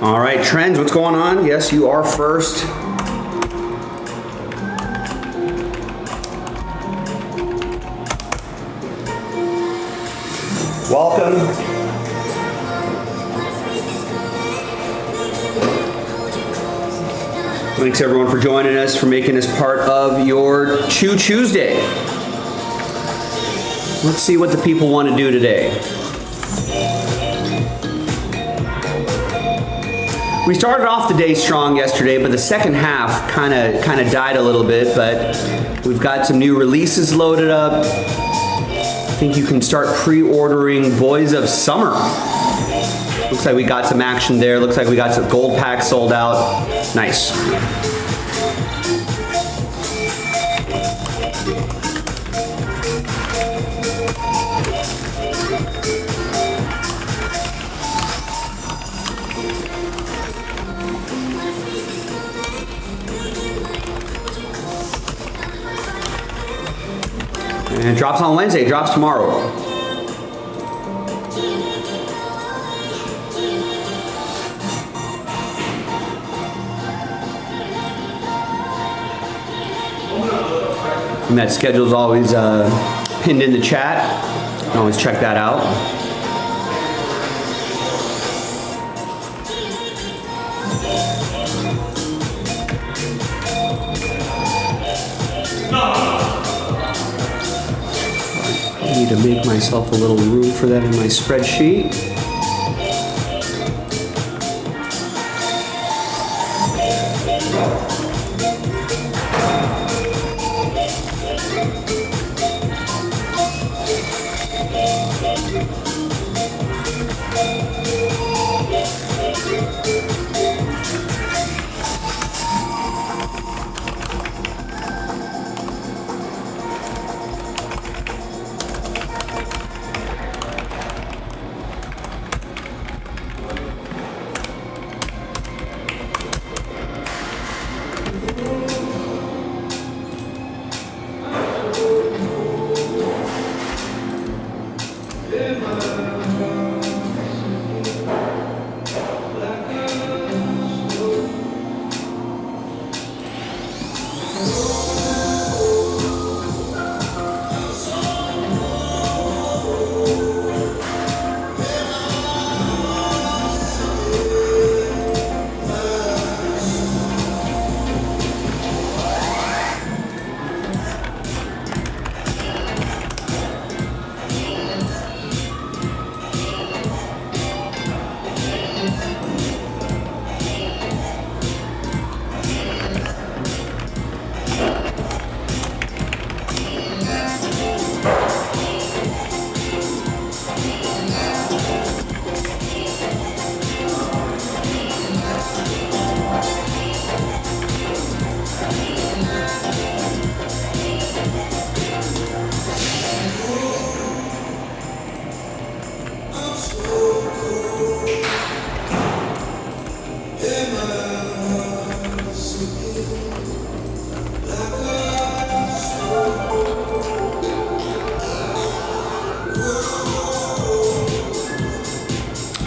All right, Trends, what's going on? Yes, you are first. Welcome. Thanks everyone for joining us, for making this part of your Choo-Chooosday. Let's see what the people want to do today. We started off the day strong yesterday, but the second half kind of died a little bit, but we've got some new releases loaded up. I think you can start pre-ordering Boys of Summer. Looks like we got some action there. Looks like we got some gold packs sold out. Nice. And it drops on Wednesday, drops tomorrow. And that schedule is always pinned in the chat. You can always check that out. I need to make myself a little room for that in my spreadsheet.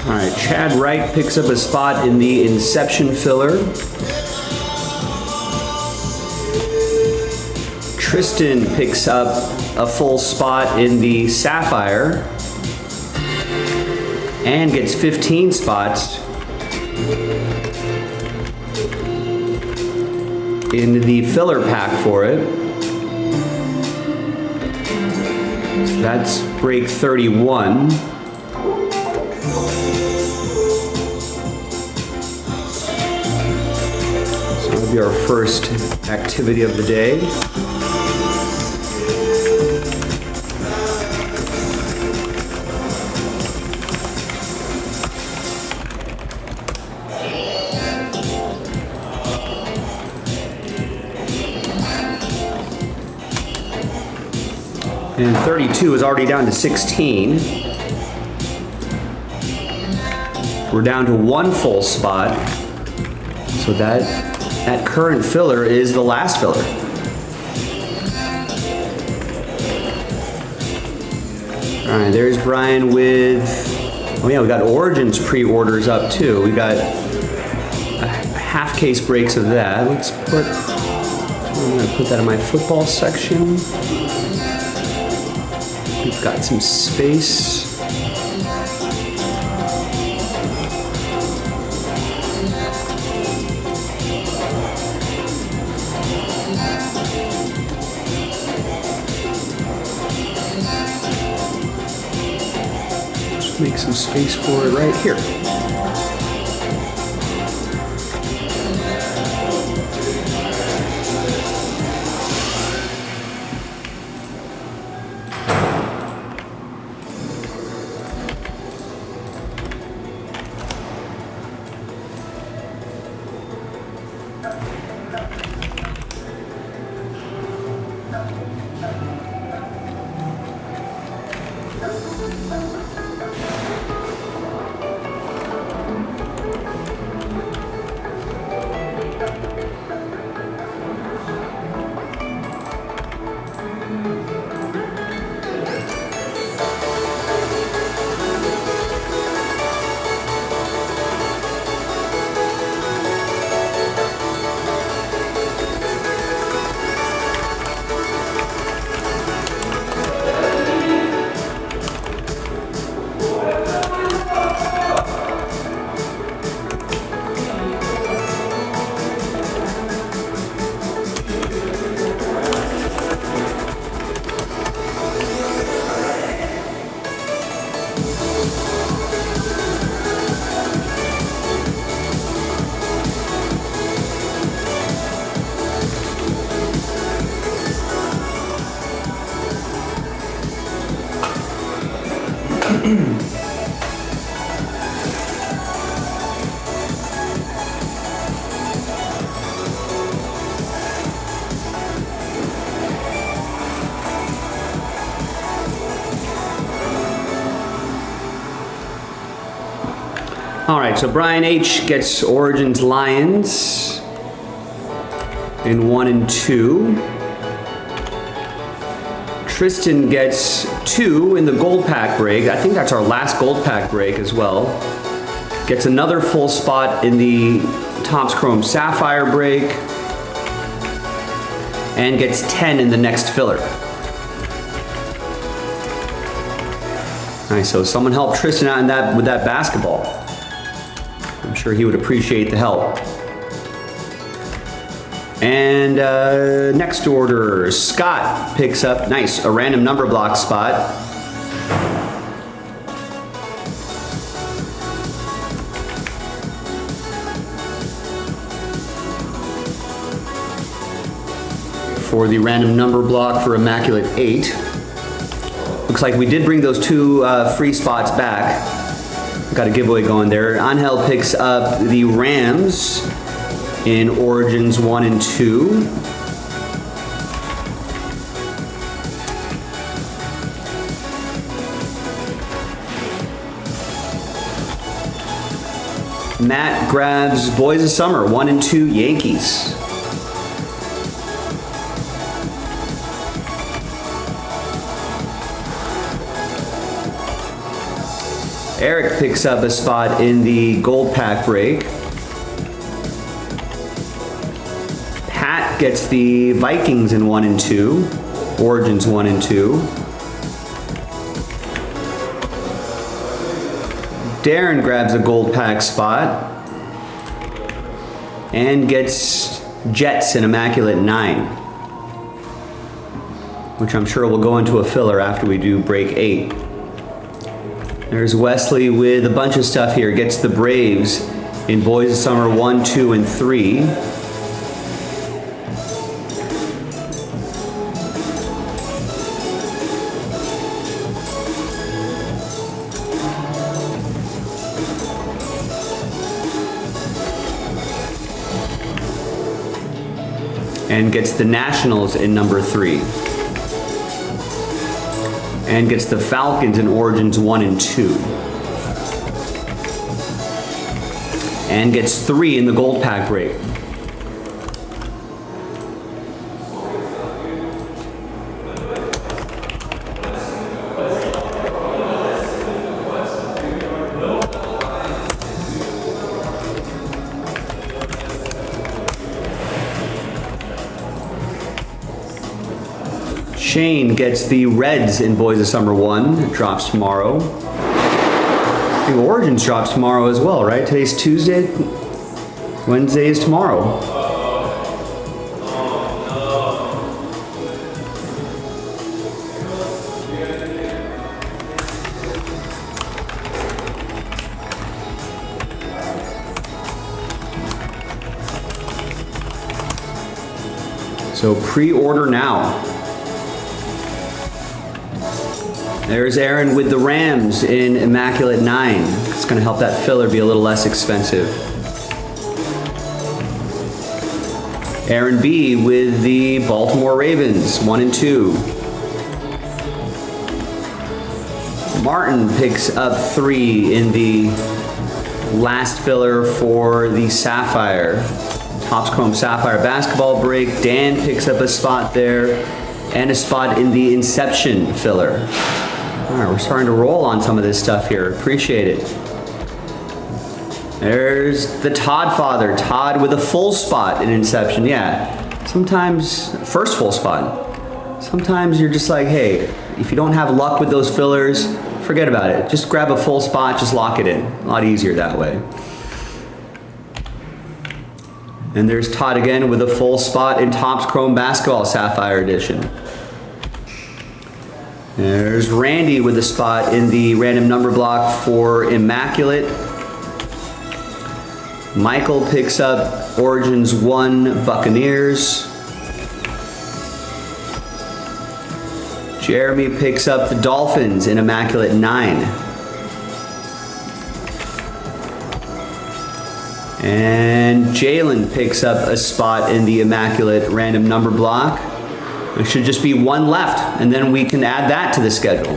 All right, Chad Wright picks up a spot in the Inception filler. Tristan picks up a full spot in the Sapphire and gets 15 spots in the filler pack for it. So that's break 31. So that'll be our first activity of the day. And 32 is already down to 16. We're down to one full spot. So that current filler is the last filler. All right, there's Brian with, oh yeah, we got Origins pre-orders up too. We got half case breaks of that. I'm gonna put that in my football section. We've got some space. Just make some space for it right here. All right, so Brian H. gets Origins Lions in 1 and 2. Tristan gets 2 in the gold pack break. I think that's our last gold pack break as well. Gets another full spot in the Topps Chrome Sapphire break. And gets 10 in the next filler. Nice, so someone helped Tristan out in that with that basketball. I'm sure he would appreciate the help. And next order, Scott picks up, nice, a random number block spot. For the random number block for Immaculate 8. Looks like we did bring those 2 free spots back. Got a giveaway going there. Angel picks up the Rams in Origins 1 and 2. Matt grabs Boys of Summer 1 and 2 Yankees. Eric picks up a spot in the gold pack break. Pat gets the Vikings in 1 and 2, Origins 1 and 2. Darren grabs a gold pack spot and gets Jets in Immaculate 9, which I'm sure will go into a filler after we do break 8. There's Wesley with a bunch of stuff here. Gets the Braves in Boys of Summer 1, 2, and 3. And gets the Nationals in number 3. And gets the Falcons in Origins 1 and 2. And gets 3 in the gold pack break. Shane gets the Reds in Boys of Summer 1. It drops tomorrow. The Origins drops tomorrow as well, right? Today's Tuesday. Wednesday is tomorrow. So pre-order now. There's Aaron with the Rams in Immaculate 9. It's going to help that filler be a little less expensive. Aaron B with the Baltimore Ravens, 1 and 2. Martin picks up 3 in the last filler for the Sapphire. Topps Chrome Sapphire basketball break. Dan picks up a spot there and a spot in the Inception filler. All right, we're starting to roll on some of this stuff here. Appreciate it. There's the Todd father. Todd with a full spot in Inception. Yeah, sometimes, first full spot. Sometimes you're just like, hey, if you don't have luck with those fillers, forget about it. Just grab a full spot, just lock it in. A lot easier that way. And there's Todd again with a full spot in Topps Chrome Basketball Sapphire Edition. There's Randy with a spot in the random number block for Immaculate. Michael picks up Origins 1 Buccaneers. Jeremy picks up the Dolphins in Immaculate 9. And Jalen picks up a spot in the Immaculate random number block. There should just be one left, and then we can add that to the schedule.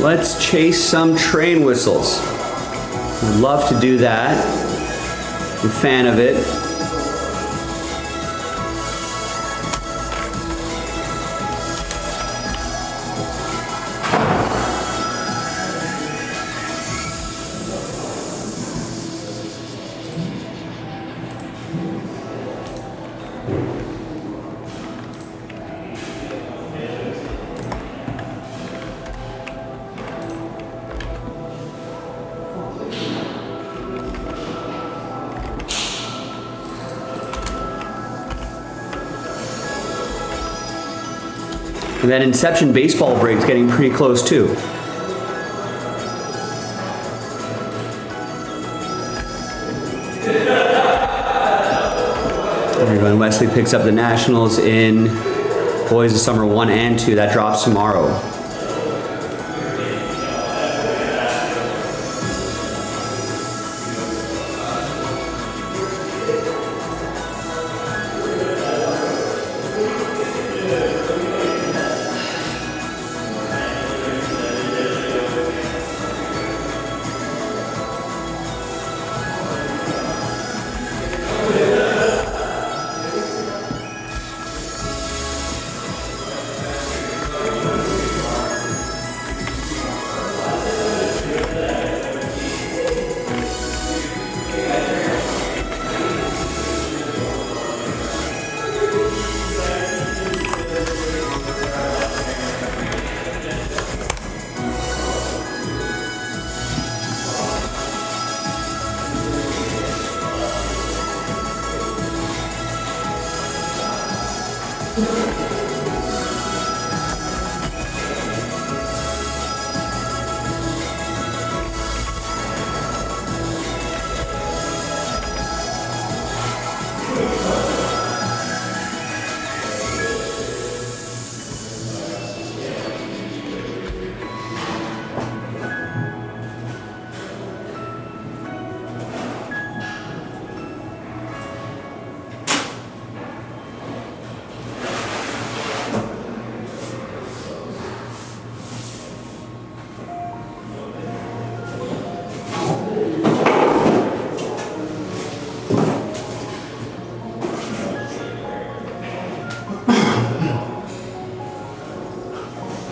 Let's chase some train whistles. I'd love to do that. I'm a fan of it. And that Inception baseball break's getting pretty close too. Everyone, Wesley picks up the Nationals in Boys of Summer 1 and 2. That drops tomorrow.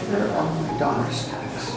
There are my donor stacks.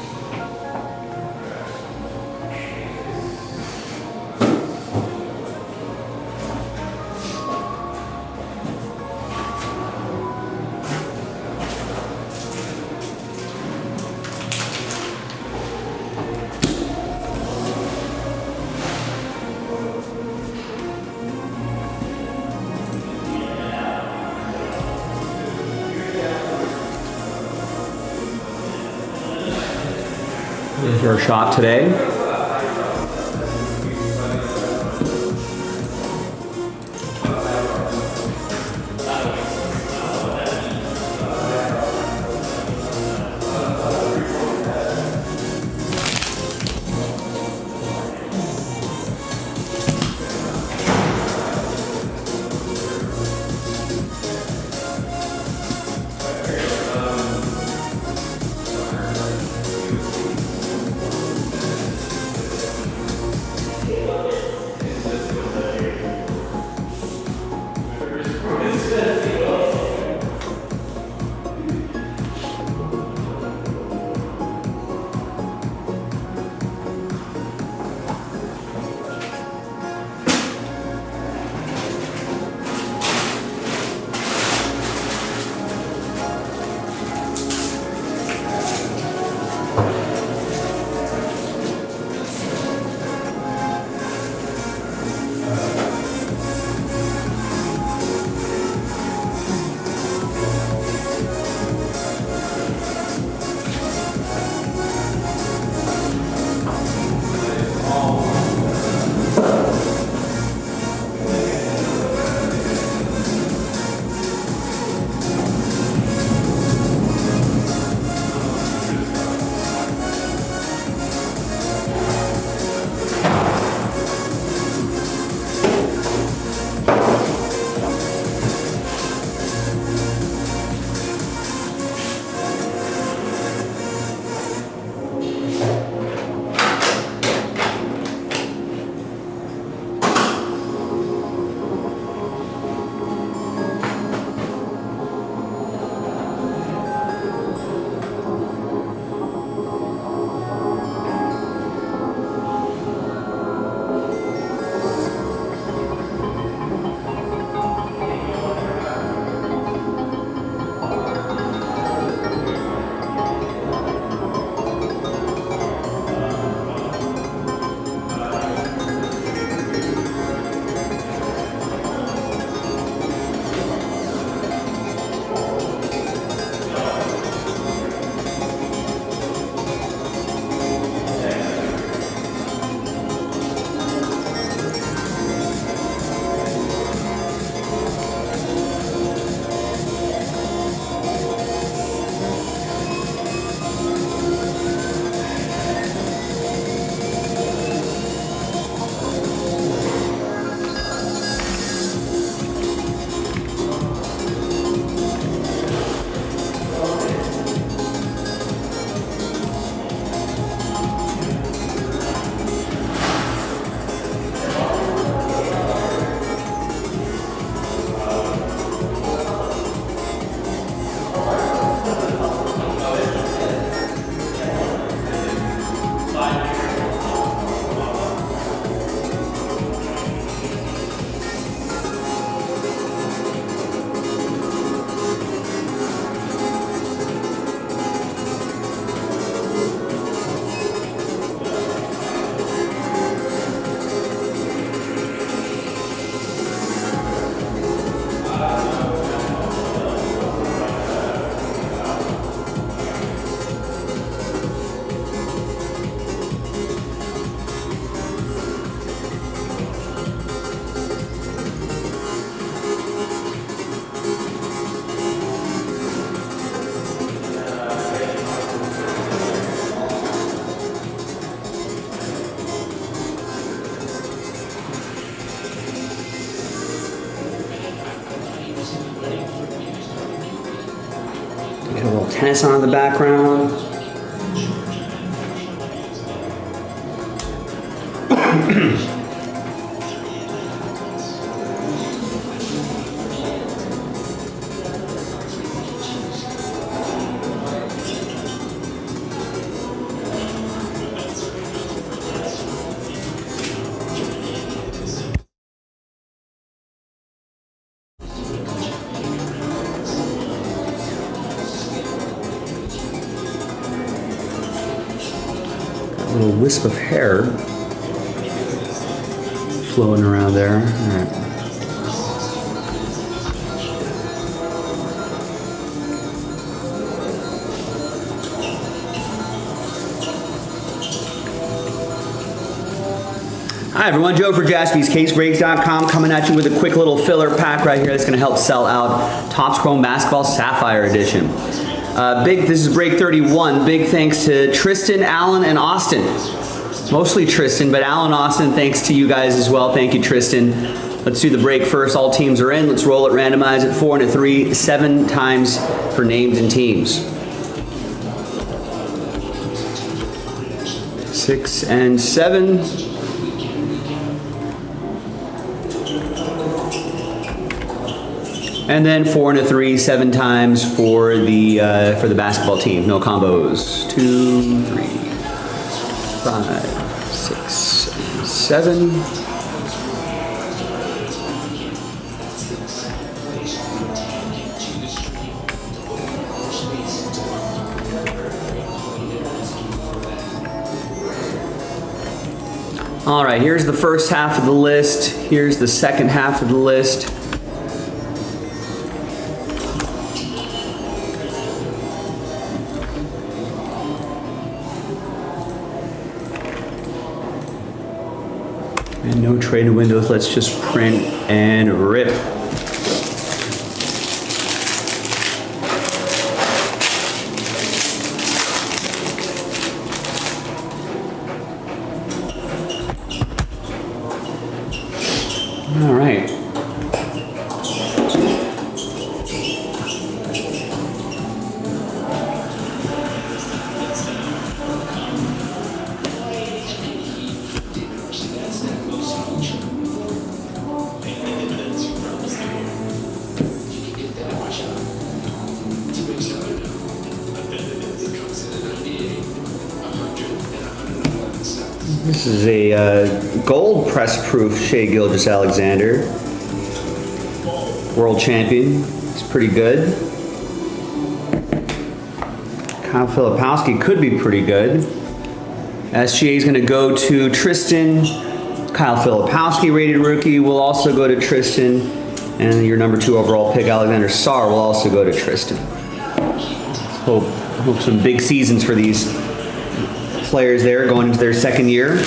Here's our shot today. Giannis on in the background. A little wisp of hair flowing around there. All right. Hi everyone, Joe for JaspysCaseBreaks.com coming at you with a quick little filler pack right here that's going to help sell out Topps Chrome Basketball Sapphire Edition. This is break 31. Big thanks to Tristan, Alan, and Austin. Mostly Tristan, but Alan, Austin, thanks to you guys as well. Thank you, Tristan. Let's do the break first. All teams are in. Let's roll it, randomize it. 4 and a 3, 7 times for names and teams. 6 and 7. And then 4 and a 3, 7 times for the basketball team. No combos. 2, 3, 5, 6, 7. All right, here's the first half of the list. Here's the second half of the list. And no traded windows, let's just print and rip. All right. This is a gold press proof Shai Gilgeous-Alexander, world champion. It's pretty good. Kyle Filipowski could be pretty good. SGA is going to go to Tristan. Kyle Filipowski, rated rookie, will also go to Tristan. And your number 2 overall pick, Alexander Sarr, will also go to Tristan. Hope some big seasons for these players there going into their second year.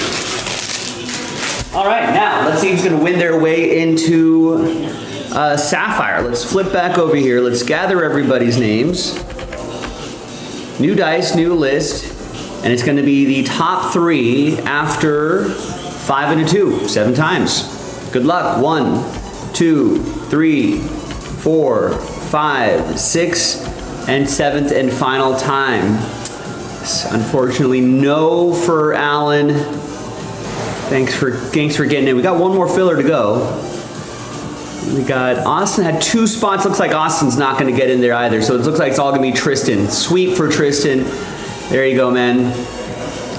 All right, now let's see who's going to win their way into Sapphire. Let's flip back over here. Let's gather everybody's names. New dice, new list, and it's going to be the top 3 after 5 and a 2, 7 times. Good luck. 1, 2, 3, 4, 5, 6, and 7th and final time. Unfortunately, no for Alan. Thanks for getting in. We got one more filler to go. We got Austin had 2 spots. Looks like Austin's not going to get in there either. So it looks like it's all going to be Tristan. Sweep for Tristan. There you go, man.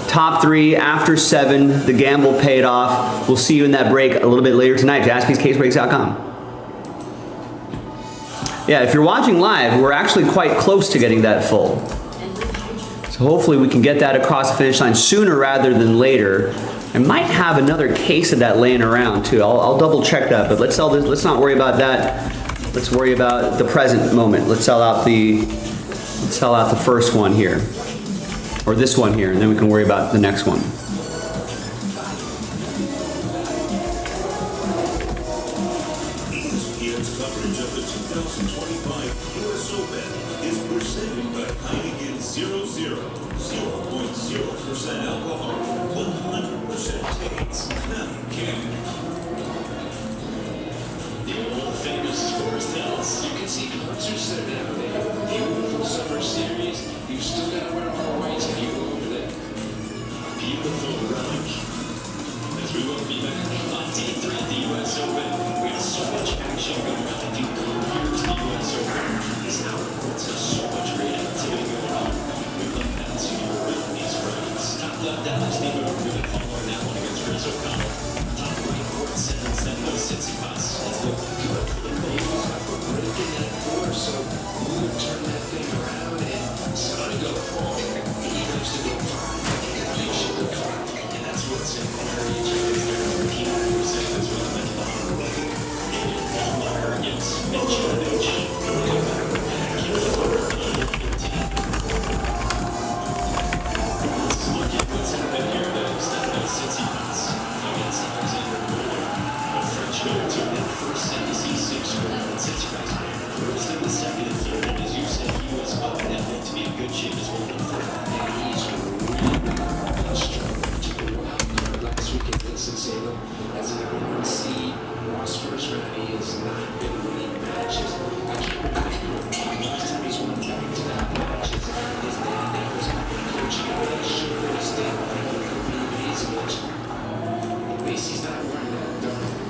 Top 3 after 7. The gamble paid off. We'll see you in that break a little bit later tonight. JaspysCaseBreaks.com. Yeah, if you're watching live, we're actually quite close to getting that full. So hopefully we can get that across the finish line sooner rather than later. I might have another case of that laying around too. I'll double check that, but let's not worry about that. Let's worry about the present moment. Let's sell out the first one here, or this one here, and then we can worry about the next one. ESPN's coverage of the 2025 US Open is presented by Heineken 0.0% alcohol, 100% taste. Now you can. The world famous Forest Hills. You can see concerts there now. The beautiful summer series the phone round. As we welcome you back on day 3 of the U.S. Open, we have so much action going on. If you come here to the U.S. Open, these outer courts have so much great activity going on. We love that to you with these friends. Top left, Dallas Stephen, really following that one against Chris O'Connell. Top right court sends that no Tsitsipas. That's looking good for the ladies. We're breaking that force, so we would turn that thing around and start to go forward. He likes to go far. He should go far. And that's what's encouraging. We're saying this was meant to be. Walker against Mitchell. What's happened here, though, is that no Tsitsipas against Alexander Miller. A Frenchman took that first set to C6 score, and Tsitsipas first in the second and third. And as you said, he was up and looked to be in good shape as well in the third. And he's really strong to the wild card last week in Winston-Salem as an number 1 seed. Ross' first round, he has not been winning matches. I can't remember the last time he's won back-to-back matches. His dad was coaching him at Choo-Chooosday. At least he's not wearing that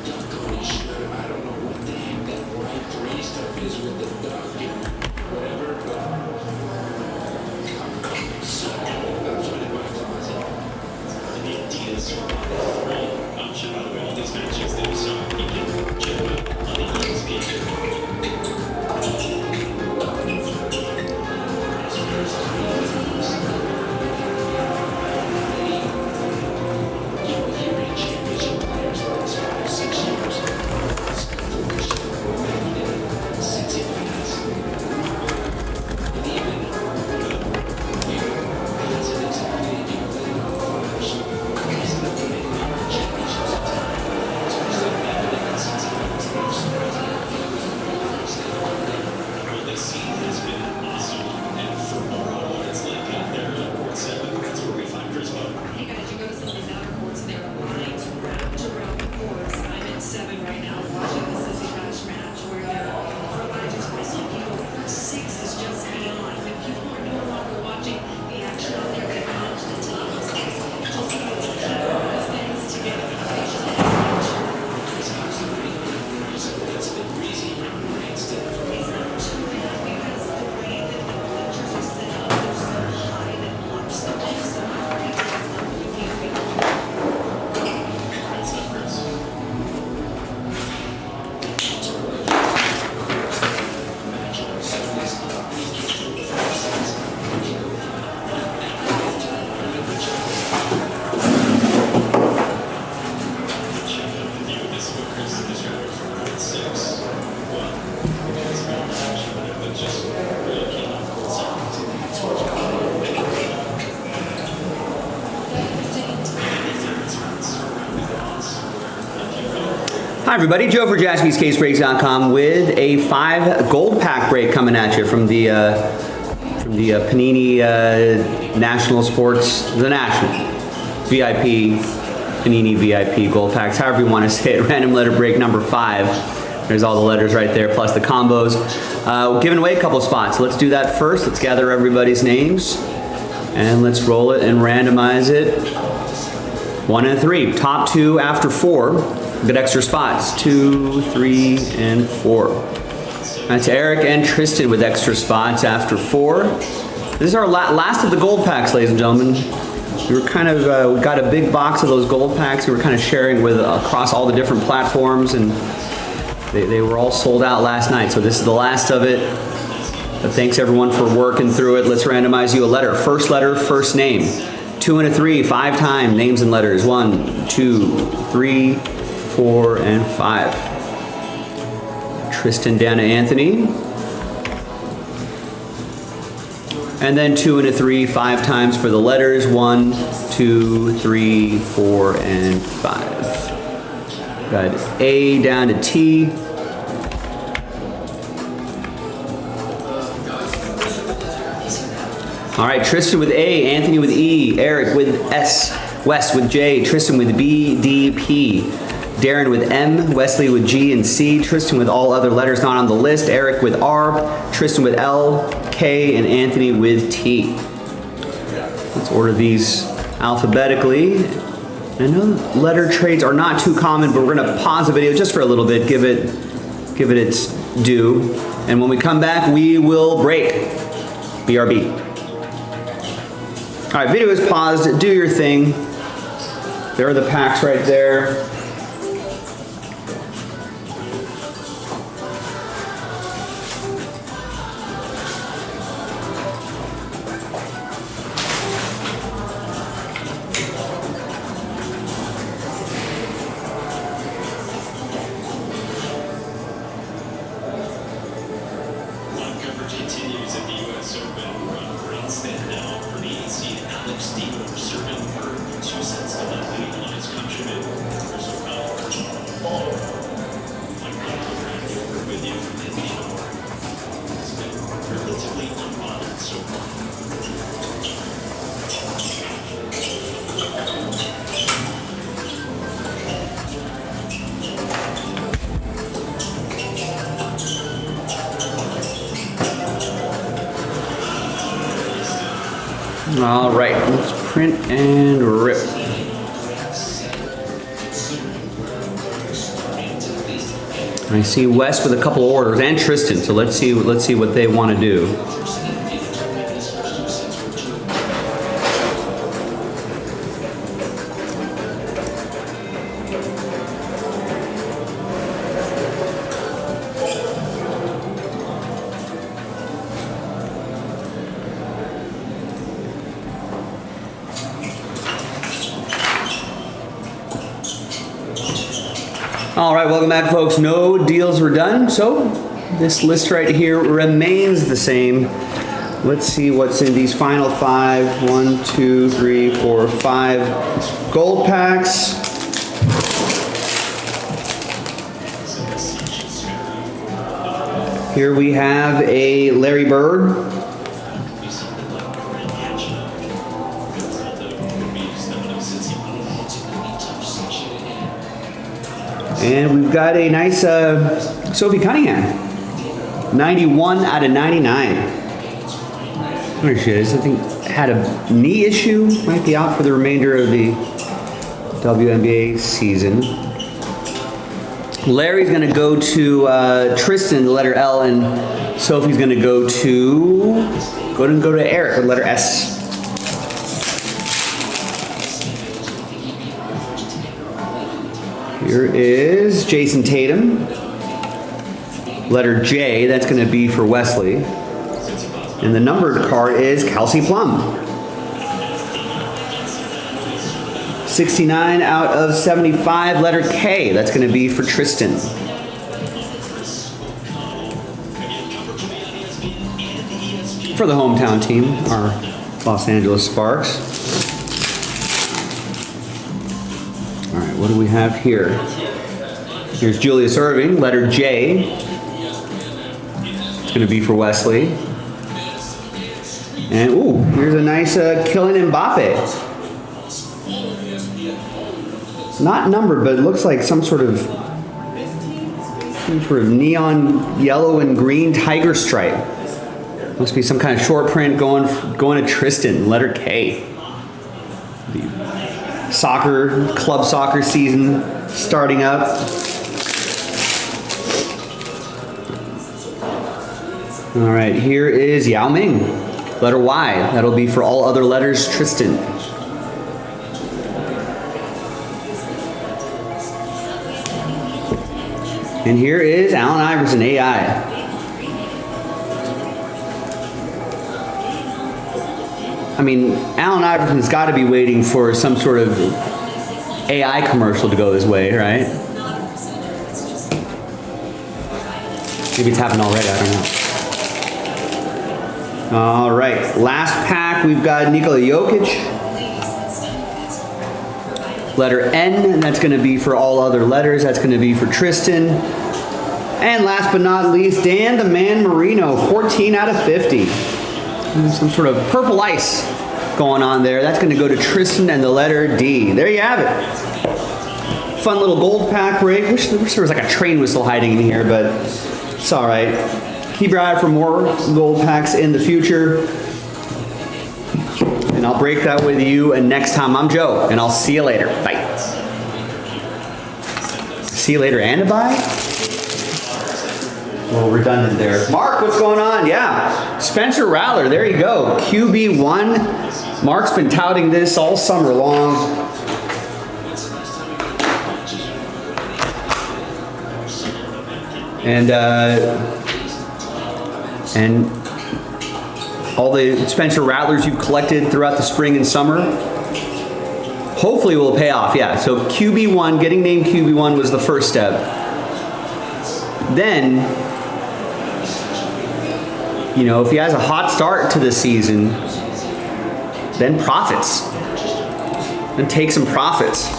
duck on his shirt. I don't know what the heck that bright green stuff is with the duck and whatever, but so that's what in my closet. The Adidas option, by the way, all these matches that we saw, you can check out on the ESPN. Hi everybody, Joe for JaspysCaseBreaks.com with a 5 gold pack break coming at you from the Panini National Sports, the National VIP, Panini VIP gold packs, however you want to say it. Random letter break number 5. There's all the letters right there, plus the combos. We're giving away a couple spots. Let's do that first. Let's gather everybody's names and let's roll it and randomize it. 1 and 3. Top 2 after 4. Good extra spots. 2, 3, and 4. That's Eric and Tristan with extra spots after 4. This is our last of the gold packs, ladies and gentlemen. We were kind of we got a big box of those gold packs. We were kind of sharing with across all the different platforms, and they were all sold out last night. So this is the last of it. But thanks everyone for working through it. Let's randomize you a letter. First letter, first name. 2 and a 3, 5 times names and letters. 1, 2, 3, 4, and 5. Tristan, Dana, Anthony. And then 2 and a 3, 5 times for the letters. 1, 2, 3, 4, and 5. Got A down to T. All right, Tristan with A, Anthony with E, Eric with S, Wes with J, Tristan with B, D, P, Darren with M, Wesley with G and C, Tristan with all other letters not on the list, Eric with R, Tristan with L, K, and Anthony with T. Let's order these alphabetically. I know letter trades are not too common, but we're gonna pause the video just for a little bit, give it its due. And when we come back, we will break. BRB. All right, video is paused. Do your thing. There are the packs right there. Continues at the U.S. Open. Run grandstand now for the 8th seed Alex Steele serving third, 2 sets to nothing on his countryman. Chris O'Connell. I'm glad to be over with you, and it's been relatively unbothered so far. All right, let's print and rip. I see Wes with a couple orders and Tristan, so let's see what they want to do. All right, welcome back, folks. No deals were done, so this list right here remains the same. Let's see what's in these final 5. 1, 2, 3, 4, 5 gold packs. Here we have a Larry Bird. And we've got a nice Sophie Cunningham. 91 out of 99. There she is. I think had a knee issue. Might be out for the remainder of the WNBA season. Larry's going to go to Tristan, the letter L, and Sophie's going to go to Eric, the letter S. Here is Jason Tatum, letter J, that's going to be for Wesley. And the numbered card is Kelsey Plum. 69 out of 75, letter K, that's going to be for Tristan. For the hometown team, our Los Angeles Sparks. All right, what do we have here? Here's Julius Erving, letter J. It's going to be for Wesley. And ooh, here's a nice Kylian Mbappe. Not numbered, but it looks like some sort of neon yellow and green tiger stripe. Must be some kind of short print going to Tristan, letter K. Club soccer season starting up. All right, here is Yao Ming, letter Y. That'll be for all other letters, Tristan. And here is Allen Iverson, AI. I mean, Allen Iverson's got to be waiting for some sort of AI commercial to go his way, right? Maybe it's happened already, I don't know. All right, last pack, we've got Nikola Jokic. Letter N, and that's going to be for all other letters. That's going to be for Tristan. And last but not least, Dan the Man Marino, 14 out of 50. Some sort of purple ice going on there. That's going to go to Tristan and the letter D. There you have it. Fun little gold pack break. Wish there was like a train whistle hiding in here, but it's all right. Keep your eye out for more gold packs in the future. And and I'll break that with you. And next time, I'm Joe, and I'll see you later. Bye. See you later and a bye? A little redundant there. Mark, what's going on? Yeah. Spencer Rattler, there you go. QB1. Mark's been touting this all summer long. And all the Spencer Rattlers you've collected throughout the spring and summer, hopefully will pay off. Yeah, so QB1, getting named QB1 was the first step. Then, you know, if he has a hot start to the season, then profits. Then take some profits.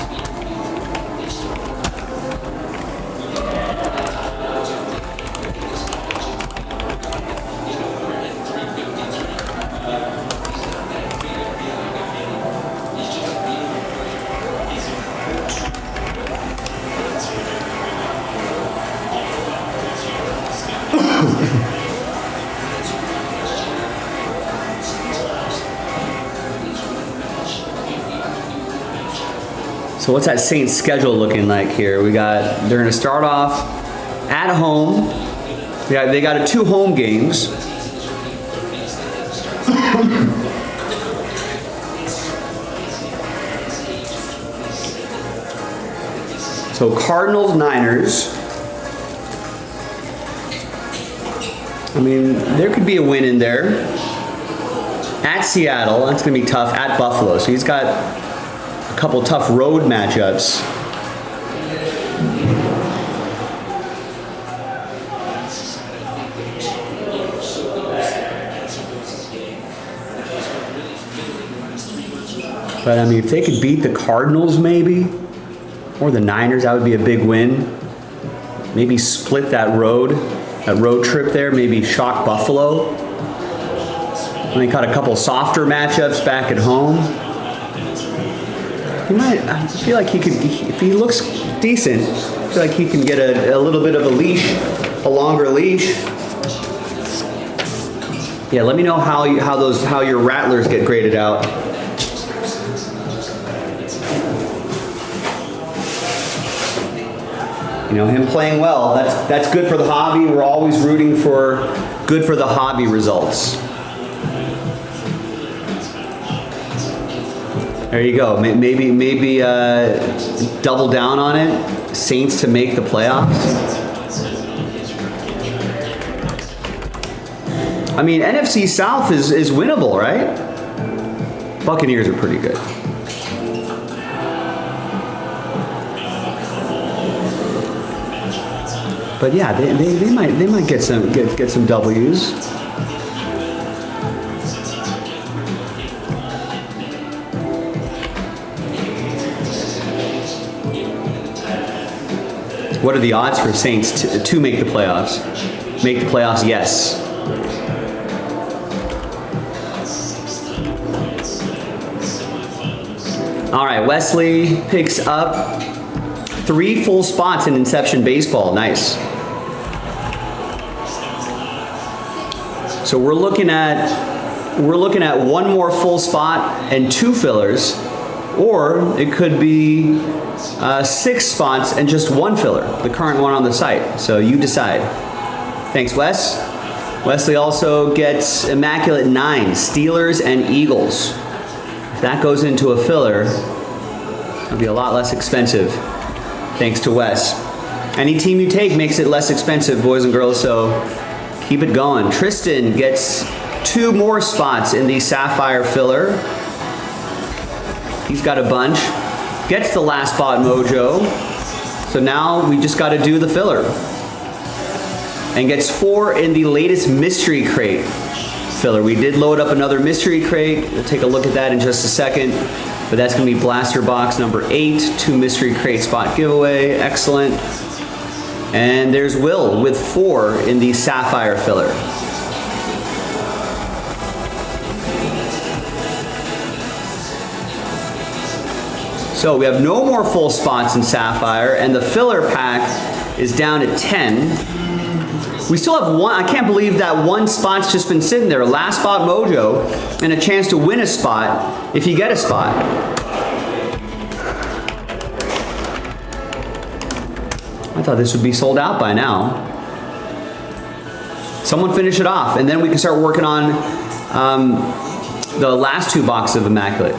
So what's that Saints schedule looking like here? They're going to start off at home. Yeah, they got 2 home games. So Cardinals, Niners. I mean, there could be a win in there. At Seattle, that's going to be tough. At Buffalo, so he's got a couple tough road matchups. But I mean, if they could beat the Cardinals maybe, or the Niners, that would be a big win. Maybe split that road trip there, maybe shock Buffalo. And they caught a couple softer matchups back at home. I feel like he could, if he looks decent, I feel like he can get a little bit of a leash, a longer leash. Yeah, let me know how your Rattlers get graded out. You know, him playing well, that's good for the hobby. We're always rooting for good for the hobby results. There you go. Maybe double down on it. Saints to make the playoffs. I mean, NFC South is winnable, right? Buccaneers are pretty good. But yeah, they might get some W's. What are the odds for Saints to make the playoffs? Make the playoffs, yes. All right, Wesley picks up 3 full spots in Inception Baseball. Nice. So we're looking at 1 more full spot and 2 fillers, or it could be 6 spots and just 1 filler, the current one on the site. So you decide. Thanks, Wes. Wesley also gets Immaculate 9, Steelers and Eagles. If that goes into a filler, it'll be a lot less expensive. Thanks to Wes. Any team you take makes it less expensive, boys and girls, so keep it going. Tristan gets 2 more spots in the Sapphire filler. He's got a bunch. Gets the last spot mojo. So now we just got to do the filler. And gets 4 in the latest mystery crate filler. We did load up another mystery crate. We'll take a look at that in just a second. But that's going to be blaster box number 8, 2 mystery crate spot giveaway. Excellent. And there's Will with 4 in the Sapphire filler. So we have no more full spots in Sapphire, and the filler pack is down at 10. We still have one. I can't believe that one spot's just been sitting there. Last spot mojo and a chance to win a spot if you get a spot. I thought this would be sold out by now. Someone finish it off, and then we can start working on the last 2 boxes of Immaculate.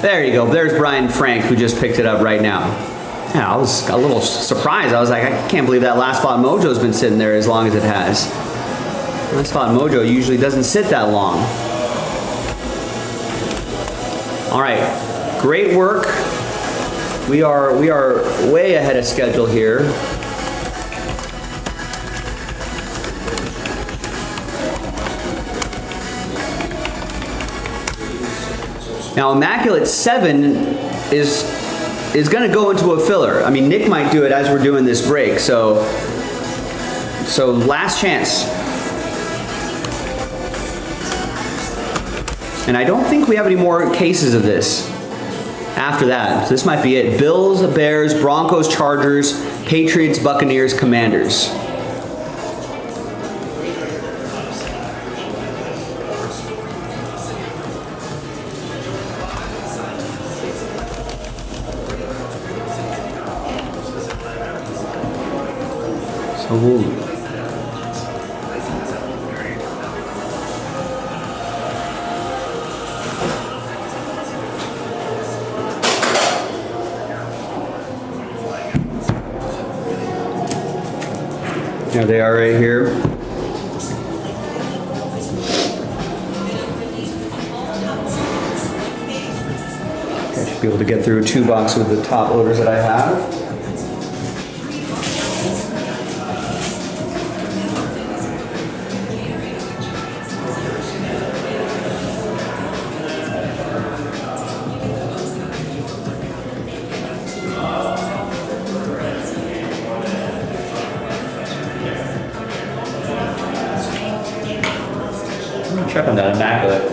There you go. There's Brian Frank, who just picked it up right now. Yeah, I was a little surprised. I was like, I can't believe that last spot mojo's been sitting there as long as it has. Last spot mojo usually doesn't sit that long. All right, great work. We are way ahead of schedule here. Now, Immaculate 7 is going to go into a filler. I mean, Nick might do it as we're doing this break. So last chance. And I don't think we have any more cases of this after that. So this might be it. Bills, Bears, Broncos, Chargers, Patriots, Buccaneers, Commanders. So there they are right here. I should be able to get through 2 boxes with the top loaders that I have. Check on that Immaculate.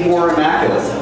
more immaculate.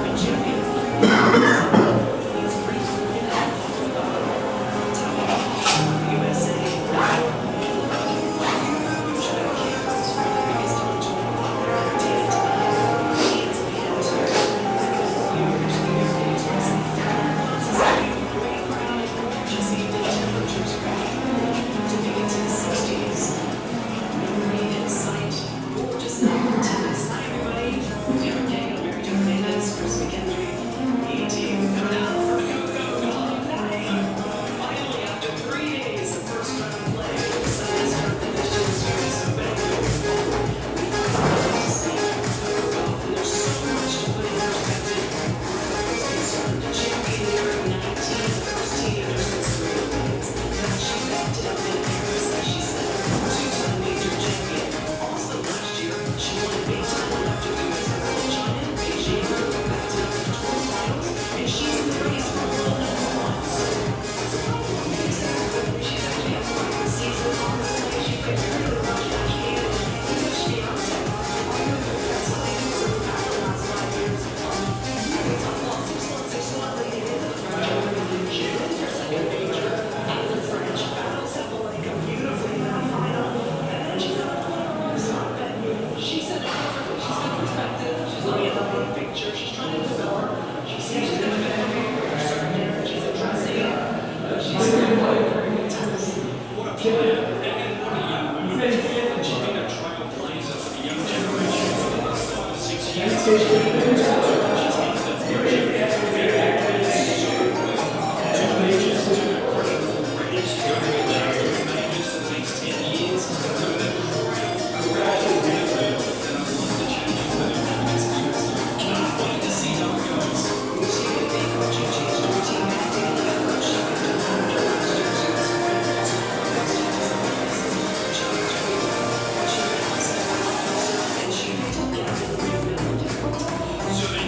So they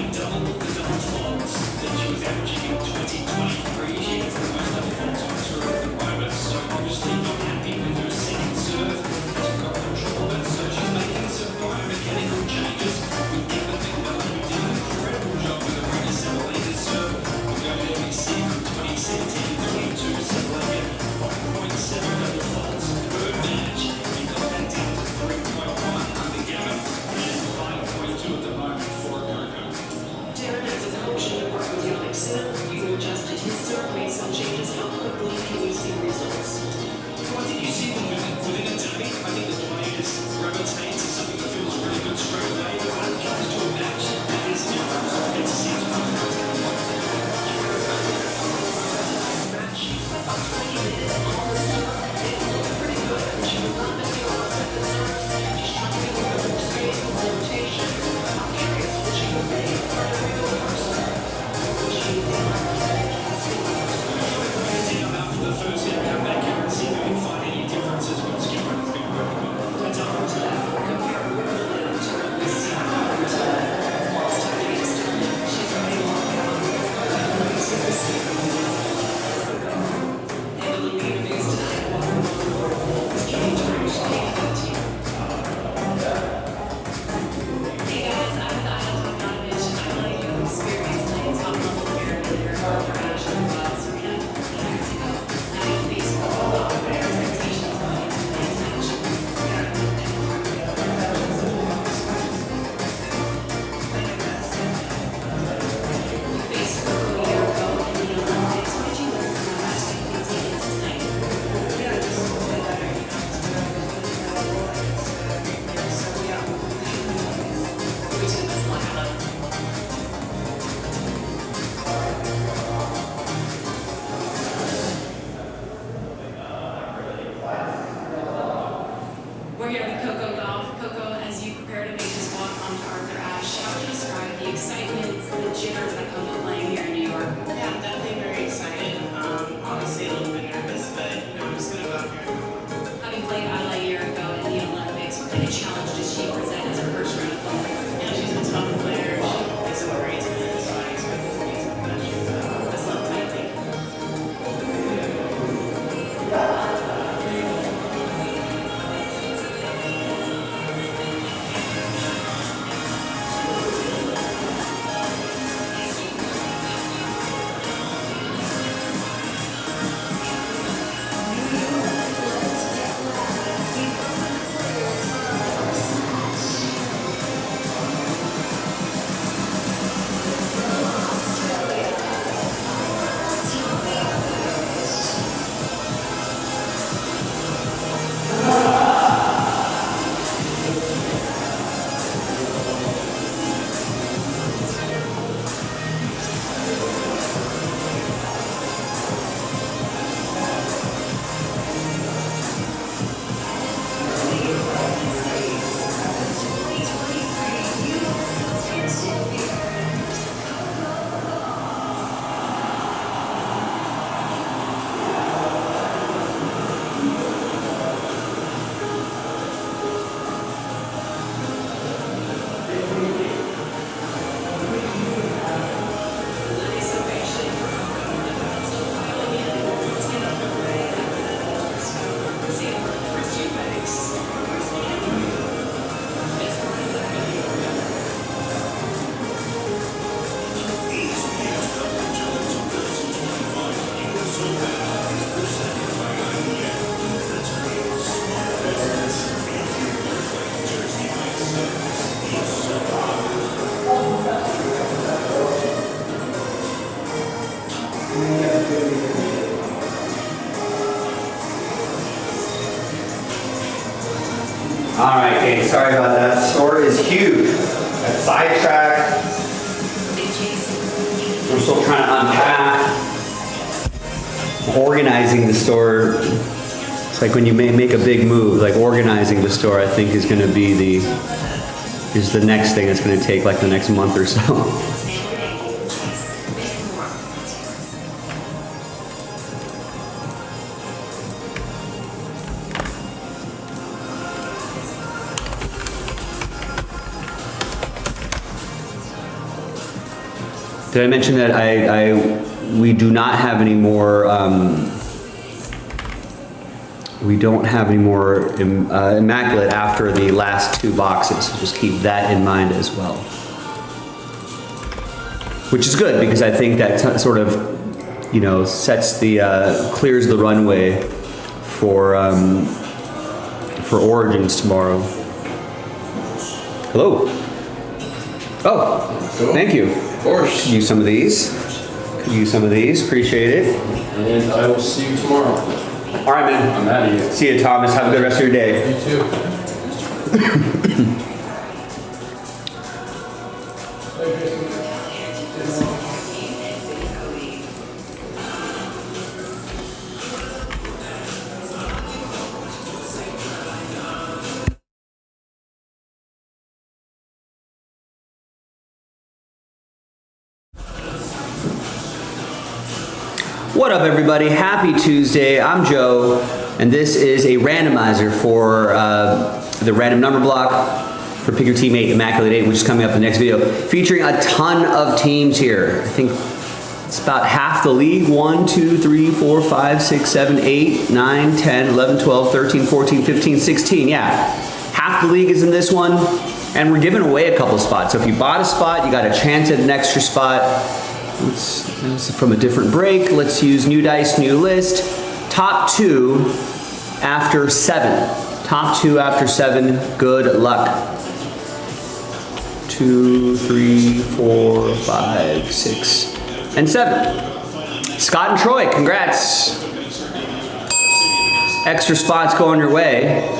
Okay, sorry about that. Store is huge. Got sidetracked. We're still trying to unpack. Organizing the store. It's like when you make a big move, like organizing the store, I think is going to be the next thing that's going to take like the next month or so. Did I mention that we do not have any more, we don't have any more Immaculate after the last 2 boxes. So just keep that in mind as well. Which is good because I think that sort of, you know, sets the, clears the runway for Origins tomorrow. Hello. Oh, Cool. thank you. Of course. Could use some of these. Could use some of these. Appreciate it. And I will see you tomorrow. All right, man. I'm out of here. See you, Thomas. Have a good rest of your day. You too. What up, everybody? Happy Tuesday. I'm Joe, and this is a randomizer for the random number block for Pick Your Team 8, Immaculate 8, which is coming up in the next video, featuring a ton of teams here. I think it's about half the league. 1, 2, 3, 4, 5, 6, 7, 8, 9, 10, 11, 12, 13, 14, 15, 16. Yeah, half the league is in this one, and we're giving away a couple spots. So if you bought a spot, you got a chance at an extra spot. This is from a different break. Let's use new dice, new list. Top 2 after 7. Top 2 after 7. Good luck. 2, 3, 4, 5, 6, and 7. Scott and Troy, congrats. Extra spots going your way.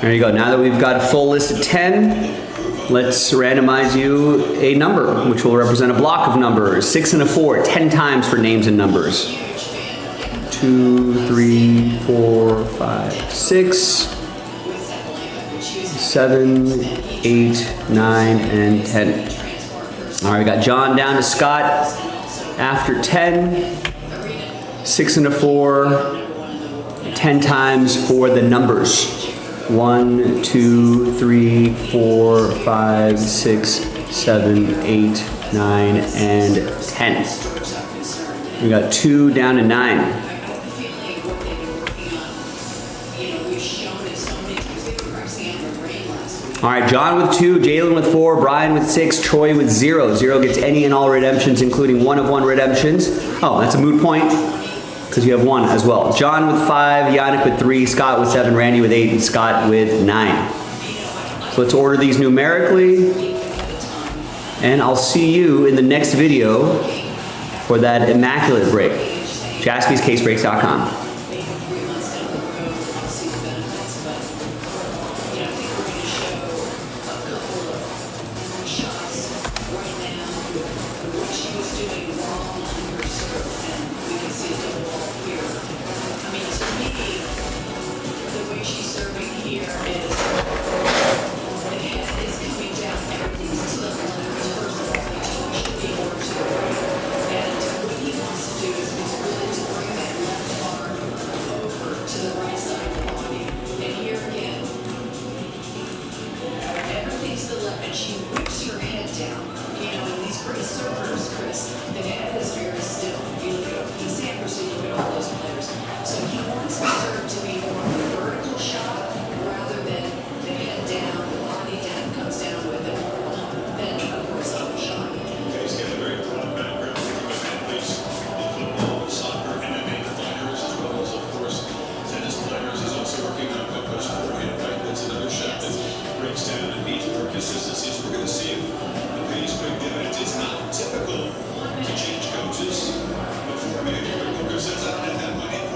There you go. Now that we've got a full list of 10, let's randomize you a number, which will represent a block of numbers. 6 and a 4, 10 times for names and numbers. 2, 3, 4, 5, 6, 7, 8, 9, and 10. All right, we got John down to Scott after 10. 6 and a 4, 10 times for the numbers. 1, 2, 3, 4, 5, 6, 7, 8, 9, and 10. We got 2 down to 9. All right, John with 2, Jalen with 4, Brian with 6, Troy with 0. 0 gets any and all redemptions, including 1 of 1 redemptions. Oh, that's a moot point, because you have 1 as well. John with 5, Yannick with 3, Scott with 7, Randy with 8, and Scott with 9. So let's order these numerically, and I'll see you in the next video for that Immaculate break. JaspysCaseBreaks.com. And she whips her head down. You know, in these great surfers, Chris, the head is very still. You look at Pete Anderson, you look at all those players. So he wants the serve to be more of a vertical shot rather than the head down, the body down, comes down with it, than a horizontal shot. He's got a very broad background with athletes in football, soccer, MMA fighters, as well as, of course, tennis players. He's also working on a push forehand, right? That's another shot that breaks down and needs more consistency. So we're going to see if the pace quick dividends. It's not typical to change coaches before making a quick look. Since I had that money.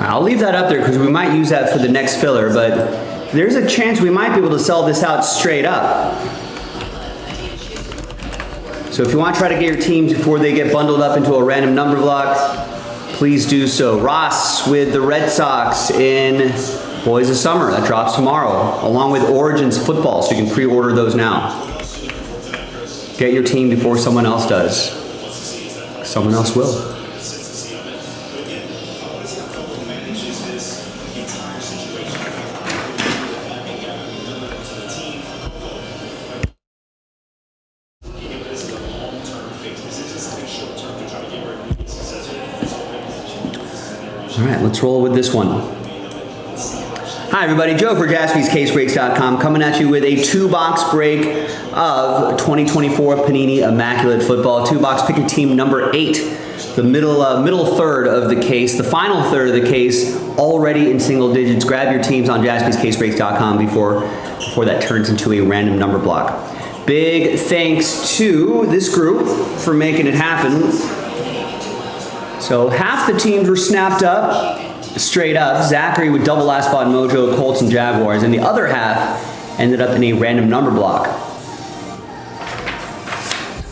I'll leave that up there because we might use that for the next filler, but there's a chance we might be able to sell this out straight up. So if you want to try to get your teams before they get bundled up into a random number block, please do so. Ross with the Red Sox in Boys of Summer. That drops tomorrow, along with Origins football, so you can pre-order those now. Get your team before someone else does. Someone else will. All right, let's roll with this one. Hi everybody, Joe for JaspysCaseBreaks.com coming at you with a 2-box break of 2024 Panini Immaculate Football. 2-box, pick a team number 8. The middle third of the case, the final third of the case, already in single digits. Grab your teams on JaspysCaseBreaks.com before that turns into a random number block. Big thanks to this group for making it happen. So half the teams were snapped up, straight up. Zachary with double last spot mojo, Colts and Jaguars, and the other half ended up in a random number block.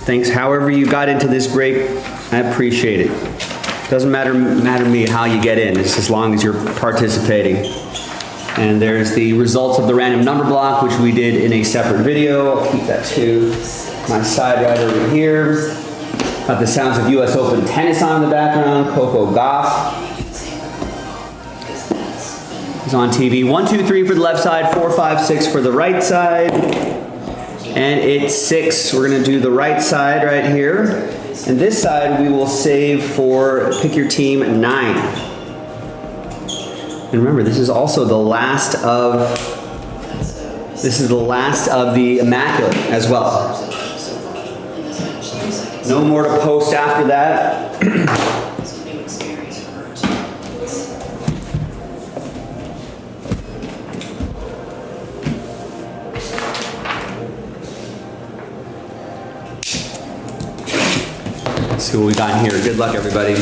Thanks however you got into this break, I appreciate it. Doesn't matter to me how you get in, it's as long as you're participating. And there's the results of the random number block, which we did in a separate video. I'll keep that to my side right over here. Got the sounds of US Open tennis on in the background. Coco Gauff is on TV. 1, 2, 3 for the left side, 4, 5, 6 for the right side. And it's 6. We're gonna do the right side right here. And this side we will save for pick your team 9. And remember, this is also the last of the Immaculate as well. No more to post after that. Let's see what we got in here. Good luck, everybody.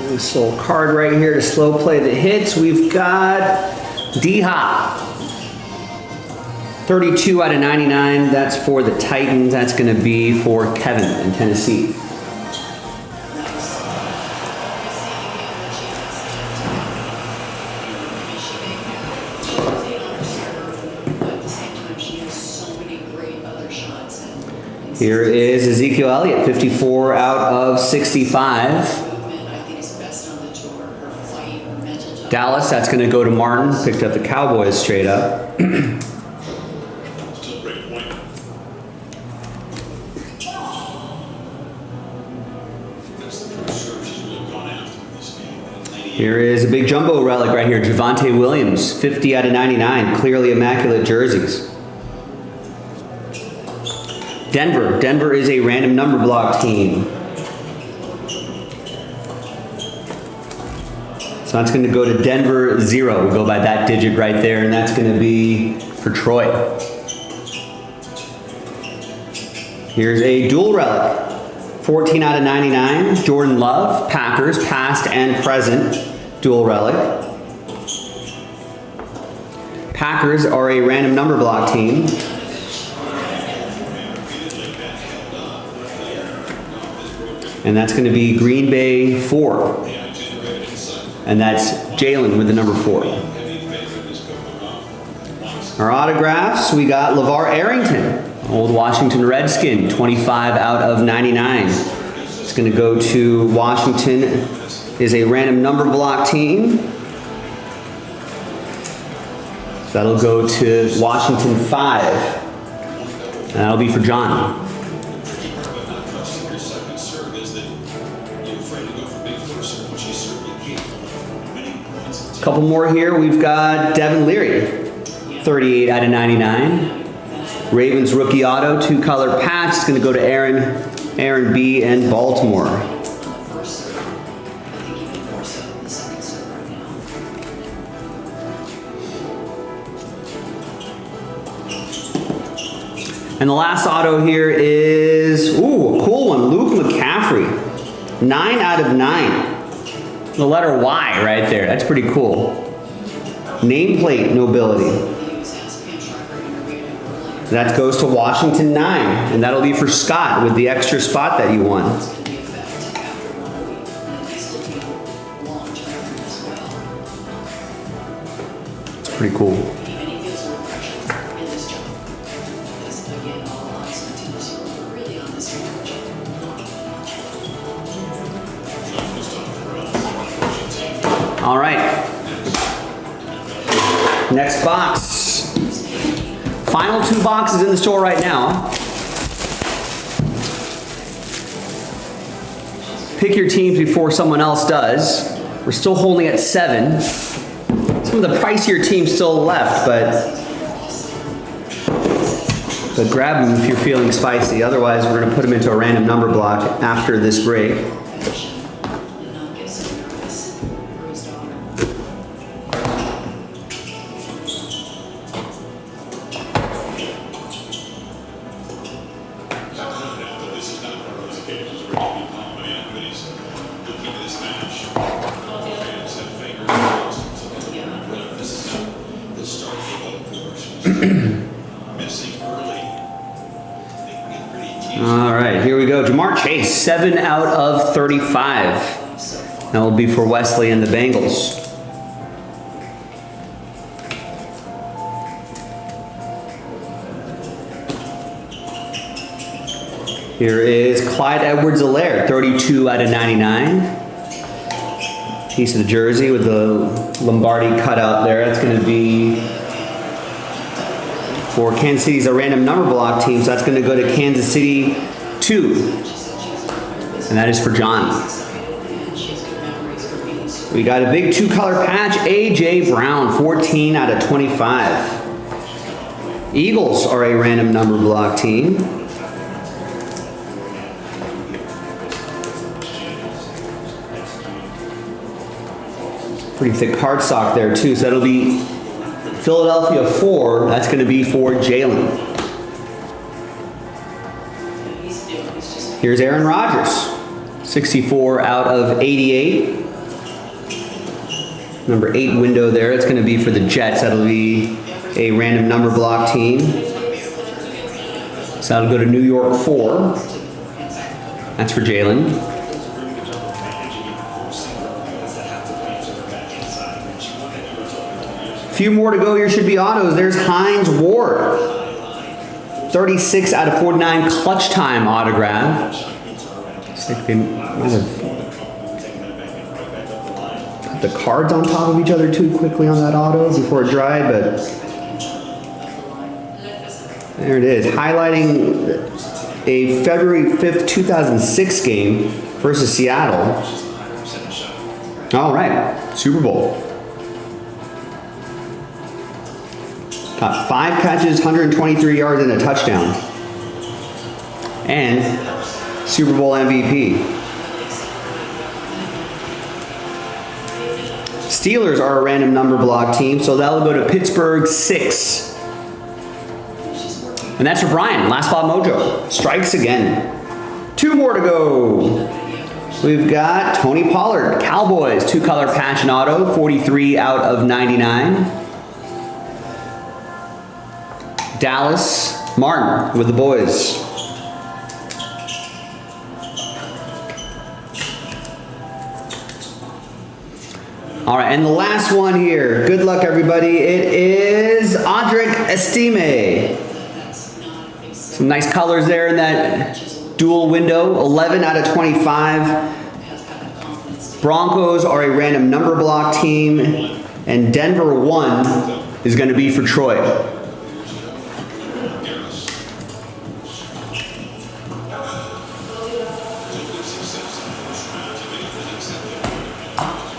This little card right here to slow play the hits. We've got D-Hop. 32 out of 99. That's for the Titans. That's going to be for Kevin in Tennessee. Here is Ezekiel Elliott, 54 out of 65. Dallas, that's going to go to Martin. Picked up the Cowboys straight up. Here is a big jumbo relic right here. Javonte Williams, 50 out of 99. Clearly immaculate jerseys. Denver is a random number block team. So that's going to go to Denver 0. We go by that digit right there, and that's going to be for Troy. Here's a dual relic. 14 out of 99. Jordan Love, Packers, past and present. Dual relic. Packers are a random number block team. And that's going to be Green Bay 4. And that's Jalen with the number 4. Our autographs, we got LeVar Arrington, old Washington Redskin, 25 out of 99. It's going to go to Washington, is a random number block team. That'll go to Washington 5. And that'll be for John. But not trusting your second serve is that you're afraid to go for big first serve, which you certainly capable of winning points. Couple more here. We've got Devin Leary, 38 out of 99. Ravens rookie auto, 2-color patch. It's going to go to Aaron B. and Baltimore. First serve. I think even more so than the second serve right now. And the last auto here is, ooh, a cool one. Luke McCaffrey, 9 out of 9. The letter Y right there. That's pretty cool. Nameplate nobility. He was Jaspy and Sharper interviewed him earlier. That goes to Washington 9. And that'll be for Scott with the extra spot that you won. It's going to be effect after 1 week. And he's looking long-term as well. It's pretty cool. And he feels more pressure in this job. Because again, all eyes on teams who are really on this march. All right. Next box. Final 2 boxes in the store right now. Pick your teams before someone else does. We're still holding at 7. Some of the pricier teams still left, but grab them if you're feeling spicy. Otherwise, we're going to put them into a random number block after this break. And not get so nervous for his daughter. This is not one of those occasions where you be calm and everybody's looking at this match. Fans have fingers crossed. This is not the start of the portion. Missing early. They can get pretty teased. All right, here we go. Jamar Chase, 7 out of 35. That will be for Wesley and the Bengals. Here is Clyde Edwards-Helaire, 32 out of 99. Piece of the jersey with the Lombardi cutout there. That's going to be for Kansas City's a random number block team, so that's going to go to Kansas City 2. And that is for John. We got a big 2-color patch, A.J. Brown, 14 out of 25. Eagles are a random number block team. Pretty thick cardstock there too, so that'll be Philadelphia 4. That's going to be for Jalen. Here's Aaron Rodgers, 64 out of 88. Number 8 window there. It's going to be for the Jets. That'll be a random number block team. So that'll go to New York 4. That's for Jalen. Few more to go here should be autos. There's Hines Ward. 36 out of 49 clutch time autograph. Looks like they might have put the cards on top of each other too quickly on that auto before it dried, but there it is. Highlighting a February 5th, 2006 game versus Seattle. All right, Super Bowl. Got 5 catches, 123 yards, and a touchdown. And Super Bowl MVP. Steelers are a random number block team, so that'll go to Pittsburgh 6. And that's for Brian. Last spot mojo. Strikes again. 2 more to go. We've got Tony Pollard, Cowboys, 2-color patch and auto, 43 out of 99. Dallas Martin with the boys. All right, and the last one here. Good luck, everybody. It is Audric Estime. Some nice colors there in that dual window. 11 out of 25. Broncos are a random number block team, and Denver 1. is going to be for Troy.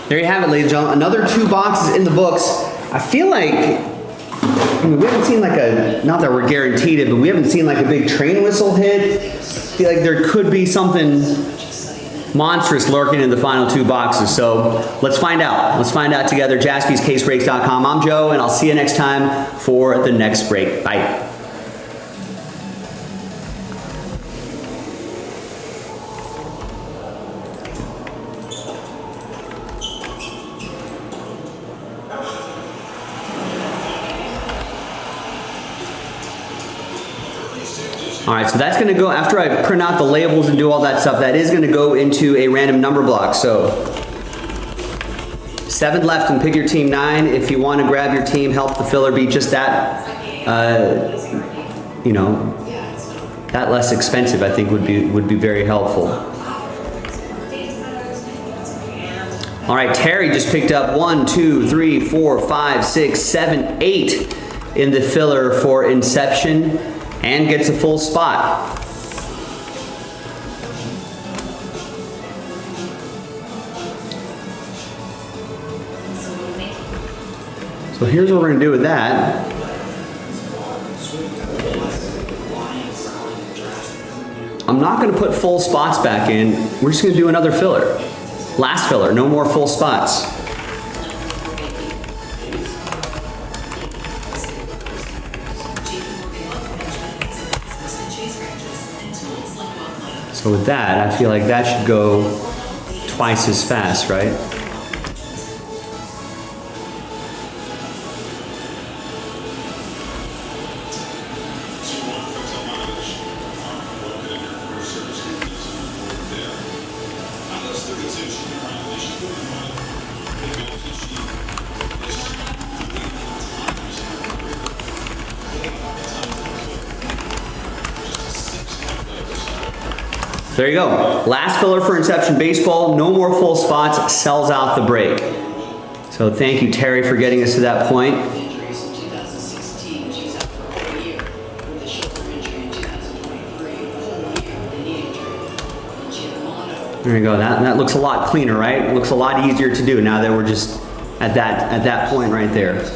There you have it, ladies and gentlemen. Another 2 boxes in the books. I feel like, I mean, we haven't seen like a, not that we're guaranteed it, but we haven't seen like a big train whistle hit. I feel like there could be something monstrous lurking in the final 2 boxes. So let's find out. Let's find out together. JaspysCaseBreaks.com. I'm Joe, and I'll see you next time for the next break. Bye. All right, so that's gonna go, after I print out the labels and do all that stuff, that is gonna go into a random number block. So 7 left and pick your team 9. If you wanna grab your team, help the filler be just that, you know, that less expensive, I think would be very helpful. All right, Terry just picked up 1, 2, 3, 4, 5, 6, 7, 8 in the filler for Inception, and gets a full spot. So here's what we're gonna do with that. I'm not gonna put full spots back in. We're just gonna do another filler. Last filler, no more full spots. So with that, I feel like that should go twice as fast, right? There you go. Last filler for Inception Baseball. No more full spots. Sells out the break. So thank you, Terry, for getting us to that point. Injuries in 2016, she's out for a whole year. With a shoulder injury in 2023, a whole year with a knee injury. And she had a mono. There you go. That looks a lot cleaner, right? Looks a lot easier to do now that we're just at that point right there.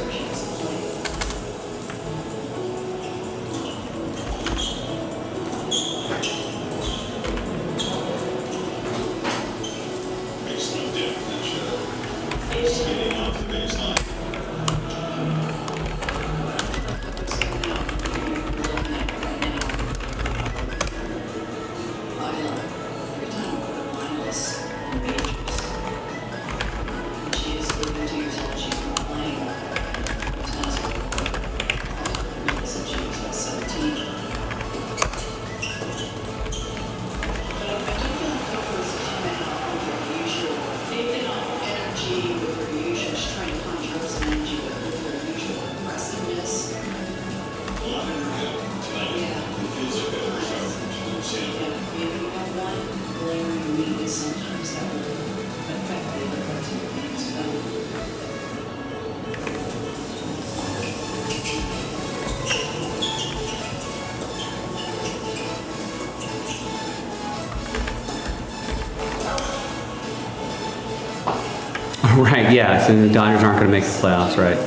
Right, yeah, so the Dodgers aren't going to make the playoffs, right?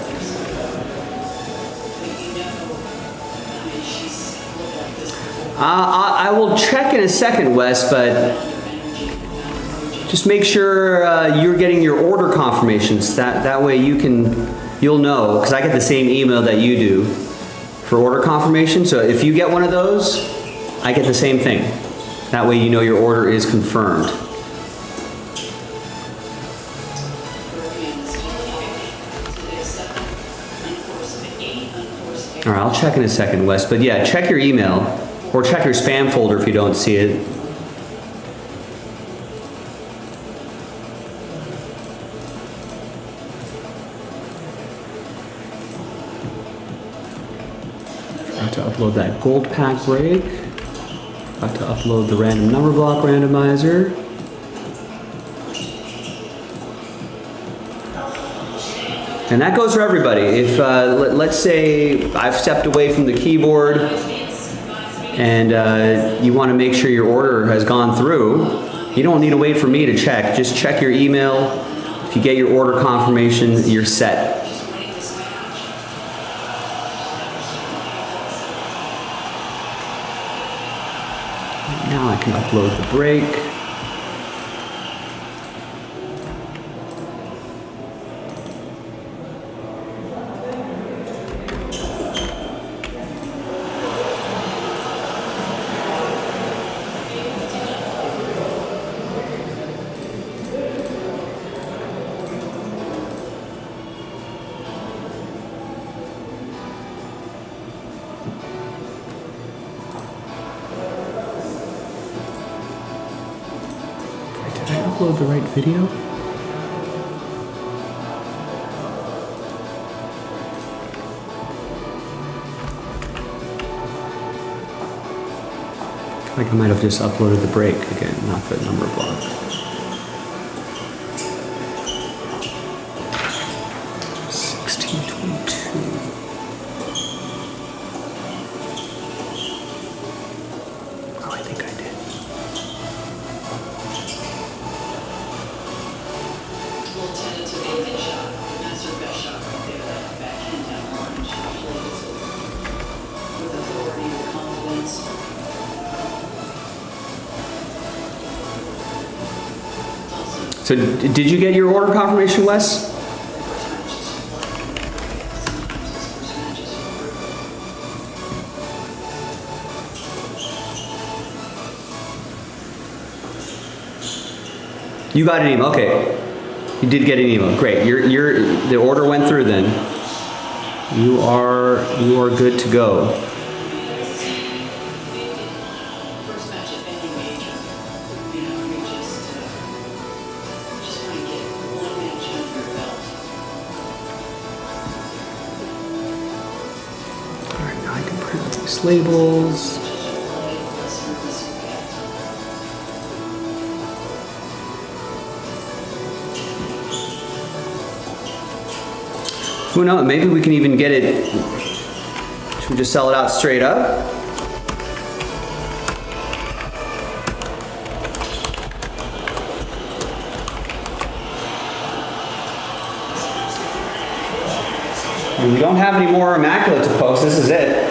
I will check in a second, Wes, but just make sure you're getting your order confirmations. That way you'll know, because I get the same email that you do for order confirmation. So if you get one of those, I get the same thing. That way you know your order is confirmed. All right, I'll check in a second, Wes. But yeah, check your email or check your spam folder if you don't see it. Got to upload that gold pack break. Got to upload the random number block randomizer. And that goes for everybody. If let's say I've stepped away from the keyboard and you want to make sure your order has gone through, you don't need to wait for me to check. Just check your email. If you get your order confirmation, you're set. Now I can upload the break. Did I upload the right video? I think I might have just uploaded the break again, not the number block. Oh, I think I did. We'll tentatively hit shot. That's your best shot right there. That backhand down orange. With authority, with confidence. So did you get your order confirmation, Wes? You got an email, okay. You did get an email, great. The order went through then. You are good to go. First match at any major, you know, we just want to get one match under your belt. All right, now I can print these labels. Who knows? Maybe we can even get it. Should we just sell it out straight up? We don't have any more Immaculate to post. This is it.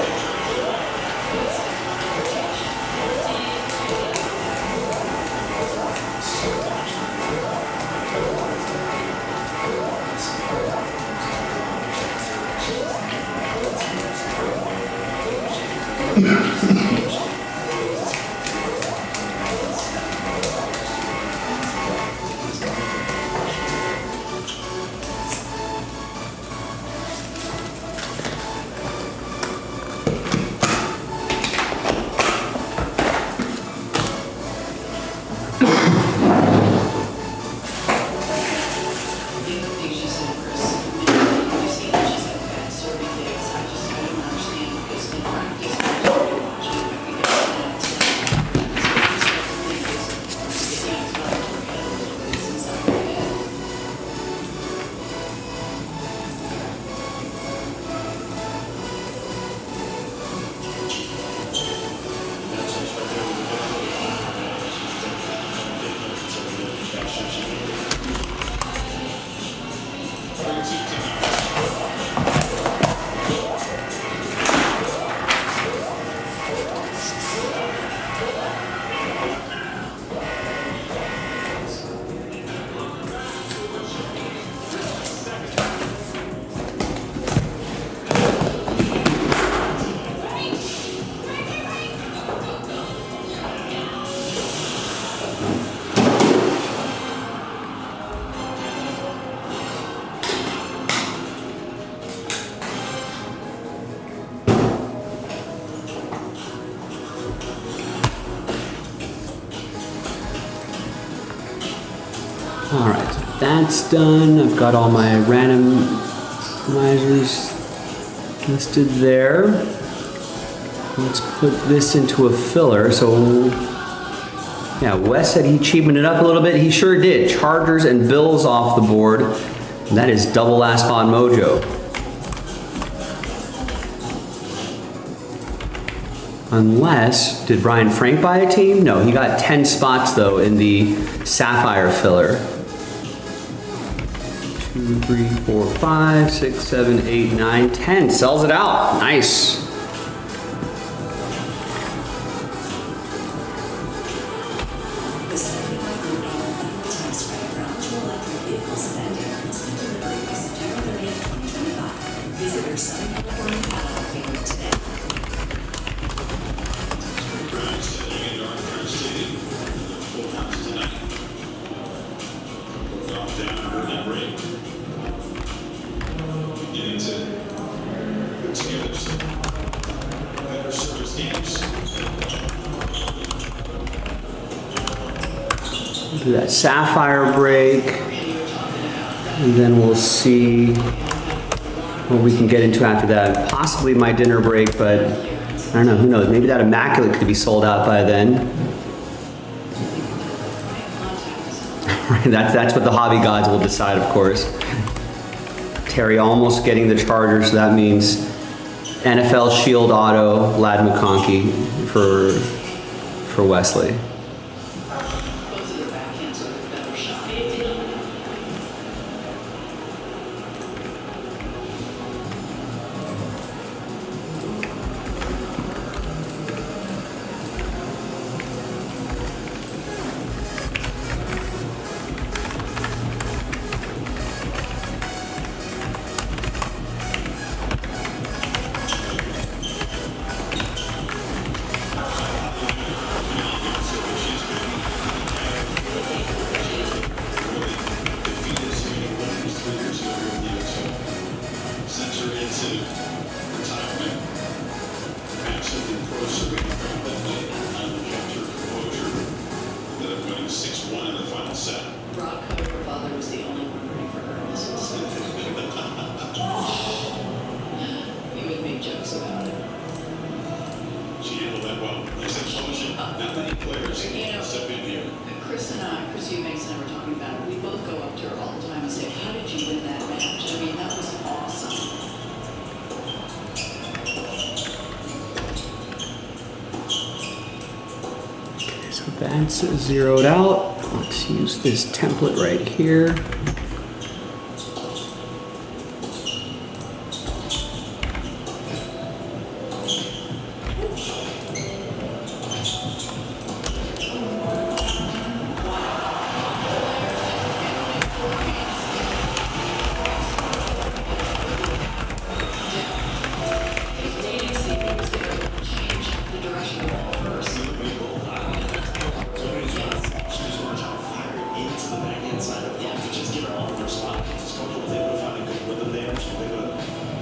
All right, so that's done. I've got all my randomizers listed there. Let's put this into a filler. So, yeah, Wes said he cheapened it up a little bit. He sure did. Chargers and Bills off the board. That is double last spot mojo. Unless, did Brian Frank buy a team? No, he got 10 spots though in the Sapphire filler. 2, 3, 4, 5, 6, 7, 8, 9, 10. Sells it out. Nice. The $7,500 tax credit for eligible electric vehicles is ending on delivery by September 30th, 2025. Visit your Southern California catalog dealer today. Browns heading into Armstrong Stadium. Full house tonight. Off down early break. Getting to put together some better service games. Do that Sapphire break. And then we'll see what we can get into after that. Possibly my dinner break, but I don't know, who knows? Maybe that Immaculate could be sold out by then. Right, that's what the hobby gods will decide, of course. Terry almost getting the Chargers, so that means NFL Shield Auto, Lad McConkey for Wesley. Both of their backhands are a better shot. Center into retirement. Perhaps something closer we can bring that way. Capture composure. Ended up winning 6-1 in the final set. Rock covered her father was the only one rooting for her in this whole series. He would make jokes about it. She handled that well. Nice explosion. Not many players step in here. Chris Eubanks and I were talking about it. We both go up to her all the time and say, how did you win that match? I mean, that was awesome. So that's zeroed out. Let's use this template right here. Dating Stevie was going to change the direction of the ball first. Into the backhand side of the ball, which is given all their spot. It's Coco was able to find a good rhythm there. She was able to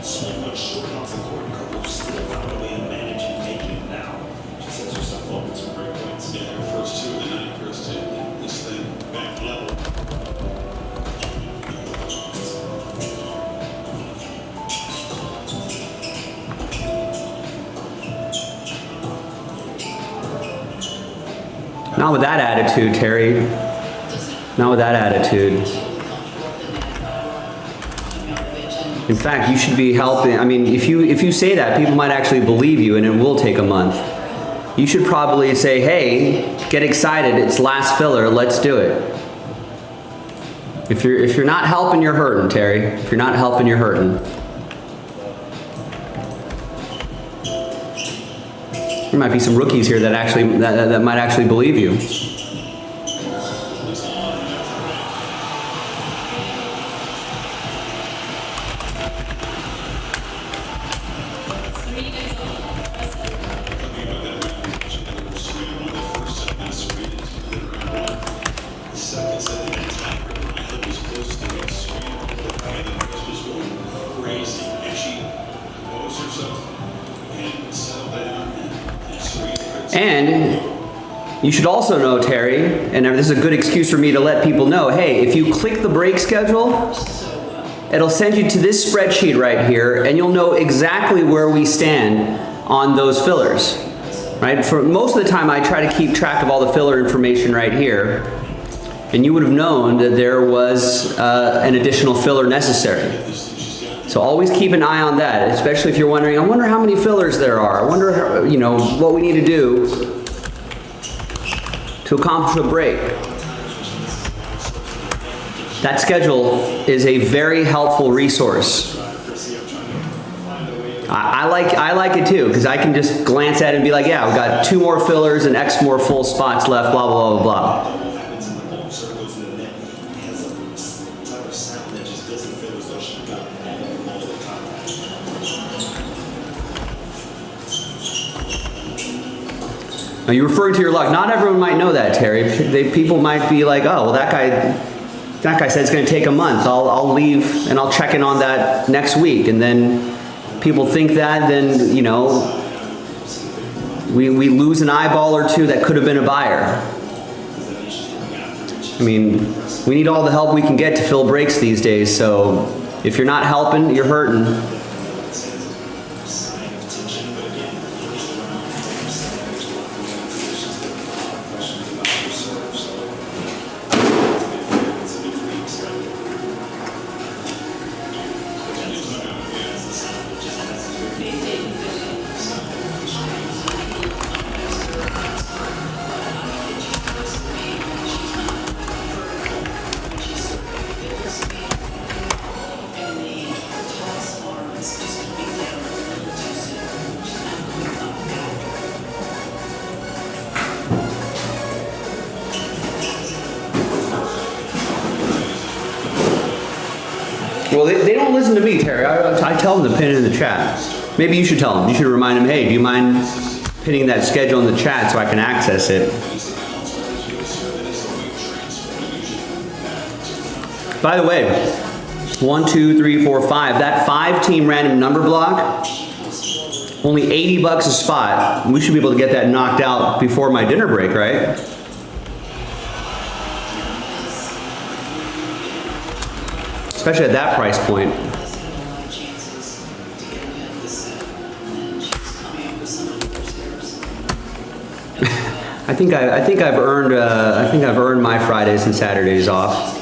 swing much short off the court. Coco still found a way to manage and take it now. She sets herself up with some great points. Yeah, her first two of the night, Chris, to get this thing back level. Not with that attitude, Terry. Not with that attitude. In fact, you should be helping. I mean, if you say that, people might actually believe you, and it will take a month. You should probably say, "Hey, get excited! It's last filler. Let's do it." If you're not helping, you're hurting, Terry. If you're not helping, you're hurting. There might be some rookies here that actually that might actually believe you. Second set, the attacker, Island was close to being sweet, but Chris was going crazy, and she composed herself and settled down and sweet. And you should also know, Terry, and this is a good excuse for me to let people know, hey, if you click the break schedule, it'll send you to this spreadsheet right here, and you'll know exactly where we stand on those fillers, right? For most of the time, I try to keep track of all the filler information right here. and you would have known that there was an additional filler necessary. So always keep an eye on that, especially if you're wondering, I wonder how many fillers there are. I wonder, what we need to do to accomplish a break. That schedule is a very helpful resource. I like it too, because I can just glance at it and be like, yeah, we've got 2 more fillers and X more full spots left, blah, blah, blah, blah. Now you're referring to your luck. Not everyone might know that, Terry. People might be like, oh, well, that guy said it's going to take a month. I'll leave and I'll check in on that next week. And then people think that, then, we lose an eyeball or two that could have been a buyer. I mean, we need all the help we can get to fill breaks these days. So if you're not helping, you're hurting. Well, they don't listen to me, Terry. I tell them to pin it in the chat. Maybe you should tell them. You should remind them, hey, do you mind pinning that schedule in the chat so I can access it? By the way, 1, 2, 3, 4, 5. That 5-team random number block, only $80 a spot. We should be able to get that knocked out before my dinner break, right? Especially at that price point. I think I've earned my Fridays and Saturdays off.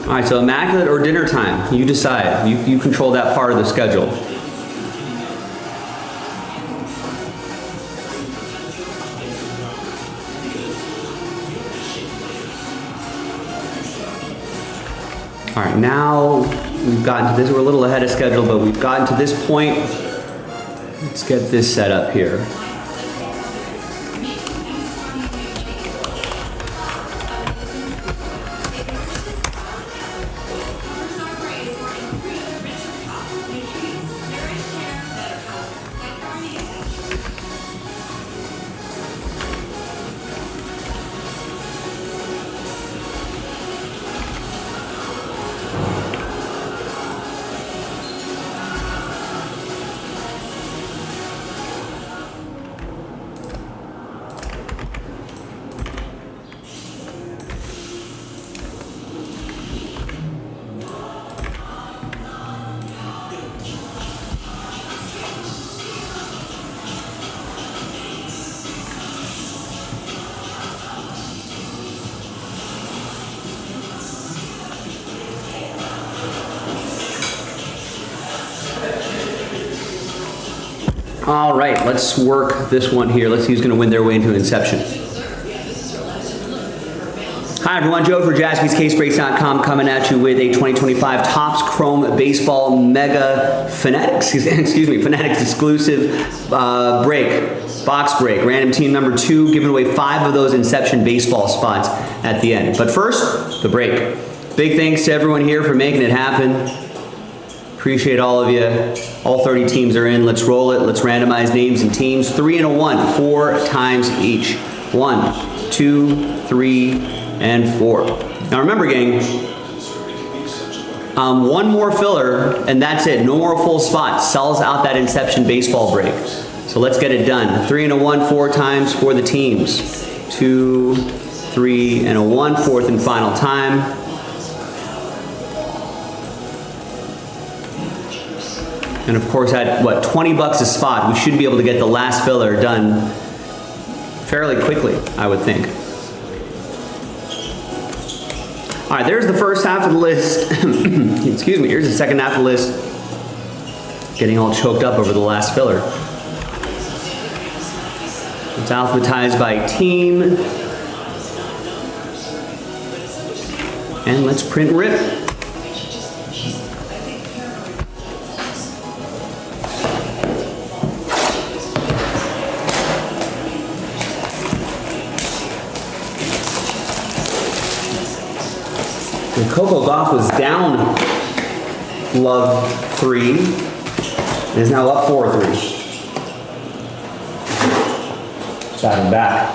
All right, so immaculate or dinner time, you decide. You control that part of the schedule. All right, now we've gotten to this. We're a little ahead of schedule, but we've gotten to this point. Let's get this set up here. All right, let's work this one here. Let's see who's going to win their way into Inception. Hi everyone, Joe for JaspysCaseBreaks.com coming at you with a 2025 Topps Chrome Baseball Mega Fanatics exclusive box break. Random team number 2, giving away 5 of those Inception baseball spots at the end. But first, the break. Big thanks to everyone here for making it happen. Appreciate all of you. All 30 teams are in. Let's roll it. Let's randomize names and teams. 3 and a 1, 4 times each. 1, 2, 3, and 4. Now remember, gang, One more filler, and that's it. No more full spots. Sells out that Inception baseball break. So let's get it done. 3 and a 1, 4 times for the teams. 2, 3, and a 1, fourth and final time. And of course, at what, 20 bucks a spot, we should be able to get the last filler done fairly quickly, I would think. All right, there's the first half of the list. Excuse me, here's the second half of the list. Getting all choked up over the last filler. It's alphabetized by team. And let's print rip. And Coco Gauff was down love 3 and is now up 4-3. Batting back.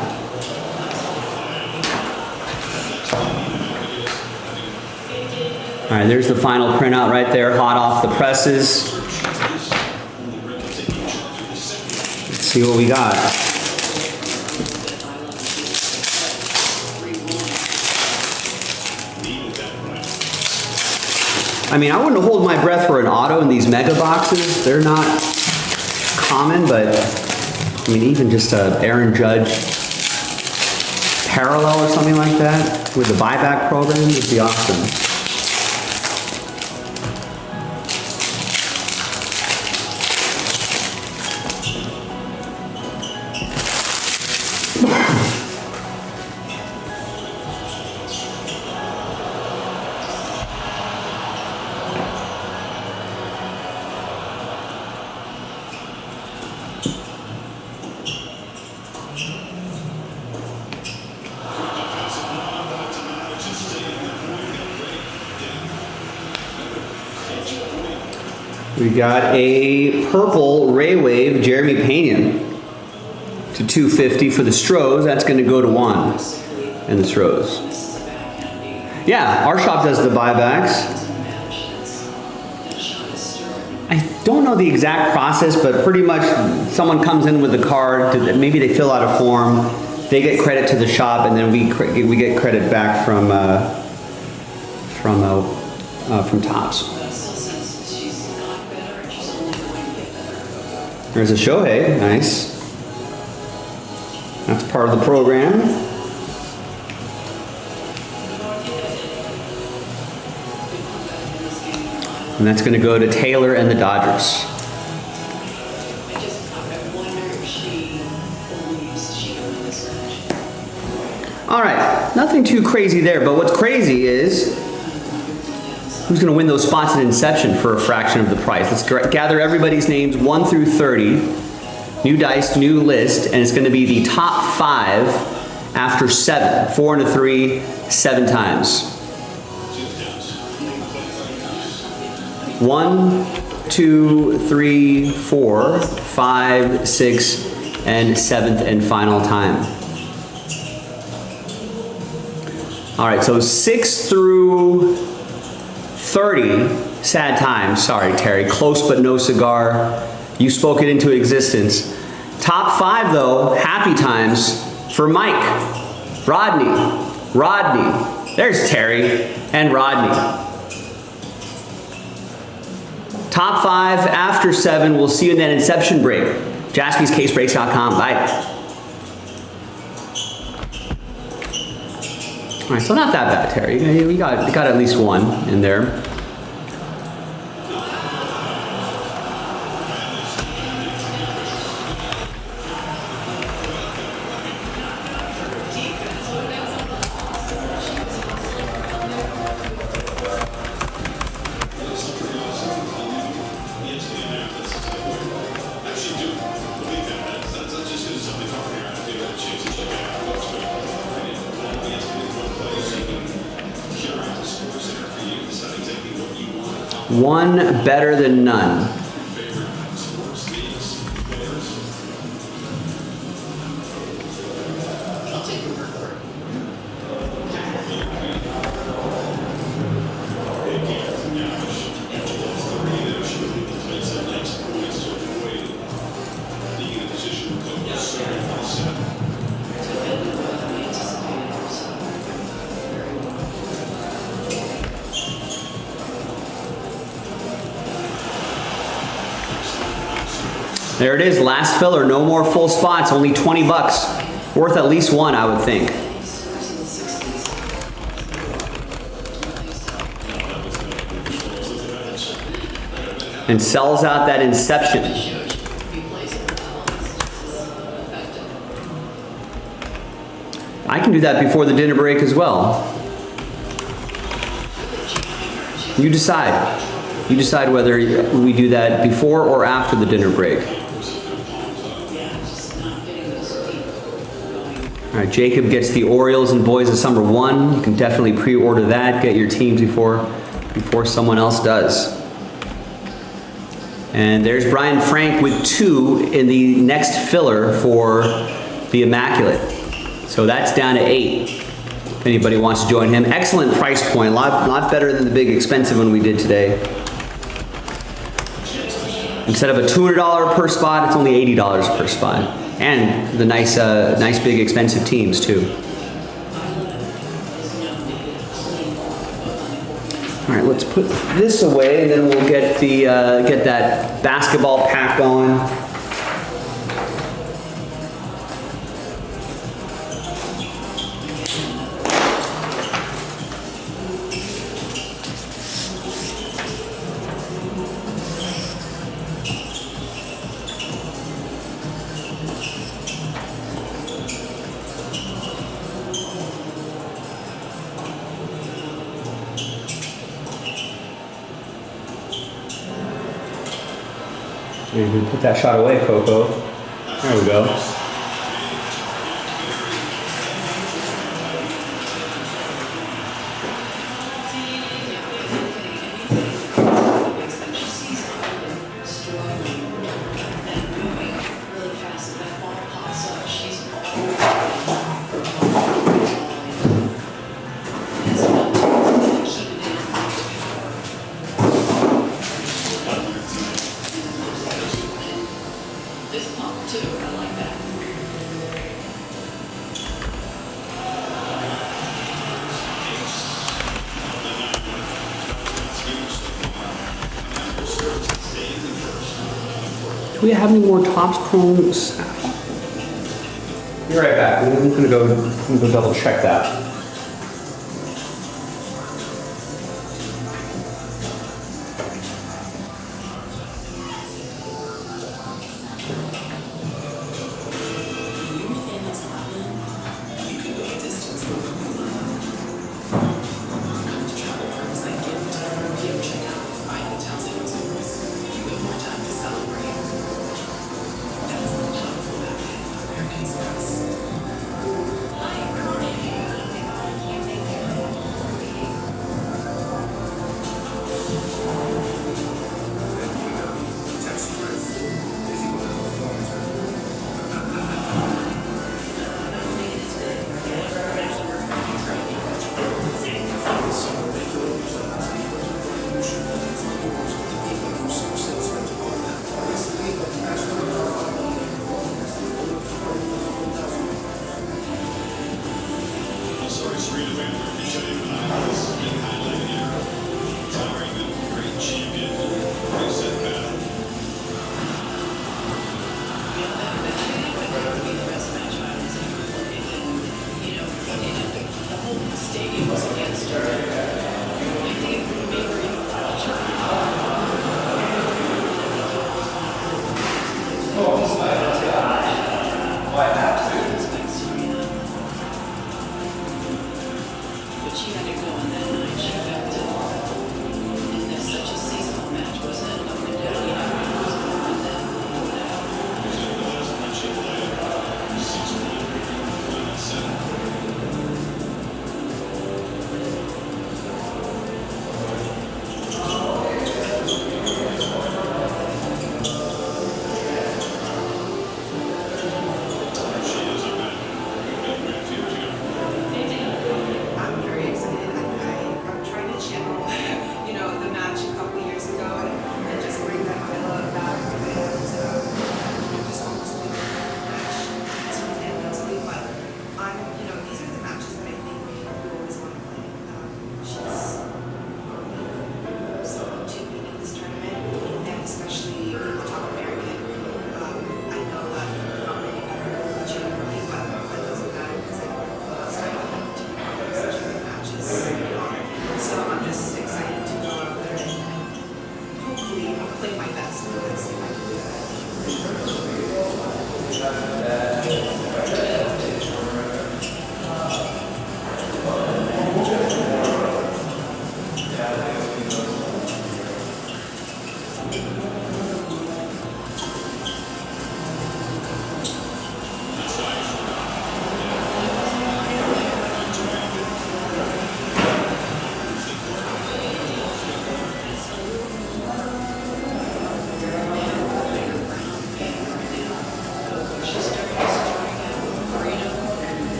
All right, there's the final printout right there, hot off the presses. Let's see what we got. I mean, I wouldn't hold my breath for an auto in these mega boxes. They're not common, but I mean, even just a Aaron Judge parallel or something like that with the buyback program would be awesome. We got a purple Ray Wave Jeremy Pena to 250 for the Stros. That's going to go to 1 and the Stros. Yeah, our shop does the buybacks. I don't know the exact process, but pretty much someone comes in with a card. Maybe they fill out a form. They get credit to the shop, and then we get credit back from Topps. There's a Shohei, nice. That's part of the program. And that's going to go to Taylor and the Dodgers. All right, nothing too crazy there, but what's crazy is who's going to win those spots at Inception for a fraction of the price. Let's gather everybody's names 1 through 30. New dice, new list, and it's going to be the top 5 after 7. 4 and a 3, 7 times. 1, 2, 3, 4, 5, 6, and 7th and final time. All right, so 6 through 30, sad times. Sorry, Terry. Close but no cigar. You spoke it into existence. Top 5, though, happy times for Mike, Rodney. There's Terry and Rodney. Top 5 after 7. We'll see you in that Inception break. JaspysCaseBreaks.com. Bye. All right, so not that bad, Terry. We got at least 1 in there. One better than none. There it is, last filler, no more full spots, only 20 bucks. Worth at least one, I would think. And sells out that Inception. I can do that before the dinner break as well. You decide. You decide whether we do that before or after the dinner break. All right, Jacob gets the Orioles and Boys of Summer 1. You can definitely pre-order that. Get your teams before someone else does. And there's Brian Frank with 2 in the next filler for the Immaculate. So that's down to 8. If anybody wants to join him. Excellent price point. A lot better than the big expensive one we did today. Instead of a $200 per spot, it's only $80 per spot. And the nice big expensive teams too. All right, let's put this away, and then we'll get that basketball pack going. You can put that shot away, Coco. There we go. This pump too, I like that. Do we have any more Topps Chromes? Be right back. I'm gonna go double check that.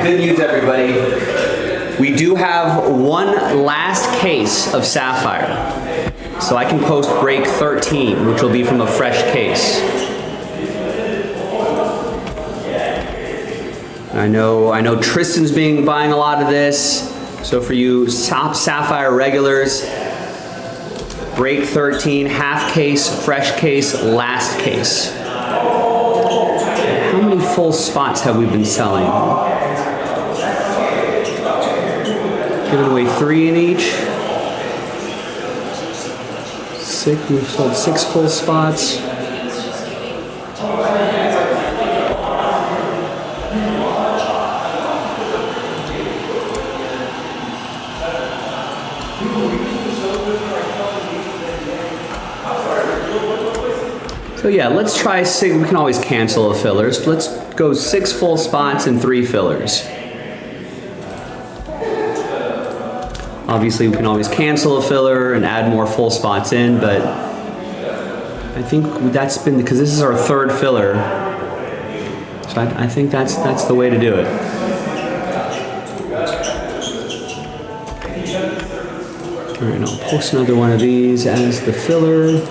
good news, everybody. We do have one last case of Sapphire. So I can post break 13, which will be from a fresh case. I know Tristan's buying a lot of this. So for you top Sapphire regulars, break 13, half case, fresh case, last case. How many full spots have we been selling? Giving away 3 in each. 6, we've sold 6 full spots. So yeah, let's try 6. We can always cancel a fillers. Let's go 6 full spots and 3 fillers. Obviously, we can always cancel a filler and add more full spots in, but I think that's been, because this is our 3rd filler, so I think that's the way to do it. All right, I'll post another one of these as the filler.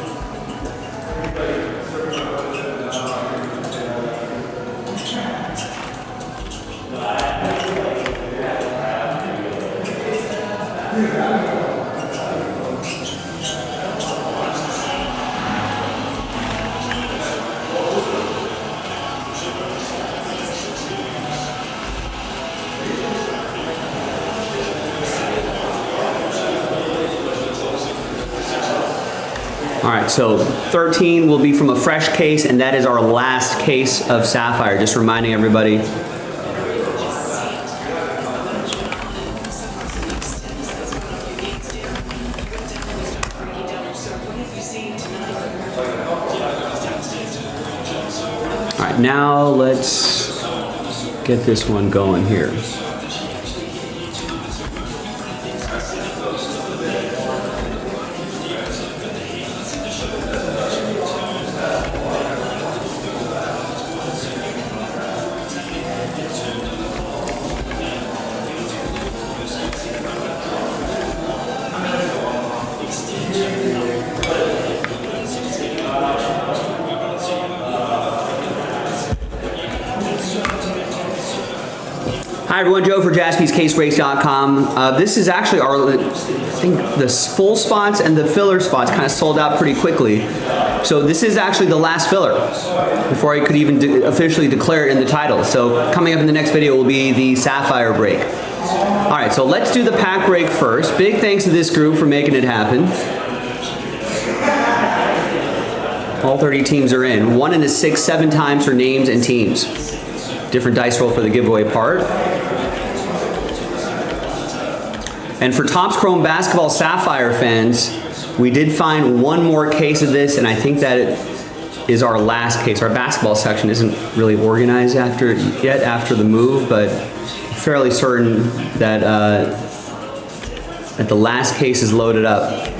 All right, so 13 will be from a fresh case, and that is our last case of Sapphire. Just reminding everybody. All right, now let's get this one going here. Hi everyone, Joe for JaspysCaseBreaks.com. This is actually our, I think the full spots and the filler spots kind of sold out pretty quickly. So this is actually the last filler before I could even officially declare it in the title. So coming up in the next video will be the Sapphire break. All right, so let's do the pack break first. Big thanks to this group for making it happen. All 30 teams are in. 1 in a 6, 7 times for names and teams. Different dice roll for the giveaway part. And for Topps Chrome Basketball Sapphire fans, we did find one more case of this, and I think that it is our last case. Our basketball section isn't really organized yet after the move, but fairly certain that that the last case is loaded up,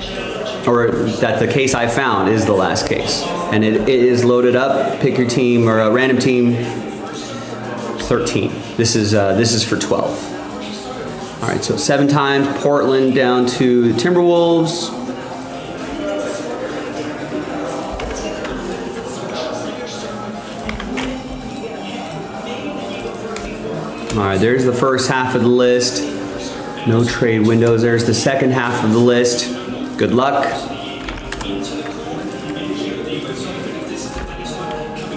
or that the case I found is the last case, and it is loaded up. Pick your team or a random team. 13. This is for 12. All right, so 7 times. Portland down to the Timberwolves. All right, there's the first half of the list. No trade windows. There's the second half of the list. Good luck.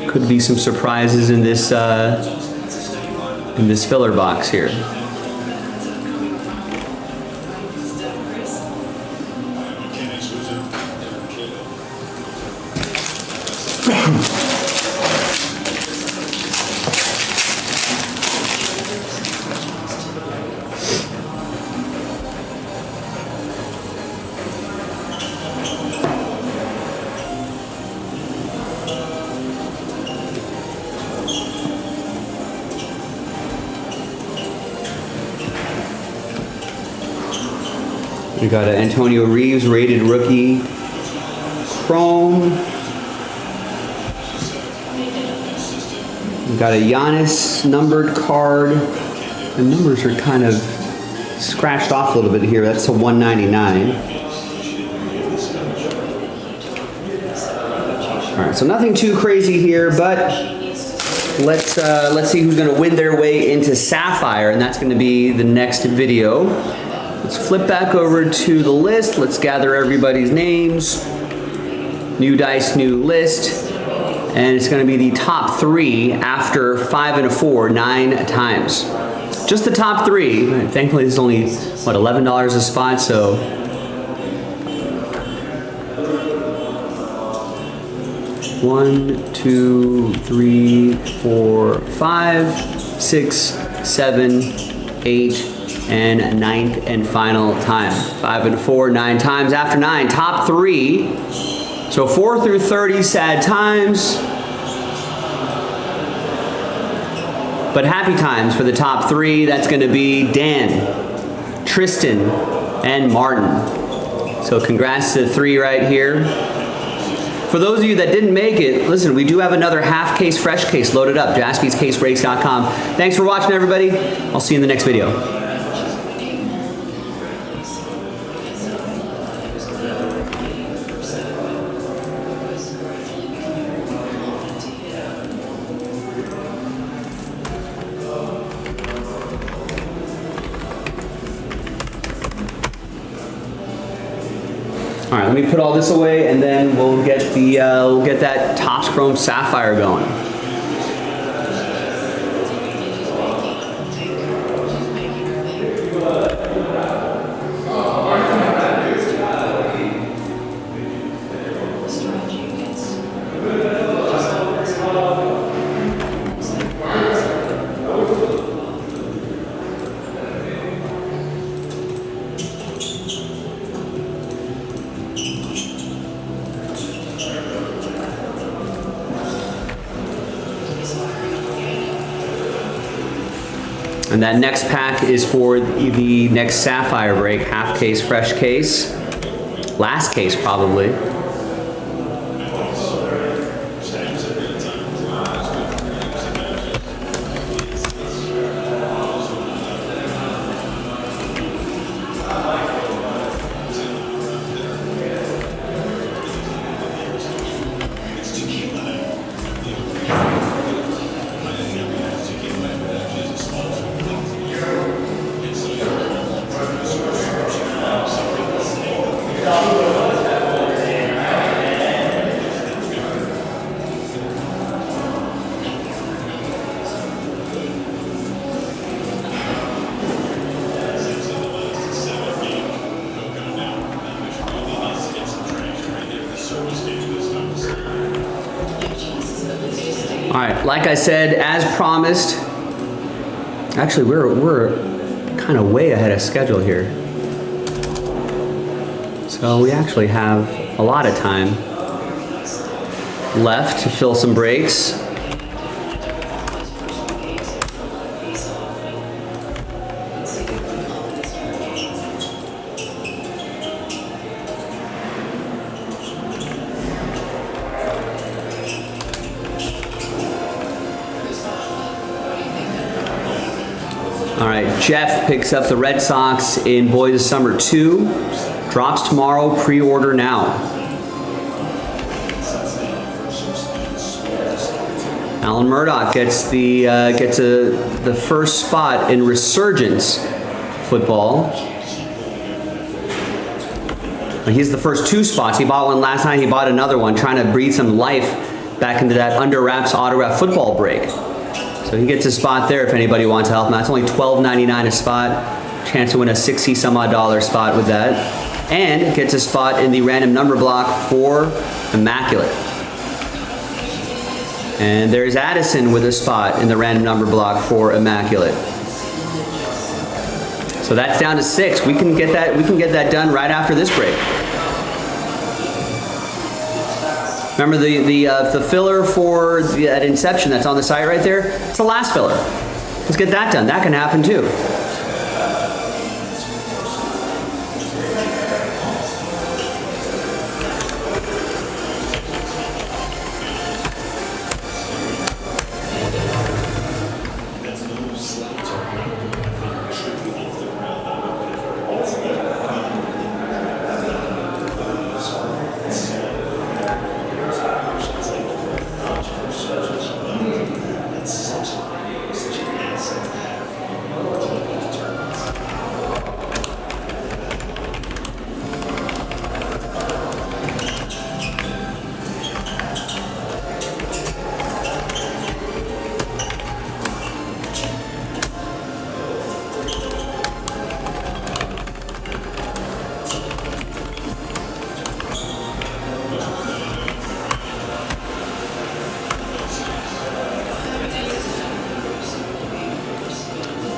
Could be some surprises in this filler box here. We got an Antonio Reeves rated rookie Chrome. We got a Giannis numbered card. The numbers are kind of scratched off a little bit here. That's a 199. All right, so nothing too crazy here, but let's see who's going to win their way into Sapphire, and that's going to be the next video. Let's flip back over to the list. Let's gather everybody's names. New dice, new list. And it's going to be the top 3 after 5 and a 4, 9 times. Just the top 3. Thankfully, this is only, what, $11 a spot, so. 1, 2, 3, 4, 5, 6, 7, 8, and 9th and final time. 5 and 4, 9 times after 9. Top 3. So 4 through 30 sad times. But happy times for the top 3. That's going to be Dan, Tristan, and Martin. So congrats to the 3 right here. For those of you that didn't make it, listen, we do have another half case, fresh case loaded up. JaspysCaseBreaks.com. Thanks for watching, everybody. I'll see you in the next video. All right, let me put all this away, and then we'll get that Topps Chrome Sapphire going. And that next pack is for the next Sapphire break. Half case, fresh case. Last case, probably. All right, like I said, as promised, actually we're kind of way ahead of schedule here. So we actually have a lot of time left to fill some breaks. All right, Jeff picks up the Red Sox in Boys of Summer 2. Drops tomorrow, pre-order now. Alan Murdoch gets the first spot in Resurgence football. He's the first 2 spots. He bought one last night, he bought another one, trying to breathe some life back into that under wraps autograph football break. So he gets a spot there if anybody wants to help him out. It's only $12.99 a spot. Chance to win a $60 some odd spot with that. And gets a spot in the random number block for Immaculate. And there's Addison with a spot in the random number block for Immaculate. So that's down to 6. We can get that done right after this break. Remember the filler for that Inception that's on the site right there? It's the last filler. Let's get that done. That can happen too.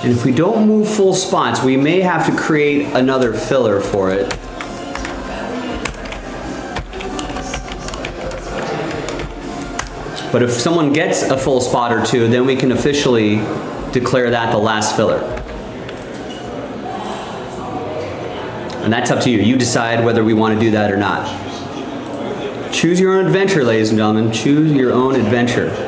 And if we don't move full spots, we may have to create another filler for it. But if someone gets a full spot or two, then we can officially declare that the last filler. And that's up to you. You decide whether we want to do that or not. Choose your own adventure, ladies and gentlemen. Choose your own adventure.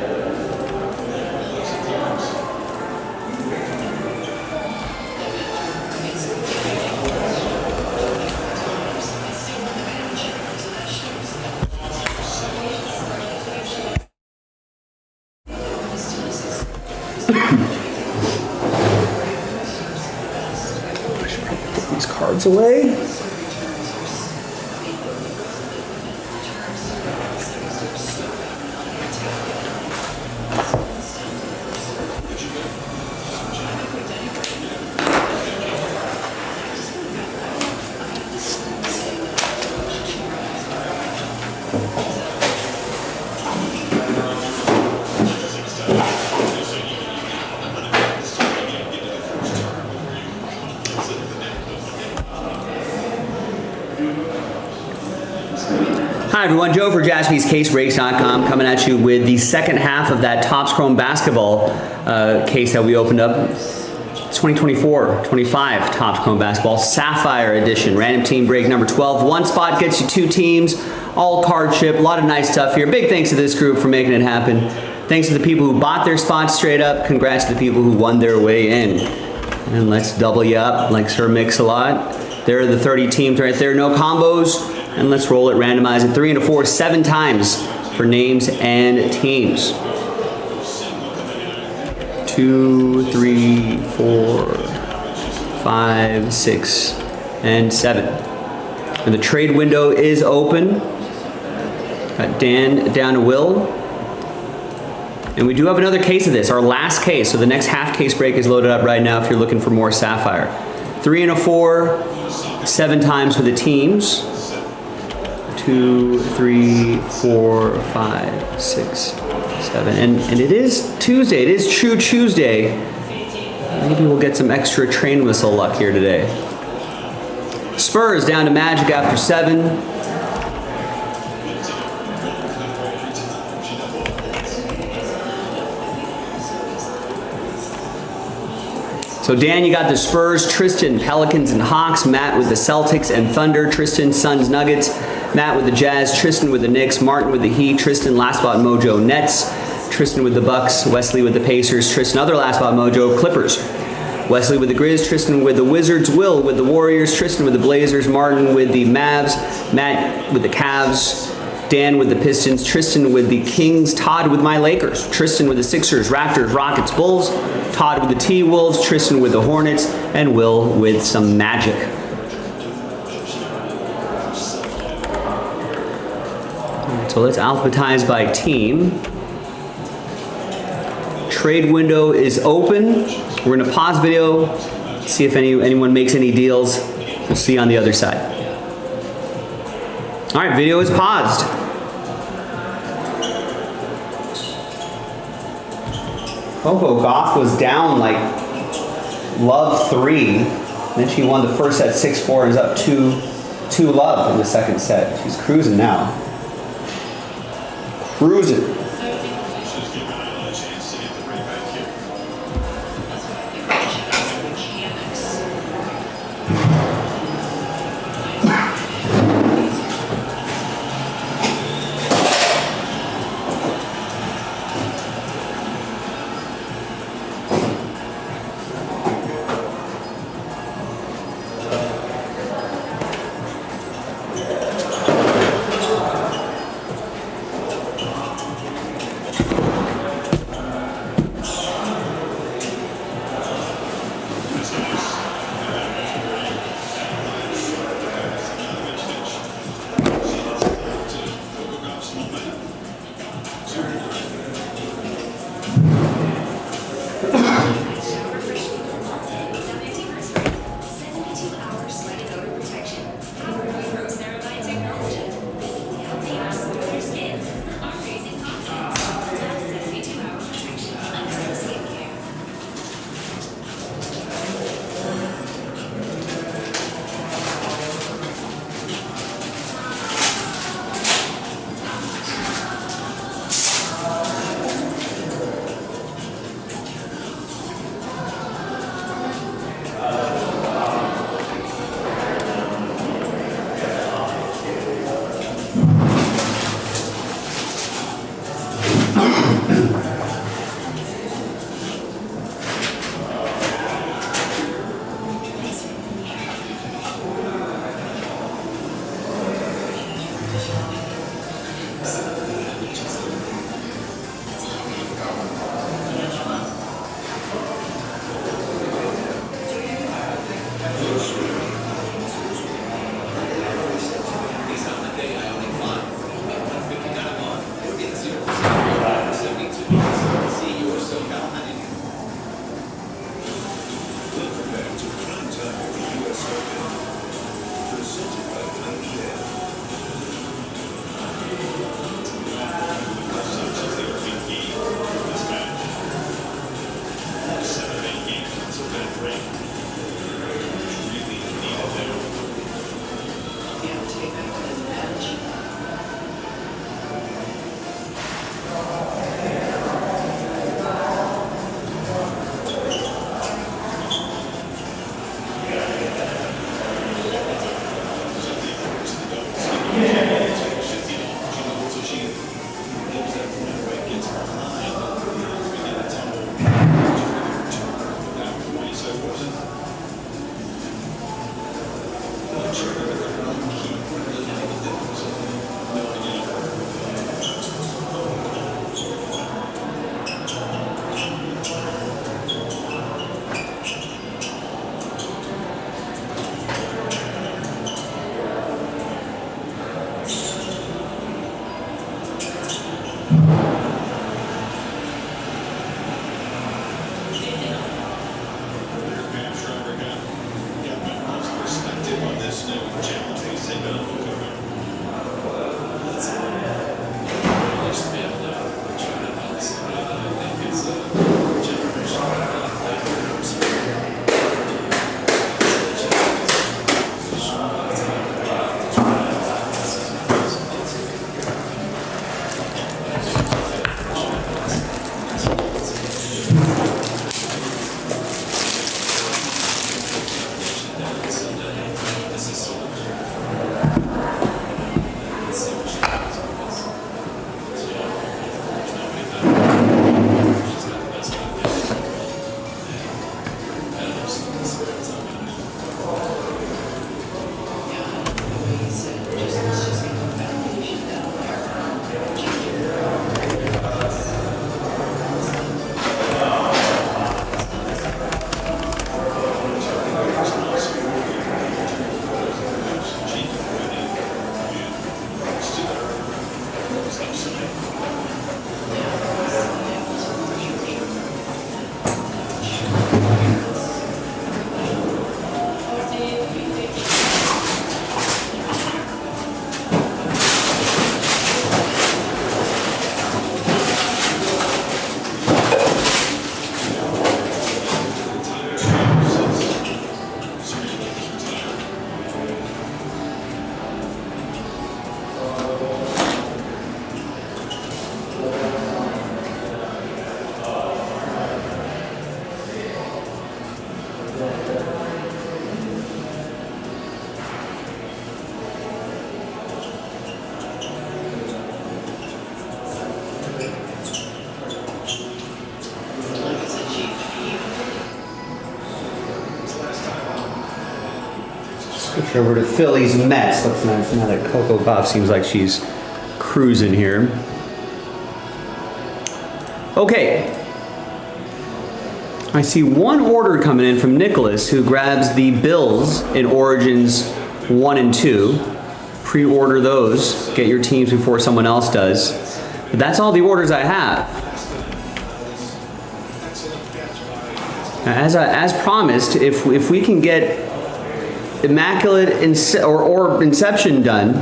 These cards away. Hi everyone, Joe for JaspysCaseBreaks.com coming at you with the second half of that Topps Chrome basketball case that we opened up. It's 2024-25 Topps Chrome basketball Sapphire edition, random team break number 12. One spot gets you two teams, all card chip, a lot of nice stuff here. Big thanks to this group for making it happen. Thanks to the people who bought their spots straight up. Congrats to the people who won their way in. And let's double you up like Sir Mix-a-Lot. There are the 30 teams right there, no combos. And let's roll it, randomize it, 3 and a 4, 7 times for names and teams. 2, 3, 4, 5, 6, and 7. And the trade window is open. Got Dan down to Will. And we do have another case of this, our last case. So the next half case break is loaded up right now if you're looking for more Sapphire. 3 and a 4, 7 times for the teams. 2, 3, 4, 5, 6, 7. And it is Tuesday. It is Choo-Chooosday. Maybe we'll get some extra train whistle luck here today. Spurs down to Magic after 7. So Dan, you got the Spurs, Tristan, Pelicans and Hawks, Matt with the Celtics and Thunder, Tristan, Suns, Nuggets, Matt with the Jazz, Tristan with the Knicks, Martin with the Heat, Tristan, Last Spot Mojo, Nets, Tristan with the Bucks, Wesley with the Pacers, Tristan, other Last Spot Mojo, Clippers, Wesley with the Grizz, Tristan with the Wizards, Will with the Warriors, Tristan with the Blazers, Martin with the Mavs, Matt with the Cavs, Dan with the Pistons, Tristan with the Kings, Todd with my Lakers, Tristan with the Sixers, Raptors, Rockets, Bulls, Todd with the T-Wolves, Tristan with the Hornets, and Will with some Magic. So let's alphabetize by team. Trade window is open. We're gonna pause video, see if anyone makes any deals. We'll see you on the other side. All right, video is paused. Coco Gauff was down like love 3. Then she won the first set 6-4 and is up 2 love in the second set. She's cruising now. Cruising. Switch over to Phillies Mets. Looks nice. Now that Coco Buff seems like she's cruising here. Okay. I see one order coming in from Nicholas, who grabs the Bills in Origins 1 and 2. Pre-order those. Get your teams before someone else does. But that's all the orders I have. As promised, if we can get Immaculate or Inception done,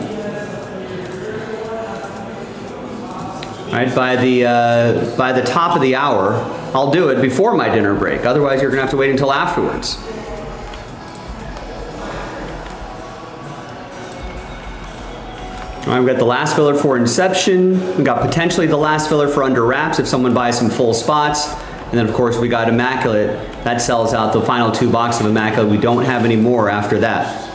right, by the top of the hour, I'll do it before my dinner break. Otherwise, you're gonna have to wait until afterwards. All right, we've got the last filler for Inception. We've got potentially the last filler for Under Wraps if someone buys some full spots. And then of course we got Immaculate. That sells out the final 2 boxes of Immaculate. We don't have any more after that.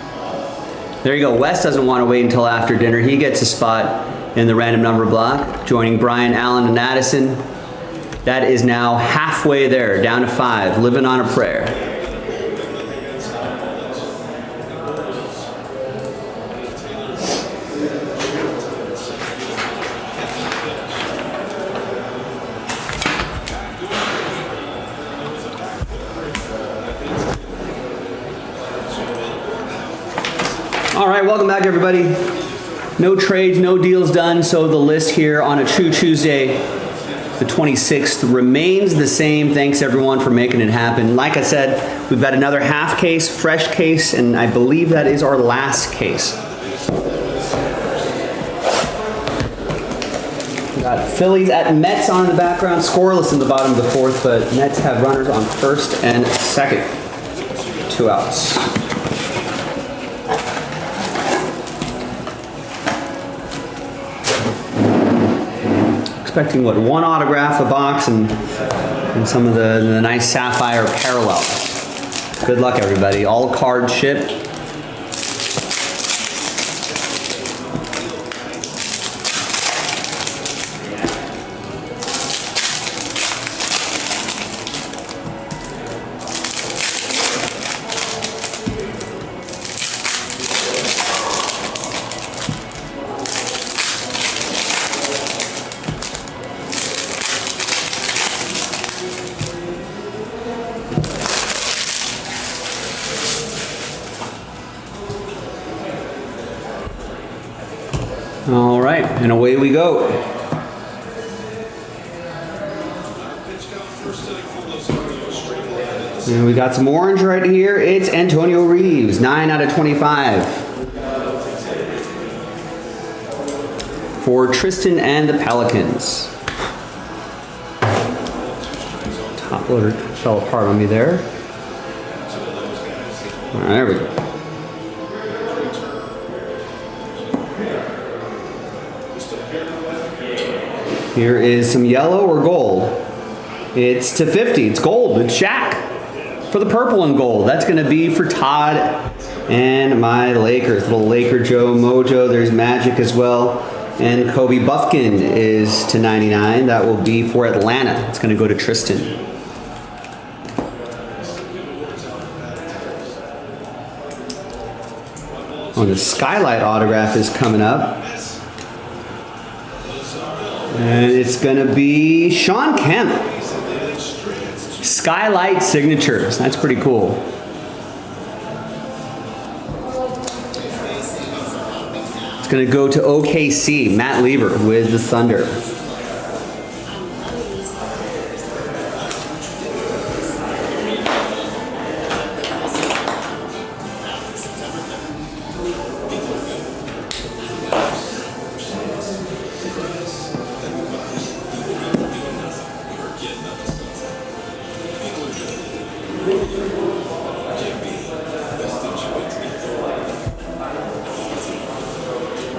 There you go. Wes doesn't want to wait until after dinner. He gets a spot in the random number block, joining Brian, Allen, and Addison. That is now halfway there, down to 5, living on a prayer. All right, welcome back everybody. No trades, no deals done, so the list here on a Choo-Chooosday, the 26th, remains the same. Thanks everyone for making it happen. Like I said, we've got another half case, fresh case, and I believe that is our last case. We got Phillies at Mets on in the background, scoreless in the bottom of the 4th, but Mets have runners on 1st and 2nd. 2 outs. Expecting what, 1 autograph a box and some of the nice sapphire parallel. Good luck everybody. All card ship. All right, and away we go. And we got some orange right here. It's Antonio Reeves, 9 out of 25. For Tristan and the Pelicans. Top loader fell apart on me there. All right, there we go. Here is some yellow or gold. It's to 50. It's gold. It's Shaq for the purple and gold. That's going to be for Todd and my Lakers. Little Laker Joe Mojo. There's Magic as well. And Kobe Buffkin is to 99. That will be for Atlanta. It's going to go to Tristan. Oh, the Skylight autograph is coming up. And it's going to be Sean Kemp. Skylight signatures. That's pretty cool. It's going to go to OKC. Matt Lieber with the Thunder.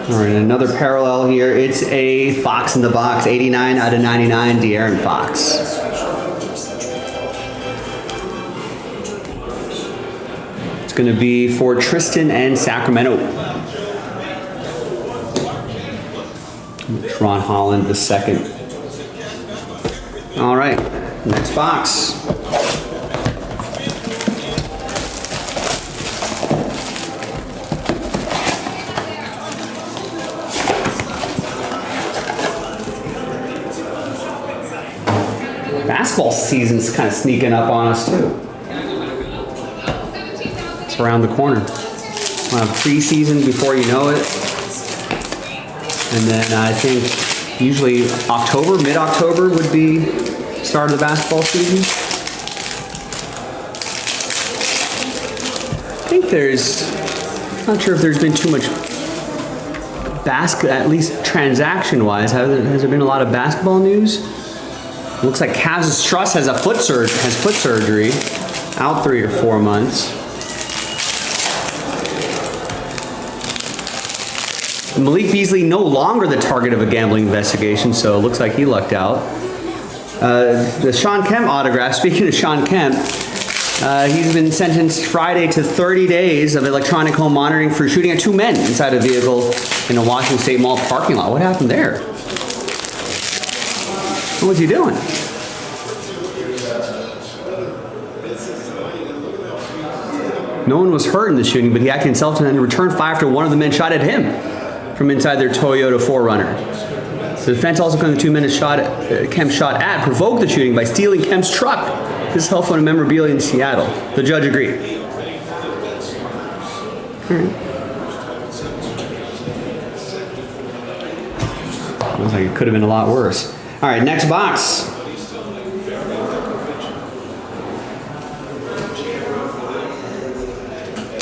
All right, another parallel here. It's a Fox in the Box, 89 out of 99, De'Aaron Fox. It's going to be for Tristan and Sacramento. Ron Holland, the second. All right, next box. basketball season's kind of sneaking up on us too. It's around the corner. We'll have preseason before you know it. And then I think usually October, mid-October would be start of the basketball season. I think not sure if there's been too much at least transaction-wise. Has there been a lot of basketball news? It looks like Kaz Struss has foot surgery, out 3 to 4 months. Malik Beasley no longer the target of a gambling investigation, so it looks like he lucked out. The Sean Kemp autograph, speaking of Sean Kemp, he's been sentenced Friday to 30 days of electronic home monitoring for shooting at 2 men inside a vehicle in a Washington State Mall parking lot. What happened there? What was he doing? No one was hurt in the shooting, but he acted in self-defense and returned fire after one of the men shot at him from inside their Toyota 4Runner. The defense also claimed the 2 men Kemp shot at provoked the shooting by stealing Kemp's truck, his cell phone and memorabilia in Seattle. The judge agreed. Looks like it could have been a lot worse. All right, next box.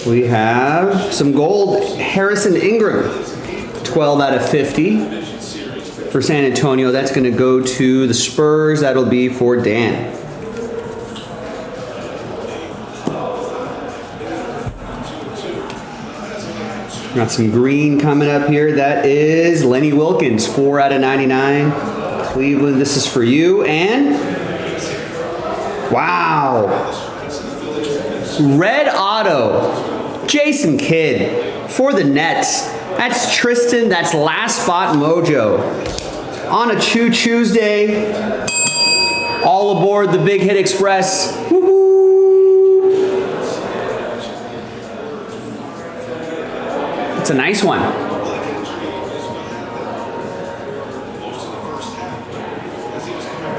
We have some gold Harrison Ingram, 12 out of 50 for San Antonio. That's going to go to the Spurs. That'll be for Dan. Got some green coming up here. That is Lenny Wilkins, 4 out of 99. Cleveland, this is for you. And wow, red auto, Jason Kidd for the Nets. That's Tristan. That's last spot mojo. On a Choo-Chooosday. All aboard the Big Hit Express. Woo-hoo. It's a nice one.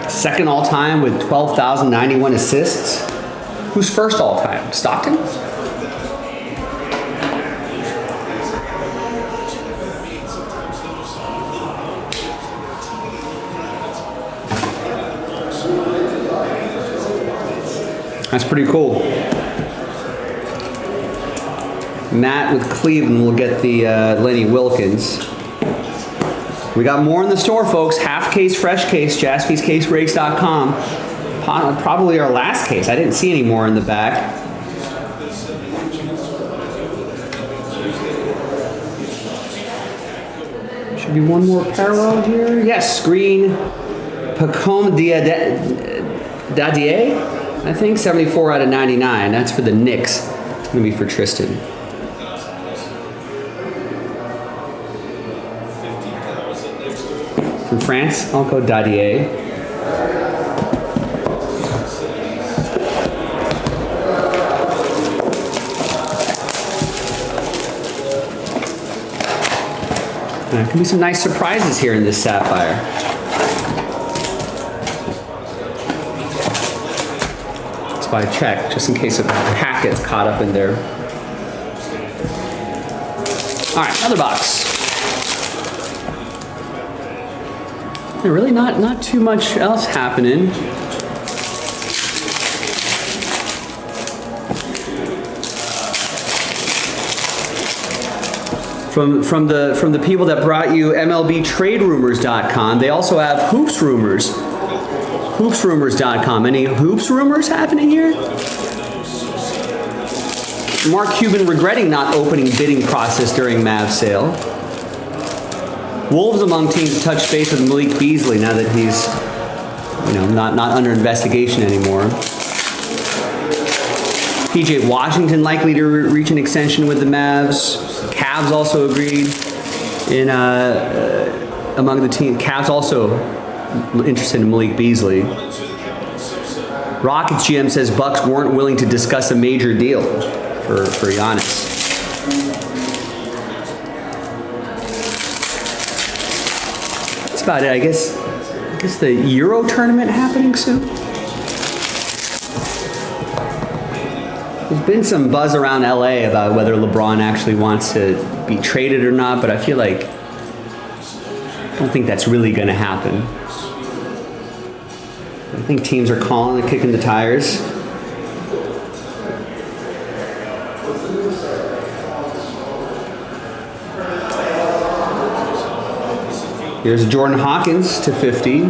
Second all-time with 12,091 assists. Who's first all-time? Stockton? That's pretty cool. Matt with Cleveland will get the Lenny Wilkins. We got more in the store, folks. Half case, fresh case, JaspysCaseBreaks.com. Probably our last case. I didn't see any more in the back. Should be one more parallel here. Yes, green Pacome Dadier, I think, 74 out of 99. That's for the Knicks. It's going to be for Tristan. From France, I'll go Dadier. There could be some nice surprises here in this sapphire. That's why I check, just in case a packet's caught up in there. All right, another box. Really not too much else happening. From the people that brought you MLBTradeRumors.com, they also have Hoops Rumors. HoopsRumors.com. Any Hoops Rumors happening here? Mark Cuban regretting not opening bidding process during Mavs sale. Wolves among teams to touch base with Malik Beasley now that he's, not under investigation anymore. PJ Washington likely to reach an extension with the Mavs. Cavs also agreed in among the team. Cavs also interested in Malik Beasley. Rockets GM says Bucks weren't willing to discuss a major deal for Giannis. That's about it. I guess the Euro tournament happening soon. There's been some buzz around LA about whether LeBron actually wants to be traded or not, but I feel like I don't think that's really going to happen. I think teams are calling and kicking the tires. Here's Jordan Hawkins to 50.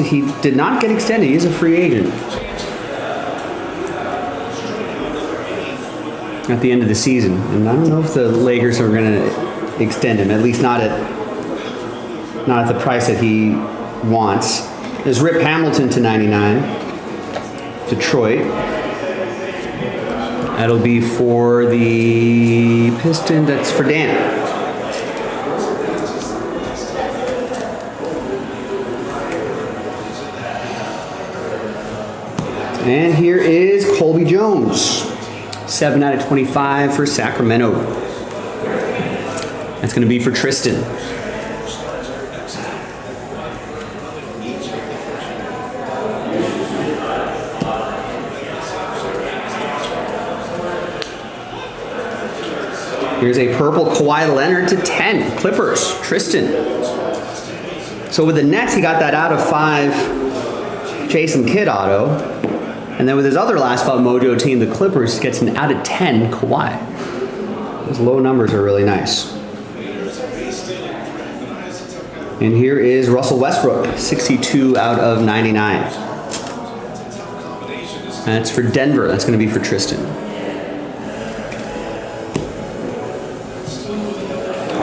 He did not get extended. He is a free agent at the end of the season, and I don't know if the Lakers are going to extend him. At least not at the price that he wants. There's Rip Hamilton to 99. Detroit. That'll be for the Pistons. That's for Dan. And here is Colby Jones. 7 out of 25 for Sacramento. That's going to be for Tristan. Here's a purple Kawhi Leonard to 10. Clippers, Tristan. So with the Nets, he got that out of 5 Jason Kidd auto. And then with his other last spot mojo team, the Clippers, gets an out of 10 Kawhi. Those low numbers are really nice. And here is Russell Westbrook, 62 out of 99. That's for Denver. That's going to be for Tristan.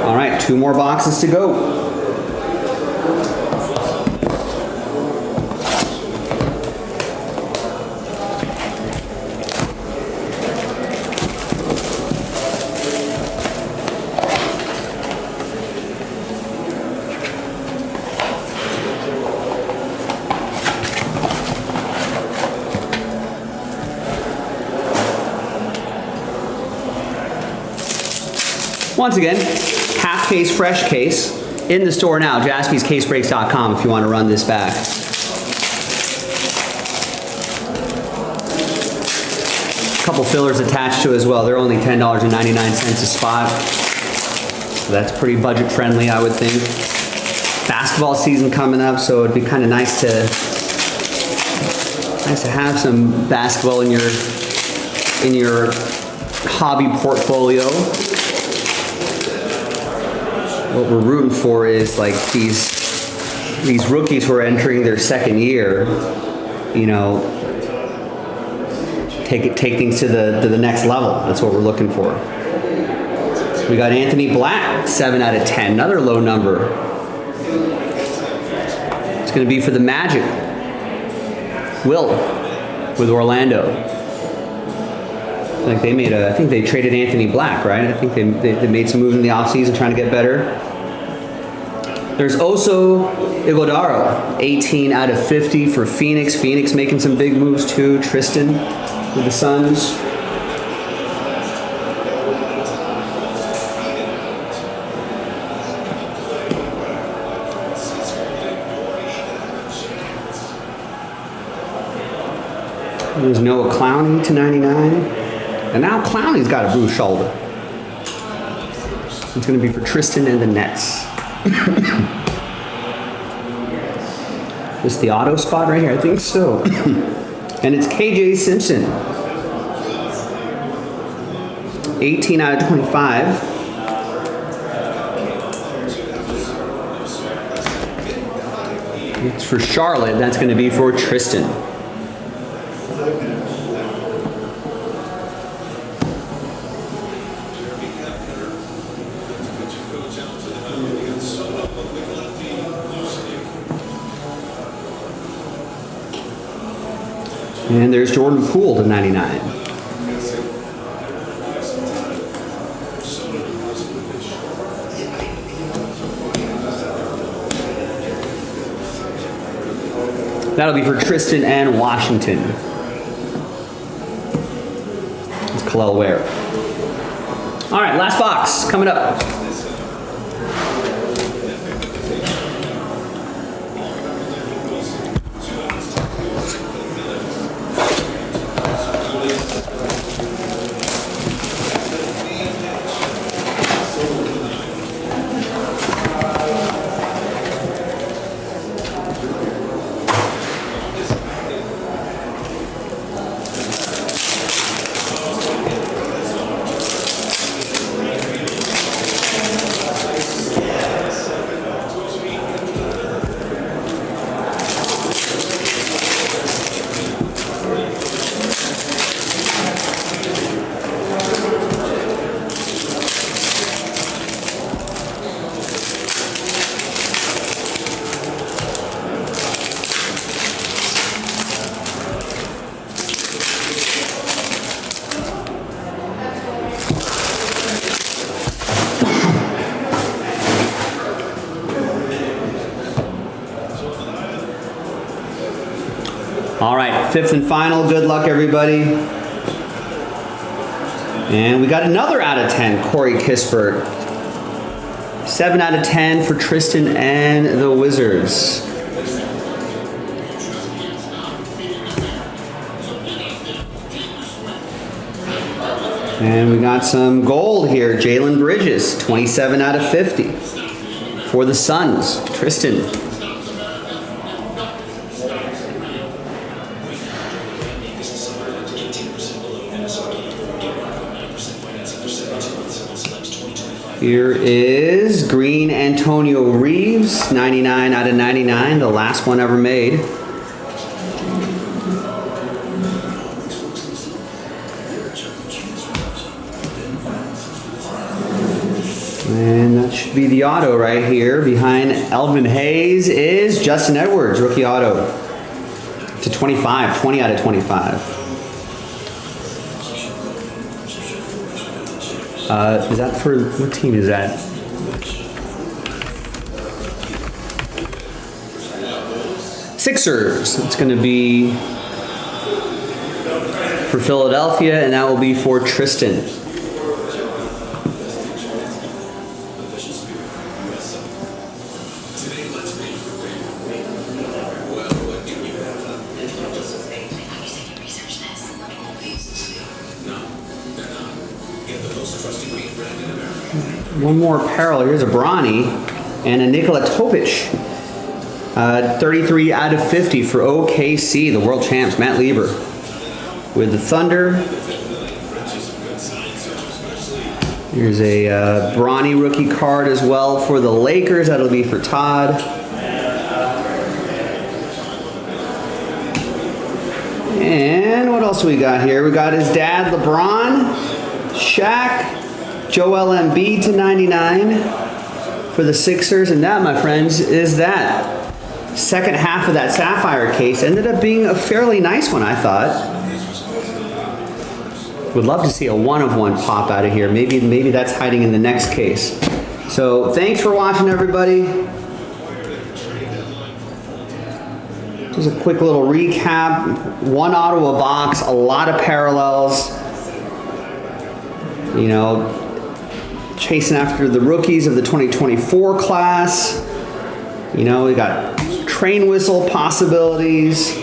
All right, 2 more boxes to go. Once again, half case, fresh case, in the store now, jaspyscasebreaks.com if you want to run this back. A couple fillers attached to it as well. They're only $10.99 a spot. So that's pretty budget friendly, I would think. Basketball season coming up, so it'd be kind of nice to have some basketball in your hobby portfolio. What we're rooting for is like these rookies who are entering their second year, you know, take things to the next level. That's what we're looking for. We got Anthony Black, 7 out of 10, another low number. It's going to be for the Magic. Will with Orlando. Like I think they traded Anthony Black, right? I think they made some moves in the offseason trying to get better. There's Oso Iguodala, 18 out of 50 for Phoenix. Phoenix making some big moves too. Tristan with the Suns. There's Noah Clowney to 99. And now Clowney's got a bruised shoulder. It's going to be for Tristan and the Nets. This the auto spot right here? I think so. And it's KJ Simpson. 18 out of 25. It's for Charlotte. That's going to be for Tristan. And there's Jordan Poole to 99. That'll be for Tristan and Washington. It's Khalil Ware. All right, last box coming up. All right, fifth and final. Good luck, everybody. And we got another out of 10, Corey Kispert. 7 out of 10 for Tristan and the Wizards. And we got some gold here. Jalen Bridges, 27 out of 50 for the Suns. Tristan. Here is green Antonio Reeves, 99 out of 99, the last one ever made. And that should be the auto right here. Behind Elvin Hayes is Justin Edwards, rookie auto to 25, 20 out of 25. Is that for, what team is that? Sixers. It's going to be for Philadelphia, and that will be for Tristan. One more parallel. Here's a Bronny and a Nikola Topic. 33 out of 50 for OKC, the world champs. Matt Lieber with the Thunder. Here's a Bronny rookie card as well for the Lakers. That'll be for Todd. And what else we got here? We got his dad, LeBron, Shaq, Joel Embiid to 99 for the Sixers. And that, my friends, is that. Second half of that Sapphire case ended up being a fairly nice one, I thought. Would love to see a one-of-one pop out of here. Maybe that's hiding in the next case. So thanks for watching, everybody. Just a quick little recap. One auto a box, a lot of parallels. You know, chasing after the rookies of the 2024 class. You know, we got train whistle possibilities.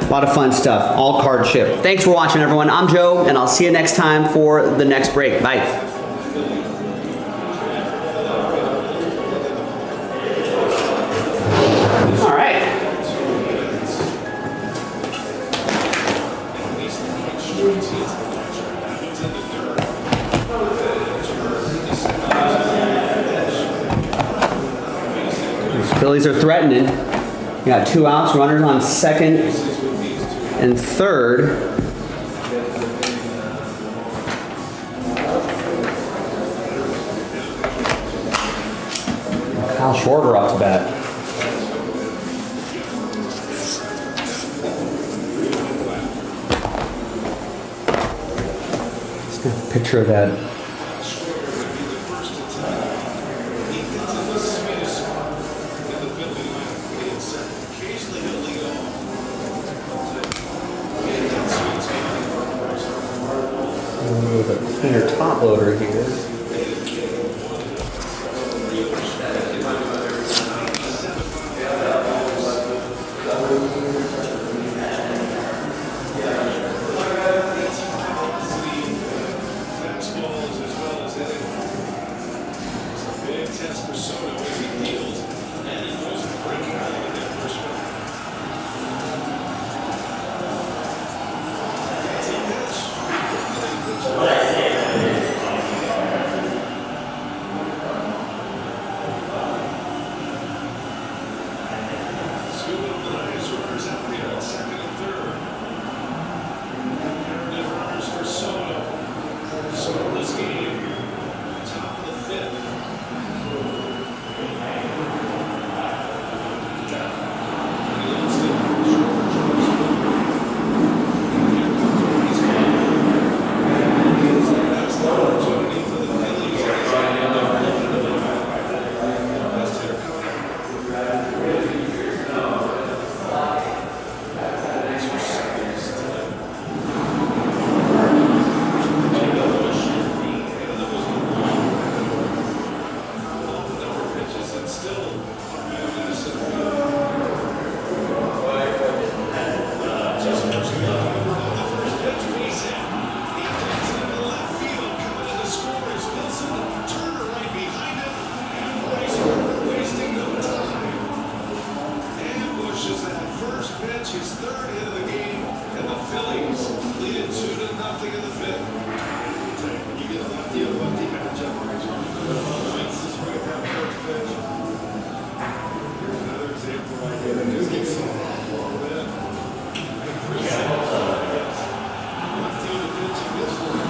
A lot of fun stuff, all card ship. Thanks for watching, everyone. I'm Joe, and I'll see you next time for the next break. Bye. All right. The Phillies are threatening. We got 2 outs, runners on second and third. Kyle Schwarber off to bat. Let's get a picture of that. With a cleaner top loader here. lead 2-0 in the fifth. You get a lefty matchup. This is right now, first pitch. Here's another example right here. Just get some off a little bit. Lefty in the pitch, he gets one.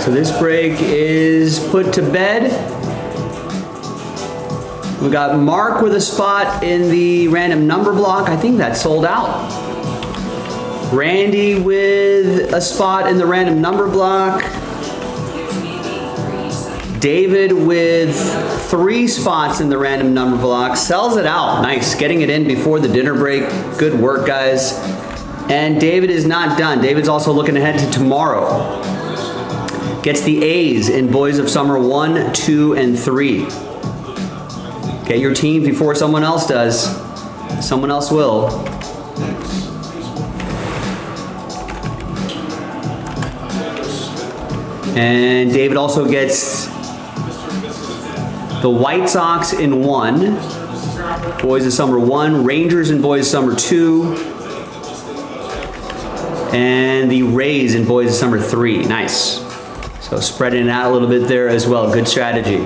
So this break is put to bed. We got Mark with a spot in the random number block. I think that's sold out. Randy with a spot in the random number block. David with 3 spots in the random number block. Sells it out. Nice. Getting it in before the dinner break. Good work, guys. And David is not done. David's also looking ahead to tomorrow. Gets the A's in Boys of Summer 1, 2, and 3. Get your team before someone else does. Someone else will. And David also gets the White Sox in 1, Boys of Summer 1, Rangers in Boys of Summer 2, and the Rays in Boys of Summer 3. Nice. So spreading it out a little bit there as well. Good strategy.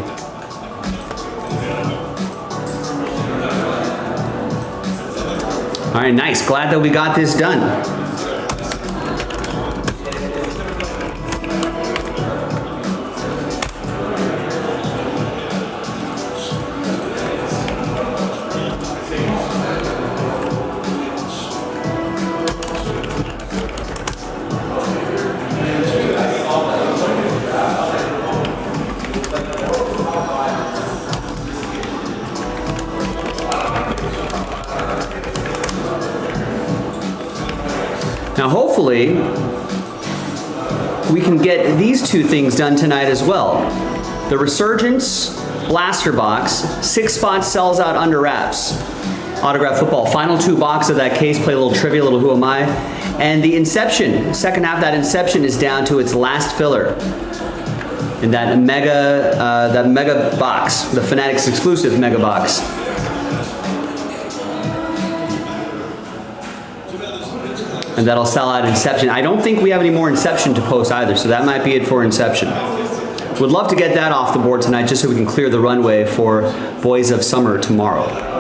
All right, nice. Glad that we got this done. Now hopefully we can get these two things done tonight as well. The Resurgence Blaster Box, 6 spots, sells out under wraps. Autograph football, final 2 boxes of that case, play a little trivia, a little who am I. And the Inception, second half of that Inception is down to its last filler. In that mega box, the Fanatics exclusive mega box. And that'll sell out Inception. I don't think we have any more Inception to post either, so that might be it for Inception. Would love to get that off the board tonight just so we can clear the runway for Boys of Summer tomorrow.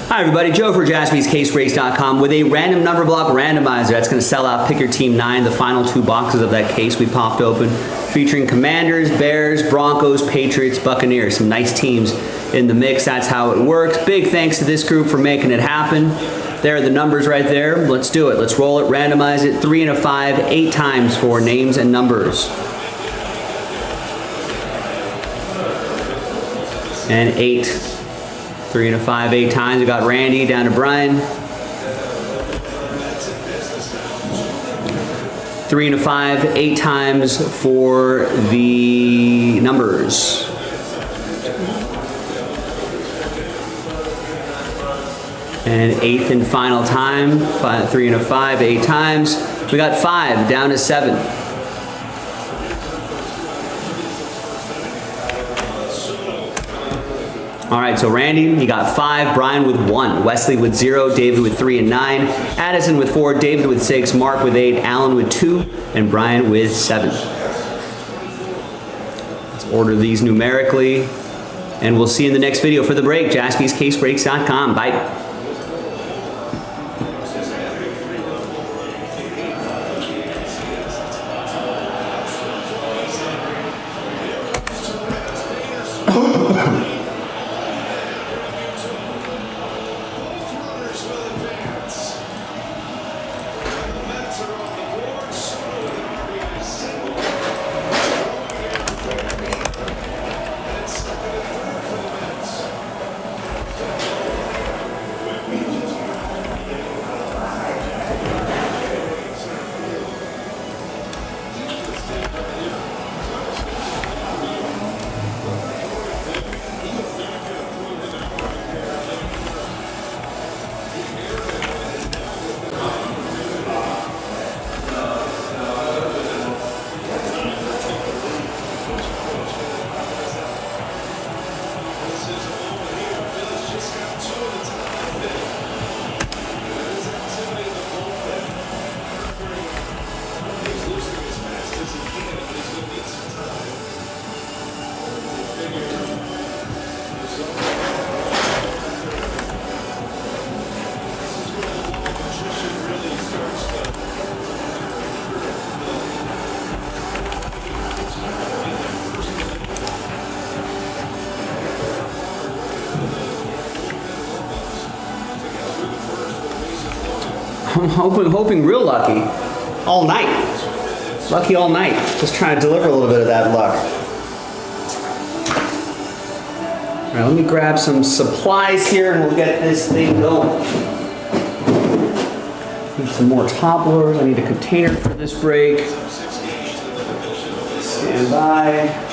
Hi everybody, Joe for JaspysCaseBreaks.com with a random number block randomizer that's going to sell out Pick Your Team 9, the final 2 boxes of that case we popped open, featuring Commanders, Bears, Broncos, Patriots, Buccaneers. Some nice teams in the mix. That's how it works. Big thanks to this group for making it happen. There are the numbers right there. Let's do it. Let's roll it, randomize it. 3 and a 5, 8 times for names and numbers. And 8. 3 and a 5, 8 times. We got Randy down to Brian. 3 and a 5, 8 times for the numbers. And 8th and final time. 3 and a 5, 8 times. We got 5 down to 7. All right, so Randy, you got 5, Brian with 1, Wesley with 0, David with 3 and 9, Addison with 4, David with 6, Mark with 8, Alan with 2, and Brian with 7. Let's order these numerically, and we'll see you in the next video for the break. JaspysCaseBreaks.com. Bye. I'm hoping real lucky all night. Lucky all night. Just trying to deliver a little bit of that luck. All right, let me grab some supplies here and we'll get this thing going. Need some more topplers. I need a container for this break. Stand by.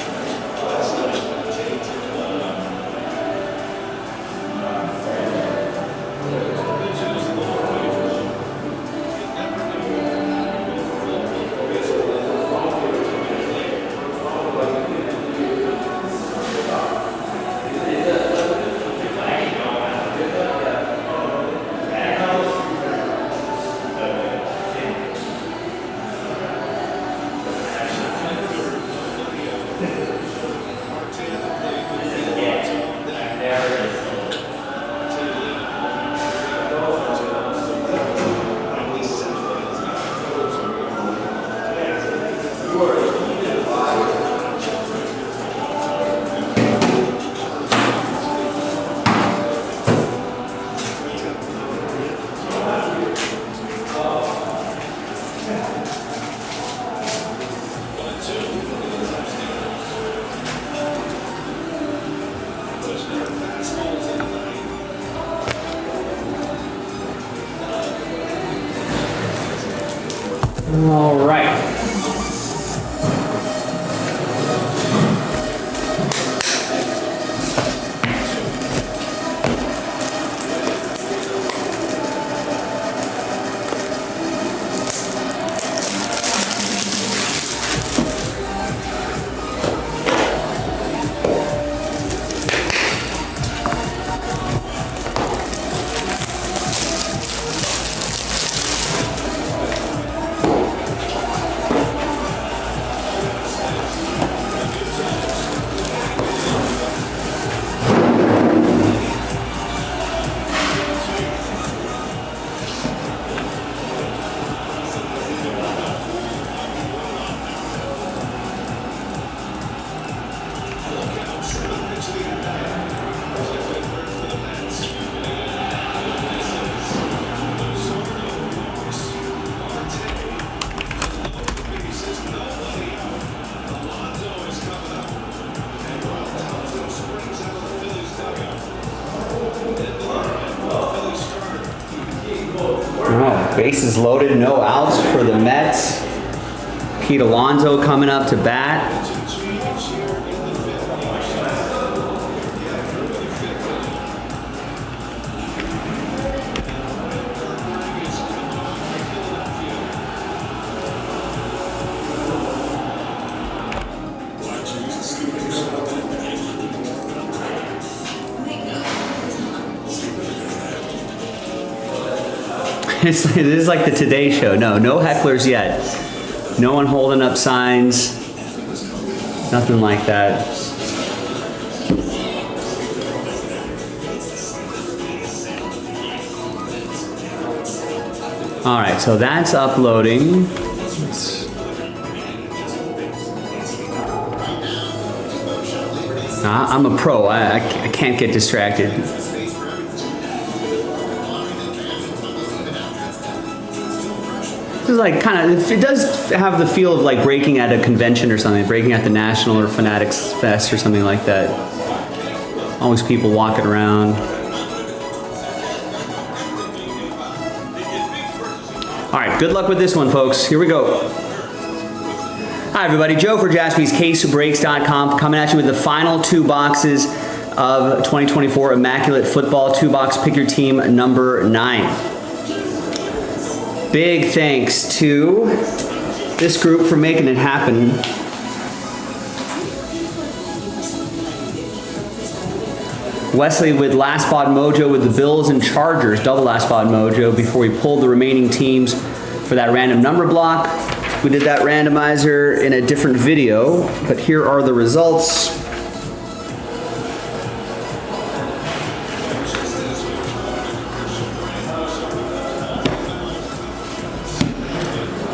All right. Bases loaded, no outs for the Mets. Pete Alonso coming up to bat. It is like the Today Show. No hecklers yet. No one holding up signs. Nothing like that. All right, so that's uploading. I'm a pro. I can't get distracted. This is like kind of, it does have the feel of like breaking at a convention or something, breaking at the National or Fanatics Fest or something like that. Always people walking around. All right, good luck with this one, folks. Here we go. Hi, everybody. Joe for Jaspy's CaseBreaks.com coming at you with the final 2 boxes of 2024 Immaculate Football 2-box Pick Your Team number 9. Big thanks to this group for making it happen. Wesley with Last Spot Mojo with the Bills and Chargers, double Last Spot Mojo, before we pulled the remaining teams for that random number block. We did that randomizer in a different video, but here are the results.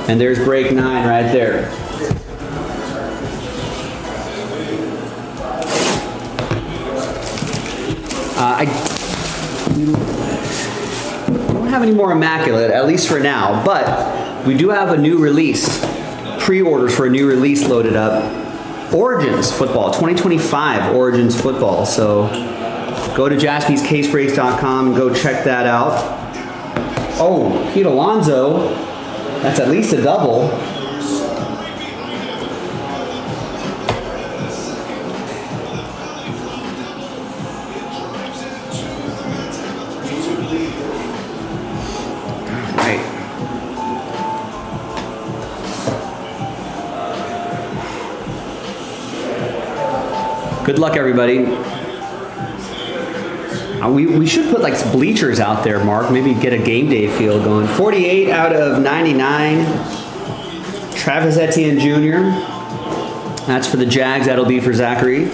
And there's break 9 right there. I don't have any more Immaculate, at least for now, but we do have a new release. Pre-orders for a new release loaded up. Origins Football, 2025 Origins Football. So go to jaspyscasebreaks.com and go check that out. Oh, Pete Alonso. That's at least a double. Right. Good luck, everybody. We should put like some bleachers out there, Mark. Maybe get a game day feel going. 48 out of 99. Travis Etienne Jr. That's for the Jags. That'll be for Zachary.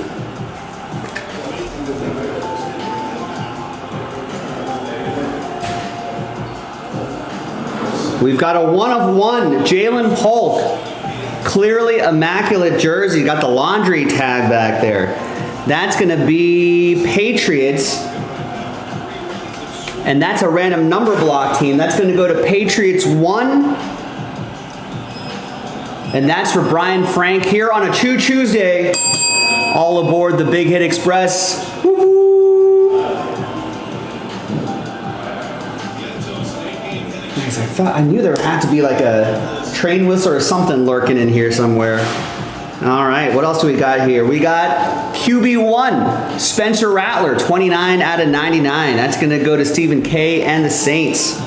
We've got a 1 of 1. Jalen Polk. Clearly immaculate jersey. Got the laundry tag back there. That's going to be Patriots. And that's a random number block team. That's going to go to Patriots 1. And that's for Brian Frank here on a Choo-Chooosday. All aboard the Big Hit Express. Woo-hoo. Nice, I knew there had to be like a train whistle or something lurking in here somewhere. All right, what else do we got here? We got QB1, Spencer Rattler, 29 out of 99. That's going to go to Stephen K and the Saints.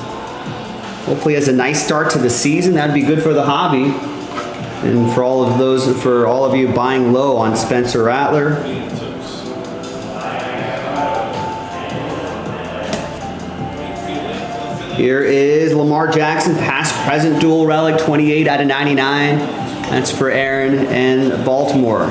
Hopefully has a nice start to the season. That'd be good for the hobby. And for all of you buying low on Spencer Rattler. Here is Lamar Jackson, past present dual relic, 28 out of 99. That's for Aaron and Baltimore.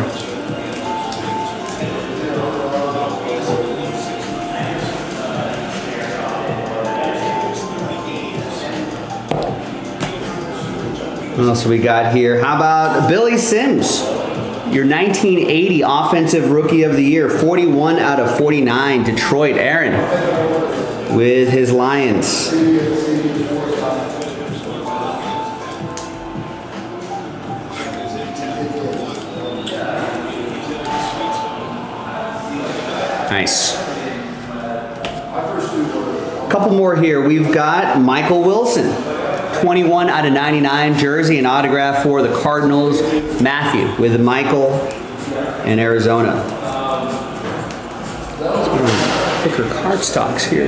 What else do we got here? How about Billy Sims? Your 1980 Offensive Rookie of the Year, 41 out of 49. Detroit, Aaron, with his Lions. Nice. A couple more here. We've got Michael Wilson, 21 out of 99 jersey and autograph for the Cardinals. Matthew with Michael in Arizona. Thicker card stocks here.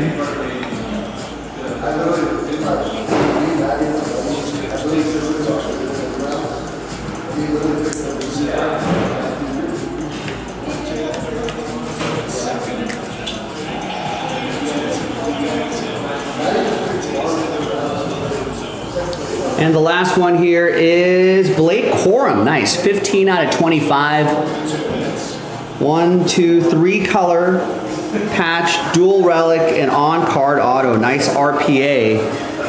And the last one here is Blake Corum. Nice, 15 out of 25. 1, 2, 3 color patch, dual relic, and on-card auto. Nice RPA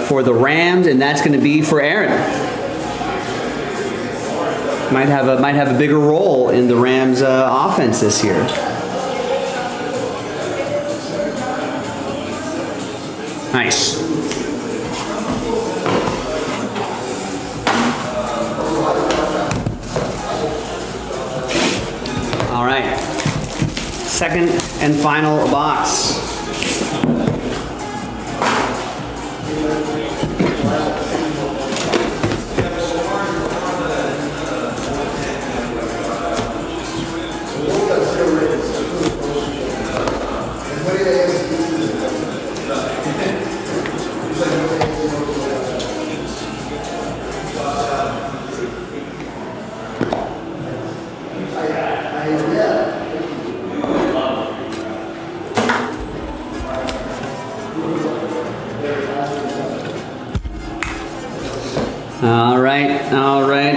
for the Rams, and that's going to be for Aaron. Might have a bigger role in the Rams' offense this year. Nice. All right, second and final box.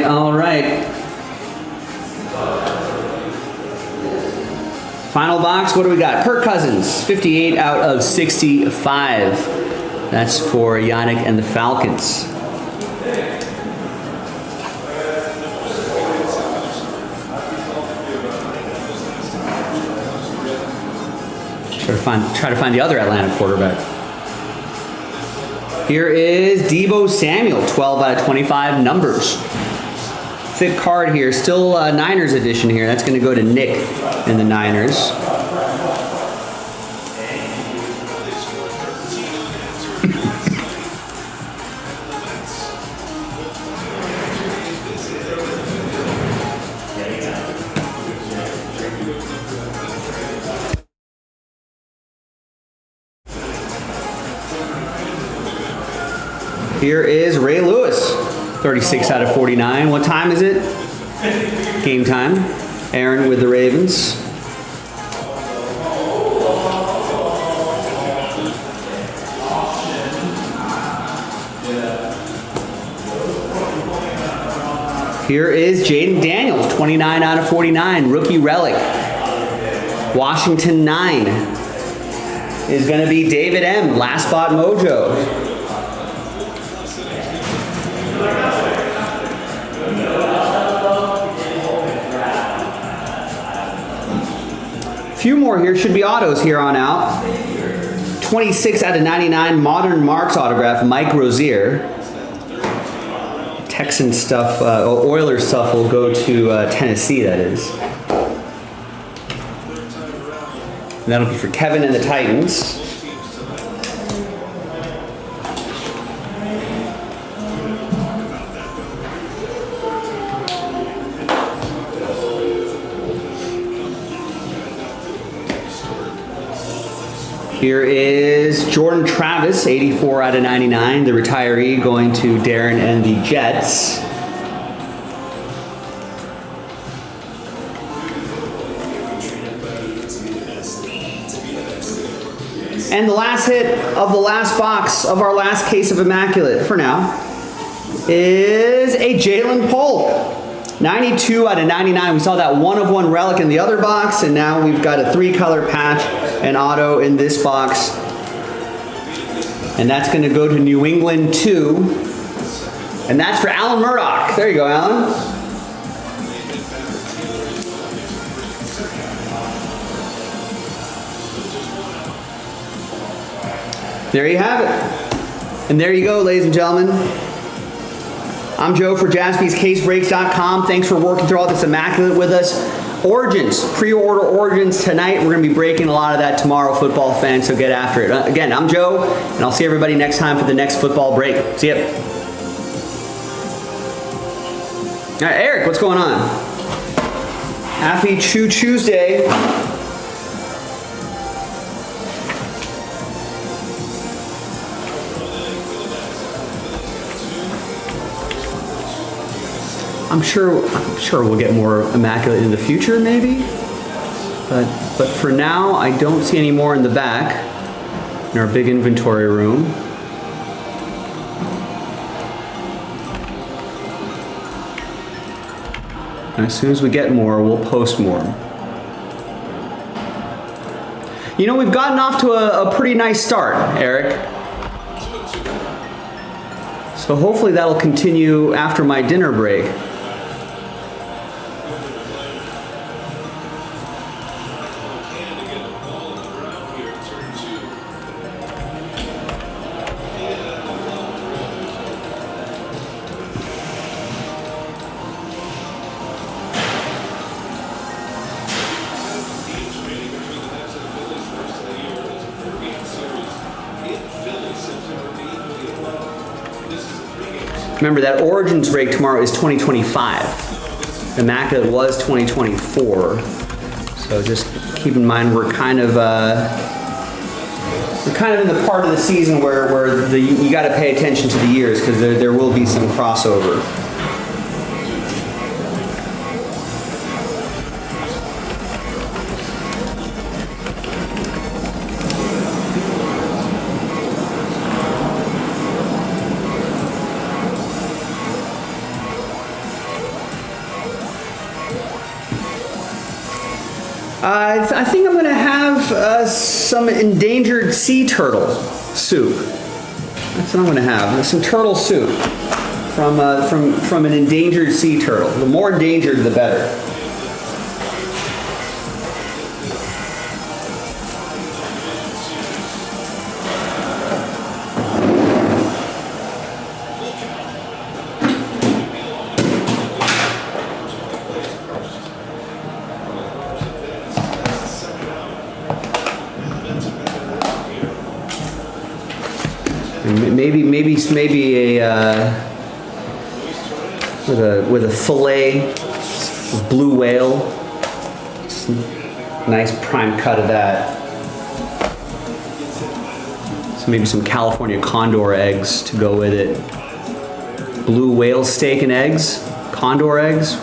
All right. Final box, what do we got? Kirk Cousins, 58 out of 65. That's for Yannick and the Falcons. Try to find the other Atlanta quarterback. Here is Deebo Samuel, 12 out of 25 numbers. Thick card here, still Niners edition here. That's going to go to Nick and the Niners. Here is Ray Lewis, 36 out of 49. What time is it? Game time. Aaron with the Ravens. Here is Jaden Daniels, 29 out of 49. Rookie relic. Washington 9 is going to be David M. Last spot mojo. Few more here, should be autos here on out. 26 out of 99, Modern Marks autograph, Mike Rozier. Texan stuff, Oilers stuff will go to Tennessee, that is. And that'll be for Kevin and the Titans. Here is Jordan Travis, 84 out of 99, the retiree, going to Darren and the Jets. And the last hit of the last box of our last case of Immaculate, for now, is a Jalen Polk. 92 out of 99. We saw that 1/1 relic in the other box, and now we've got a 3-color patch and auto in this box. And that's going to go to New England too. And that's for Alan Murdoch. There you go, Alan. There you have it. And there you go, ladies and gentlemen. I'm Joe for JaspysCaseBreaks.com. Thanks for working through all this Immaculate with us. Origins, pre-order Origins tonight. We're going to be breaking a lot of that tomorrow, football fans, so get after it. Again, I'm Joe, and I'll see everybody next time for the next football break. See ya. All right, Eric, what's going on? Happy Choo-Chooosday. I'm sure we'll get more Immaculate in the future, maybe. But for now, I don't see any more in the back in our big inventory room. And as soon as we get more, we'll post more. You know, we've gotten off to a pretty nice start, Eric. So hopefully that'll continue after my dinner break. Remember, that Origins break tomorrow is 2025. Immaculate was 2024. So just keep in mind we're kind of in the part of the season where you got to pay attention to the years, because there will be some crossover. I think I'm going to have some endangered sea turtle soup. That's what I'm going to have. Some turtle soup from an endangered sea turtle. The more endangered, the better. Maybe a with a fillet of blue whale. Nice prime cut of that. So maybe some California condor eggs to go with it. Blue whale steak and eggs, condor eggs.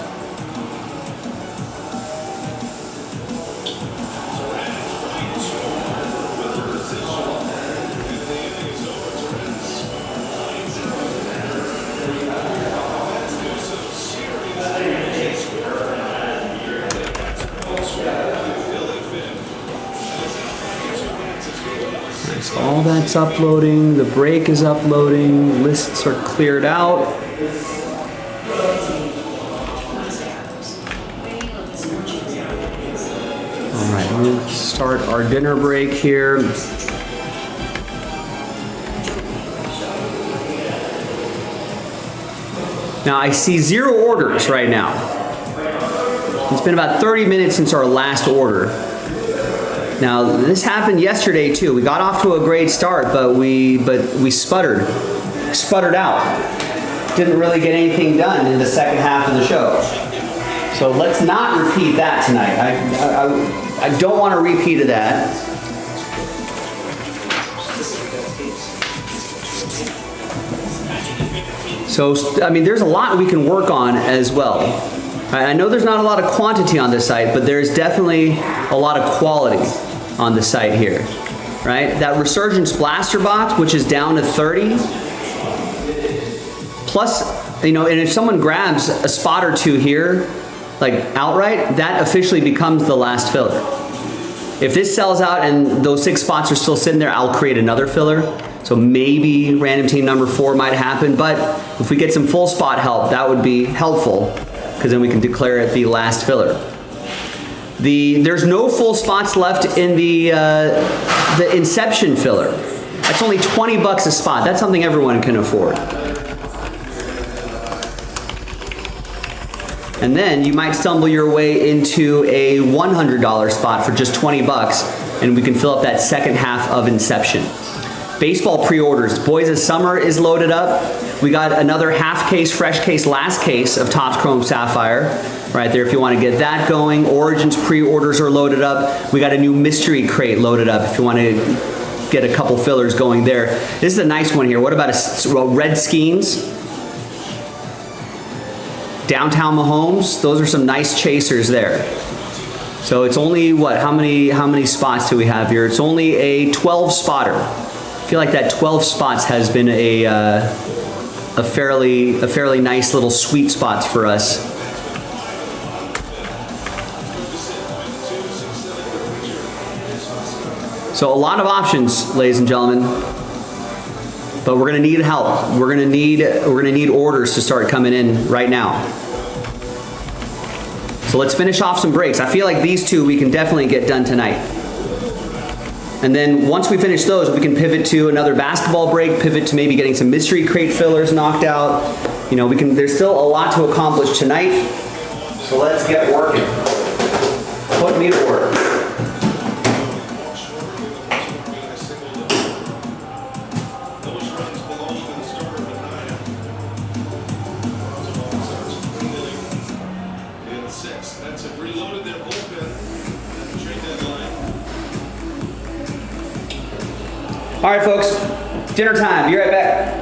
All that's uploading, the break is uploading, lists are cleared out. All right, we'll start our dinner break here. Now I see 0 orders right now. It's been about 30 minutes since our last order. Now this happened yesterday too. We got off to a great start, but we sputtered out. Didn't really get anything done in the second half of the show. So let's not repeat that tonight. I don't want a repeat of that. So, I mean, there's a lot we can work on as well. I know there's not a lot of quantity on this site, but there's definitely a lot of quality on the site here, right? That Resurgence Blaster box, which is down to 30, plus, you know, and if someone grabs a spot or two here, like outright, that officially becomes the last filler. If this sells out and those 6 spots are still sitting there, I'll create another filler. So maybe random team number 4 might happen, but if we get some full spot help, that would be helpful, because then we can declare it the last filler. There's no full spots left in the Inception filler. That's only 20 bucks a spot. That's something everyone can afford. And then you might stumble your way into a $100 spot for just 20 bucks, and we can fill up that second half of Inception. Baseball pre-orders. Boys of Summer is loaded up. We got another half case, fresh case, last case of Topps Chrome Sapphire right there if you want to get that going. Origins pre-orders are loaded up. We got a new mystery crate loaded up if you want to get a couple fillers going there. This is a nice one here. What about a Redskins? Downtown Mahomes, those are some nice chasers there. So it's only what? How many spots do we have here? It's only a 12 spotter. I feel like that 12 spots has been a fairly nice little sweet spots for us. So a lot of options, ladies and gentlemen. But we're gonna need help. We're gonna need orders to start coming in right now. So let's finish off some breaks. I feel like these 2 we can definitely get done tonight. And then once we finish those, we can pivot to another basketball break, pivot to maybe getting some mystery crate fillers knocked out. You know, there's still a lot to accomplish tonight. So let's get working. Put me to work. That's have reloaded their bullpen at the trade deadline. All right, folks, dinner time. Be right back.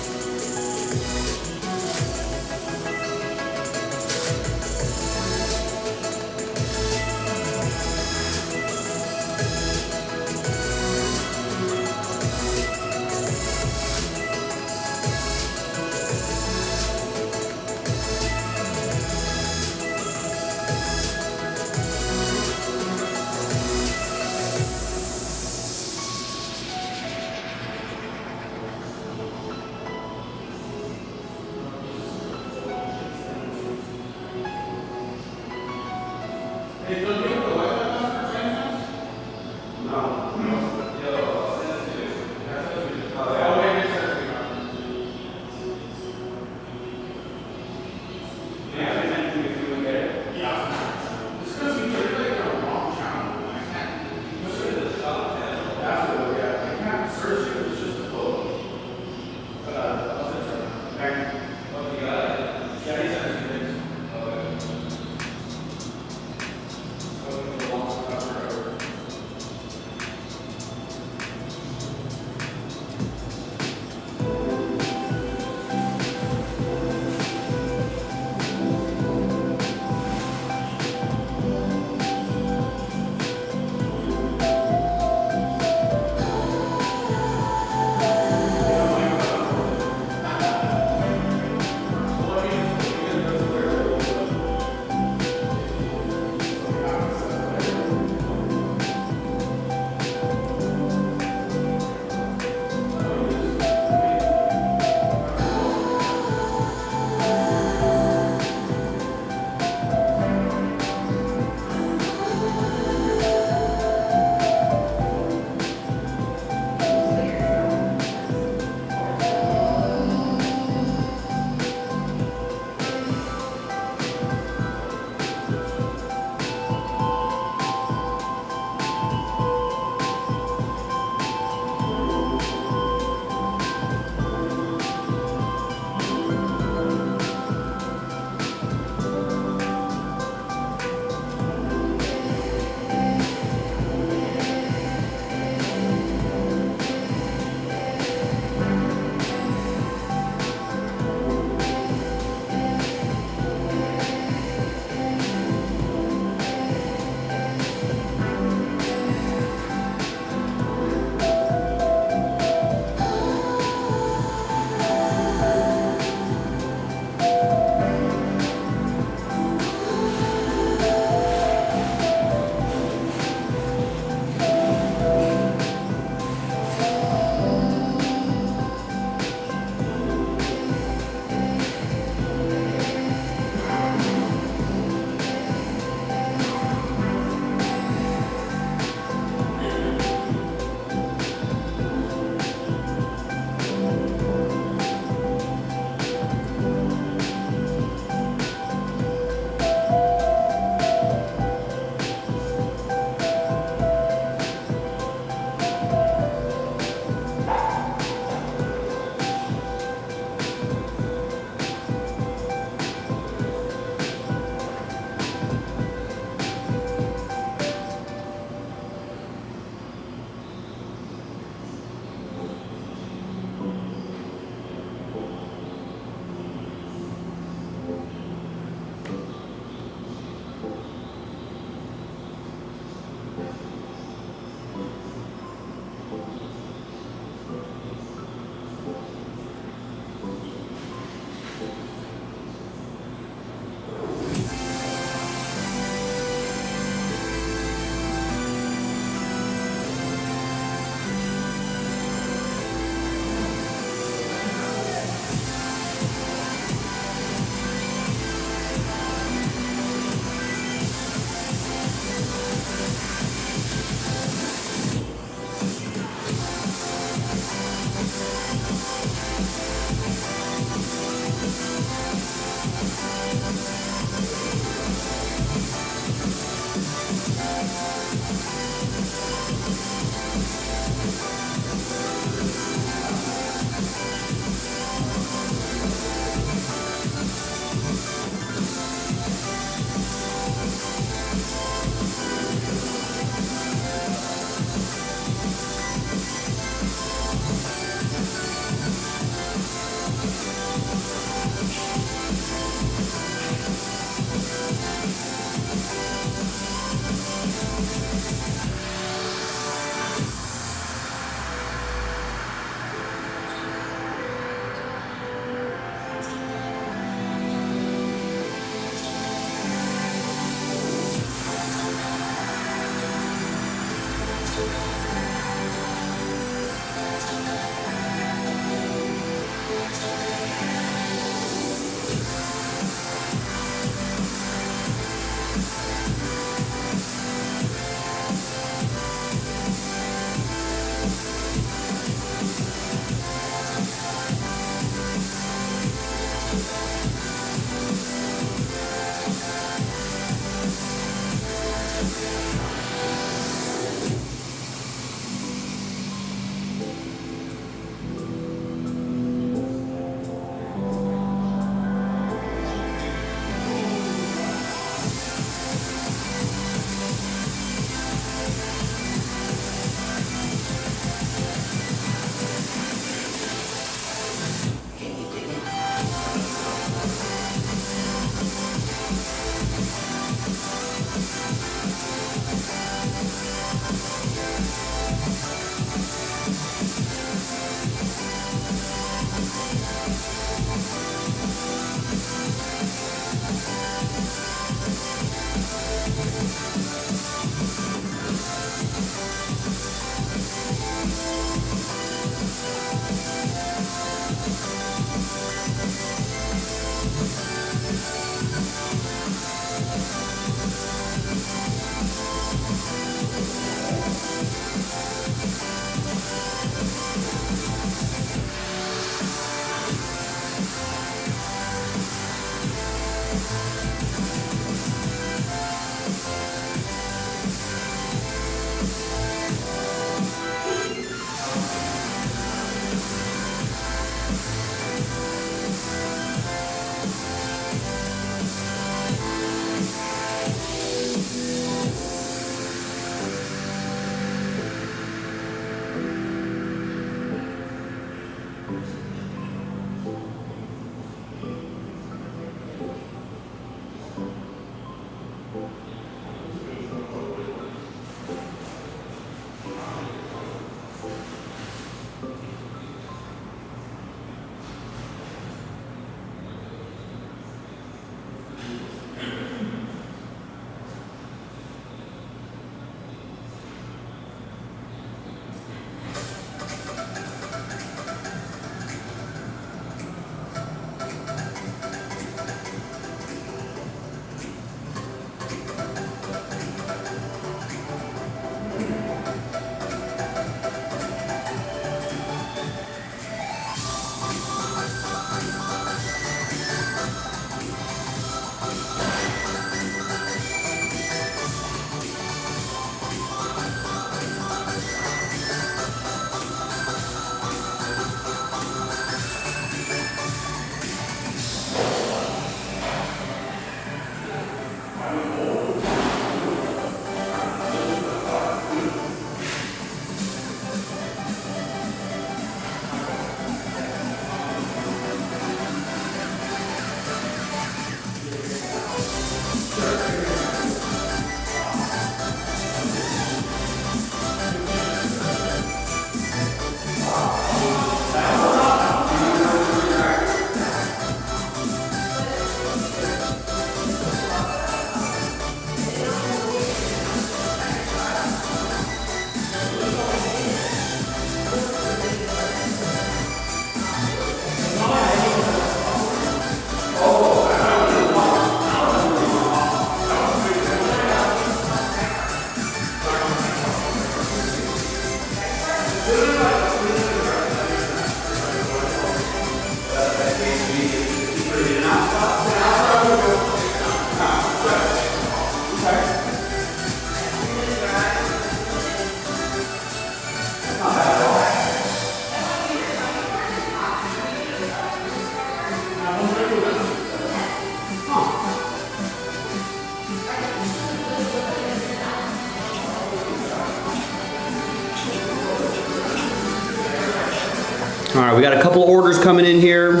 All right, we got a couple orders coming in here.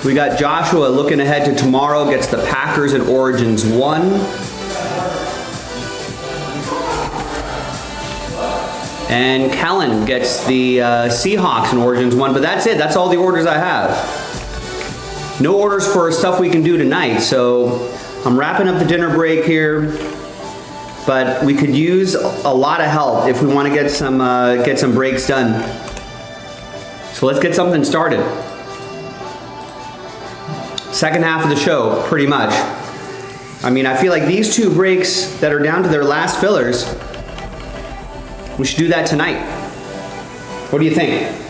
We got Joshua looking ahead to tomorrow, gets the Packers and Origins 1. And Kellen gets the Seahawks and Origins 1, but that's it. That's all the orders I have. No orders for stuff we can do tonight, so I'm wrapping up the dinner break here. But we could use a lot of help if we want to get some breaks done. So let's get something started. Second half of the show, pretty much. I mean, I feel like these two breaks that are down to their last fillers, we should do that tonight. What do you think?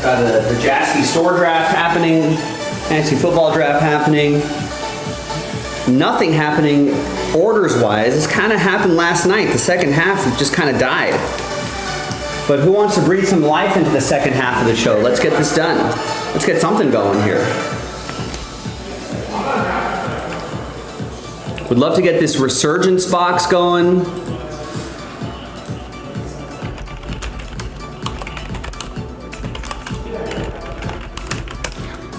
Got the Jaspy store draft happening, fantasy football draft happening. Nothing happening orders-wise. This kind of happened last night. The second half it just kind of died. But who wants to breathe some life into the second half of the show? Let's get this done. Let's get something going here. Would love to get this resurgence box going.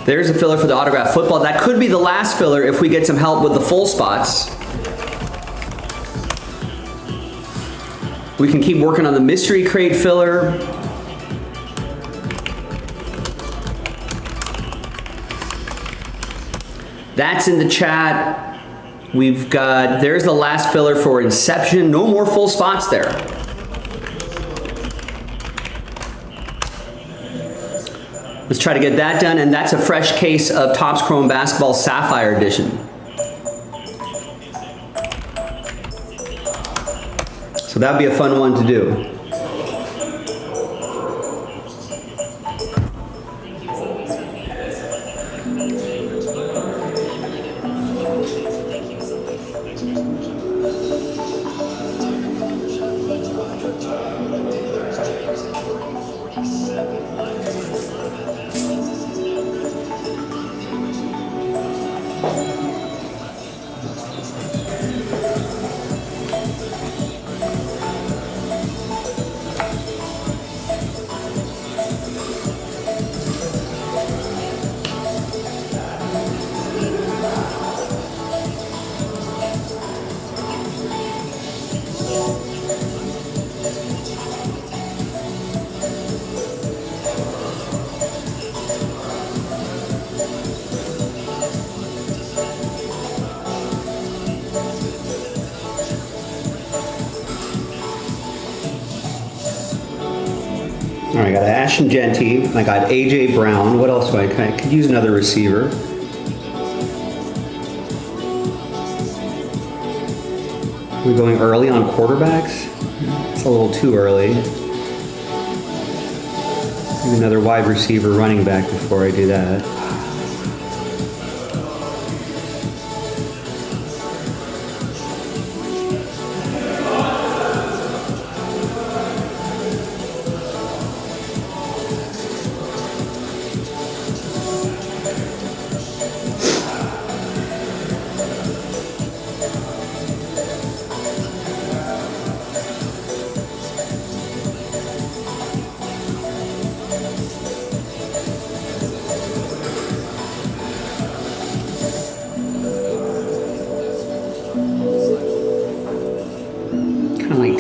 There's a filler for the autograph football. That could be the last filler if we get some help with the full spots. We can keep working on the mystery crate filler. That's in the chat. We've got, there's the last filler for Inception. No more full spots there. Let's try to get that done, and that's a fresh case of Topps Chrome Basketball Sapphire Edition. So that'd be a fun one to do. All right, I got Ashton Genty. I got AJ Brown. What else do I could use another receiver? Are we going early on quarterbacks? It's a little too early. Maybe another wide receiver, running back before I do that.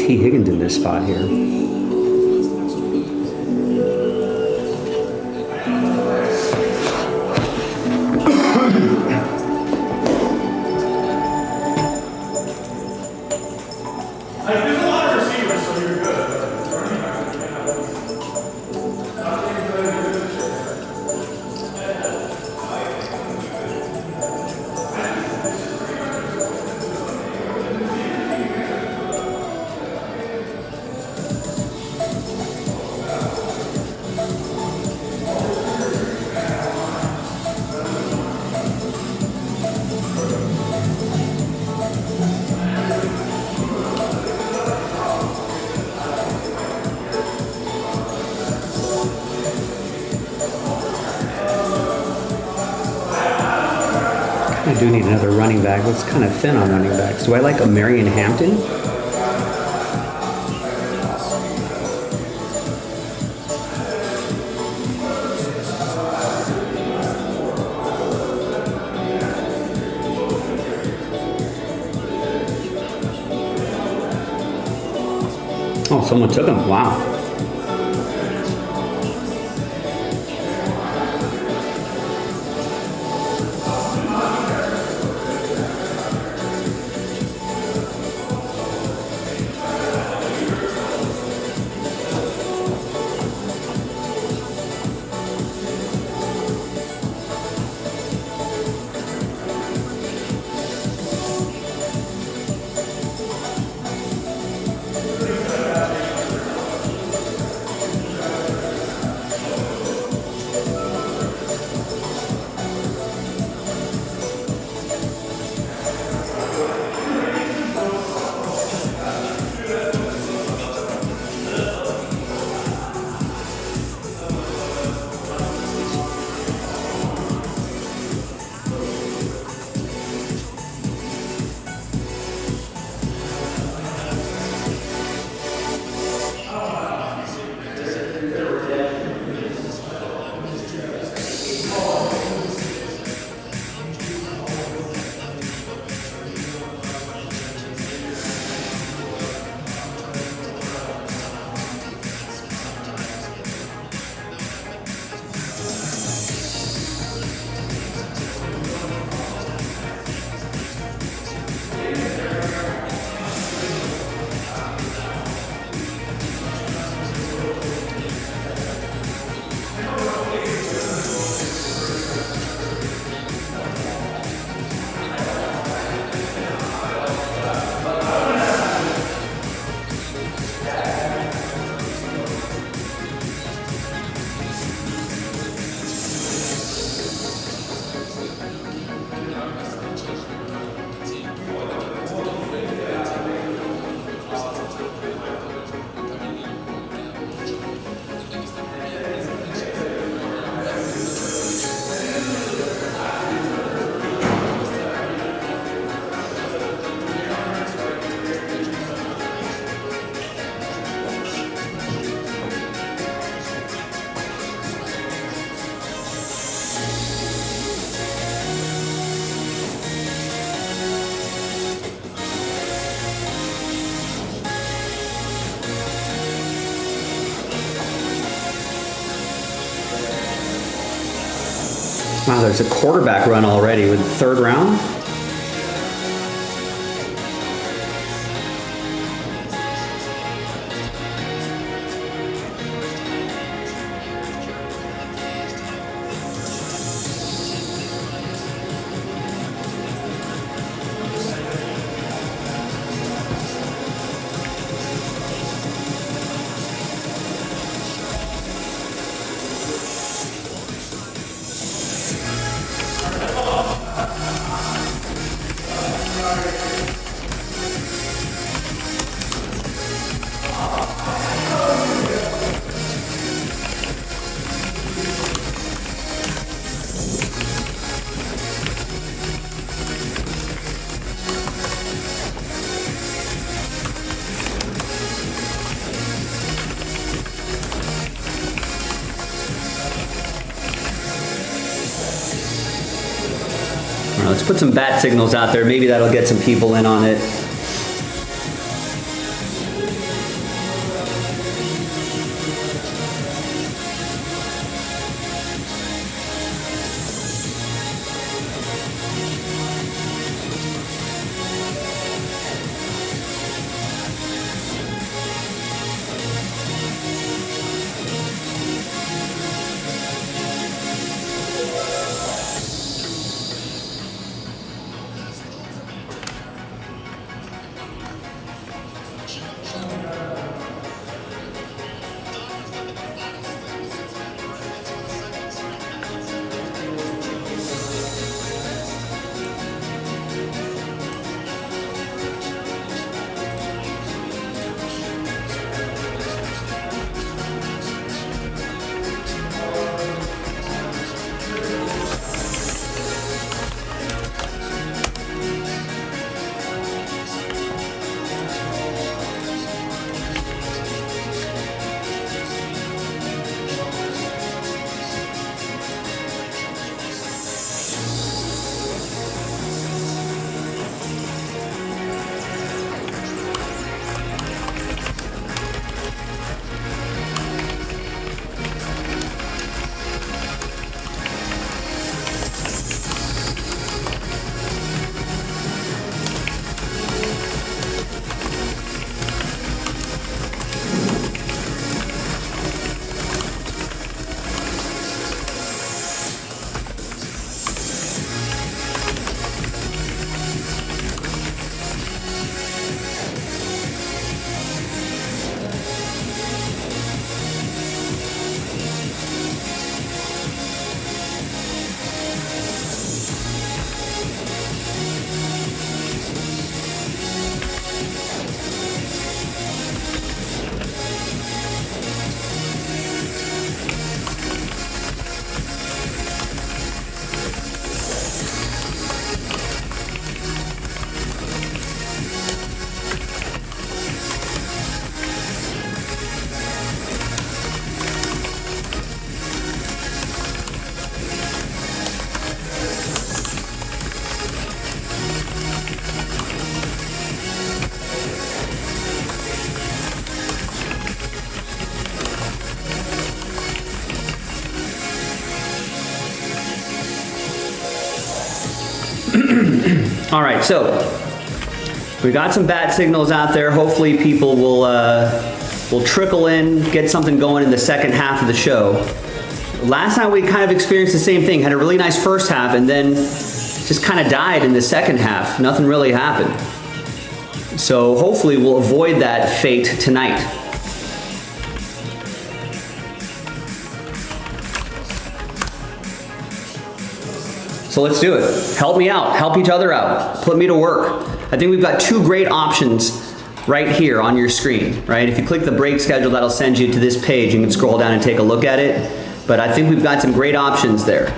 T. Higgins in this spot here. There's a lot of receivers, so you're good. Running back, I do need another running back. It's kind of thin on running backs. Do I like a Marion Hampton? Oh, someone took him. Wow. Wow, there's a quarterback run already with the third round. All right, let's put some bat signals out there. Maybe that'll get some people in on it. All right, so we got some bat signals out there. Hopefully people will trickle in, get something going in the second half of the show. Last night we kind of experienced the same thing. Had a really nice first half and then just kind of died in the second half. Nothing really happened. So hopefully we'll avoid that fate tonight. So let's do it. Help me out. Help each other out. Put me to work. I think we've got two great options right here on your screen, right? If you click the break schedule, that'll send you to this page. You can scroll down and take a look at it. But I think we've got some great options there,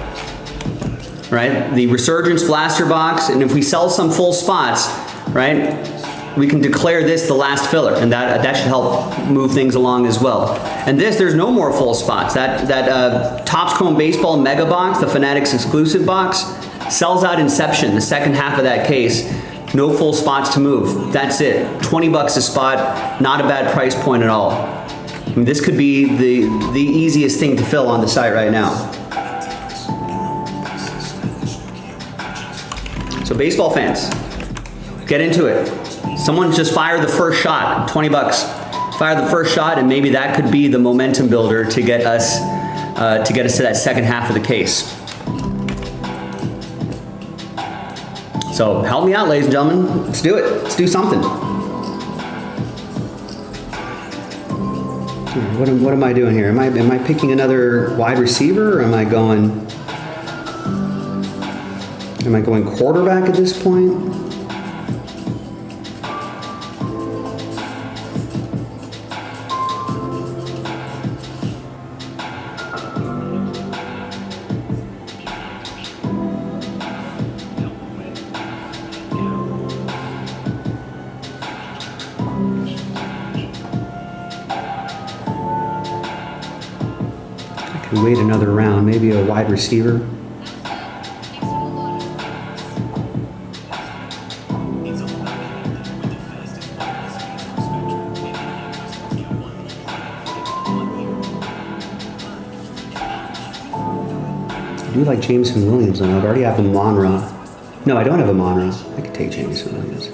right? The Resurgence Blaster Box, and if we sell some full spots, right, we can declare this the last filler, and that should help move things along as well. And there's no more full spots. That Topps Chrome Baseball Mega Box, the Fanatics exclusive box, sells out Inception, the second half of that case. No full spots to move. That's it. 20 bucks a spot, not a bad price point at all. I mean, this could be the easiest thing to fill on the site right now. So baseball fans, get into it. Someone just fire the first shot, 20 bucks. Fire the first shot, and maybe that could be the momentum builder to get us to that second half of the case. So help me out, ladies and gentlemen. Let's do it. Let's do something. What am I doing here? Am I picking another wide receiver, or am I going quarterback at this point? Wait another round, maybe a wide receiver. I do like Jameson Williams, and I already have a Monra. No, I don't have a Monra. I could take Jameson Williams.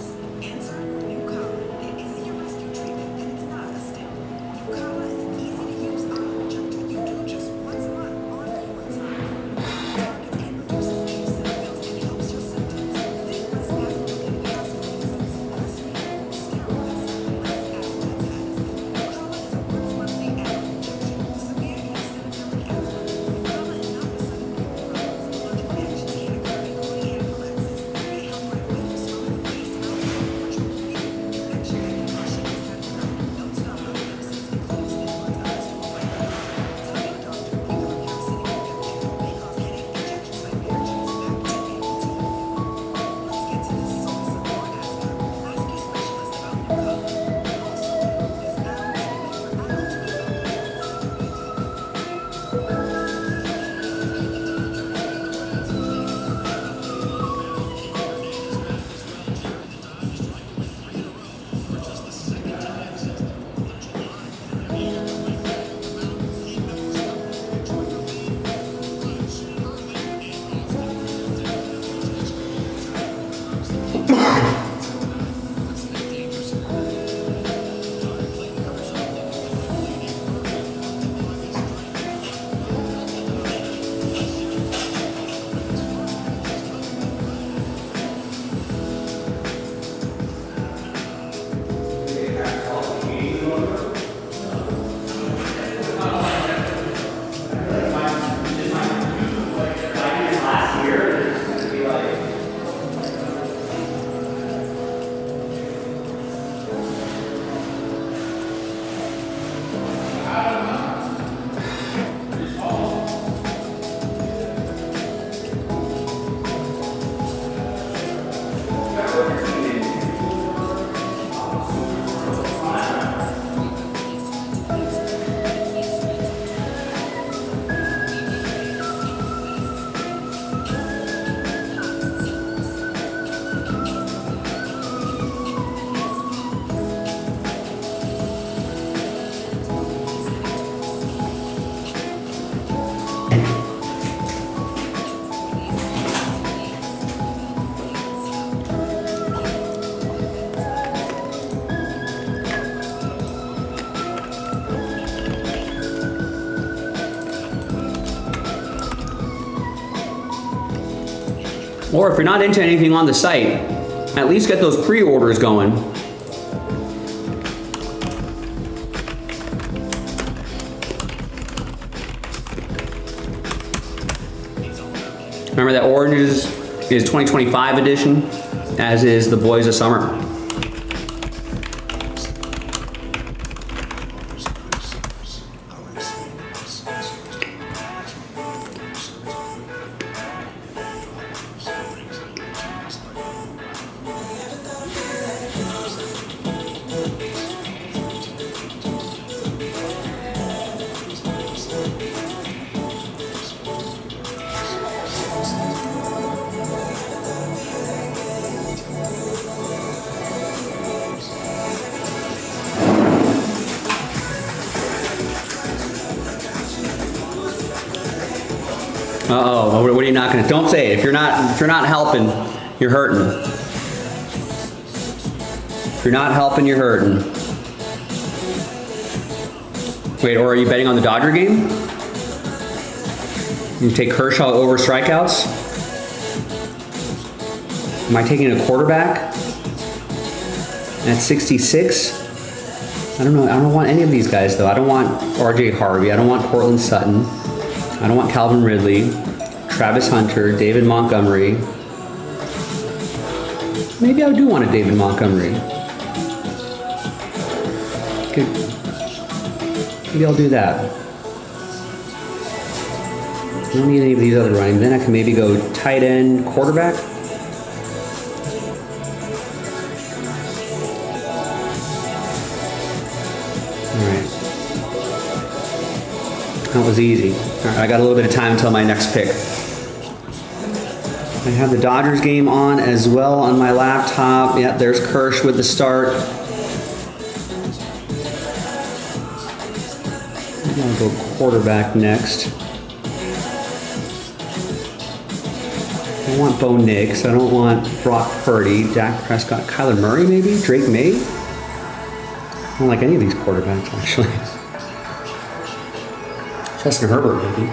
Or if you're not into anything on the site, at least get those pre-orders going. Remember that Oranges is 2025 edition, as is the Boys of Summer. Uh-oh, what are you not gonna, don't say it. If you're not helping, you're hurting. If you're not helping, you're hurting. Wait, or are you betting on the Dodger game? You take Kershaw over strikeouts? Am I taking a quarterback at 66? I don't know, I don't want any of these guys though. I don't want RJ Harvey, I don't want Cortland Sutton. I don't want Calvin Ridley, Travis Hunter, David Montgomery. Maybe I do want a David Montgomery. Good. Maybe I'll do that. I don't need any of these other running. Then I can maybe go tight end, quarterback. All right. That was easy. All right, I got a little bit of time until my next pick. I have the Dodgers game on as well on my laptop. Yeah, there's Kersh with the start. I'm gonna go quarterback next. I want Bo Nix. I don't want Brock Purdy, Dak Prescott, Kyler Murray maybe, Drake May. I don't like any of these quarterbacks actually. Justin Herbert, maybe.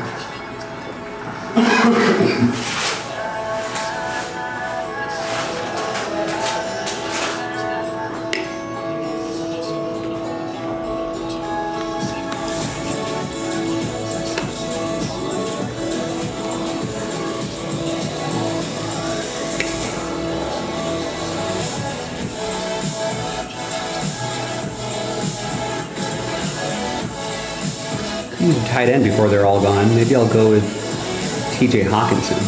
Tight end before they're all gone. Maybe I'll go with TJ Hawkinson.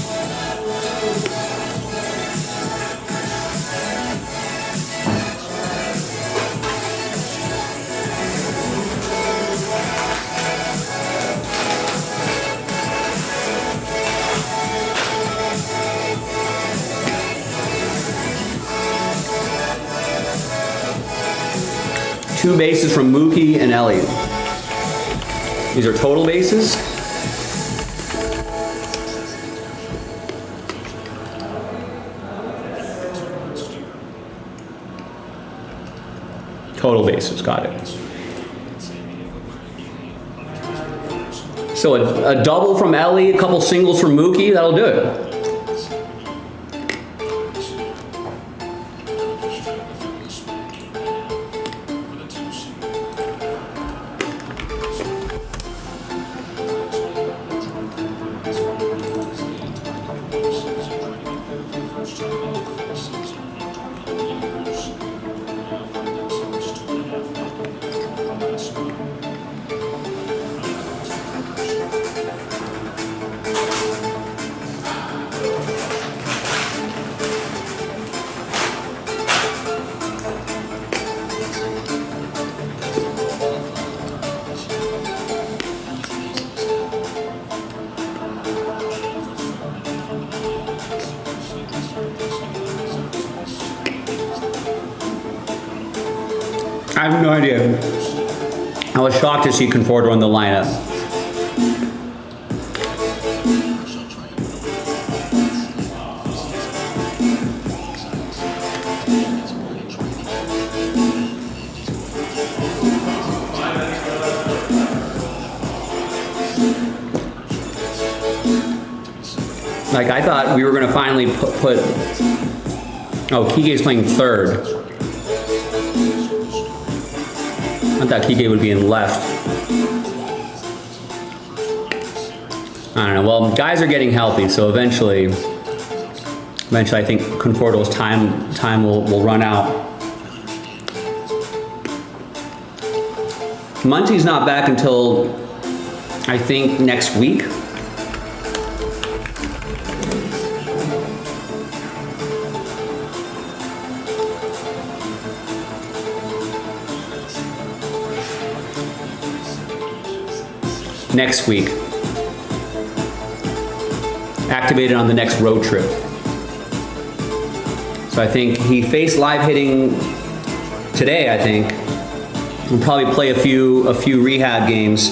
Two bases from Mookie and Elliott. These are total bases. Total bases, got it. So a double from Ellie, a couple singles from Mookie, that'll do it. I have no idea. I was shocked to see Conforto in the lineup. Like, I thought we were going to finally put oh, Kike's playing third. I thought Kike would be in left. I don't know. Well, guys are getting healthy, so eventually I think Conforto's time will run out. Muncie's not back until I think next week. Next week. Activated on the next road trip. So I think he faced live hitting today, I think. We'll probably play a few rehab games,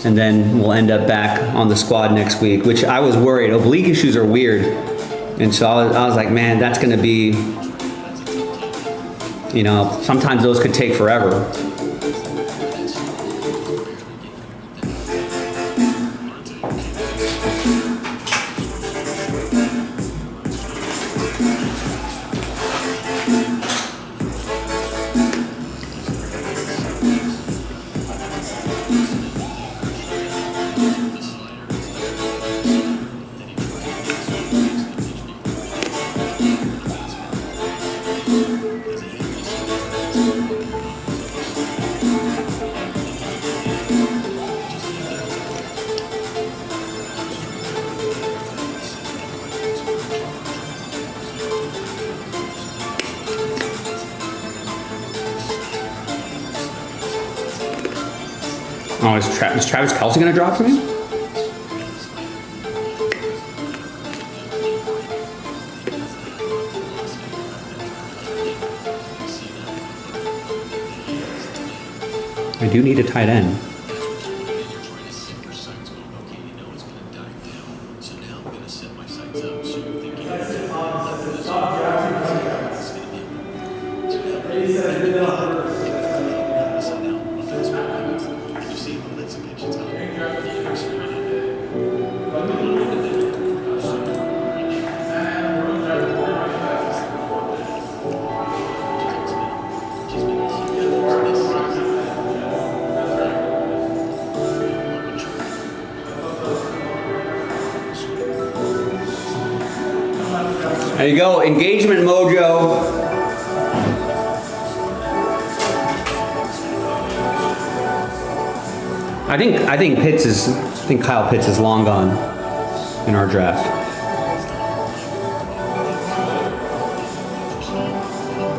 and then we'll end up back on the squad next week, which I was worried. Oblique issues are weird. And so I was like, man, that's gonna be, you know, sometimes those could take forever. Oh, is Travis Kelce gonna drop for me? I do need a tight end. There you go, engagement mojo. I think Kyle Pitts is long gone in our draft.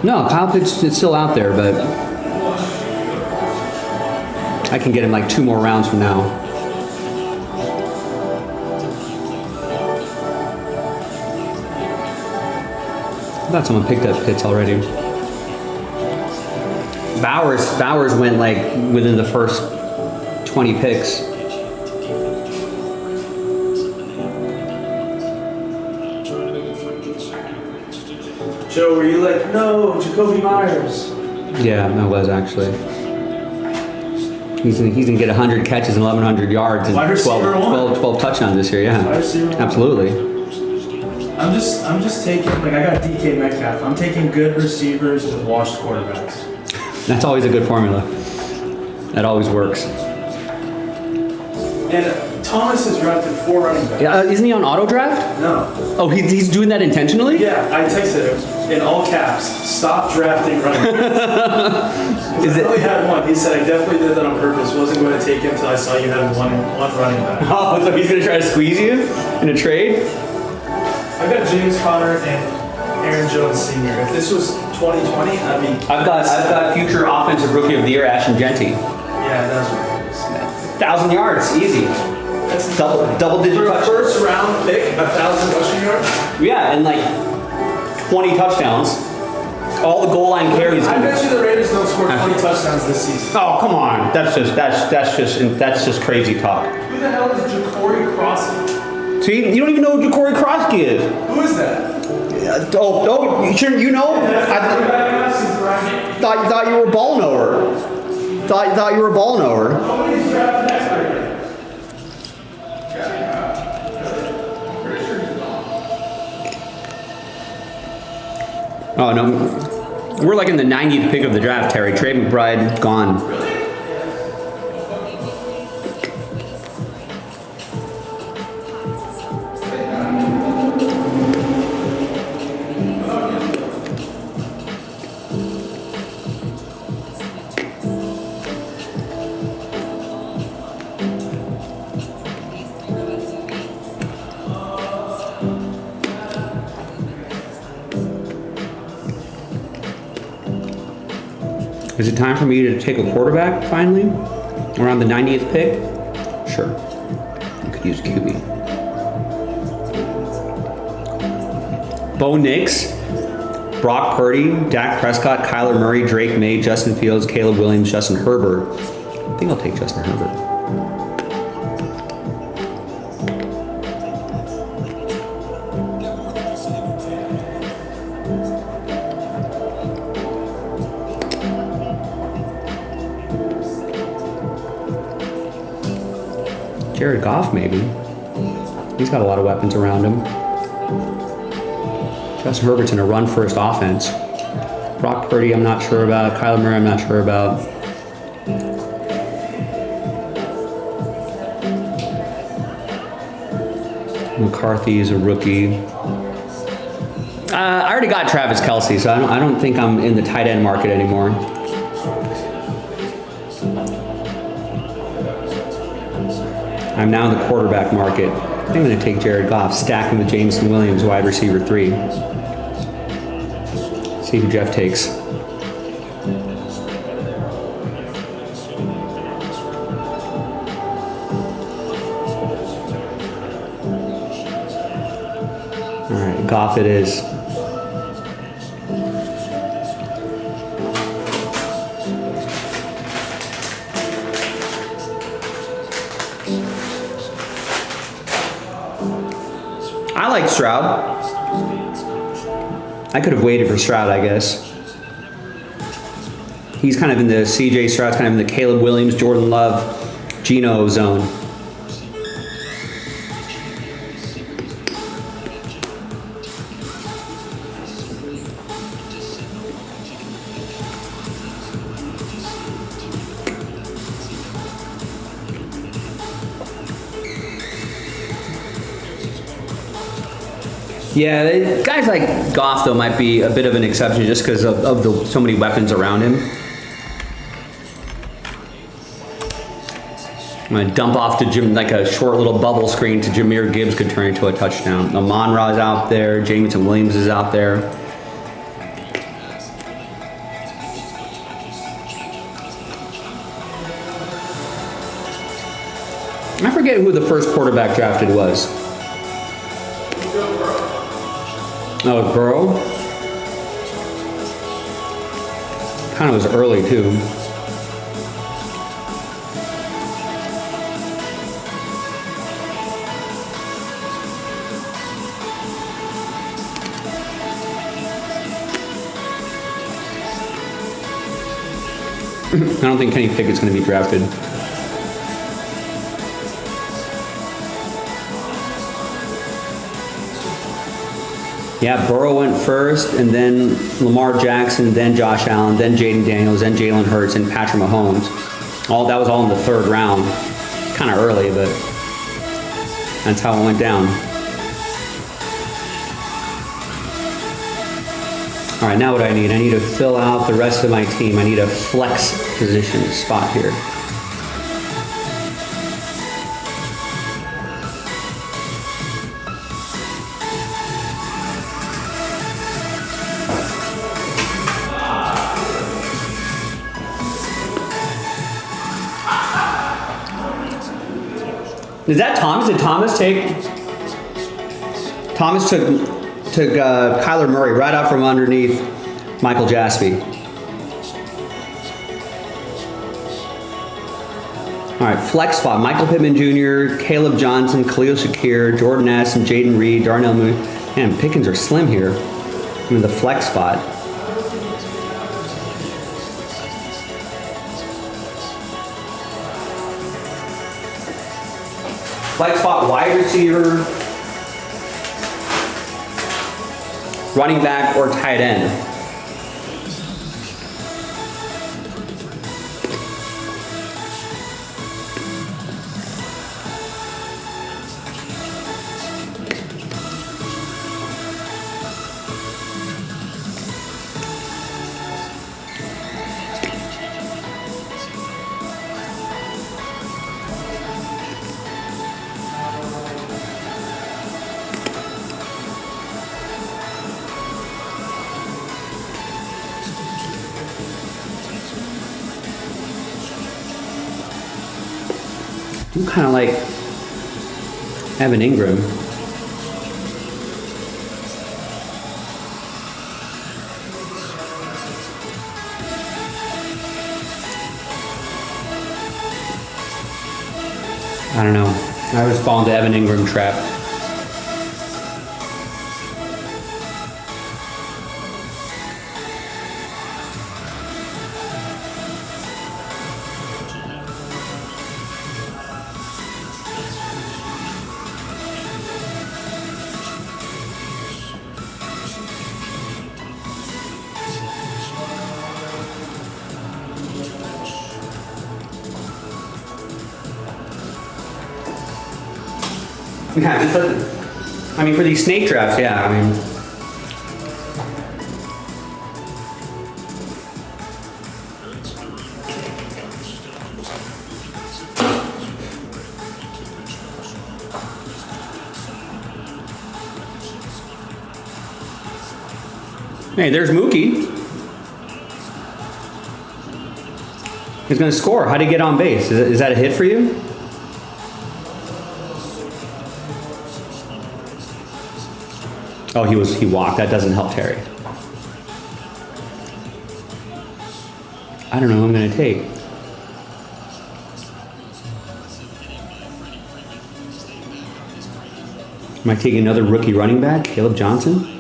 No, Kyle Pitts is still out there, but I can get him like 2 more rounds from now. I thought someone picked up Pitts already. Bowers went like within the first 20 picks. Joe, were you like, no, Jacoby Myers? Yeah, I was actually. He's gonna get 100 catches and 1,100 yards and Wide receiver 12 touchdowns this year. Yeah, Wide receiver one. absolutely. I'm just taking, like, I got DK Metcalf. I'm taking good receivers with washed quarterbacks. That's always a good formula. That always works. And Thomas has drafted 4 running backs. Yeah, isn't he on auto draft? No. Oh, he's doing that intentionally? Yeah, I texted him in all caps, stop drafting running backs. Is I it- only had one. He said, I definitely did that on purpose. Wasn't going to take him until I saw you had one running back. Oh, so he's gonna try to squeeze you in a trade? I've got James Conner and Aaron Jones Sr. If this was 2020, I'd be... I've got future offensive rookie of the year Ashton Genty. Yeah, that's what it is. 1,000 yards, easy. That's Double digit for a touchdowns. first round pick, 1,000 rushing yards. Yeah, and like 20 touchdowns. All the goal line carries. I bet you the Raiders don't score 20 touchdowns this season. Oh, come on. That's just crazy talk. Who the hell is Ja'Cory Crosby? See, you don't even know who Ja'Cory Crosby is. Who is that? You shouldn't you know? I thought you were a ball knower. Thought you were a ball knower. Nobody's drafted that great. Oh no, we're like in the 90th pick of the draft, Terry. Trey McBride gone. Is it time for me to take a quarterback finally? Around the 90th pick? Sure. I could use QB. Bo Nix, Brock Purdy, Dak Prescott, Kyler Murray, Drake May, Justin Fields, Caleb Williams, Justin Herbert. I think I'll take Justin Herbert. Jared Goff, maybe. He's got a lot of weapons around him. Justin Herbert's in a run-first offense. Brock Purdy, I'm not sure about. Kyler Murray, I'm not sure about. McCarthy is a rookie. I already got Travis Kelce, so I don't think I'm in the tight end market anymore. I'm now in the quarterback market. I think I'm going to take Jared Goff, stack him with Jameson Williams, wide receiver 3. See who Jeff takes. All right, Goff it is. I like Stroud. I could have waited for Stroud, I guess. He's kind of in the CJ Stroud's kind of in the Caleb Williams, Jordan Love, Geno zone. Yeah, guys like Goff, though, might be a bit of an exception just because of the so many weapons around him. I'm going to dump off to Jim, like a short little bubble screen to Jahmyr Gibbs could turn into a touchdown. Amon-Ra's out there. Jameson Williams is out there. I forget who the first quarterback drafted was. Oh, it's Burrow? Kind of was early, too. I don't think Kenny Pickett's going to be drafted. Yeah, Burrow went first, and then Lamar Jackson, then Josh Allen, then Jaden Daniels, then Jalen Hurts, and Patrick Mahomes. That was all in the 3rd round. Kind of early, but that's how it went down. All right, now what do I need? I need to fill out the rest of my team. I need a flex position spot here. Is that Thomas? Did Thomas take? Thomas took Kyler Murray right out from underneath Michael Jaspy. All right, flex spot: Michael Pittman Jr., Caleb Johnson, Khalil Shakir, Jordan Addison, Jaden Reed, Darnell Mooney. Man, pickings are slim here in the flex spot. Flex spot, wide receiver. running back or tight end. I'm kind of like Evan Ingram. I don't know. I was falling to Evan Ingram trap. Yeah, I mean, for these snake drafts, yeah, I mean. Hey, there's Mookie. He's gonna score. How'd he get on base? Is that a hit for you? Oh, he walked. That doesn't help Terry. I don't know who I'm going to take. Am I taking another rookie running back, Caleb Johnson?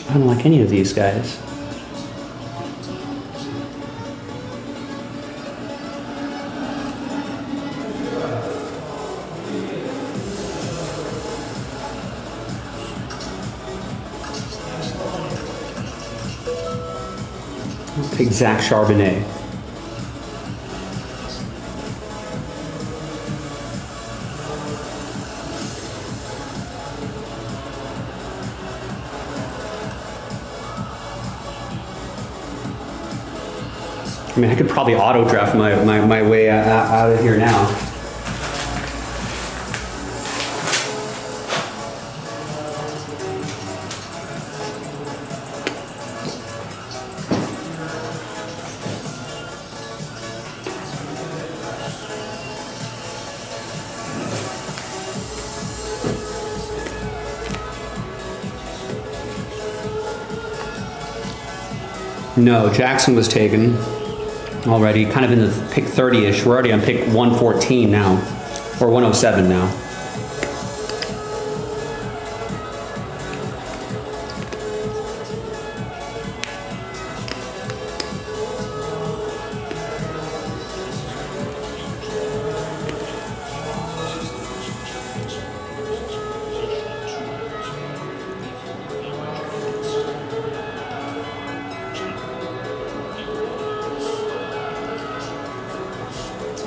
I don't like any of these guys. I'll take Zach Charbonnet. I mean, I could probably auto draft my way out of here now. No, Jackson was taken already, kind of in the pick 30-ish. We're already on pick 114 now, or 107 now.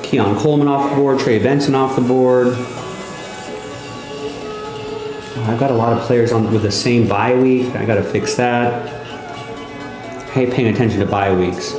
Keon Coleman off the board, Trey Benson off the board. Oh, I've got a lot of players on with the same bye week. I gotta fix that. I hate paying attention to bye weeks.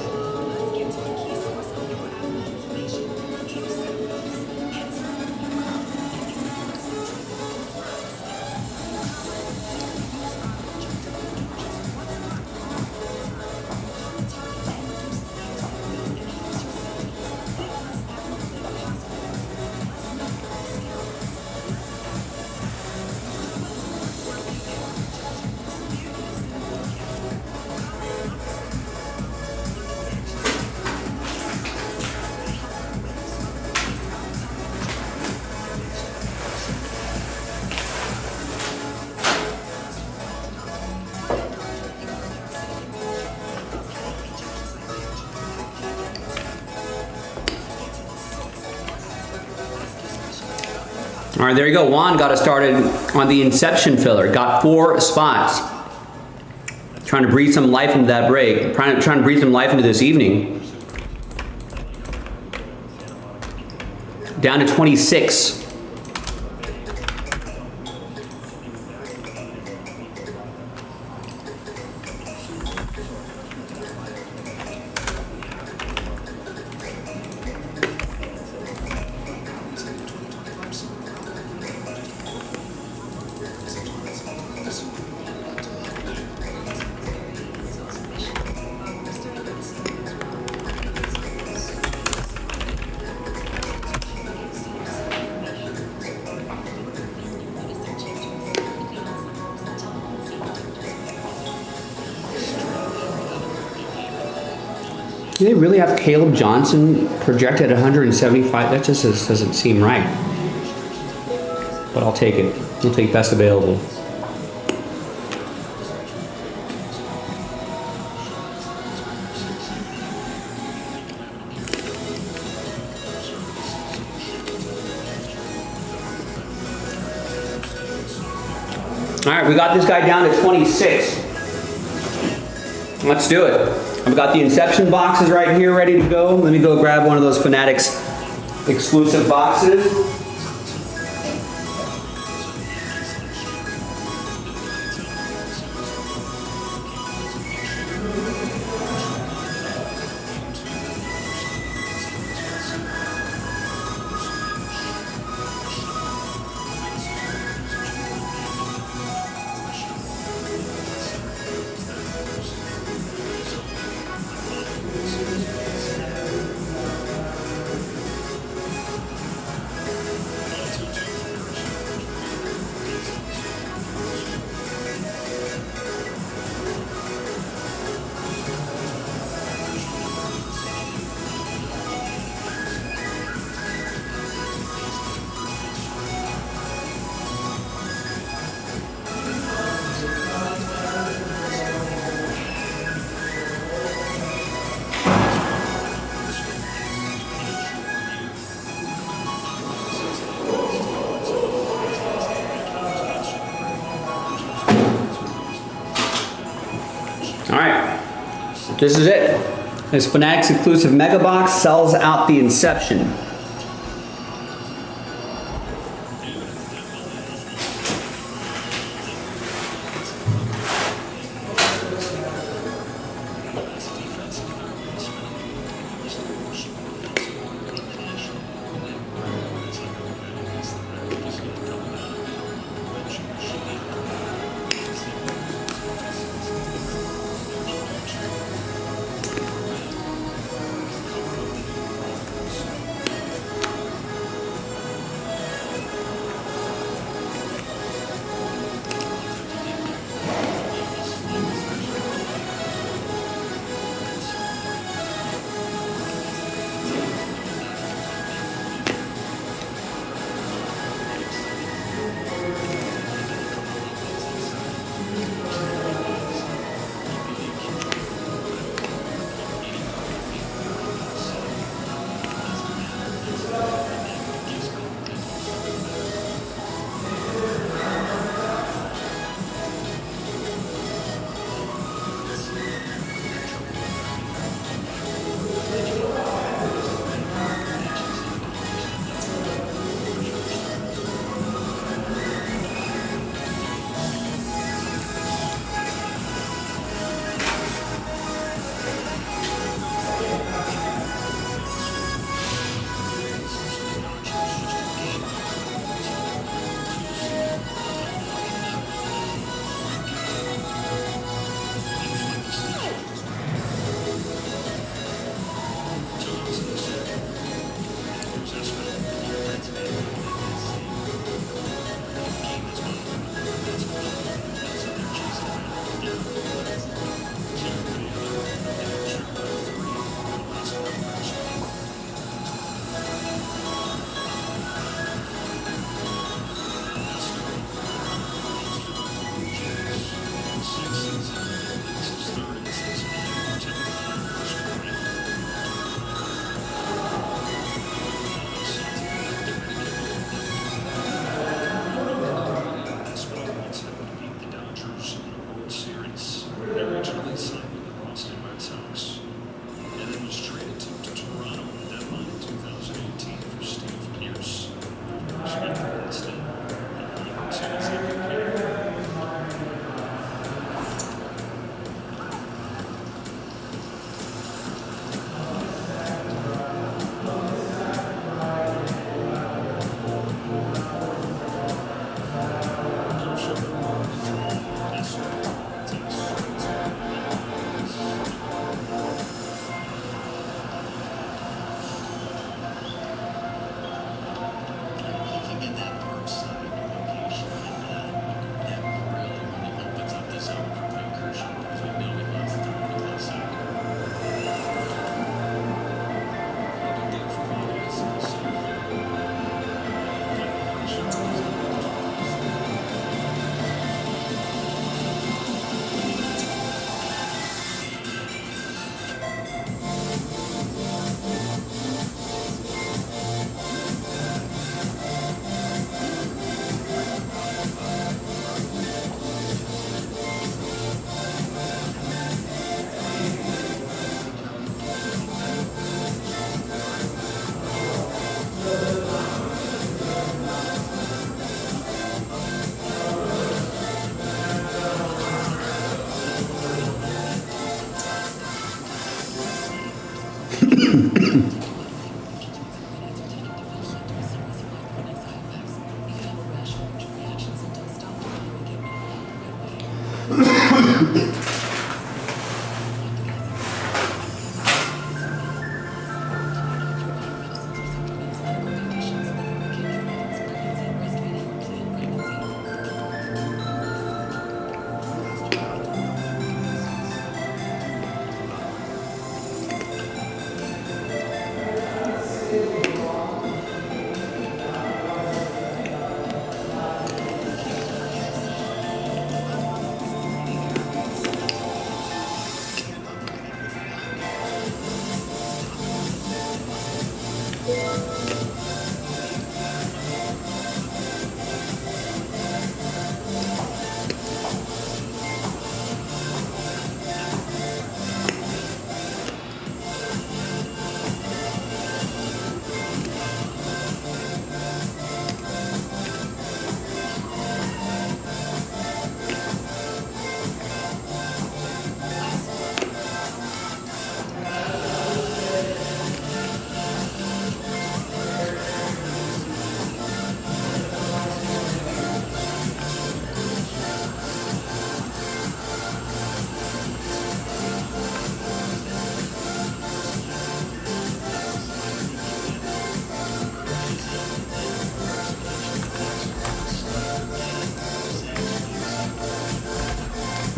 right, there you go. Juan got us started on the Inception filler. Got 4 spots. Trying to breathe some life into that break. Trying to breathe some life into this evening. Down to 26. Do they really have Caleb Johnson projected at 175? That just doesn't seem right. But I'll take it. We'll take best available. All right, we got this guy down to 26. Let's do it. I've got the Inception boxes right here ready to go. Let me go grab one of those Fanatics exclusive boxes. All right, this is it. This Fanatics exclusive mega box sells out the Inception.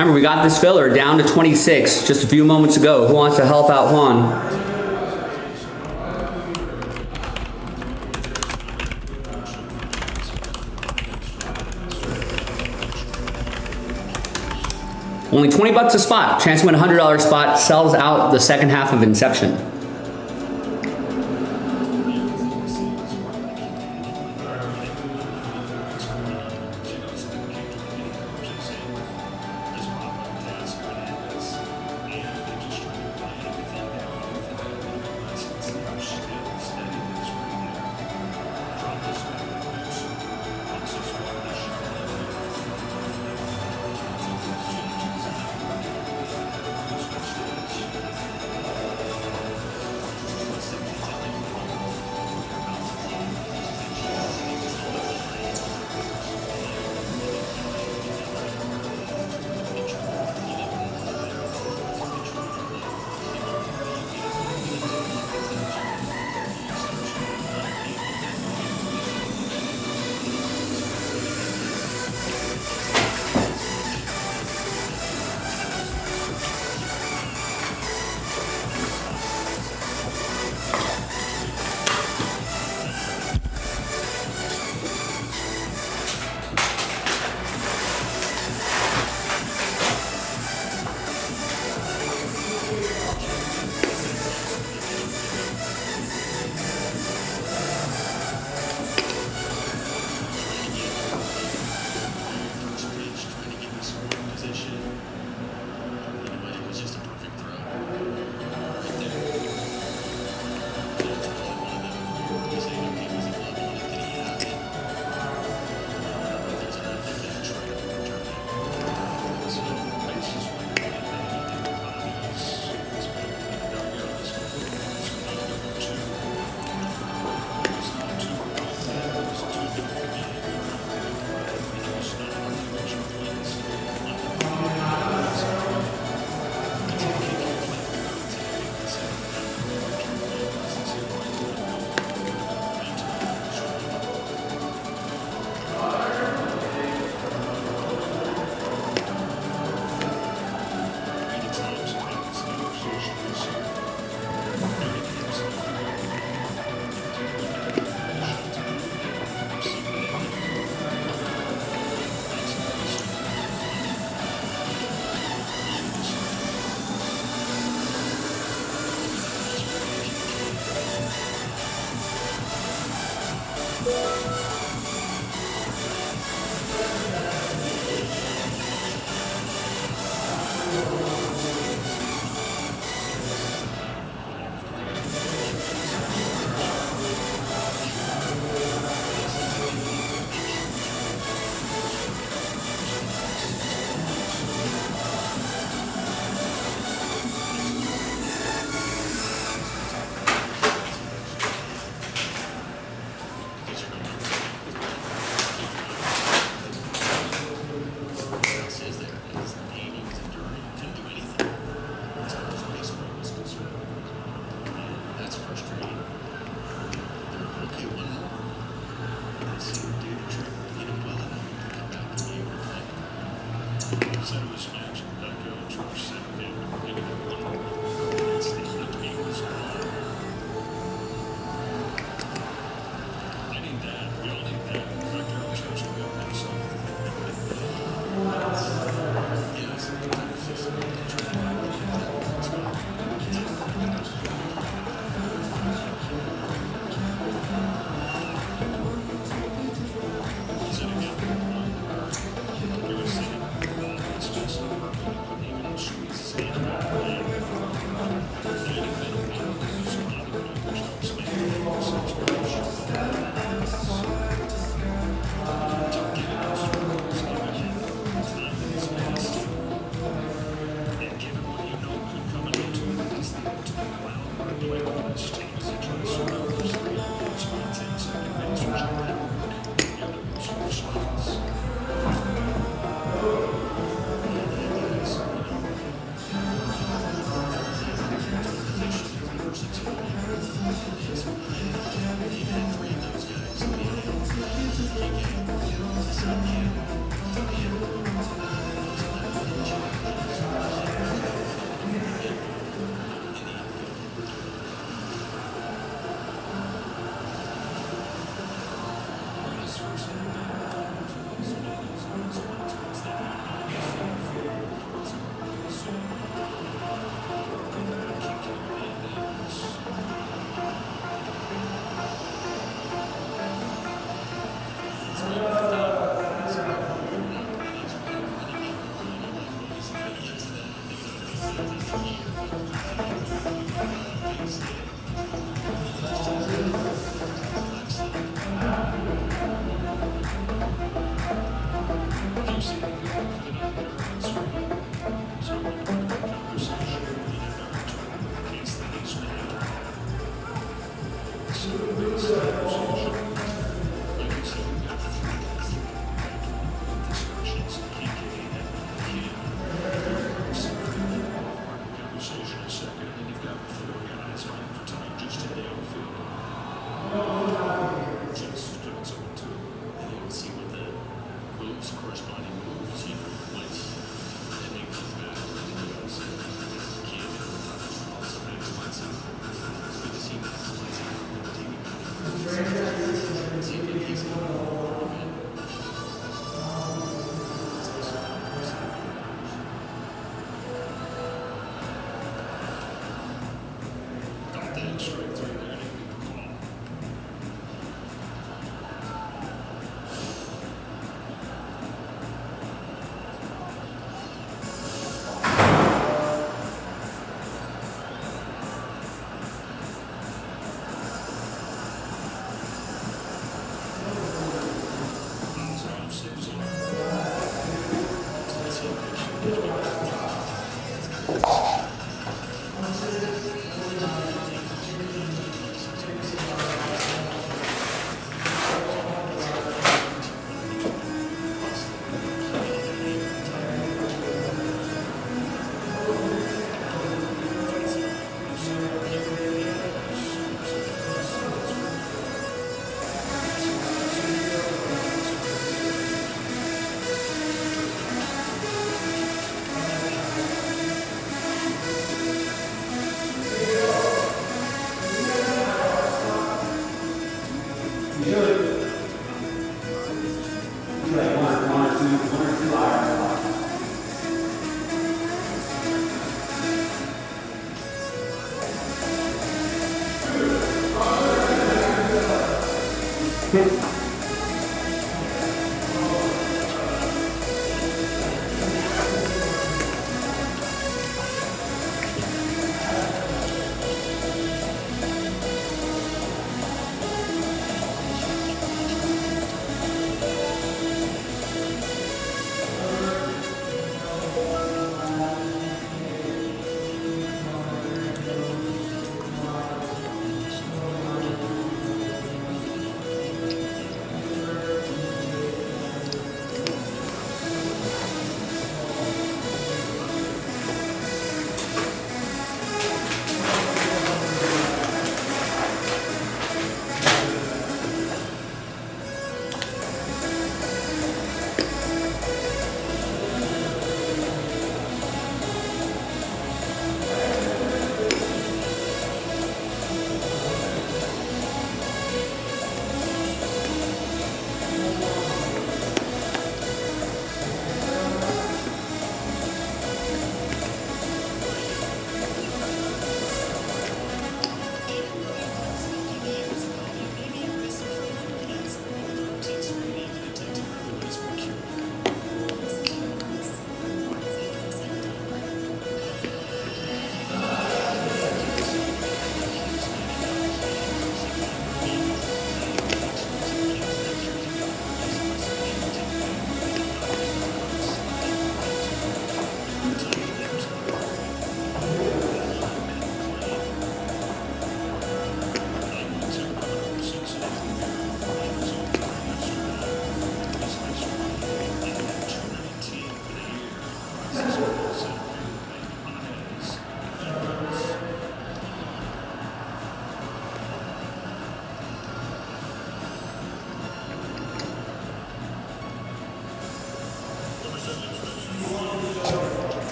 Remember, we got this filler down to 26 just a few moments ago. Who wants to help out Juan? Only 20 bucks a spot. Chance to win a $100 spot. Sells out the second half of Inception.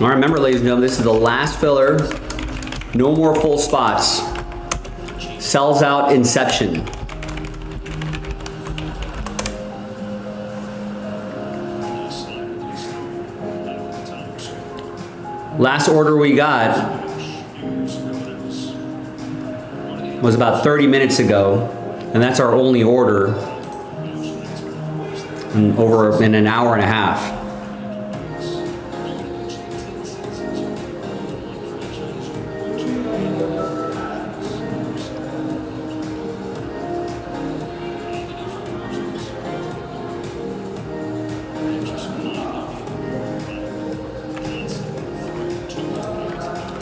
All right, remember, ladies and gentlemen, this is the last filler. No more full spots. Sells out inception. Last order we got was about 30 minutes ago, and that's our only order in an hour and a half.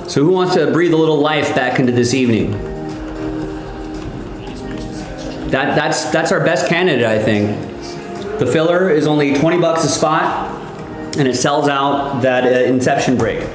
So who wants to breathe a little life back into this evening? That's our best candidate, I think. The filler is only 20 bucks a spot, and it sells out that inception break.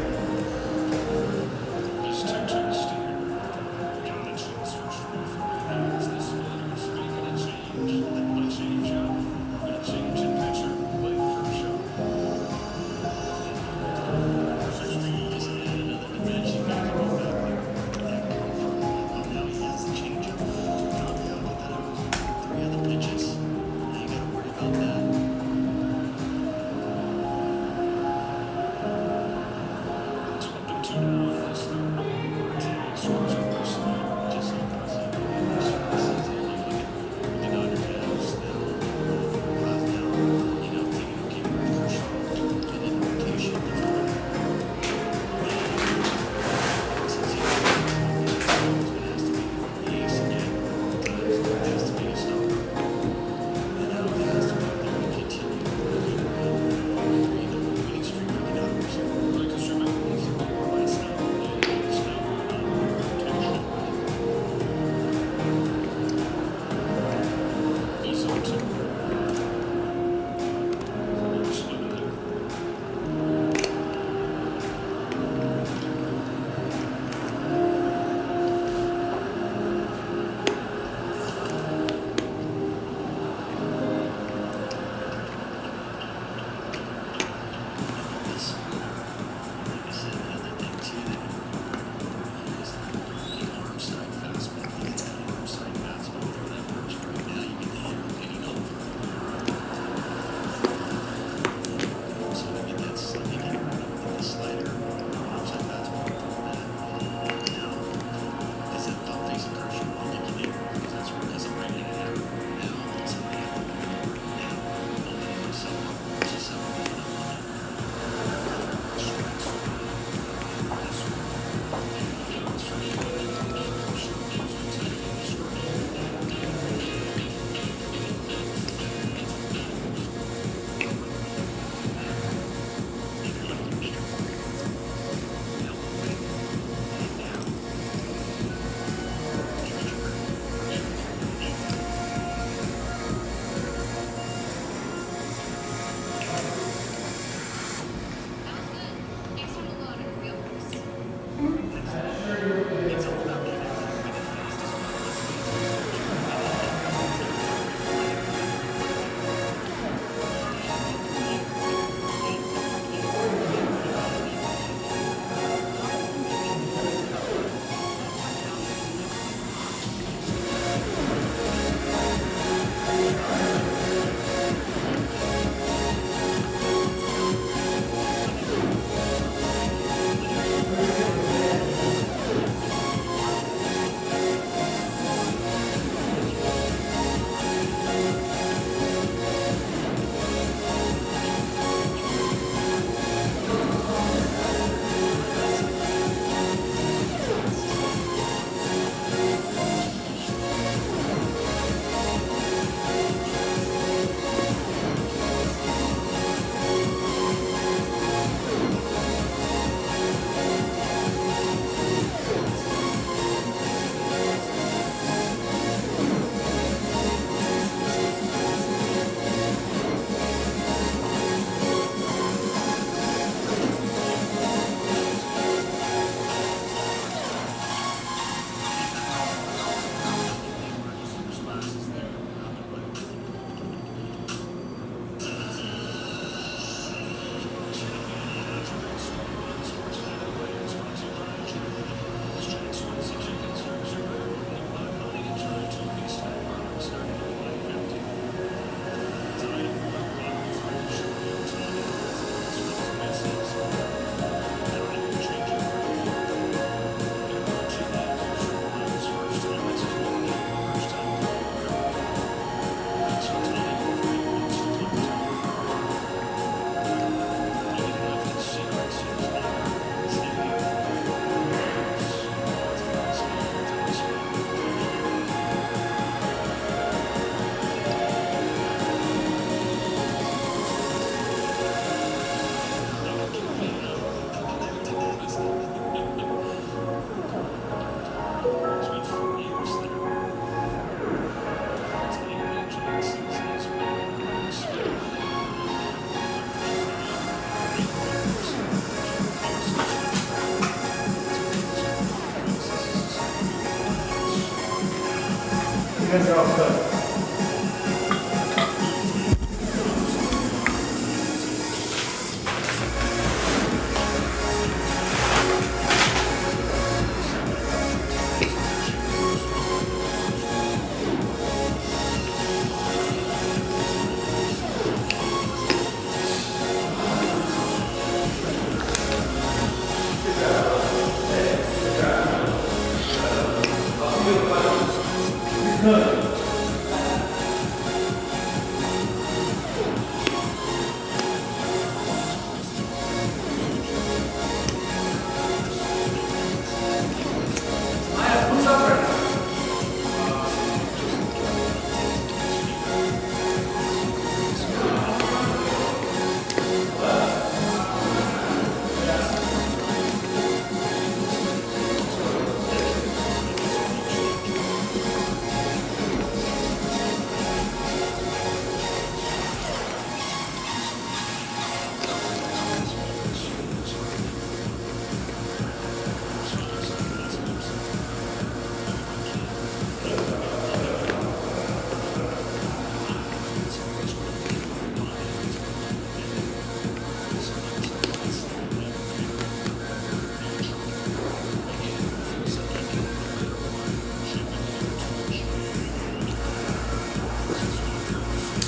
You guys are all good.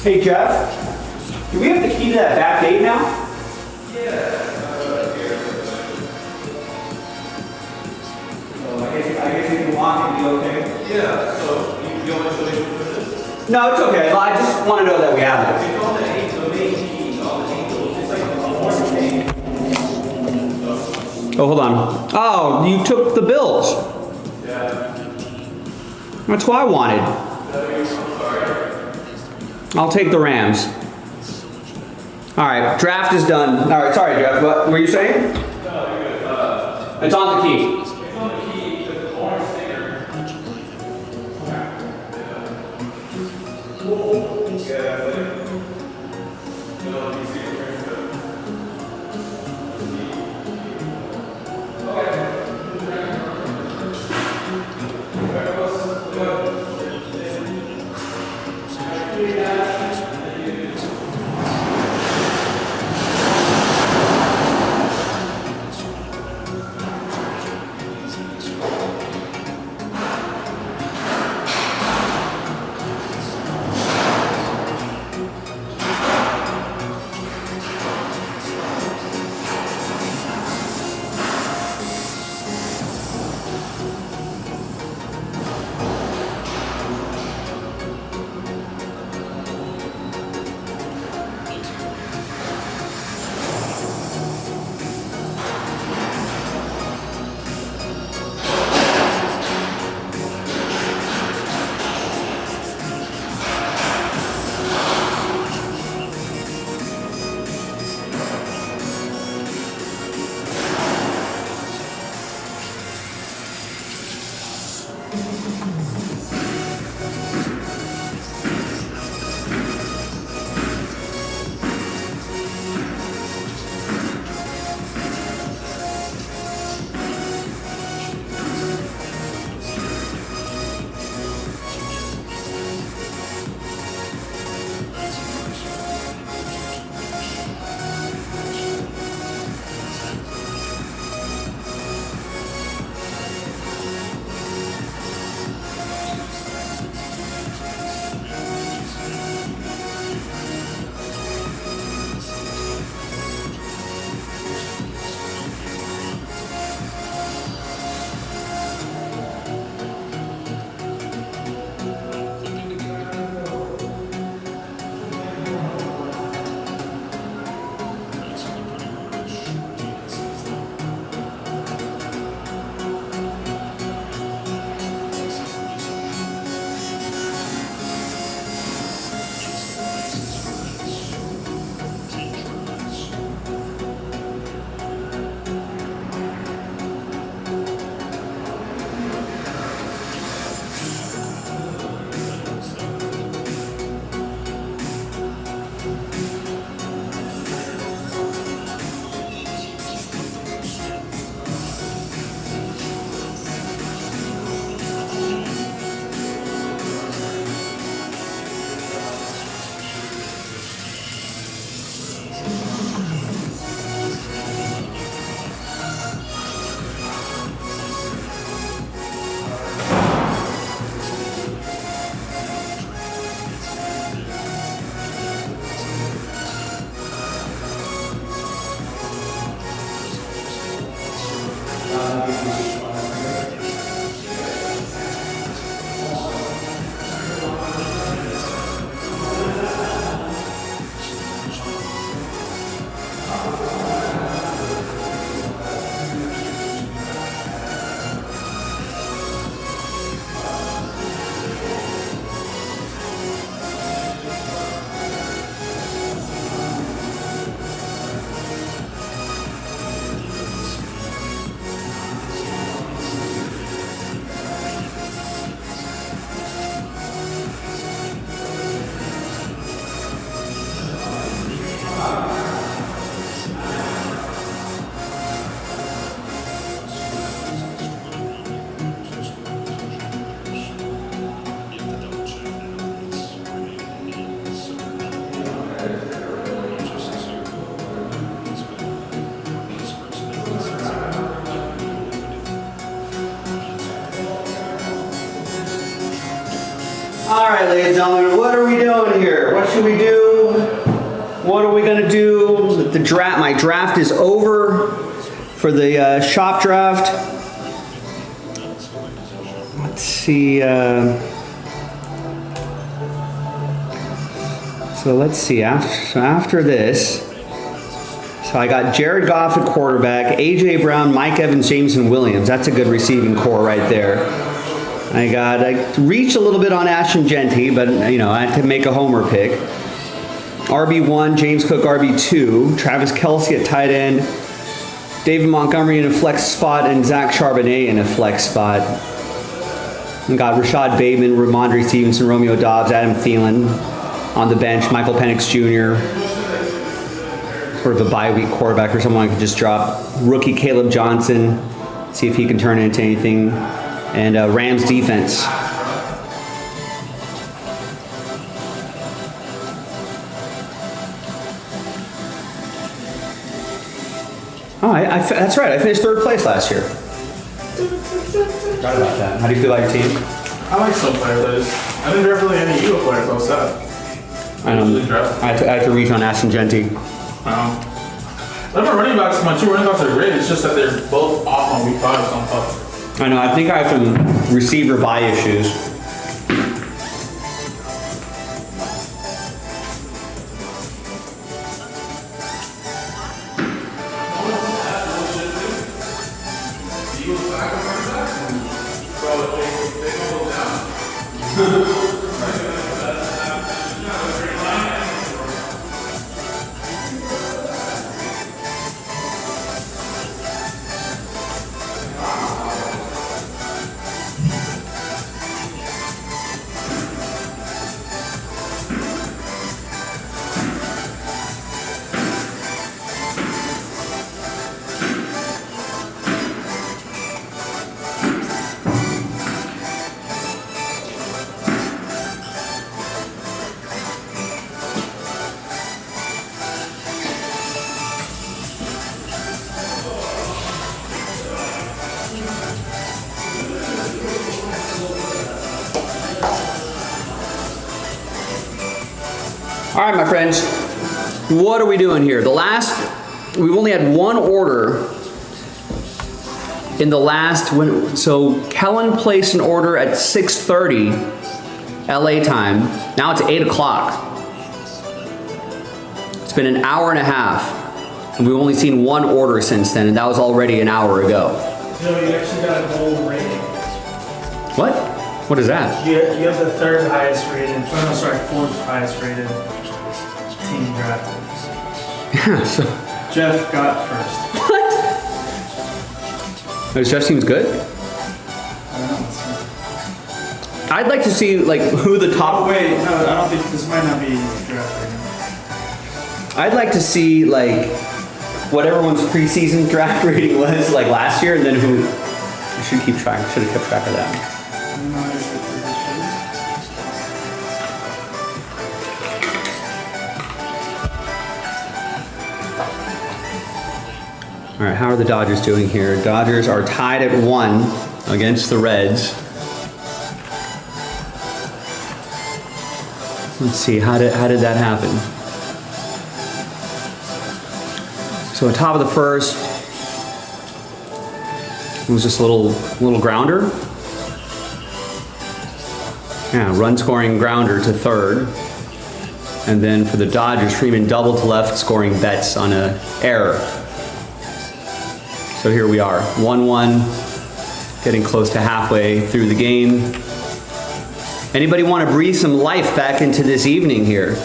Hey Jeff, do we have the key to that back gate now? I guess you can walk and be okay? Yeah, so you want to show me what this is? No, it's okay. I just want to know that we have it. It's all the main key, all the angles. It's like a morning thing. Oh, hold on. Oh, you took the bills. Yeah. That's what I wanted. I'll take the Rams. All right, draft is done. All right, sorry, Jeff. What were you saying? No, you're good. It's on the key. It's on the key, the orange sticker. Yeah, that's it. No, you see it very good. All right, ladies and gentlemen, what are we doing here? What should we do? What are we gonna do? The draft, my draft is over for the shop draft. Let's see. So let's see. After this, so I got Jared Goff at quarterback, AJ Brown, Mike Evans, Jameson Williams. That's a good receiving core right there. I reached a little bit on Ashton Genty, but you know I had to make a homer pick. RB1, James Cook RB2, Travis Kelce at tight end, David Montgomery in a flex spot, and Zach Charbonnet in a flex spot. We got Rashad Bateman, Ramondre Stevenson, Romeo Doubs, Adam Thielen on the bench, Michael Penix Jr., sort of a bye week quarterback or someone I could just drop. Rookie Caleb Johnson, see if he can turn it into anything. And Rams defense. Oh, that's right. I finished third place last year. Forgot about that. How do you feel about your team? I like some players. I didn't draft really any Eagle players, so sad. I had to reach on Ashton Genty. My running backs, my two running backs are great. It's just that they're both off on week 5 on top. I know. I think I have some receiver buy issues. All right, my friends, what are we doing here? We've only had one order in the last, so Kellen placed an order at 6:30 LA time. Now it's 8 o'clock. It's been an hour and a half, and we've only seen one order since then, and that was already an hour ago. No, you actually got a gold rating. What? What is that? You have the third highest rated, fourth highest rated team drafted. Yeah, so. Jeff got first. What? Oh, Jeff seems good? I don't know. I'd like to see like who the top. Oh wait, no, I don't think this might not be draft rating. I'd like to see like what everyone's preseason draft rating was like last year, and then who. I should keep track. Should have kept track of that. All right, how are the Dodgers doing here? Dodgers are tied at 1 against the Reds. Let's see, how did that happen? So on top of the first, it was just a little grounder. Yeah, run scoring grounder to third. And then for the Dodgers, Freeman double to left, scoring Betts on an error. So here we are, 1-1, getting close to halfway through the game. Anybody want to breathe some life back into this evening here?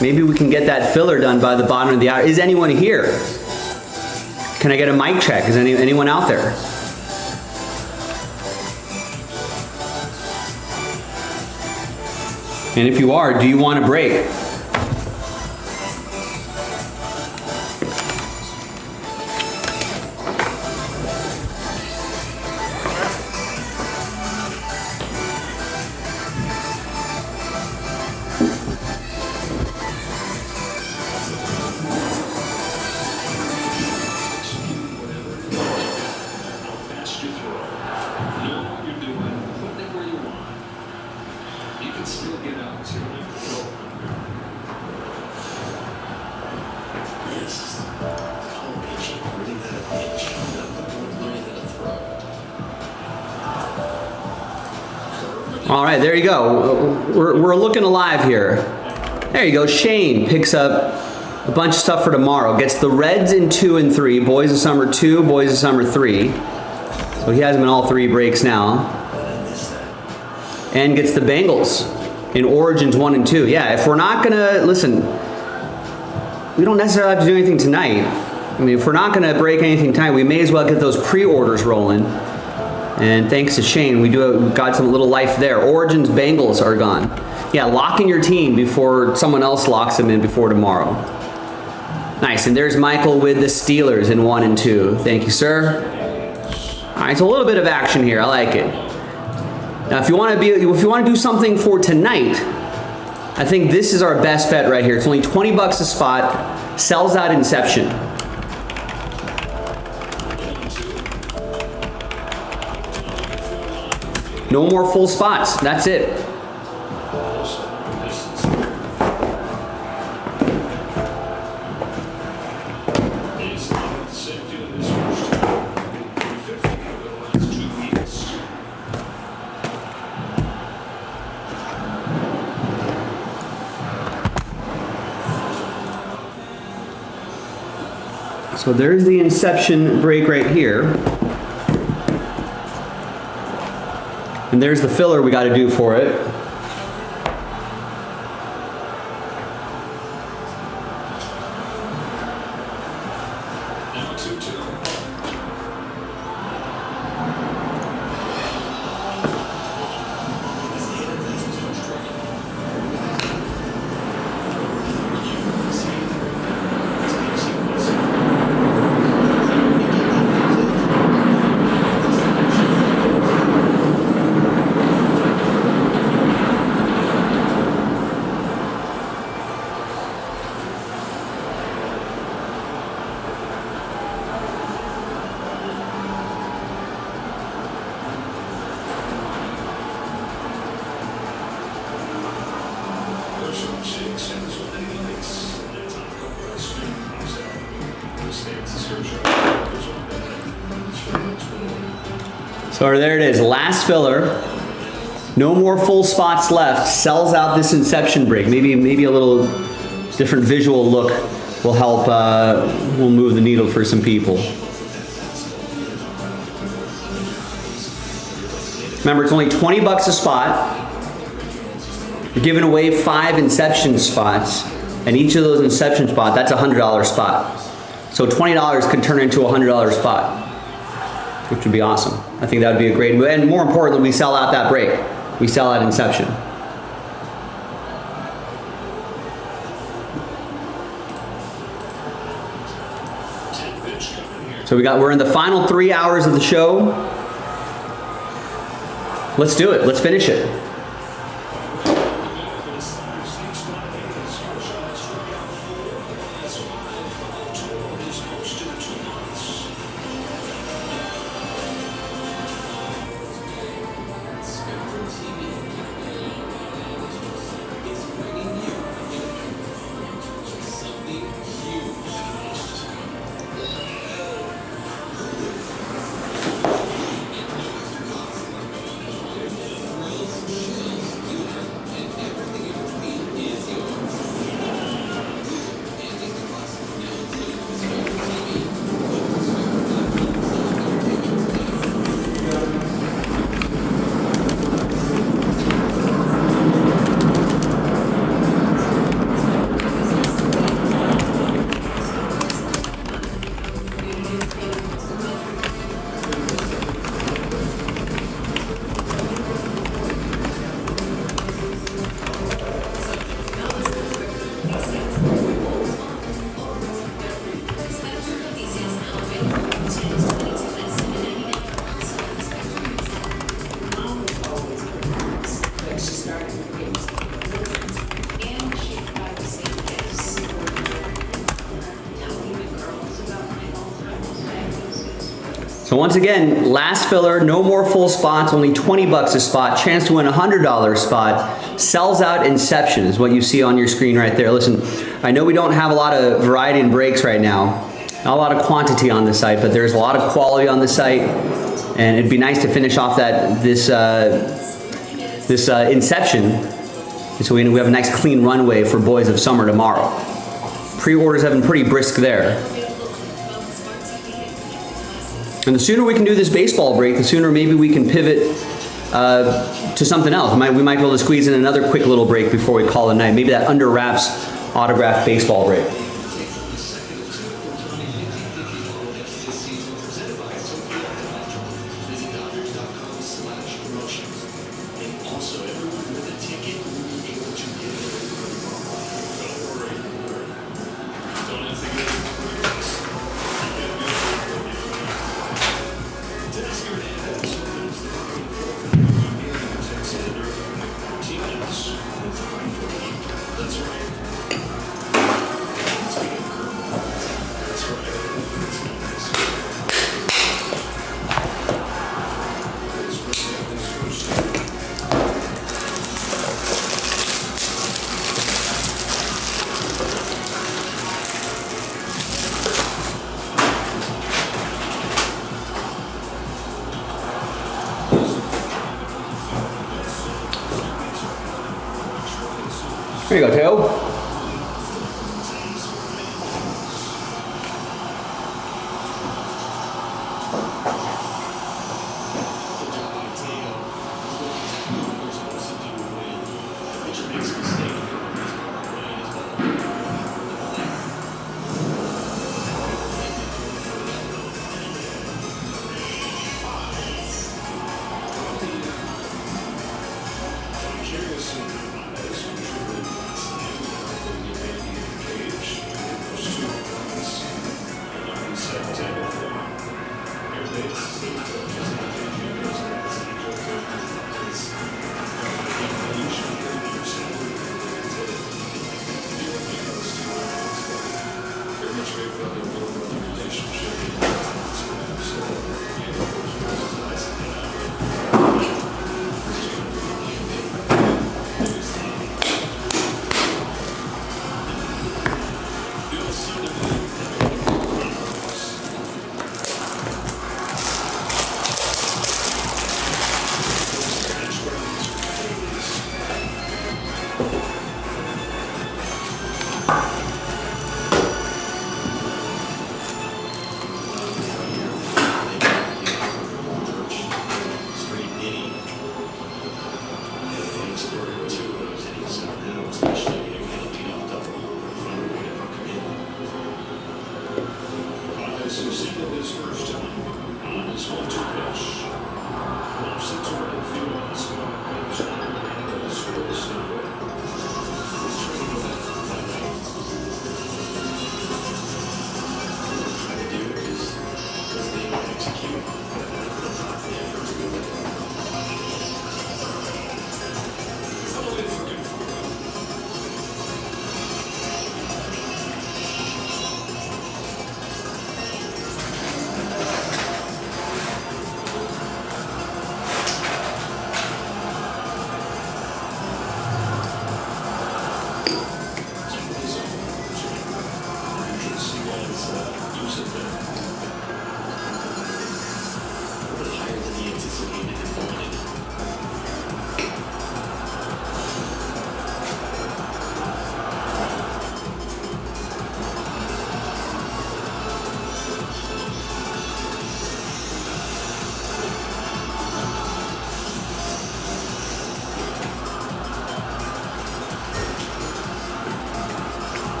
Maybe we can get that filler done by the bottom of the hour. Is anyone here? Can I get a mic check? Is anyone out there? And if you are, do you want a break? still get out to it. Yes. Color pitching, really that a pitch. Learning how to throw. All right, there you go. We're looking alive here. There you go. Shane picks up a bunch of stuff for tomorrow. Gets the Reds in 2 and 3, Boys of Summer 2, Boys of Summer 3. So he has them in all 3 breaks now. And gets the Bengals in Origins 1 and 2. Yeah, if we're not gonna listen, we don't necessarily have to do anything tonight. I mean, if we're not gonna break anything tonight, we may as well get those pre-orders rolling. And thanks to Shane, we've got some little life there. Origins Bengals are gone. Yeah, lock in your team before someone else locks them in before tomorrow. Nice, and there's Michael with the Steelers in 1 and 2. Thank you, sir. All right, so a little bit of action here. I like it. Now, if you want to do something for tonight, I think this is our best bet right here. It's only 20 bucks a spot. Sells out Inception. No more full spots. That's it. So there's the Inception break right here. And there's the filler we got to do for it. So there it is, last filler. No more full spots left. Sells out this Inception break. Maybe a little different visual look will help. Will move the needle for some people. Remember, it's only 20 bucks a spot. You're giving away 5 Inception spots, and each of those Inception spots, that's a $100 spot. So $20 could turn into a $100 spot, which would be awesome. I think that would be a great move. And more importantly, we sell out that break. We sell out Inception. So we're in the final 3 hours of the show. Let's do it. Let's finish it. So once again, last filler, no more full spots, only 20 bucks a spot, chance to win a $100 spot. Sells out inception is what you see on your screen right there. Listen, I know we don't have a lot of variety in breaks right now, not a lot of quantity on the site, but there's a lot of quality on the site, and it'd be nice to finish off this inception, so we have a nice clean runway for Boys of Summer tomorrow. Pre-orders have been pretty brisk there. And the sooner we can do this baseball break, the sooner maybe we can pivot to something else. We might be able to squeeze in another quick little break before we call it a night. Maybe that under wraps autographed baseball break. Here you go, Teo.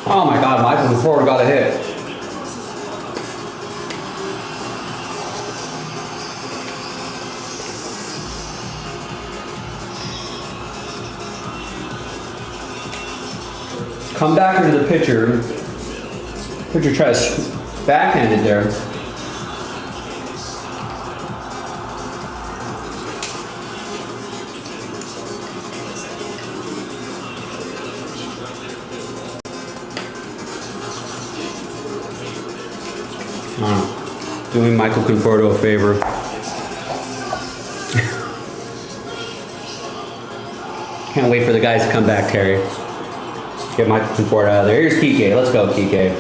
Oh my God, Michael before got a hit. Come back into the pitcher. Pitcher tries backhanded there. Doing Michael Conforto a favor. Can't wait for the guys to come back, Terry. Get Michael Conforto out of there. Here's Kike. Let's go, Kike.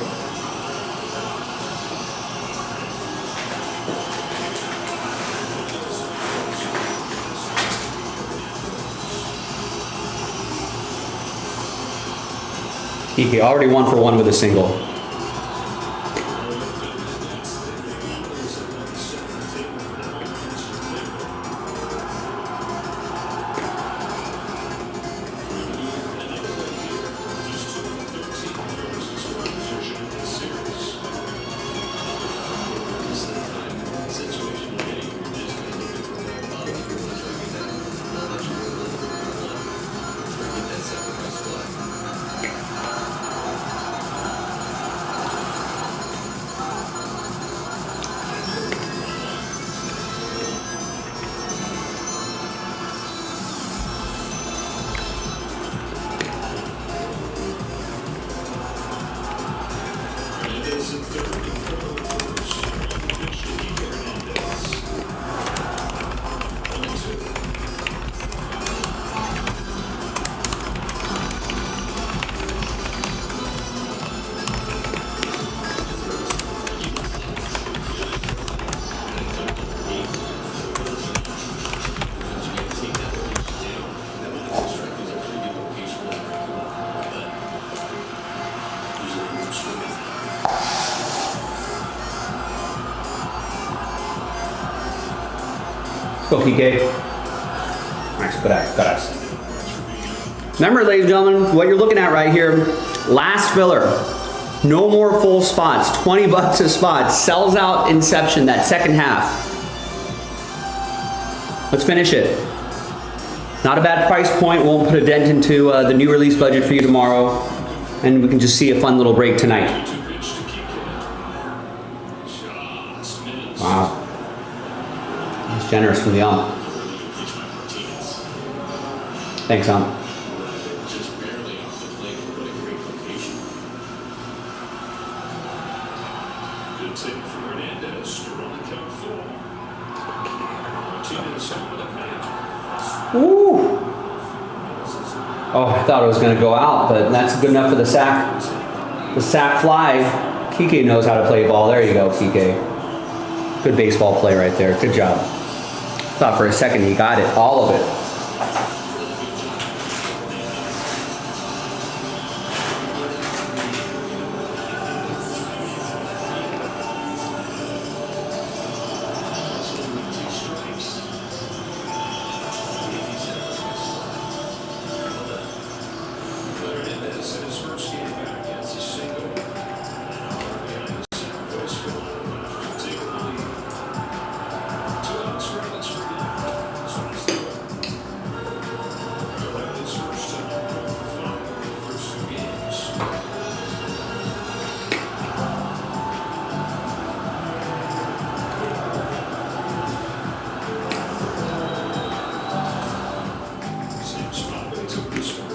Kike already 1 for 1 with a single. Go, PK. Nice, good ass. Remember, ladies and gentlemen, what you're looking at right here, last filler. No more full spots, $20 a spot. Sells out inception, that second half. Let's finish it. Not a bad price point. Won't put a dent into the new release budget for you tomorrow. And we can just see a fun little break tonight. Wow. That's generous from the ump. Thanks, ump. Just barely off the plate. What a great location. Good take from Hernandez to run the count full. 2 minutes on the match. Ooh. Oh, I thought it was going to go out, but that's good enough for the sack. The sack fly. Kike knows how to play ball. There you go, Kike. Good baseball play right there. Good job. Thought for a second he got it, all of it. Hernandez in his first game back against a single. Take the lead. 2 outs for Alex Freeman. He'll have his first time for 5 in the first 2 games. Same spot, but he took this one.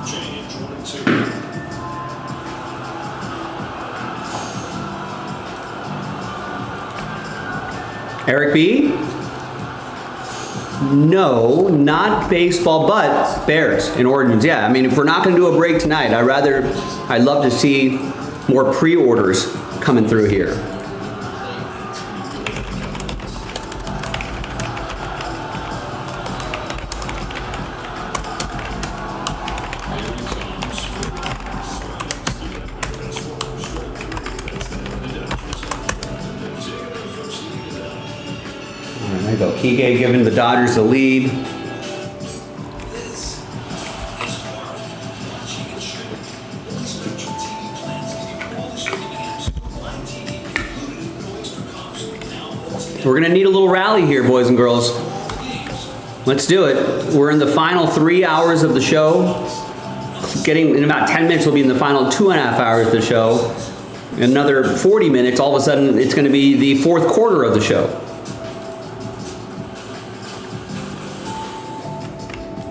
Change 1-2. Eric B? No, not baseball, but Bears and Origins. Yeah, I mean, if we're not going to do a break tonight, I'd love to see more pre-orders coming through here. All right, there you go. Kike giving the Dodgers the lead. We're gonna need a little rally here, boys and girls. Let's do it. We're in the final 3 hours of the show. In about 10 minutes, we'll be in the final 2.5 hours of the show. In another 40 minutes, all of a sudden, it's going to be the fourth quarter of the show.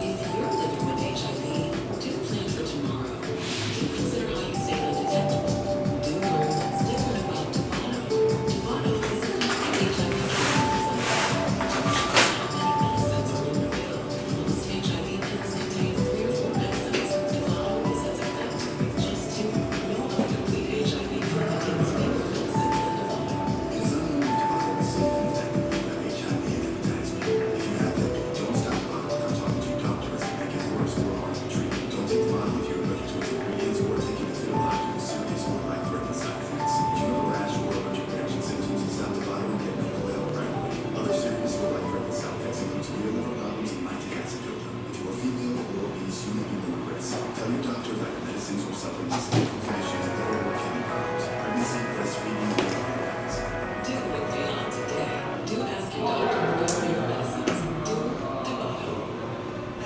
If you're living with HIV, do plan for tomorrow. Do consider how you stay undetectable. Do learn what's different about Tivano. Tivano is a complete HIV medicines are in the pill. Most HIV pills contain 3 or 4 medicines. Tivano is as effective with just 2. No other complete HIV drug contains fewer medicines than Tivano. Tell your doctor about medicines or supplements that can finish using the oral kidney problems, pregnancy, breastfeeding, and other Do it beyond today. Do ask your doctor about your medicines. Do Tivano.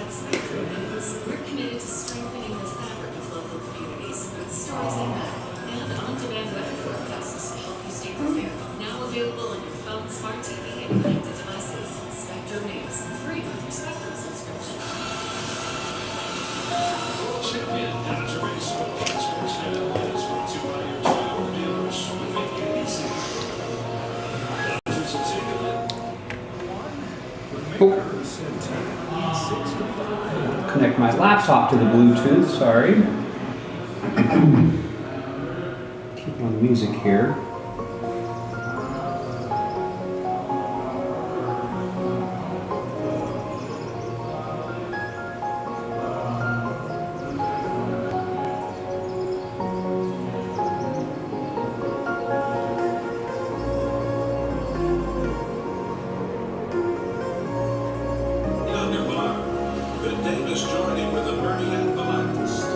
At Spectrum News, we're committed to strengthening the fabric of local communities with stories that matter and on-demand weather forecasts to help you stay prepared. Now available on your phone, smart TV, and connected devices. Spectrum News, free with your Spectrum subscription. Champion Dodger Baseball. Sports Channel is brought to you by your Toyota dealers. We make it easy. Dodgers have taken it. Connect my laptop to the Bluetooth, sorry. Keep on music here. Underbar. Good Davis joining with the birdie at the last.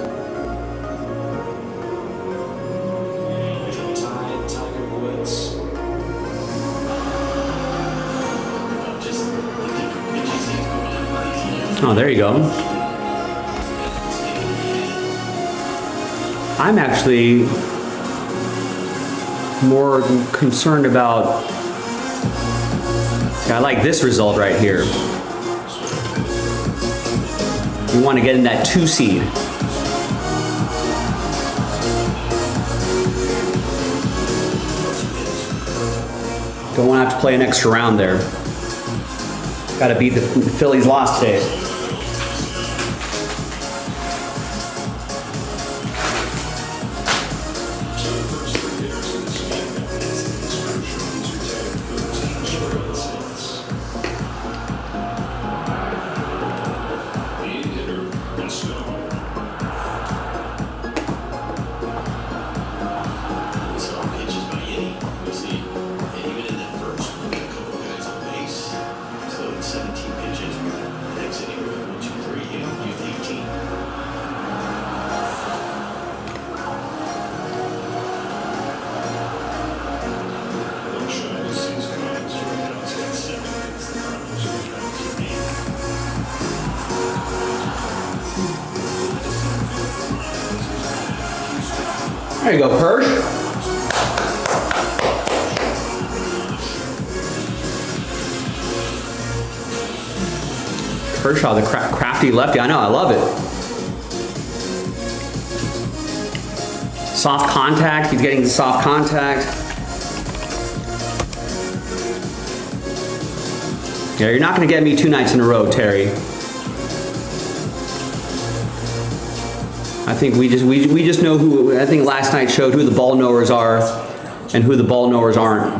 Tide, Tiger Woods. Oh, there you go. I'm actually more concerned about. I like this result right here. We want to get in that 2 seed. Don't want to have to play an extra round there. Got to beat the Phillies loss today. There you go, Persh. Kershaw, the crafty lefty. I know, I love it. Soft contact. He's getting the soft contact. Yeah, you're not going to get me 2 nights in a row, Terry. I think we just know who. I think last night showed who the ball knowers are and who the ball knowers aren't.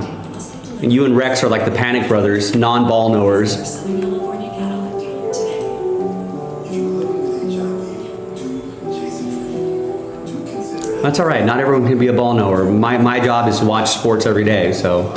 And you and Rex are like the Panic Brothers, non-ball knowers. Southern California Cadillac dealer today. That's all right. Not everyone can be a ball knower. My job is to watch sports every day, so.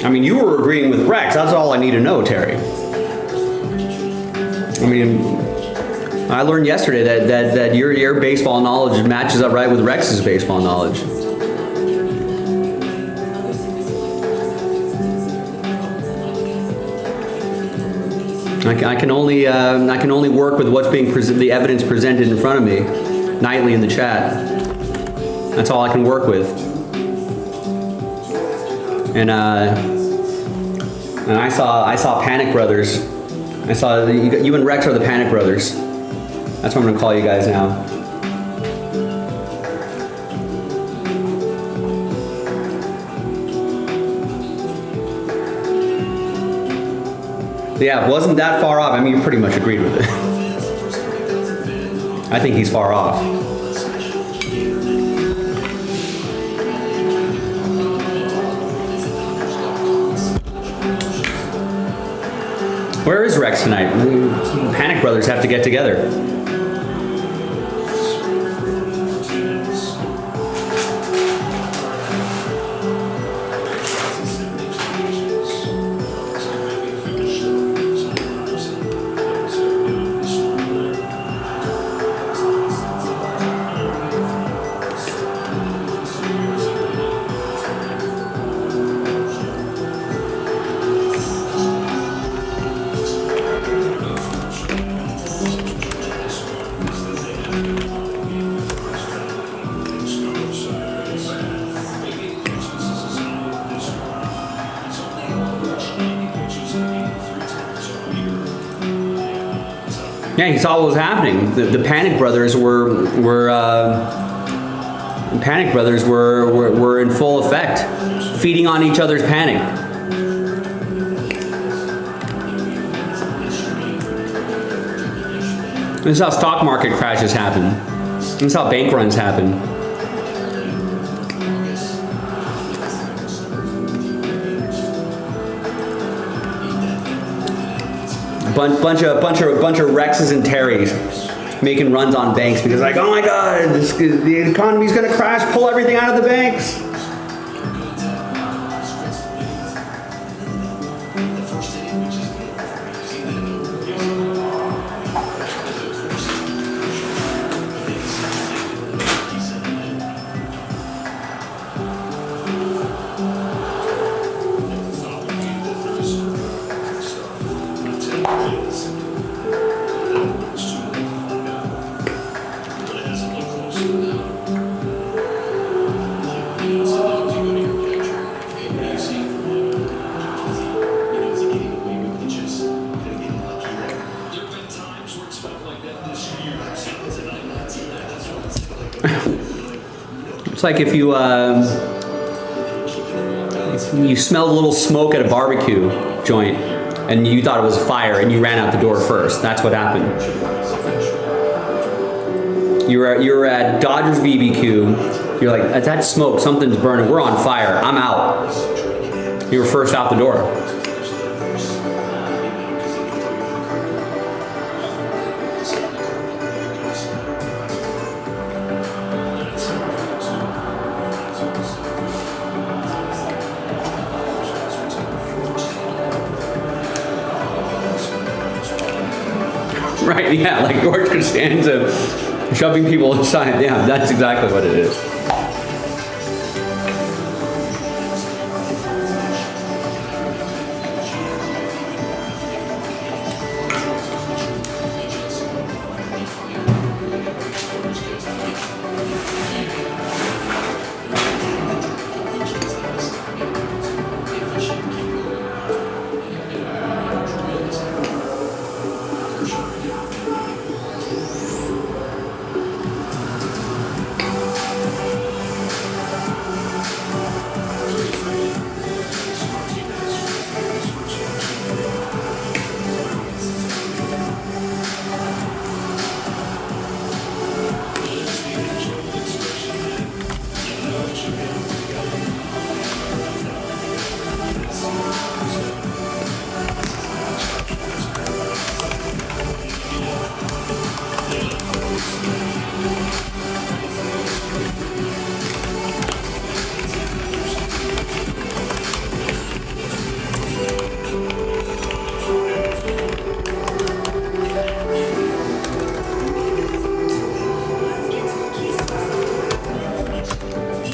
I mean, you were agreeing with Rex. That's all I need to know, Terry. I mean, I learned yesterday that your baseball knowledge matches up right with Rex's baseball knowledge. I can only work with what's being the evidence presented in front of me nightly in the chat. That's all I can work with. And I saw Panic Brothers. I saw you and Rex are the Panic Brothers. That's what I'm gonna call you guys now. Yeah, wasn't that far off. I mean, you pretty much agreed with it. I think he's far off. Where is Rex tonight? Panic Brothers have to get together. Yeah, he saw what was happening. The Panic Brothers were in full effect, feeding on each other's panic. This is how stock market crashes happen. This is how bank runs happen. Bunch of Rexes and Terrys making runs on banks because like, oh my God, the economy's gonna crash. Pull everything out of the banks. It's like if you smelled a little smoke at a barbecue joint and you thought it was a fire and you ran out the door first. That's what happened. You were at Dodger's BBQ. You're like, that smoke, something's burning. We're on fire. I'm out. You were first out the door. Right, yeah, like George Costanza shoving people aside. Yeah, that's exactly what it is.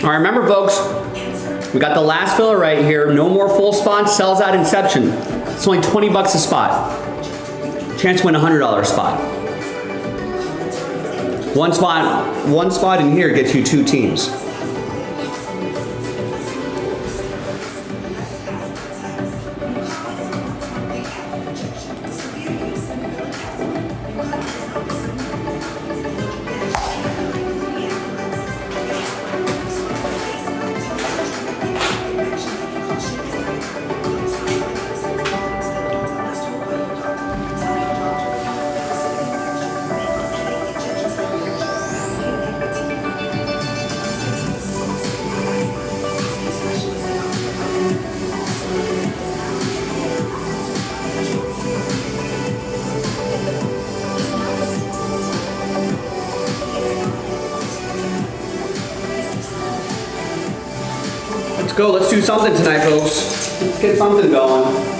All right, remember folks, we got the last filler right here. No more full spots, sells out inception. It's only 20 bucks a spot. Chance to win a $100 spot. One spot in here gets you 2 teams. Let's go. Let's do something tonight, folks. Let's get something going.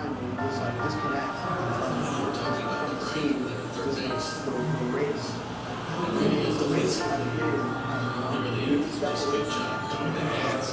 mind will just like disconnect from the scene, just like the race. It's the race right here. You expect a good job coming to hands.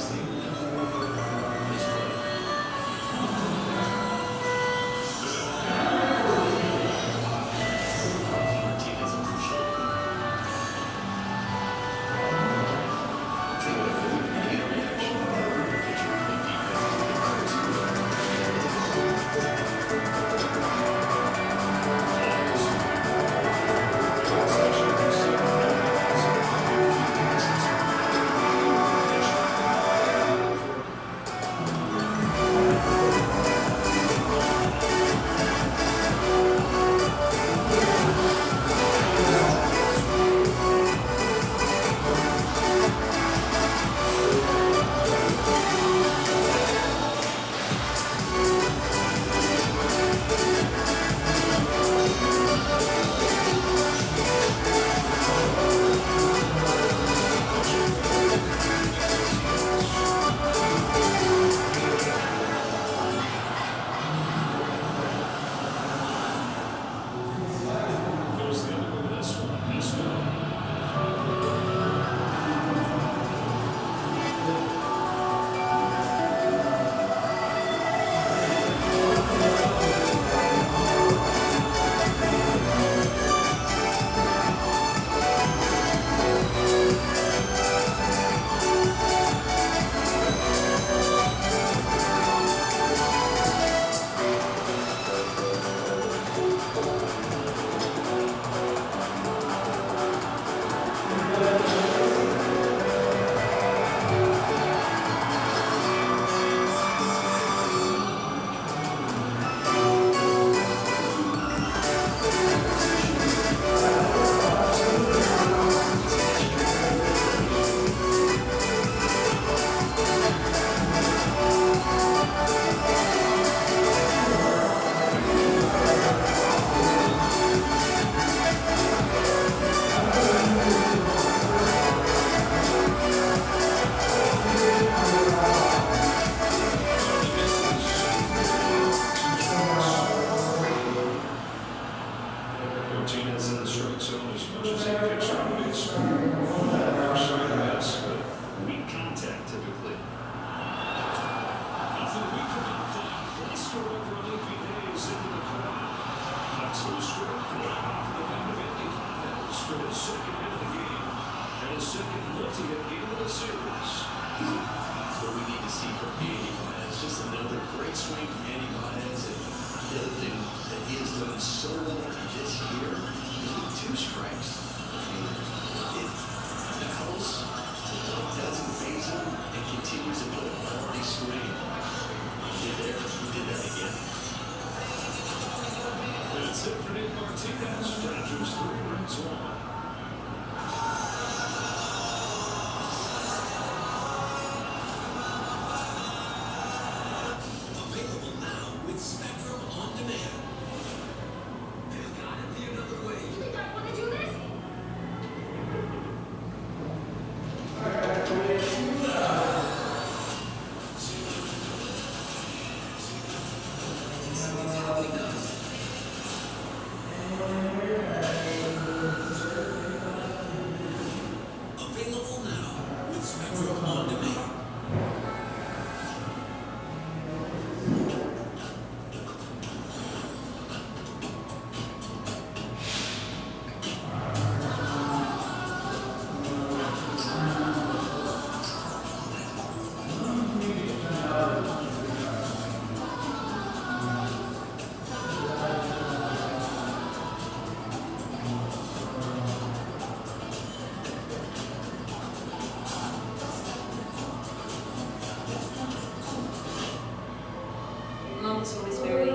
Mom was always very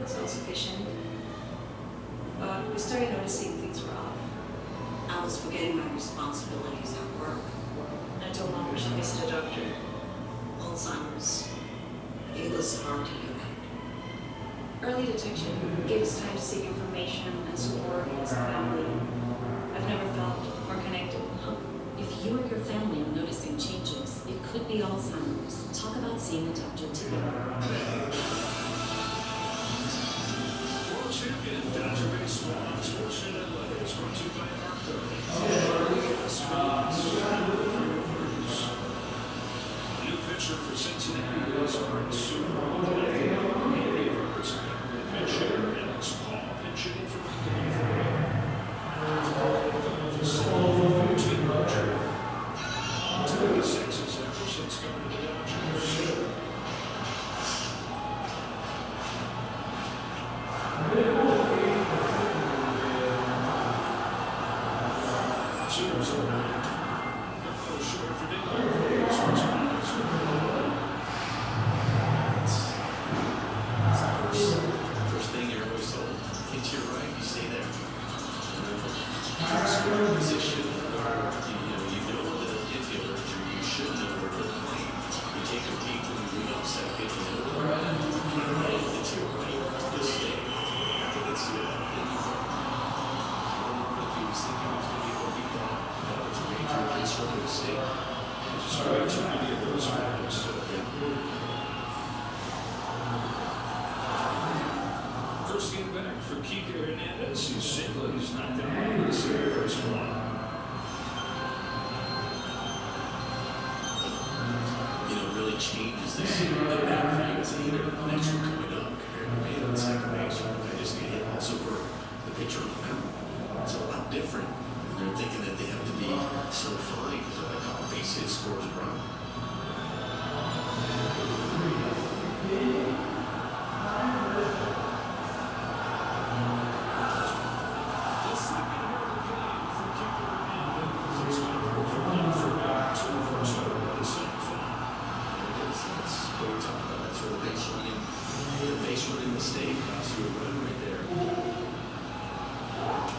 self-sufficient, but we started noticing things were off. I was forgetting my responsibilities at work. I told Mom she missed a doctor. Alzheimer's. It was hard to hear that. Early detection gave us time to seek information and support as a family. I've never felt more connected. If you or your family are noticing changes, it could be Alzheimer's. Talk about seeing a doctor together. in Dodger Baseball. Sports Center is brought to you by Arco. New pitcher for Cincinnati is Choo-Chooosday. Pitcher and it's Paul pitching for ever since coming to the Dodgers. First thing you're always told, get to your right, you stay there. Scoring position, you know the infielder, you should know where they're playing. You take a peek when you move up second, you know where they're at. Get to your right, just stay. Let's see what if he was thinking he was going to be able to beat that was a major release from the mistake. Just way too many of those fans. First game back for Kike Hernandez. He's single. He's not there. He's here first one. Really changes this the bat for you as a hitter. The next one coming up compared to being on second base, I just get hit. Also for the pitcher on the mound, it's a lot different. They're thinking that they have to be so fine because of like how base hit scores run. Base running mistake cost you a run right there.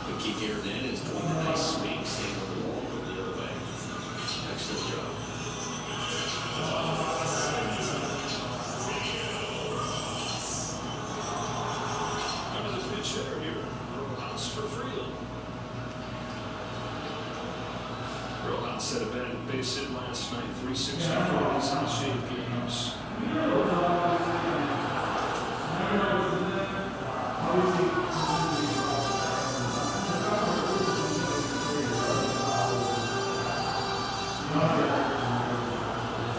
But Kike Hernandez doing a nice swing, staying on the wall, going the other way. Excellent job. Under the pitch hitter here, Rojas for Freeland. Rojas had a bad base hit last night, 364 in 8 games.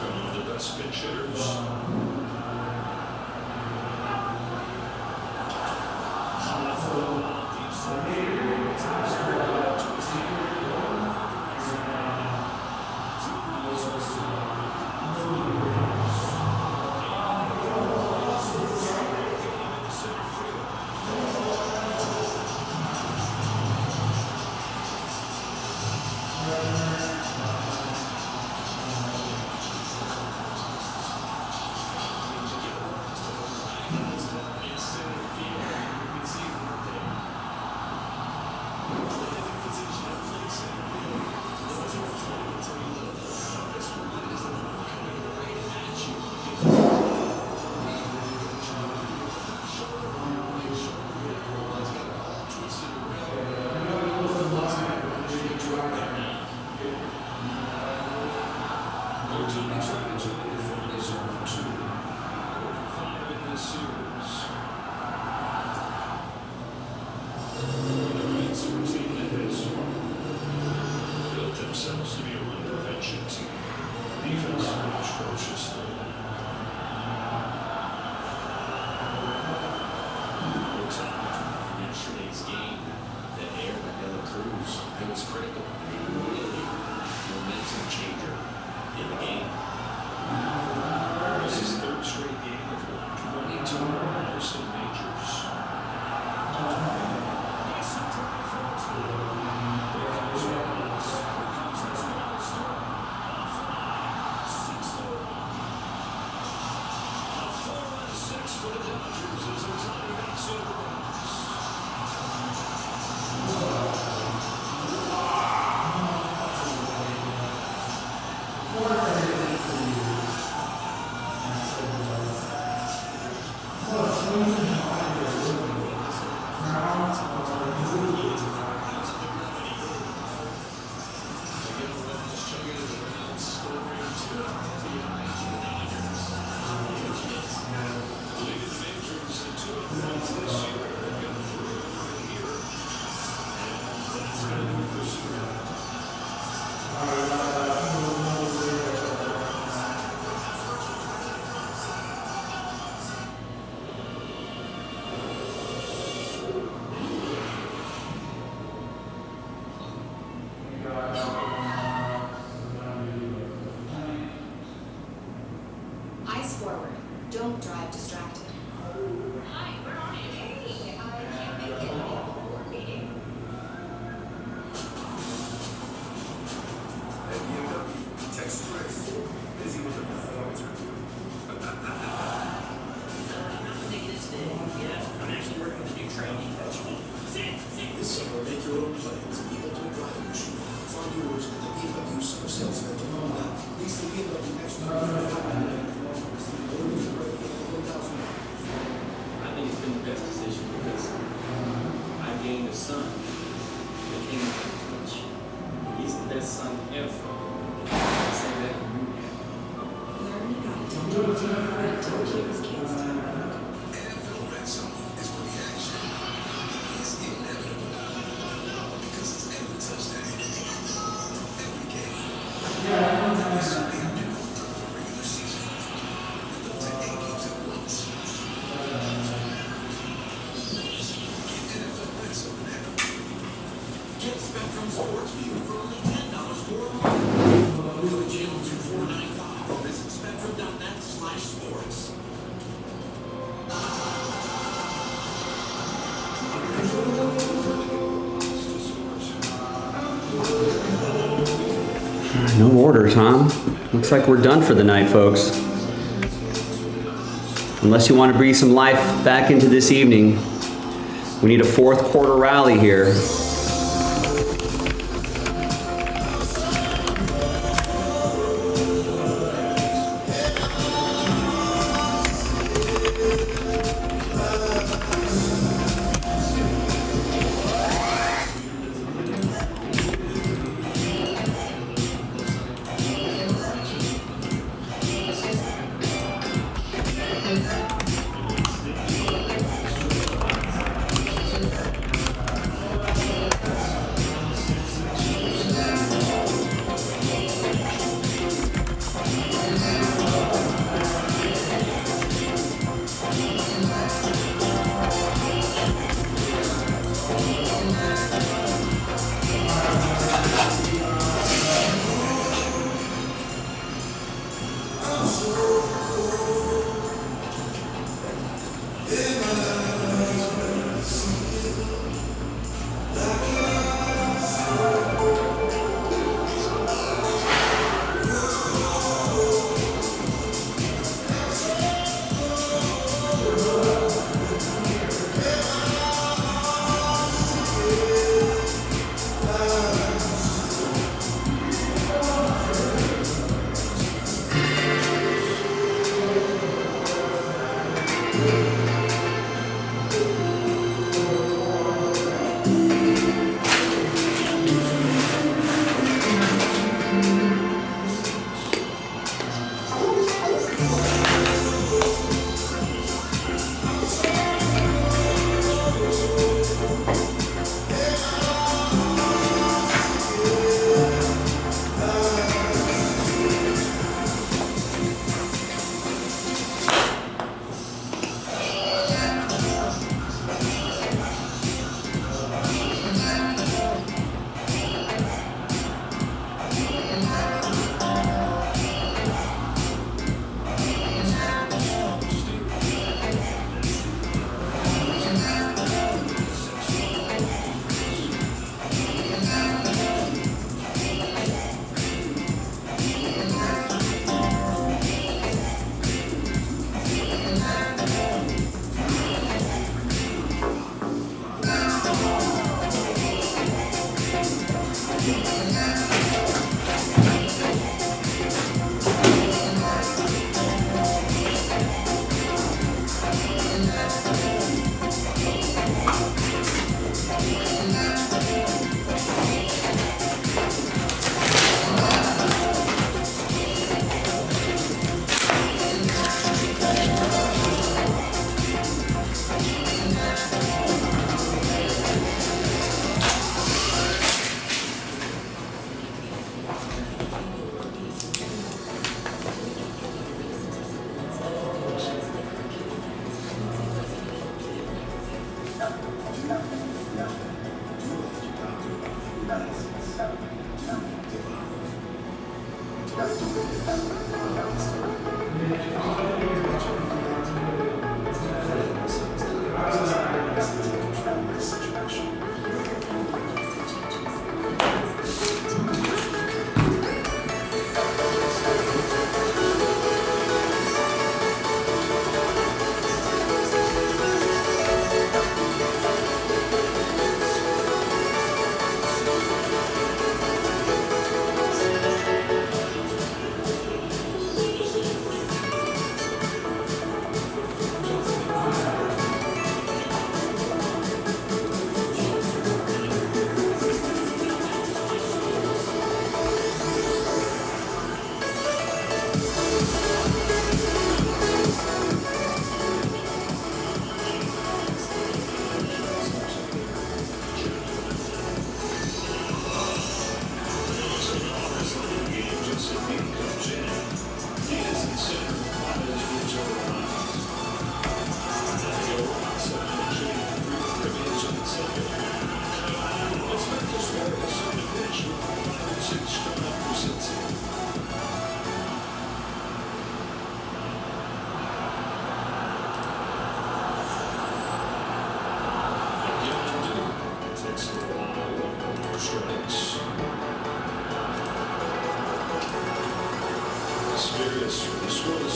One of the best pitch hitters. drive distracted. Hi, where are you? Hey, I can't make it. I have a board meeting. At BMW, text Chris. Busy with the performance review. Not the negative today. Yeah, I'm actually working with a new trainee. This summer, make your own plans. BMW driving machine. Find yours at the BMW Summer Sales Center now. Lease the BMW X3. I think it's been the best decision because I gained a son that came out of touch. He's the best son ever. I say that to you. Learn about adopting and take care of kids. NFL Red Zone is where the action is inevitable. Because it's every touchdown, every game. This will be new during the regular season. Up to 8 games at once. NFL Red Zone now. Get Spectrum Sports View for only $10 for a month. Go to channel 2495 or visit spectrum.net/sports. No orders, huh? Looks like we're done for the night, folks. Unless you want to breathe some life back into this evening. We need a fourth quarter rally here.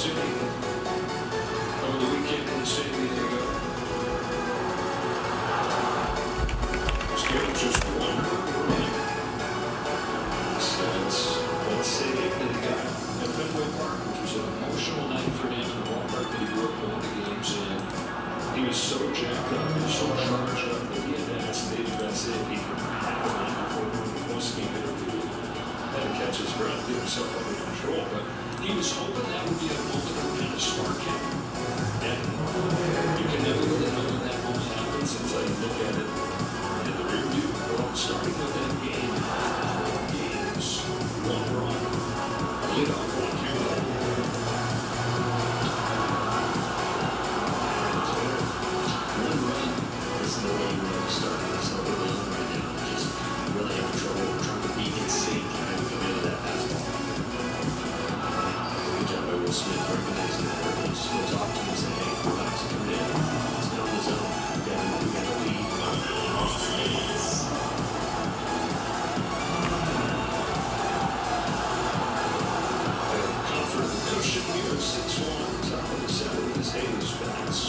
opportunity over the weekend in San Diego. Scared just one run. So let's say that he got at Fenway Park, which was an emotional night for him in the ballpark that he grew up going to games in. He was so jacked up and so charged up that he had that stage that's it. He could have a line before the post-game interview. Had to catch his breath, get himself under control. But he was hoping that would be a moment that would kind of spark him. And you can never really know when that moment happens until you look at it in the rear view. Well, starting with that game, 5 games, 1 run, lead off 1-2. One run is the way you really start this over right now. Just really having trouble trying to be in sync and come into that fastball. Good job by Will Smith recognizing that early. Just go talk to him and say, hey, relax, come in. Let's get on the zone. We got a lead. Comfort cushion here, 6-1. Top of the 7th is Hayes. Bats.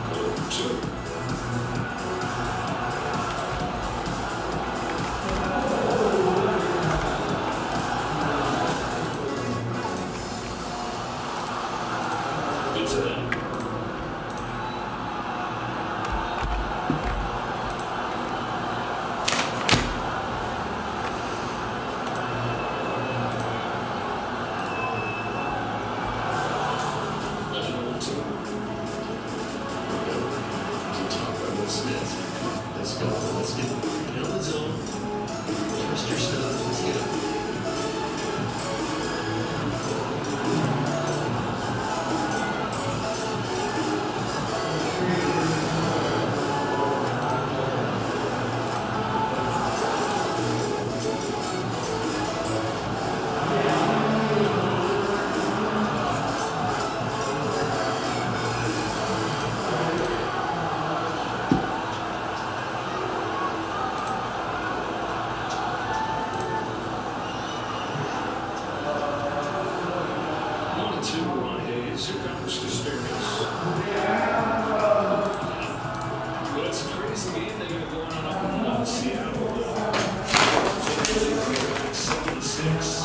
0-2. Into that. Let's go. Let's get in on the zone. Trust your stuff. Let's get it.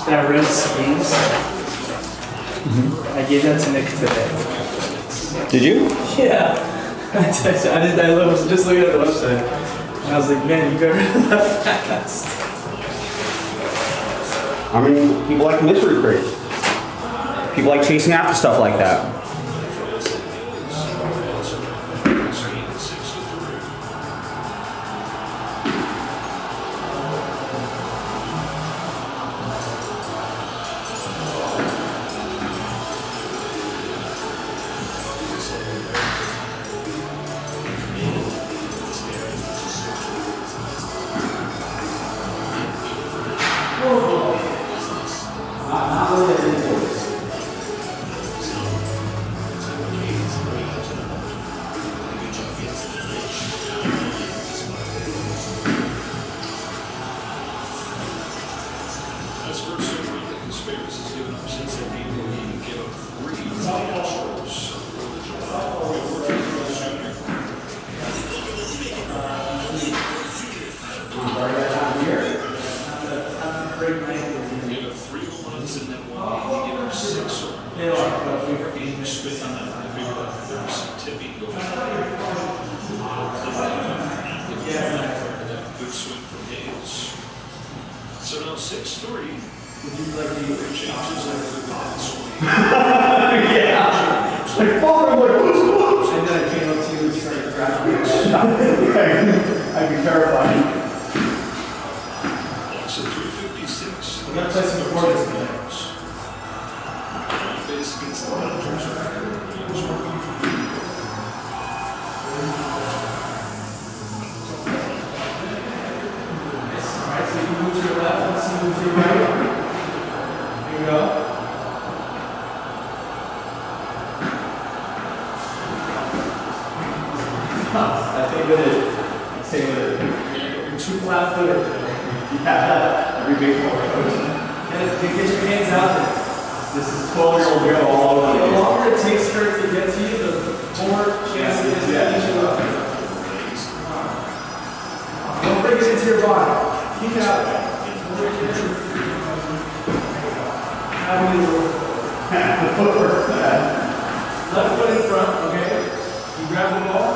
That red squeeze, I gave that to Nick today. Did you? Yeah. I was just looking at the website. And I was like, man, you got rid of that fast. I mean, people like mystery crates. People like chasing after stuff like that. That's the first time the conspiracy has given up since that game where he gave up 3 to the Astros. He gave up 3 home runs in that one game. He gave up 6 home runs. Spit on that. I figured out there was some tipping going on. Good swing from Hayes. So now 6-3. Changes after that swing. Yeah. Like, fuck, I'm like, And then I came up to you and started grabbing. I'd be terrified. So 356. We gotta play some recordings today. Base against the Dodgers. Alright, so you move to your left, let's see move to your right. Here we go. I think with it, say with it, you're too flat footed. Yeah, every baseball coach. Get your hands out there. This is 12-year-old girl all over The the longer it takes for it to get to you, the more chance it is to eat you up. Don't bring it into your body. Keep it out. Left foot in front, okay? You grab the ball.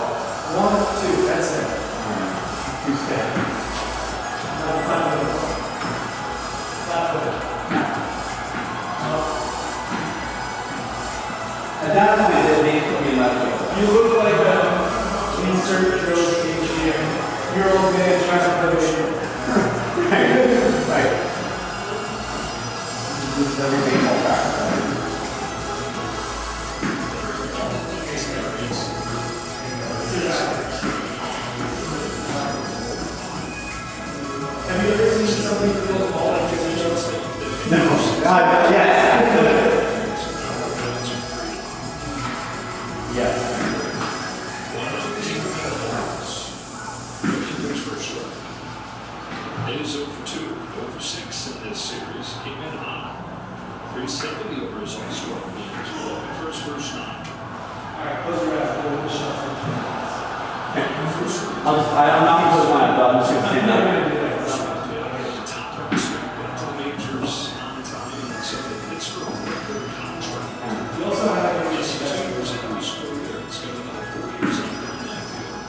1, 2, that's it. Two step. At that point, it may put me left foot. You look like an insert drill engineer. Your old man trying to play. Right. This is every baseball practice. Have you ever seen somebody throw a ball like this? No. God, yes. Yes. It is 0 for 2, 0 for 6 in this series. Came in hot. 370 over his own score. He's looking for his first 9. Alright, close your eyes. Hold the shot. I'm not going to put mine up, but I'm just going to stand I'm not up. gonna do that. Top prospect, went to the majors on time, and so it's for a record contract. You also have Just 2 years into his career, it's got another 4 years under him in that field.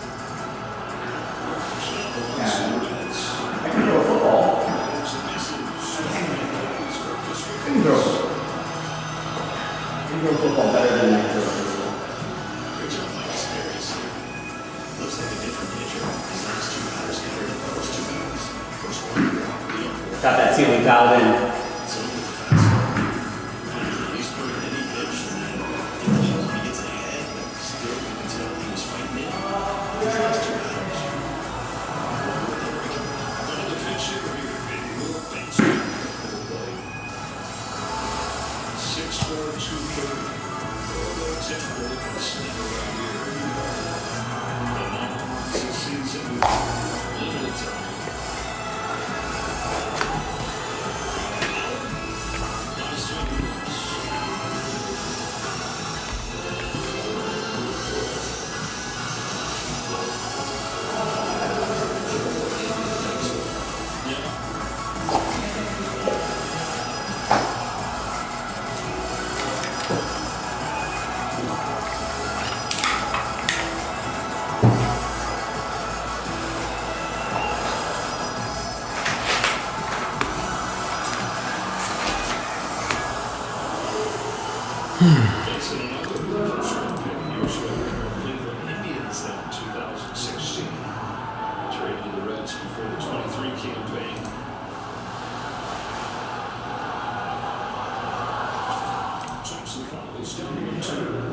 I can throw a football. I can throw football better than I can throw baseball. Good job, Mike. Seriously. Looks like a different nature. His last 2 batters compared to the first 2 batters. First one, Got that ceiling dialed in. it's a little bit faster. He's put in any pitch, and then when he gets ahead, still you can tell he was fighting in. His last 2 batters. Another pitch here, baby. Little bounce back to the plate. 6-4, 2-3. Although typical of a slinger right here. The 9 months of season with limited time. Last 20 minutes. Facing another first-round pick, usually Cleveland Indians then in 2016. Traded to the Reds before the 23 campaign. Thompson follows down 1-2.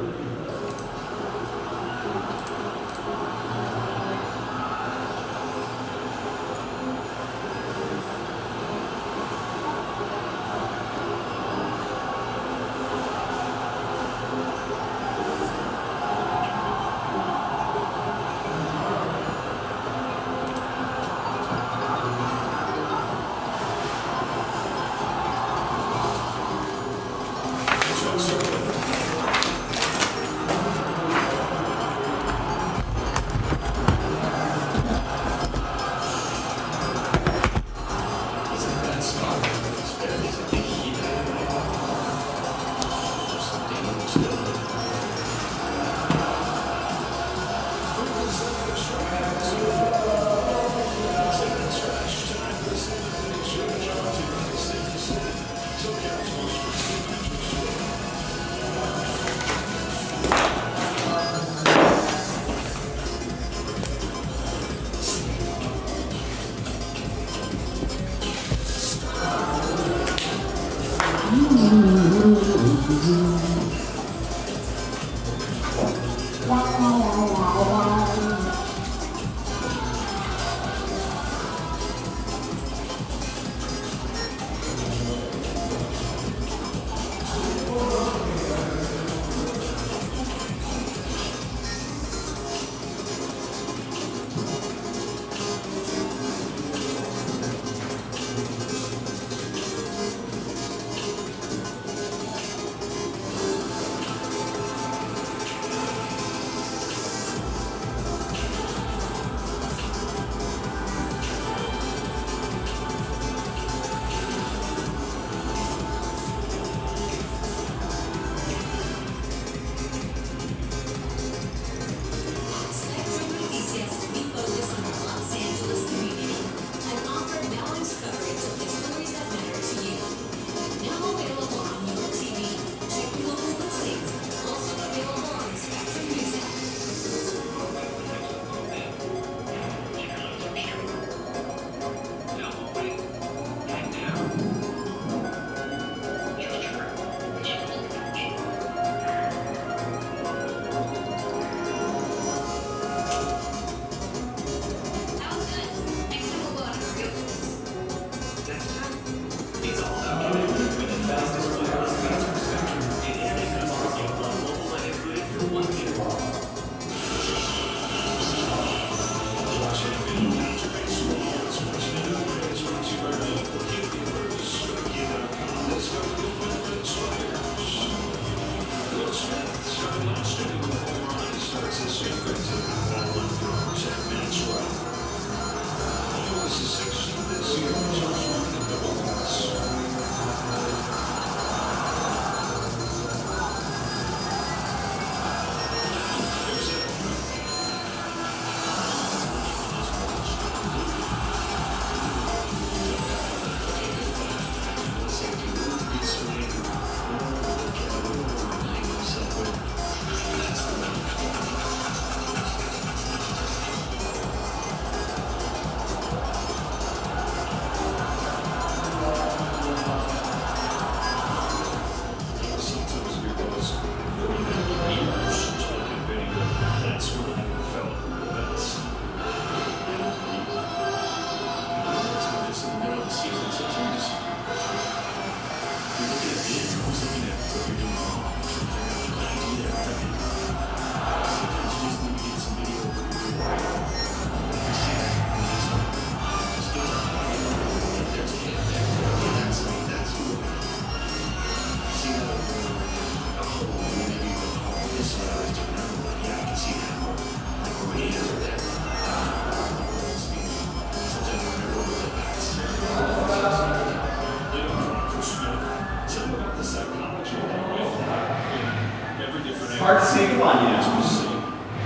Jaspy say,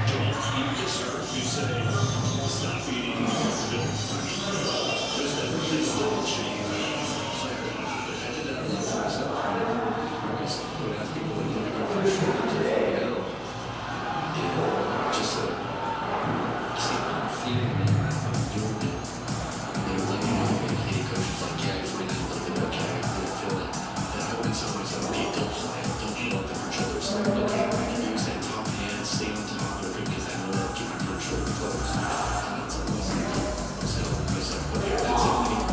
Joel, yes, sir. You say, stop eating milk. There's that little change. I did that a lot myself. I always would ask people, like, when I go for a short trip, and just see if I'm feeling it, if I'm doing it. And they were like, hey, coach was like, yeah, it's really a little bit okay, I really feel it. And I wouldn't tell myself, okay, don't fly up, don't eat all different shoulders. Okay, I can use that top hand, stay on top of it, because I know that'll keep my front shoulder closed. And that's what I was like, so I was like, okay, that's it,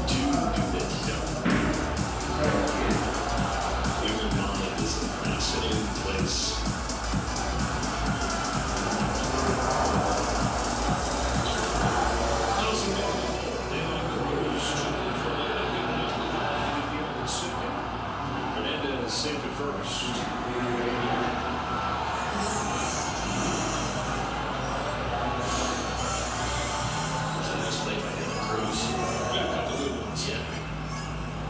do this, Human mind is a fascinating place. Hernandez saved it first. It's a nice play by Dylan Cruz. Yeah, a couple good ones. Yeah.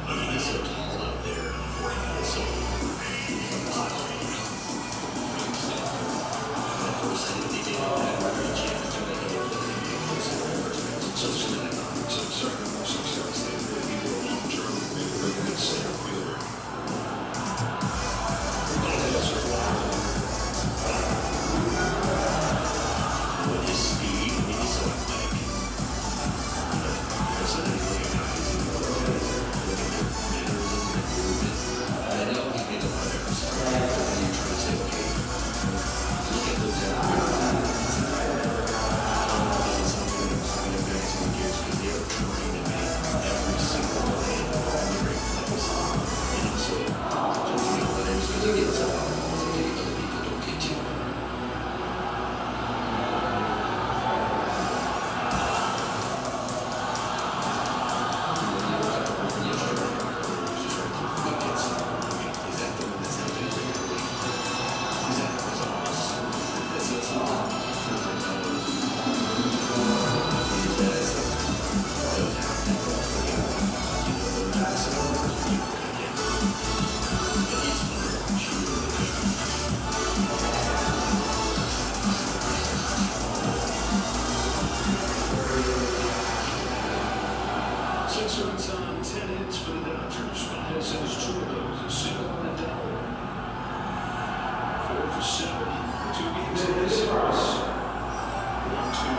I mean, he's so tall out there. It's so that first thing that they did, that really chance to make it over so it's really not so certain more success than he will long-term in a really good center fielder. With his speed, he's so athletic. So then you look at guys and look at their mannerisms and movement. I know he made a lot of efforts. And you try to say, okay, look at those guys. Because they are trying to make every single play the great plays. And also, just make players because you get some other people don't get to. Six runs on 10 hits for the Dodgers. Baez has 2 of those, a single and a double. 4 for 7. 2 games in this series. 1-2.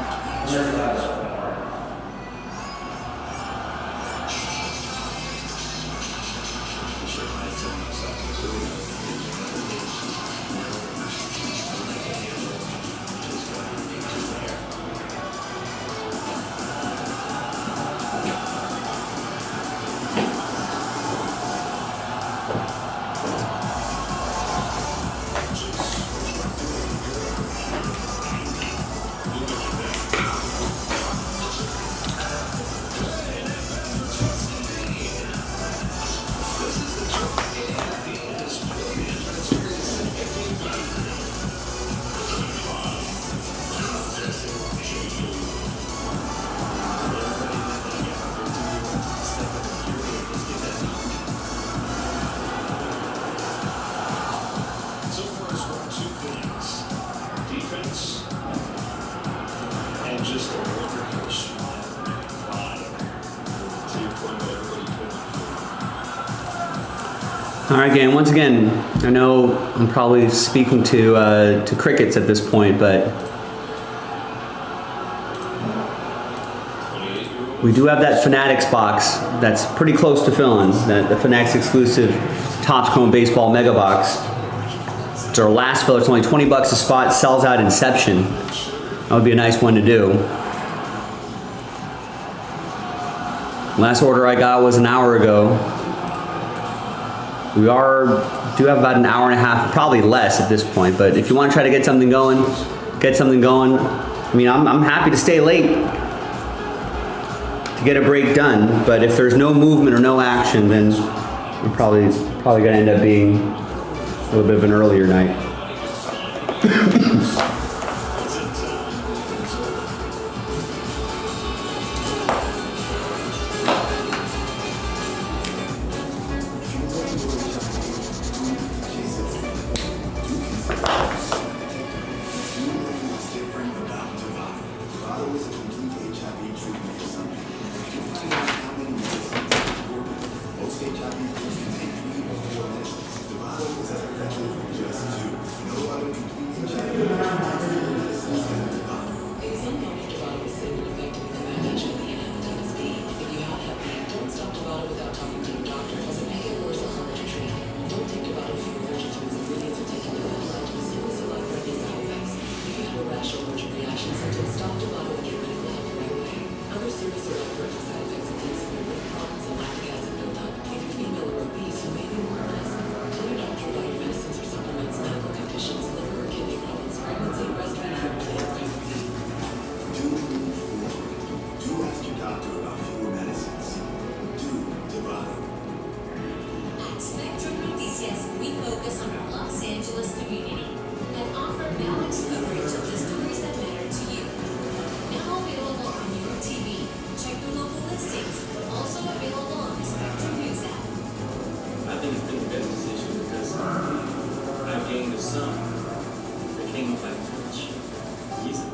Just a wonderful smile and pride. To your point about everybody putting. All right, gang. Once again, I know I'm probably speaking to crickets at this point, but we do have that Fanatics box that's pretty close to filling. The Fanatics exclusive Topps Chrome Baseball Mega Box. It's our last fill. It's only $20 a spot. Sells out inception. That would be a nice one to do. Last order I got was an hour ago. We do have about an hour and a half, probably less at this point, but if you want to try to get something going, I mean, I'm happy to stay late to get a break done, but if there's no movement or no action, then we're probably gonna end up being a little bit of an earlier night.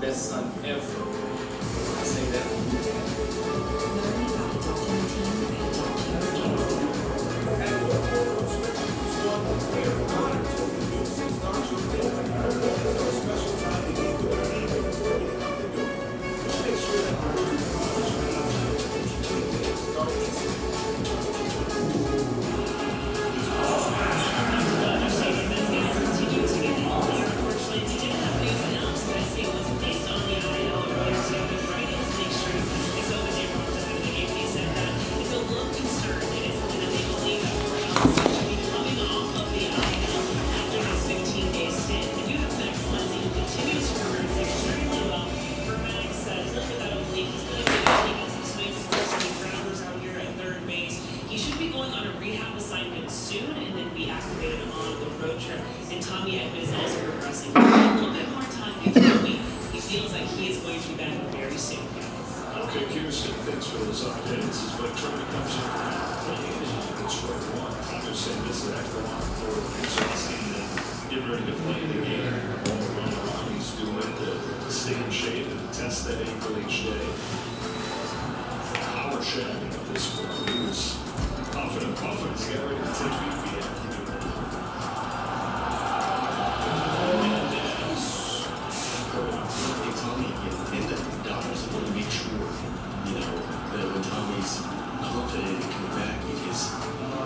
best son ever. I say that. Learn about adopting a team at Choo-Chooosday. He should be going on a rehab assignment soon and then be activated on the road trip. And Tommy Edman is also progressing. A little bit more time gets going. He feels like he is going to be back very soon. Okay, Houston, thanks for those updates. As Victoria comes in from it's short one. I'm just saying this is actually on for the team that get ready to play the game. All around around he's doing to stay in shape and test that ankle each day. Power shadowing at this point. He was puffing and puffing. He's got ready to take BPM. Tommy, and the doctors want to make sure, you know, that when Tommy's confident in coming back, because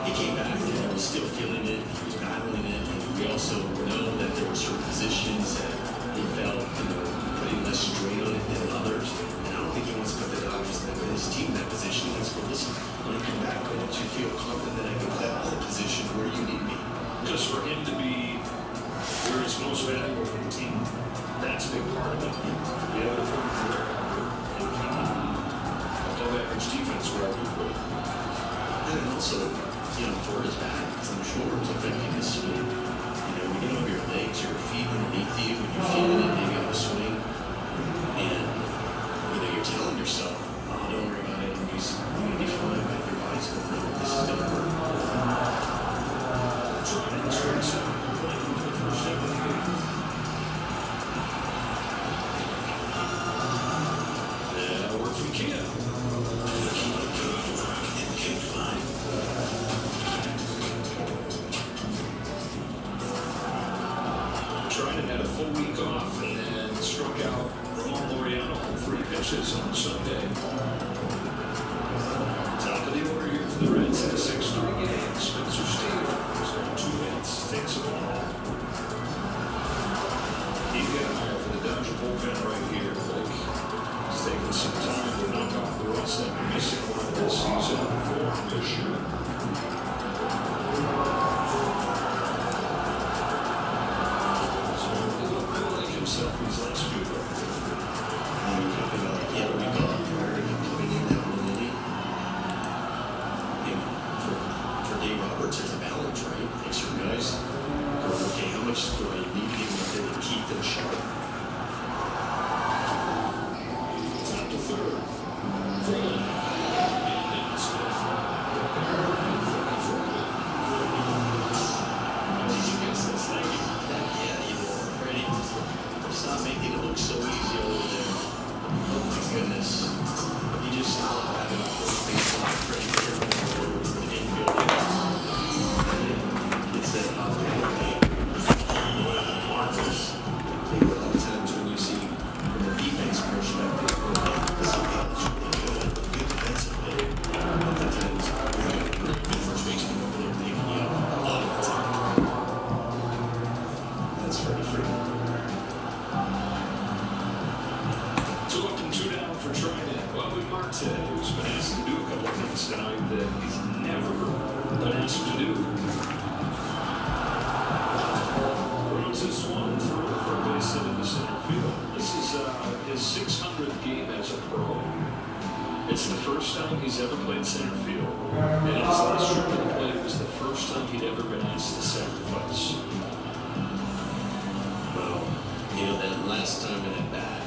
he came back and he was still feeling it, he was battling it, and we also know that there were certain positions that he felt, you know, putting less strain on it than others, and I don't think he wants to put the doctors and his team in that position. He wants to go, listen, when I come back, why don't you feel confident that I can play all the position where you need me? Just for him to be where he's most valuable for the team. That's a big part of it. The other thing for above average defense wherever you put it. And then also, you know, for his back, some shoulders affecting his swing. You know, when you know your legs or your feet underneath you, when you're feeling it maybe on the swing, and you know, you're telling yourself, oh, don't worry about it, you're going to be fine, but your body's going to know this is going to hurt. Trying to turn some playing for the first time in the game. That'll work for Kim. Trinan had a full week off and then struck out Ramon Laureano on 3 pitches on Sunday. Top of the order here for the Reds in a 6-3 game. Spencer Steele is on 2 hits, takes a ball. He got an eye for the Dodger bullpen right here. Blake is taking some time to knock off the rust that we're missing one this season for this year. Himself these last few games. And we talked about, yeah, we got prior to him coming in that lily. You know, for Dave Roberts, there's a balance, right? Like certain guys go, okay, how much do I need to give them to keep them sharp? Top to third. Freeland. And now Smith. How did you guess this thing? Yeah, you know, ready. Stop making it look so easy over there. Oh my goodness. You just stop having a first base line right there for the infield. It's that Marcus. I think a lot of times when you see from the defense perspective, this is really good defensively. Oftentimes, the first baseman over there taking you out a lot of the time. That's Freddie Freeman. 2 up and 2 down for Trinan. Bobby Marte, who's been asked to do a couple of things tonight that he's never been asked to do. Runs this one through for a base hit into center field. This is his 600th game as a pro. It's the first time he's ever played center field. And his last trip to the plate was the first time he'd ever been asked to sacrifice. Well, you know, that last time in at bat,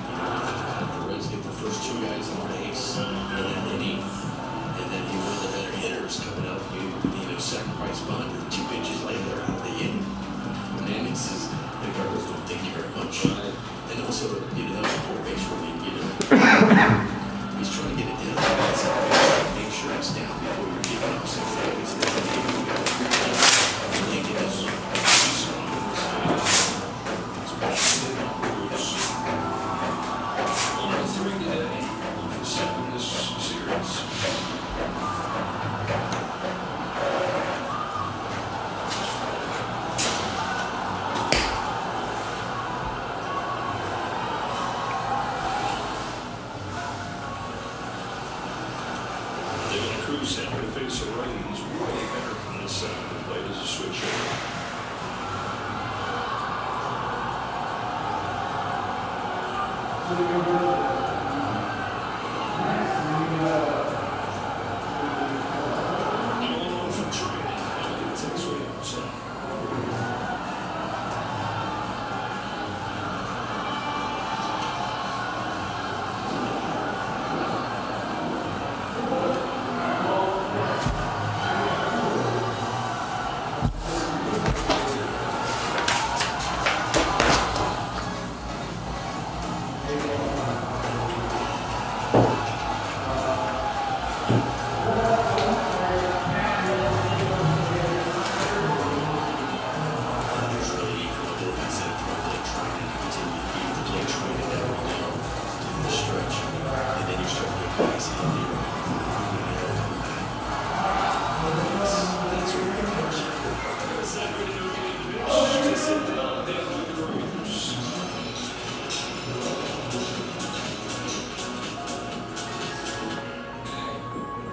the Reds get the first 2 guys on base in that inning, and then you one of the better hitters coming up, you know, sacrifice bunt, 2 pitches later, they're out of the inning. And it says, the Cardinals don't thank you very much. And also, you know, that was a poor He's trying to get it down. Make sure it's down before you're giving up something. He's definitely giving you a link it is strong. It's passionate about groups. 1-3 today. 1-7 this series. They're going to cruise center to face a right. He's way better from this side of the plate as a switch hitter. From training, it takes way outside.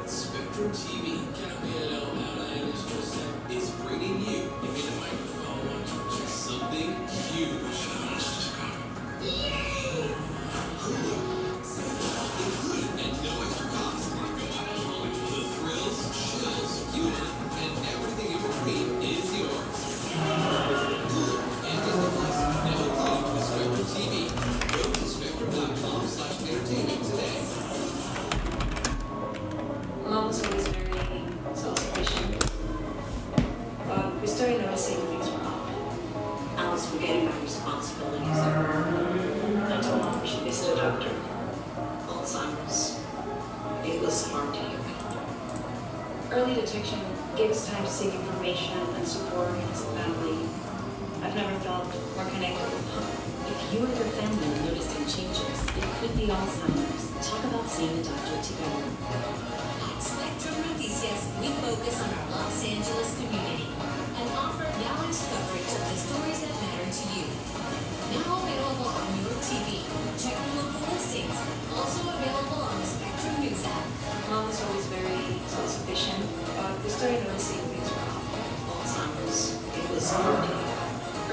Spectrum TV, is bringing you into the microphone something huge. And no extra cost. The thrills, chills, humor, and everything in between is yours. And Disney Plus, now including with Spectrum TV. Go to spectrum.com/entertainment today. Mom was always very self-sufficient. But we started noticing things were off. I was forgetting my responsibilities at work. I told Mom we should visit a doctor. Alzheimer's. It was hard to hear. Early detection gave us time to seek information and support as a family. I've never felt more connected with Mom. If you or your family are noticing changes, it could be Alzheimer's. Talk about seeing a doctor together. At Spectrum Noticias, we focus on our Los Angeles community and offer balanced coverage of the stories that matter to you. Now available on your TV. Check your local listings. Also available on the Spectrum News app. Mom was always very self-sufficient, but we started noticing things were off. Alzheimer's. It was hard to hear.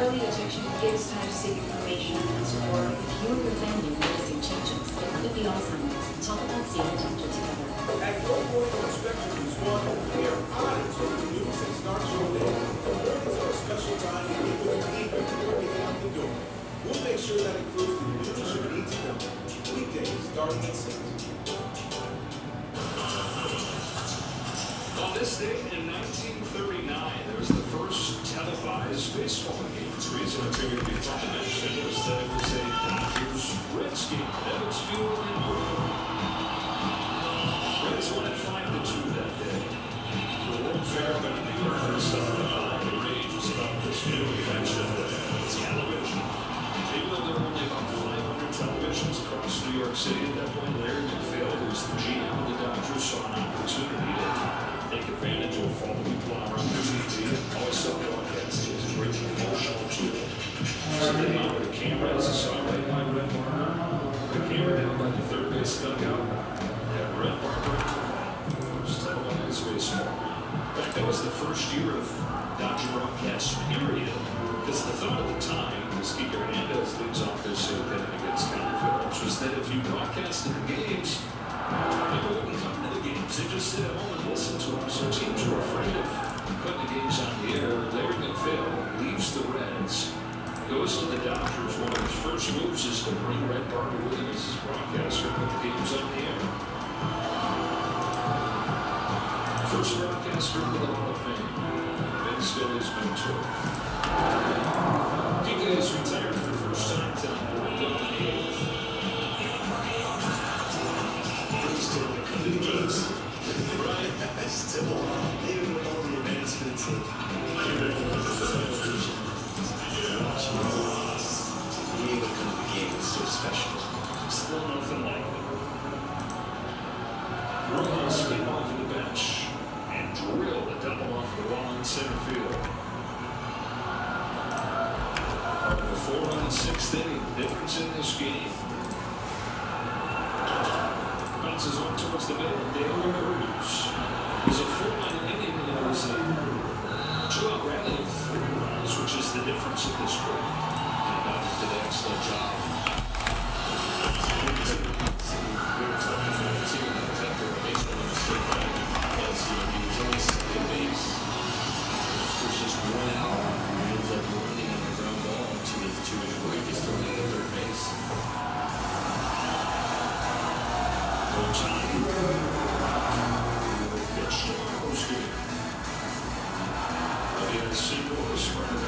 Early detection gave us time to seek information and support. If you or your family are noticing changes, it could be Alzheimer's. Talk about seeing a doctor together. At no point on Spectrum News 1, we are honored to the news and start your day. The mornings are a special time to meet with the people before they get out the door. We'll make sure that includes the news you need to know. Weekdays starting at 6. On this date in 1939, there was the first televised baseball game. The reason I figured it'd be fun to mention was that it was a Dodgers-Reds game at Evans Field in Brooklyn. Reds won at 5-2 that day. The World Fair got in New York and stuff. The rage was about this new invention, television. Even though there were only about 500 televisions across New York City at that point, Larry McPhail, who was the GM of the Dodgers, saw an opportunity to take advantage of all the people on around the TV. Always saw broadcasting as a great promotional tool. So they mounted a camera as a sideline by Red Barber. The camera down by the third base dugout. And Red Barber was televised baseball. In fact, that was the first year of Dodger broadcast period. Because the thought at the time, as Kike Hernandez leads off this opinion against counterfeits, was that if you broadcasted the games, people wouldn't come to the games. They just sit at home and listen to them. So teams were afraid of putting the games on the air. Larry McPhail leaves the Reds, goes to the Dodgers. One of his first moves is to bring Red Barber with him as his broadcaster and put the games on the air. First broadcaster in the Hall of Fame. Ben Still's mentor. Kike is retired for the first time tonight. special. Still nothing like it. Rojas came off of the bench and drilled a double off the wall in center field. Part of a 4-run, 6th inning, difference in this game. Bounces on towards the middle, Dale Cruz. It was a 4-run inning, and it was a 2-out rally of 3 runs, which is the difference in this one. And Dodgers did an excellent job. We were talking about the team that was after a baseball in the state line because he was only second base. There's just 1 out. He ends up running on the ground ball to his right. He's throwing at the third base. No time. Pitch to Choo-Chooosday. Again, single is running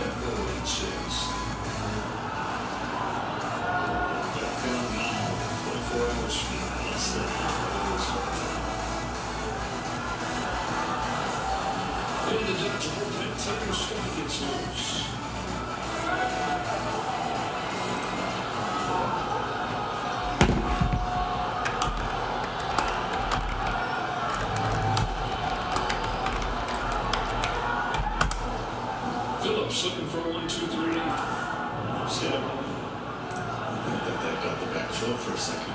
that 4-6. Gone now, 24 hours from now, less than in the Dodger bullpen, Tanner Scott gets loose. Phillips looking for a 1-2-3. Set him up. I thought that got the backfield for a second.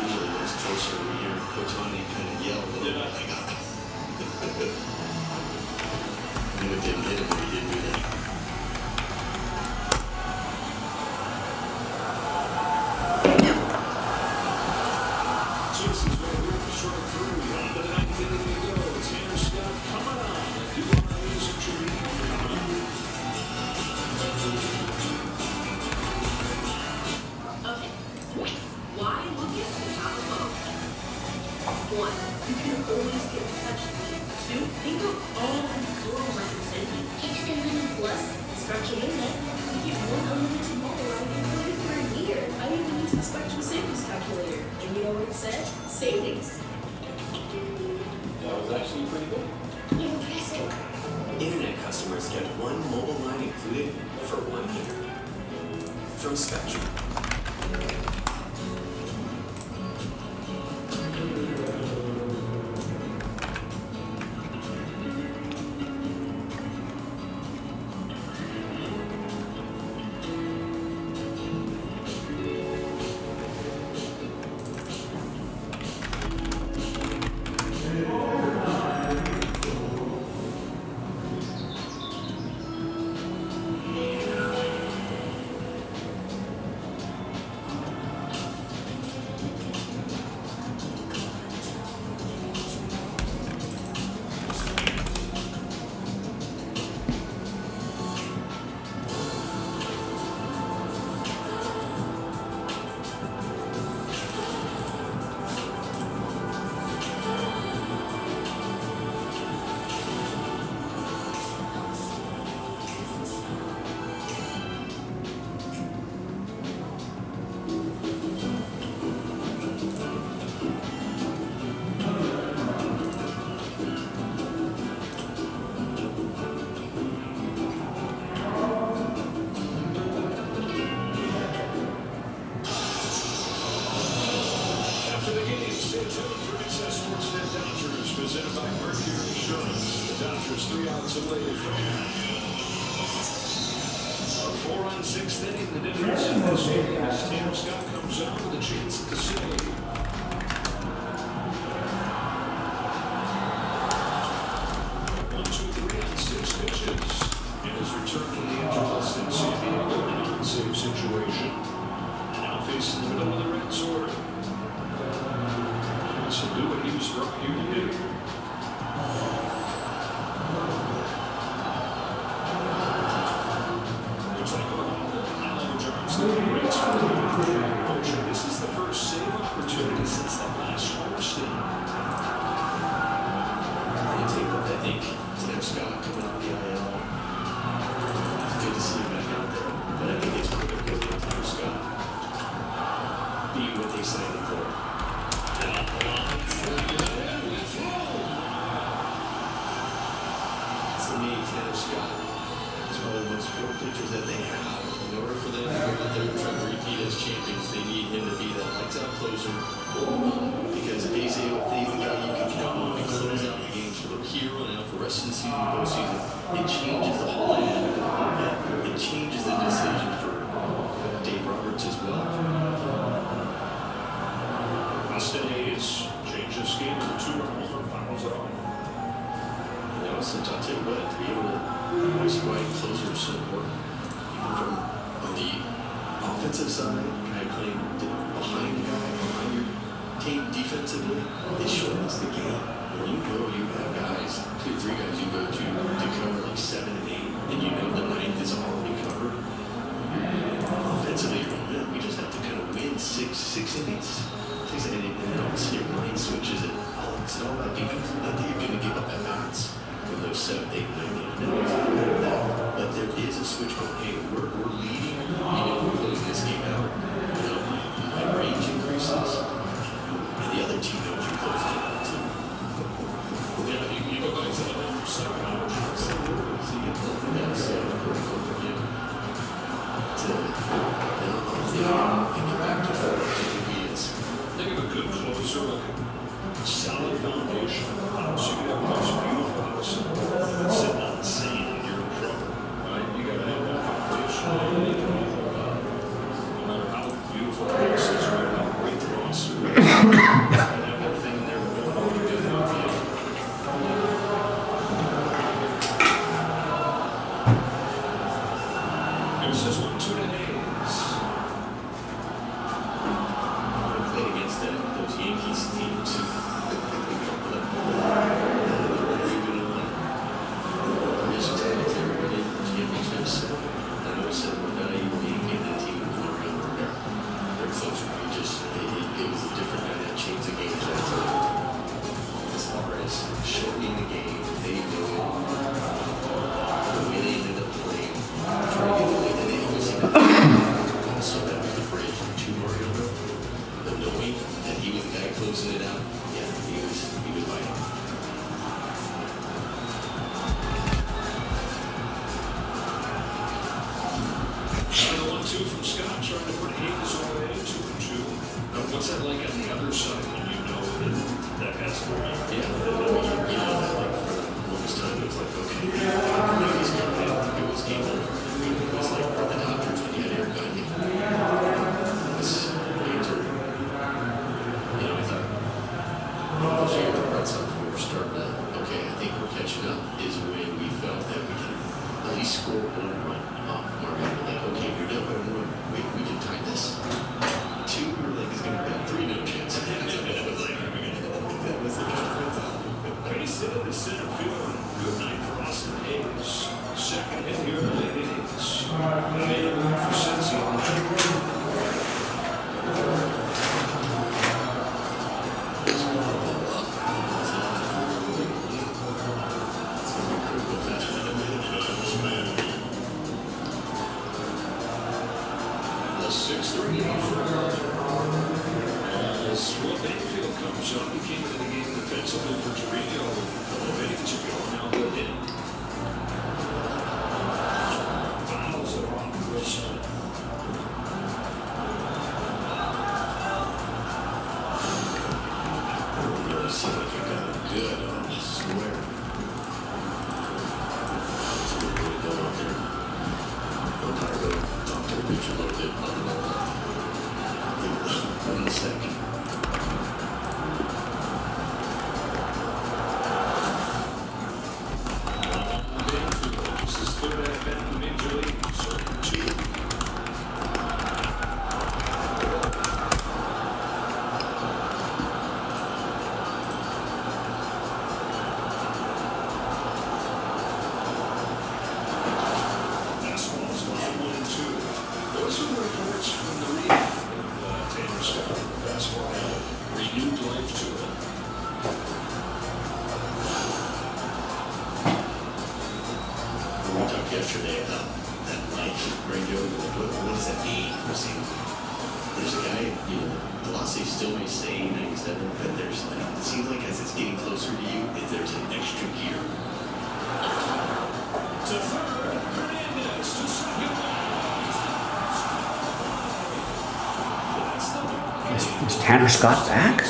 Usually those closer we hear Otani kind of yell a little bit like, knew it didn't hit him, but he did do that. Jason's going to work the short through. On to the 9th inning we go. Tanner Scott coming on. If you want to use a tree, coming on. Okay. Why look at the top of both? 1, you can always get in touch with me. 2, think of all the girls representing. Instant Lemon Plus, Spectrum Internet, you get one unlimited mobile line included for a year. I even used the Spectrum Savings Calculator. And you know what it said? Savings. That was actually pretty good. Impressive. Internet customers get one mobile line included for 1 year. From Spectrum. After the game, stay tuned for Access Sportsnet Dodgers, presented by Mercury Insurance. The Dodgers 3 outs away from a 4-run, 6th inning. The difference in this game as Tanner Scott comes out with a chance at the save. 1-2-3 on 6 pitches. In his return from the injured list in San Diego in a non-save situation. Now facing the middle of the Reds order. To do what he was brought here to do. Looks like Alan Johnson waits for the motion. This is the first save opportunity since that last homestand. You take a look, I think Tanner Scott coming off the IL. It's good to see him back out there. offensive side, guy playing behind the guy, behind your team defensively, it shortens the game. When you go, you have guys, 2 or 3 guys you go to cover like 7 and 8, and you know the 9th is already covered. Offensively, we just have to kind of win 6 innings. 6 innings, and then all of a sudden your mind switches it. It's all about defense. Not that you're going to give up at bats for those 7, 8, 9 innings. But there is a switch going, hey, we're leading, we're closing this game out. My range increases, and the other team knows you're closing it out too. Yeah, you go back to the second hour. So you get that's critical for you to get back to obedience. Think of a good closer, like a solid foundation of a house. You could have a nice, beautiful house that's sitting on the sand, you're in trouble, right? You gotta have that foundation. No matter how beautiful the house is, no matter how great the house is, and have everything in there to build a good foundation. Here's this 1-2 to Hayes. Played against those Yankees teams. Shortening the game, they know the way they ended up playing, trying to get the way that they always seem to play. Also, that was the bridge to Mariota. But knowing that he was the guy closing it out, yeah, he was vital. And a 1-2 from Scott, trying to put Hayes away, 2-2. What's that like on the other side when you know that has to be? Yeah, that like for the longest time it was like, okay, he's coming out, it was game over. It was like the Dodgers when you had Eric Gagne. This games are, I thought, those years the Red Sox, we were starting to, okay, I think we're catching up, is when we felt that we can at least score 1 run off Mariota. Like, okay, you're down by 1, we can tie this. 2, we were like, it's going to be 3, no chance. It was like, that was the Base hit in the center field. Good night for Austin Hayes. Second hit here in the late innings. Made a move for Cincy on the The 6-3 offer. As Will Banfield comes up, he came into the game defensively for Torino. Vegas are going now good in. Fouls are off Wilson. really seem like you got it good on the square. So we're going to go out there. We'll try to go talk to the pitcher a little bit. In a second. This is third at bat in the major leagues. So 2. Fastballs line 1-2. There were some reports from the league of Tanner Scott. The fastball had renewed life to it. We talked yesterday about that life, radio. What does that mean? There's a guy, velocity still may say 97, but there's, it seems like as it's getting closer to you, there's an extra gear. To third, Hernandez to second. That's the Is Tanner Scott back?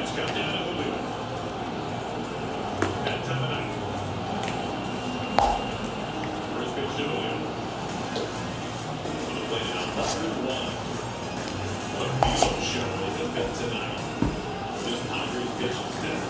Pitch come down to the loop. That time of night. First pitch to William. On the plate now, 1-1. What a diesel show it has been tonight. Just Padres pitches now.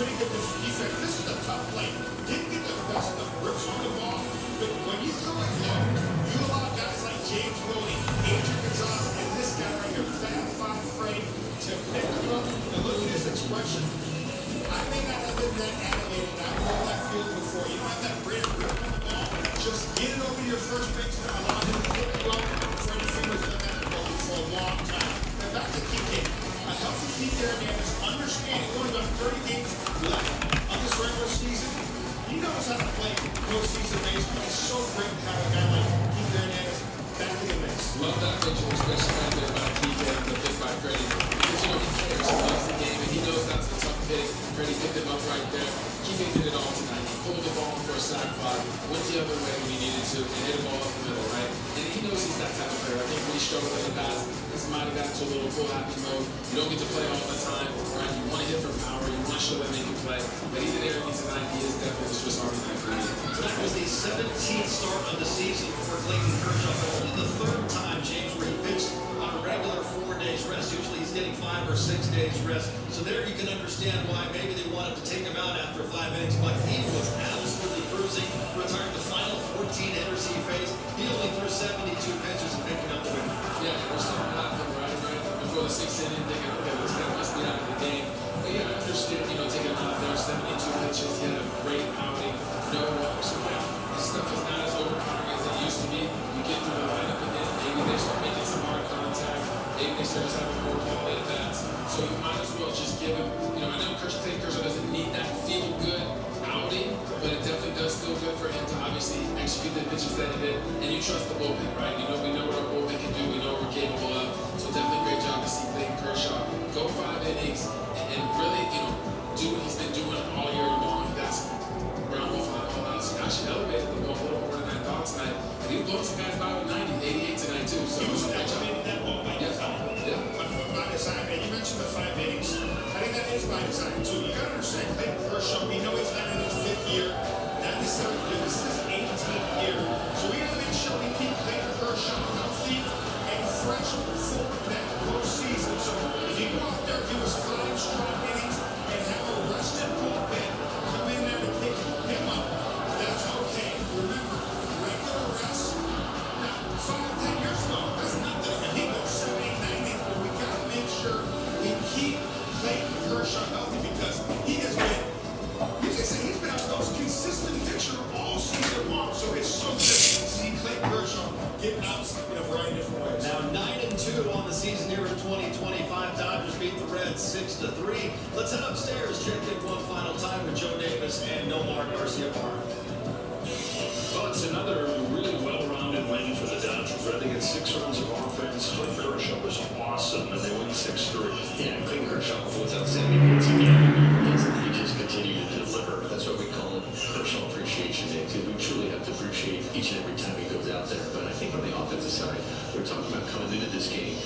pretty good defense. This is a tough play. Didn't get the best of grips on the ball, but when you throw it low, you allow guys like James Willie, Adrian Gonzalez, and this guy right here, Fab Five Frame, to pick them up. And look at his expression. I may not have been that animated. I know that feeling before. You don't have that great grip on the ball. Just get it over to your first baseman. Allow him to pick you up. Freddie Freeman's done that for a long time. And that's the key thing. A healthy Keith Hernandez, understanding only about 30 games left of this regular season. He knows how to play postseason baseball. It's so great to have a guy like Keith Hernandez back in the mix. Love that picture, especially right there by TJ and the pick by Freddie. Because he cares, he loves the game, and he knows that's a tough pick. Freddie picked him up right there. TJ did it all tonight. He pulled the ball for a sac fly, went the other way when he needed to, and hit the ball up the middle, right? And he knows he's that type of player. I think when he struggled in the past, he might have got into a little full happy mode. You don't get to play all the time, right? You want to hit for power, you want to show that they can play. But he did everything tonight. He is definitely the Swiss Army knife for me. Tonight was the 17th start of the season for Clayton Kershaw, but only the third time, James, where he pitched on a regular 4 days rest. Usually he's getting 5 or 6 days rest. So there you can understand why maybe they wanted to take him out after 5 innings, but he was absolutely cruising, retiring the final 14 hitters he faced. He only threw 72 pitches and picking up the win. Yeah, we're starting out from right before the 6th inning, thinking, okay, this guy must be out of the game. But yeah, I understand, taking him out there, 72 pitches, he had a great outing, no walks. So yeah, this stuff is not as overpowering as it used to be. You get through the lineup and then maybe they start making some hard contact, maybe they start having more quality at bats. So you might as well just give him, I know Clayton Kershaw doesn't need that feel-good outing, but it definitely does feel good for him to obviously execute the pitches that he did, and you trust the bullpen, right? We know what our bullpen can do, we know what we're capable of, so definitely great job to see Clayton Kershaw go 5 innings and really, do what he's been doing all year long. That's ground ball, fly ball outs. Gosh, he elevated the ball a little more than I thought tonight. And he was blowing some guys by with 90, 88 tonight too, so He was great job. elevating that ball by design. Yeah. By design. And you mentioned the 5 innings. I think that is by design too. You got to understand Clayton Kershaw. We know he's not in his 5th year, not his 7th year. This is his 18th year. So we have to make sure we keep Clayton Kershaw healthy and fresh for that postseason. So if you go out there, give us 5 strong innings and have a rested bullpen come in there to pick him up, that's okay. Remember, regular rest. Now, 5, 10 years ago, that's nothing. And he goes 7, 8, 9 innings, but we got to make sure we keep Clayton Kershaw healthy because he has been, you can say he's been our most consistent pitcher all season long. So it's so good to see Clayton Kershaw get outs in a variety of different ways. Now 9-2 on the season here in 2025. Dodgers beat the Reds 6-3. Let's head upstairs, check in one final time with Joe Davis and Nomar Garcia-Parra. Well, it's another really well-rounded win for the Dodgers. They get 6 runs of offense. Clayton Kershaw was awesome, and they win 6-3. Yeah, Clayton Kershaw was outstanding once again. He just continued to deliver. That's what we call it Kershaw Appreciation Day, because we truly have to appreciate each and every time he goes out there. But I think on the offensive side, we're talking about coming into this game.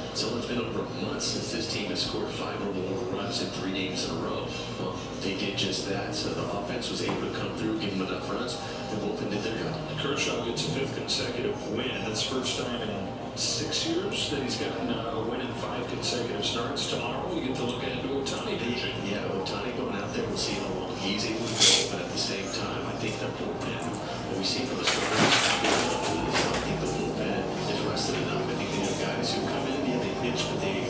It's almost been over a month since this team has scored 5 or more runs in 3 games in a row. Well, they did just that, so the offense was able to come through, give them enough runs. The bullpen did their job. Kershaw gets a 5th consecutive win. That's first time in 6 years that he's gotten a win in 5 consecutive starts. Tomorrow we get to look ahead to Ohtani pitching. Yeah, Ohtani going out there, we'll see how long he's able to go. But at the same time, I think the bullpen, what we see from the starters, I think the bullpen is rested enough. I think they have guys who come in, yeah, they pitch, but they,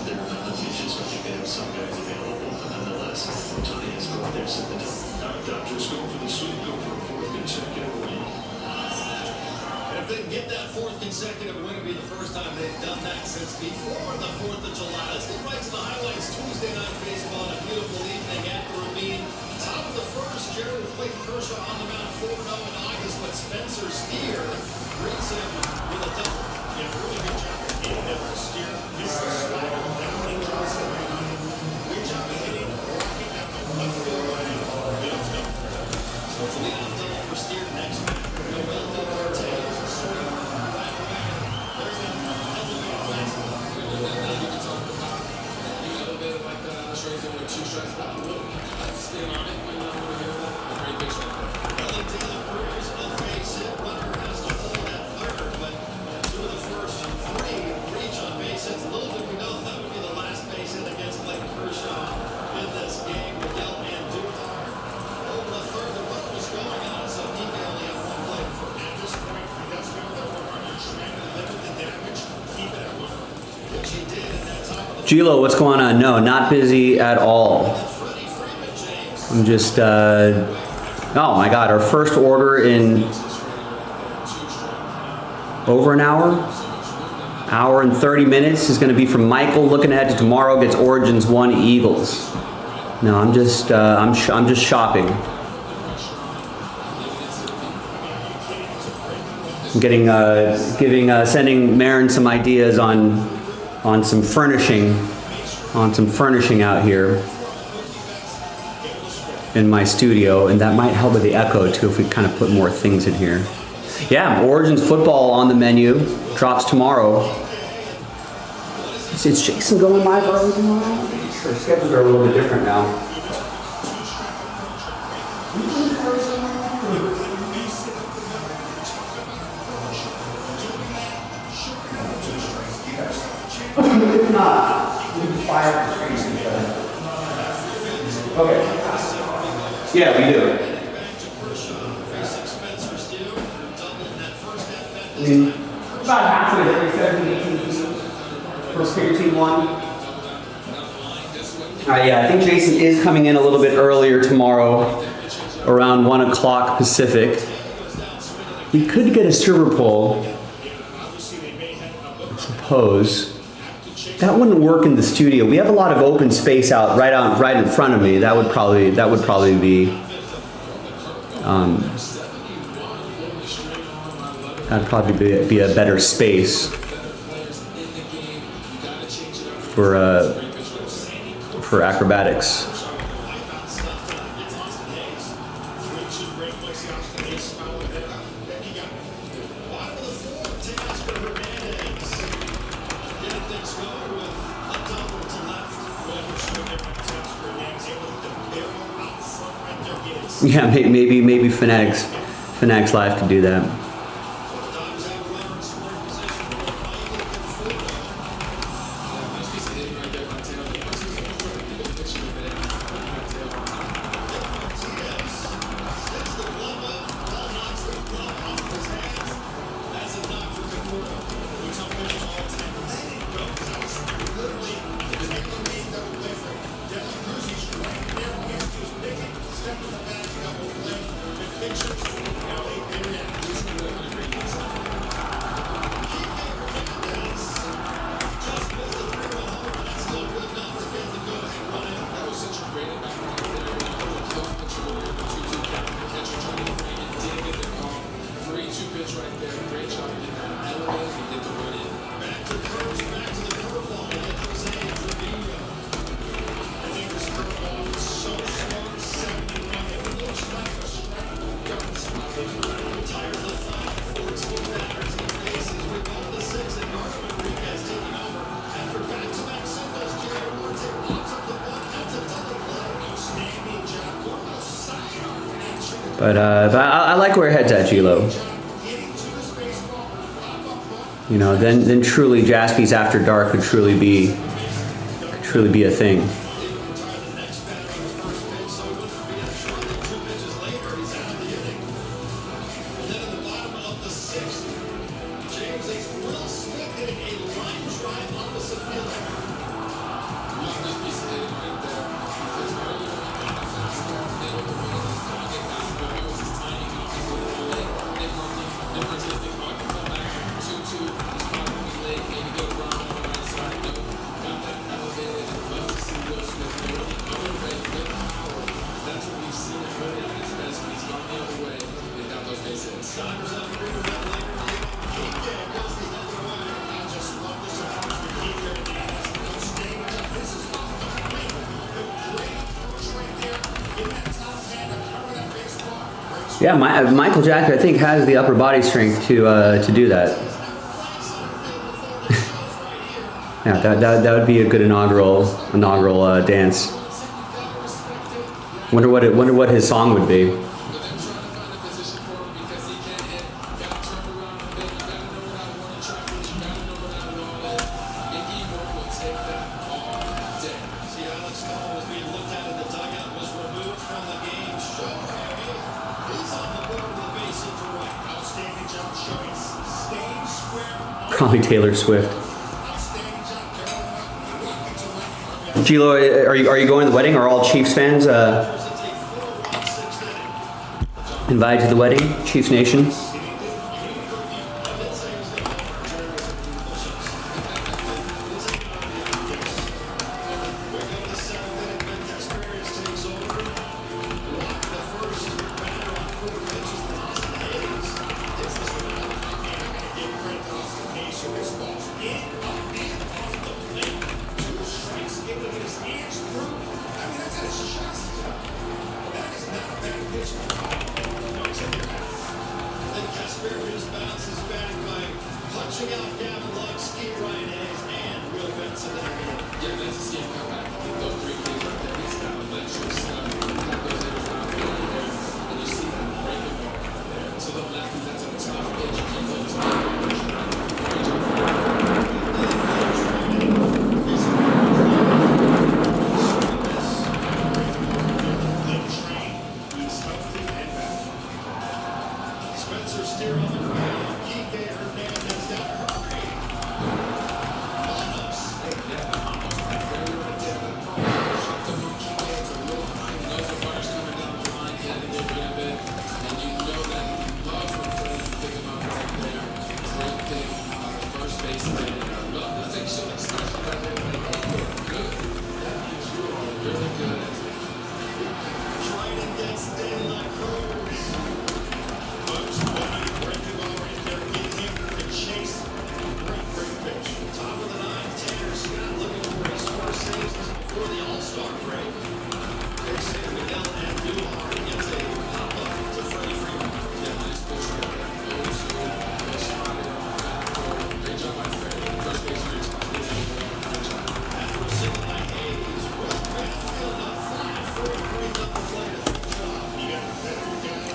they're not the pitches. So I think they have some guys available. But nonetheless, Ohtani has go out there, set the tone. Dodgers go for the sweep, go for a 4th consecutive win. And if they can get that 4th consecutive win, it'll be the first time they've done that since before the 4th of July. Let's get right to the highlights. Tuesday night baseball on a beautiful evening at the Ravine. Top of the first, Jerry with Clayton Kershaw on the mound, 4-0 in August, but Spencer Steer greets him with a double. Yeah, really good job of getting that for Steer. He's the slider down and draws it right on him. Great job of hitting, walking down the left field line. Let's go. So it's a lead-off double for Steer next week. Noel Cortez, swing, back-to-back. There's that elevated fastball. You can talk about being elevated like that on the straight with 2 strikes back. Let's spin on it when we hear that. A great big shot. Ellie Taylor Cruz, a base hit. Runner has to hold at third, but 2 of the first 3 reach on base hits. Little did we know that would be the last base hit against Clayton Kershaw in this game. Gilo, what's going on? No, not busy at all. I'm just, oh my God, our first order in over an hour and 30 minutes is going to be from Michael. Looking ahead to tomorrow, gets Origins 1 Eagles. No, I'm just shopping. I'm sending Marin some ideas on some furnishing out here in my studio, and that might help with the echo too if we kind of put more things in here. Yeah, Origins football on the menu, drops tomorrow. Is Jason going live early tomorrow? Our schedules are a little bit different now. If not, we can fire the screen. Okay. Yeah, we do. I mean, about half of it, 17, 18 teams. First pick team 1. Yeah, I think Jason is coming in a little bit earlier tomorrow, around 1 o'clock Pacific. We could get a server poll, I suppose. That wouldn't work in the studio. We have a lot of open space right in front of me. That would probably be that'd probably be a better space for acrobatics. Yeah, maybe Fanatics Live could do that. But I like where head's at, Gilo. You know, then truly Jaspy's After Dark could truly be a thing. Yeah, Michael Jack, I think, has the upper body strength to do that. Yeah, that would be a good inaugural dance. Wonder what his song would be. Probably Taylor Swift. Gilo, are you going to the wedding? Are all Chiefs fans invited to the wedding? Chiefs Nation?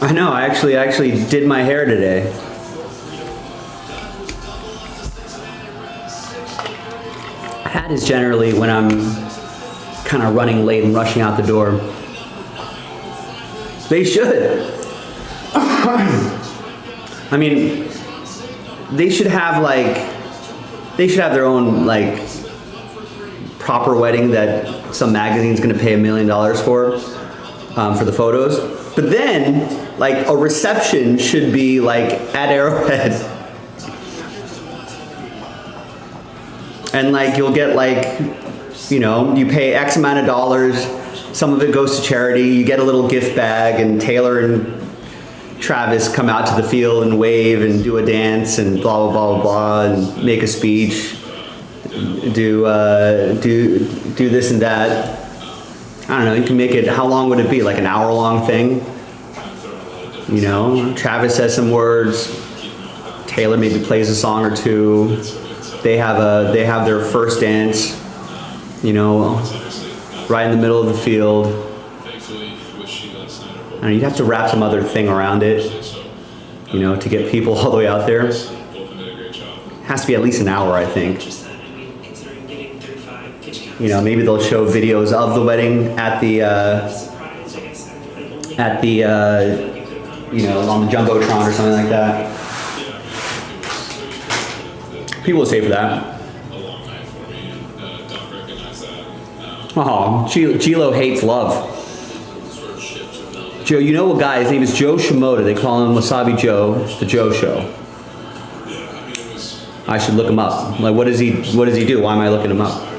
I know, I actually did my hair today. Hat is generally when I'm kind of running late and rushing out the door. They should. I mean, they should have their own like proper wedding that some magazine's gonna pay $1 million for the photos. But then, like, a reception should be like at Arrowhead. And like you'll get like, you know, you pay X amount of dollars, some of it goes to charity, you get a little gift bag, and Taylor and Travis come out to the field and wave and do a dance and blah blah blah blah and make a speech, do this and that. I don't know, you can make it, how long would it be? Like an hour-long thing? You know, Travis says some words, Taylor maybe plays a song or two, they have their first dance, you know, right in the middle of the field. And you'd have to wrap some other thing around it, you know, to get people all the way out there. Has to be at least an hour, I think. You know, maybe they'll show videos of the wedding at the you know, on the Jumbotron or something like that. People will stay for that. Oh, Gilo hates love. Joe, you know a guy, his name is Joe Shimoda. They call him Wasabi Joe, the Joe Show. I should look him up. Like, what does he do? Why am I looking him up?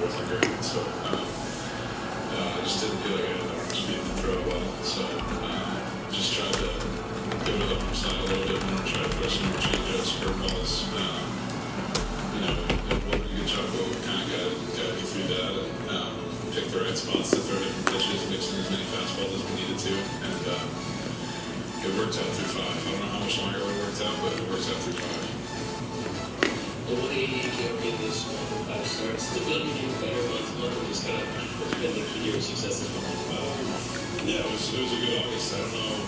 Yeah, it was a good August. I don't know,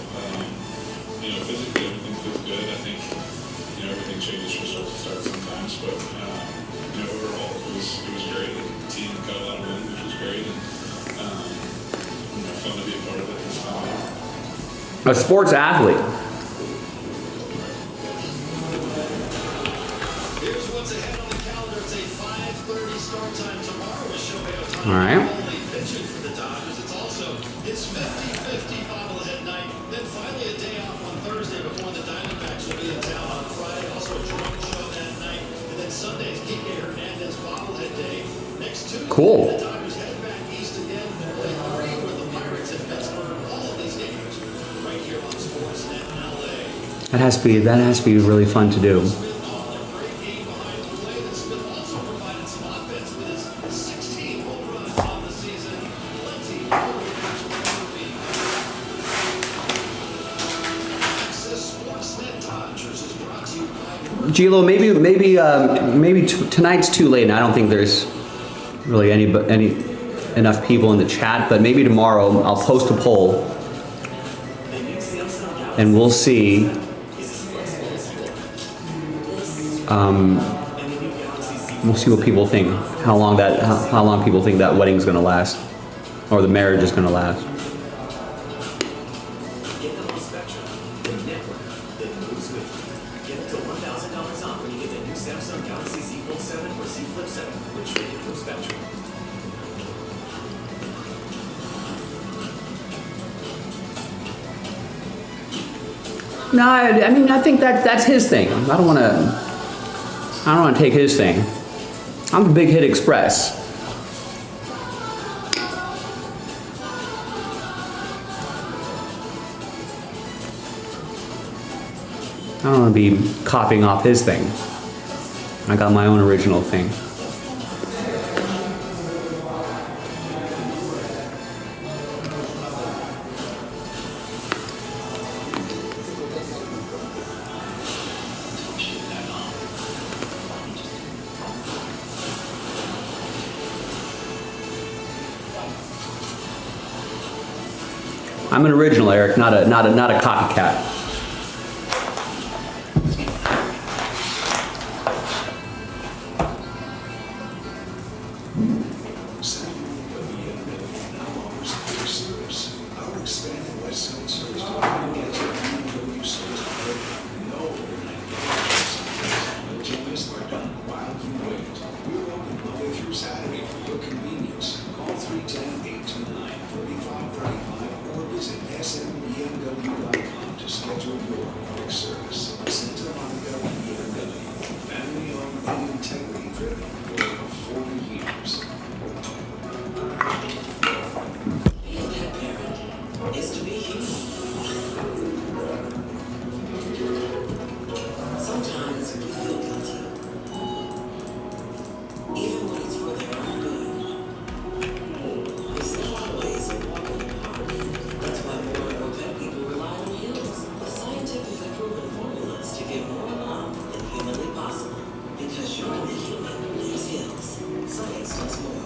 you know, physically everything feels good. I think, you know, everything changes from start to start sometimes, but, you know, overall it was great. The team got a lot of wins, which was great, and, you know, fun to be a part of it. A sports athlete. Here's what's ahead on the calendar. It's a 5:30 start time tomorrow with Shohei Ohtani. All right. pitching for the Dodgers. It's also his 50-50 bobblehead night. Then finally a day off on Thursday before the Diamondbacks will be in town on Friday. Also a drone show that night. And then Sunday's Kike Hernandez bobblehead day. Next Tuesday, Cool. the Dodgers head back east again and play 3 with the Pirates in Pittsburgh. All of these games right here on Sportsnet in LA. That has to be really fun to do. Gilo, maybe tonight's too late, and I don't think there's really any enough people in the chat. But maybe tomorrow I'll post a poll, and we'll see. We'll see what people think. How long people think that wedding's gonna last, or the marriage is gonna last. Get them on Spectrum, the network that moves with you. Get up to $1,000 off when you get the new Samsung Galaxy Z Fold 7 or Z Flip 7, which rated from Spectrum. No, I mean I think that's his thing. I don't want to take his thing. I'm the Big Hit Express. I don't want to be copying off his thing. I got my own original thing. I'm an original, Eric, not a copycat. Our expanded West Side service delivery gets BMW service delivery. No overnight deliveries. No changes are done while you wait. We're open Monday through Saturday for your convenience. Call 310-829-3535 or visit smbmw.com to schedule your quick service. Santa Monica BMW. Family owned and integrity driven for over 40 years. Being a pet parent is to be human. Sometimes we feel guilty, even when it's for their own good. There's not always a walk in the park. That's why more and more pet people rely on Hills, the scientifically proven formulas to give more love than humanly possible. Because you're the human needs Hills. Science does more.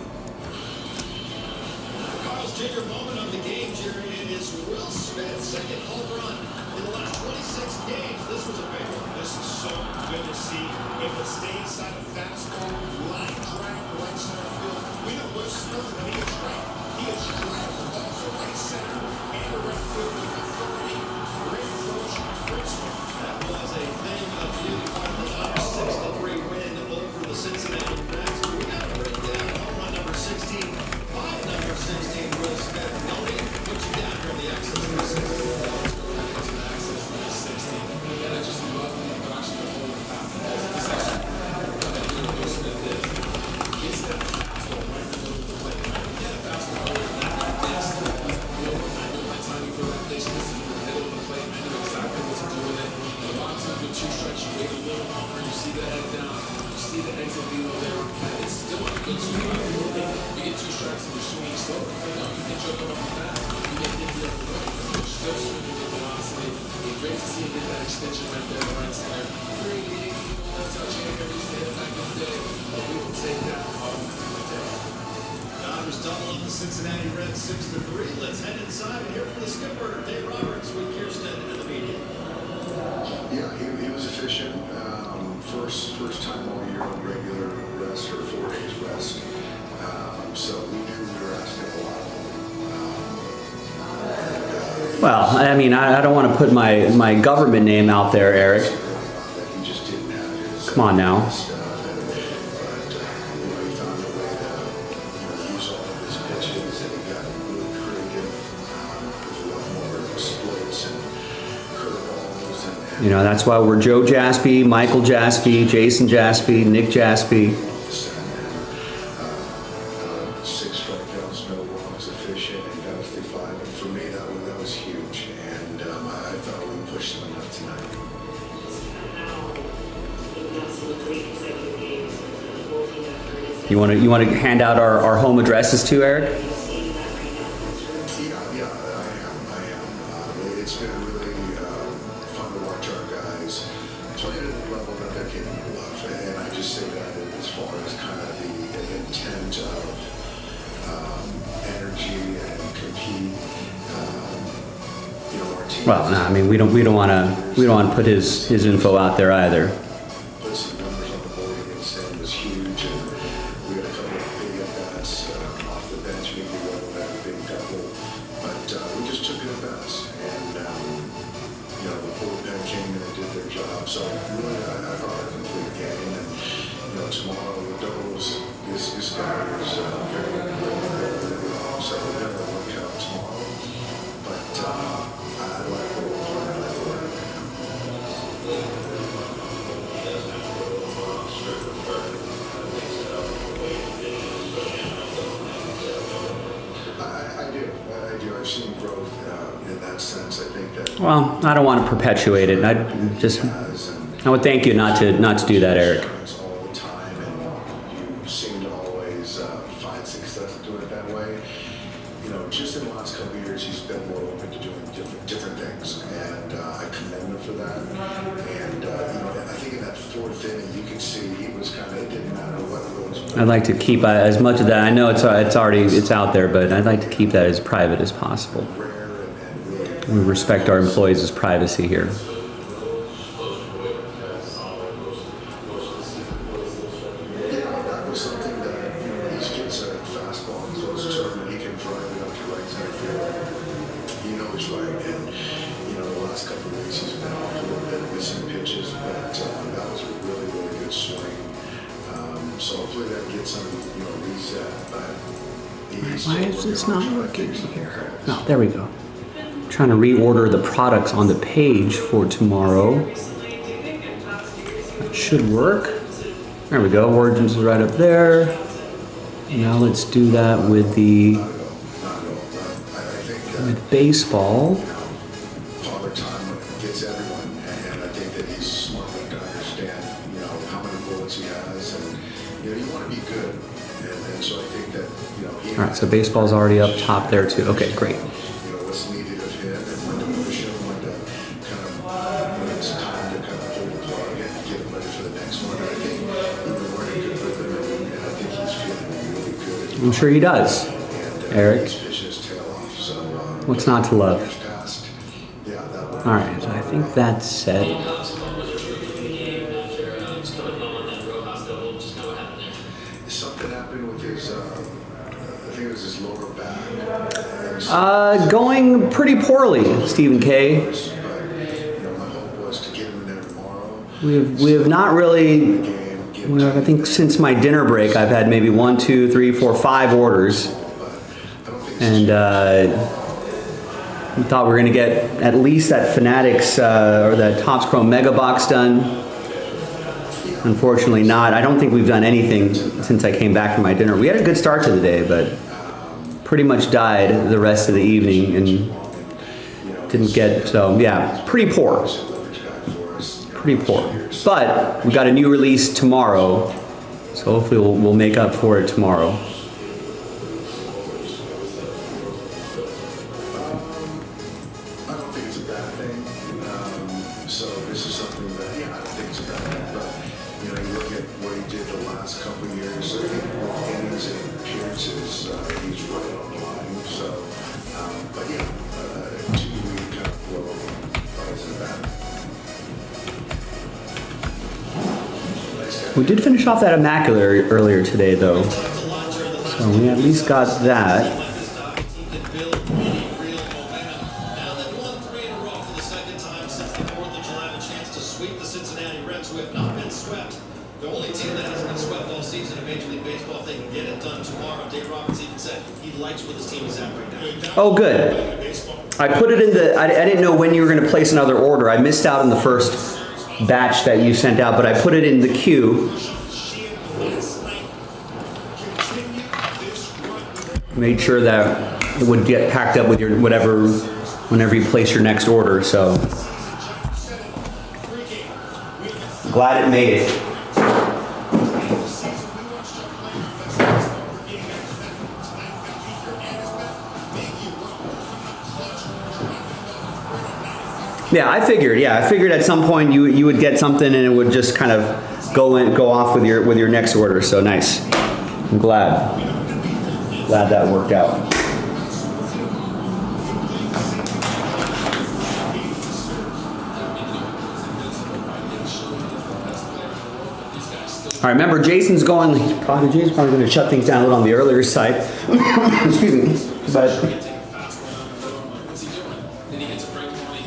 Carl's Jr. moment of the game, Jerry. It is Will Smith's second home run in the last 26 games. This was a big one. This is so good to see. If it stays on a fastball, line drive to right center field, we know Will Smith when he is right. He is driving the ball to right center and to right field with authority. Great approach, great swing. That was a thing of beauty. The Dodgers 6-3 win over the Cincinnati Reds. We got to break down home run number 16 by number 16, Will Smith. Noni, put you down here in the access to the 16. Dodgers double up the Cincinnati Reds 6-3. Let's head inside and hear from the skipper, Dave Roberts, with Kirsten and the media. Yeah, he was efficient. First time all year on regular rest or 4 days rest. So we knew we were asking a lot of him. Well, I mean, I don't want to put my government name out there, Eric. That he just didn't have his Come on now. stuff. But he found a way to use all of his pitches and You know, that's why we're Joe Jaspy, Michael Jaspy, Jason Jaspy, Nick Jaspy. 6 strikeouts, no walks, efficient, and got us through 5. And for me, that was huge. And I thought we pushed him enough tonight. You want to hand out our home addresses too, Eric? Yeah, I am. It's been really fun to watch our guys play at a level that they're capable of. And I just say that as far as kind of the intent of energy and compete. You know, our team. Well, no, I mean we don't want to put his info out there either. Put some numbers on the board against him was huge, and we got a couple of big at-bats off the bench. Maybe one had a big double, but we just took it at bats. And you know, the bullpen came in and did their job. So really, I thought a complete game. And you know, tomorrow the doubles, this guy is very good. So we're gonna work out tomorrow. But I like what we're playing. I like what we're doing. I do. I've seen growth in that sense. I think that Well, I don't want to perpetuate it. I would thank you not to do that, Eric. all the time, and you seem to always find success doing it that way. You know, just in the last couple of years, he's been more open to doing different things, and I commend him for that. And you know, I think in that 4th inning, you could see he was kind of, it didn't matter what was. I'd like to keep as much of that. I know it's out there, but I'd like to keep that as private as possible. We respect our employees' privacy here. That was something that, you know, these kids are fastball and close to him, and he can drive it up to right center field. He knows right, and you know, the last couple of weeks he's been off a little bit, missing pitches, but that was a really, really good swing. So hopefully that gets him, you know, reset. But Why is this not working here? Oh, there we go. I'm trying to reorder the products on the page for tomorrow. That should work. There we go. Origins is right up there. Now let's do that with baseball. Father Time gets everyone, and I think that he's smart enough to understand, you know, how many bullets he has, and you know, you want to be good, and so I think that, you know, he. All right, so baseball's already up top there too. Okay, great. You know what's needed of him, and when to push him, when to kind of, when it's time to kind of pull the plug and get him ready for the next one. And I think, you know, we're in a good rhythm, and I think he's feeling really good. I'm sure he does. Eric, He's pitching his tail off, so. what's not to love? Yeah, that would. All right, so I think that's set. Something happened with his, I think it was his lower back. Going pretty poorly, Stephen K. But, you know, my hope was to get him in there tomorrow. We have not really. Well, I think since my dinner break, I've had maybe 1, 2, 3, 4, 5 orders, and we thought we were going to get at least that Fanatics or that Topps Chrome Mega Box done. Unfortunately, not. I don't think we've done anything since I came back from my dinner. We had a good start to the day, but pretty much died the rest of the evening and didn't get. So yeah, pretty poor. Pretty poor. But we got a new release tomorrow, so hopefully we'll make up for it tomorrow. I don't think it's a bad thing. So this is something that, yeah, I don't think it's a bad thing. But, you know, you look at what he did the last couple of years, I think with innings and appearances, he's right on the line. So, but yeah, 2-week kind of flow probably isn't bad. We did finish off that Immaculate earlier today, though. So we at least got that. The only team that hasn't been swept all season in Major League Baseball, if they can get it done tomorrow. Dave Roberts even said he likes where this team is at right now. Oh, good. I put it in the, I didn't know when you were gonna place another order. I missed out on the first batch that you sent out, but I put it in the queue. Made sure that it would get packed up with your whatever, whenever you place your next order, so. Glad it made it. Yeah, I figured at some point you would get something and it would just kind of go off with your next order. So nice. I'm glad that worked out. All right, remember Jason's going going to shut things down a little on the earlier side. Excuse me. But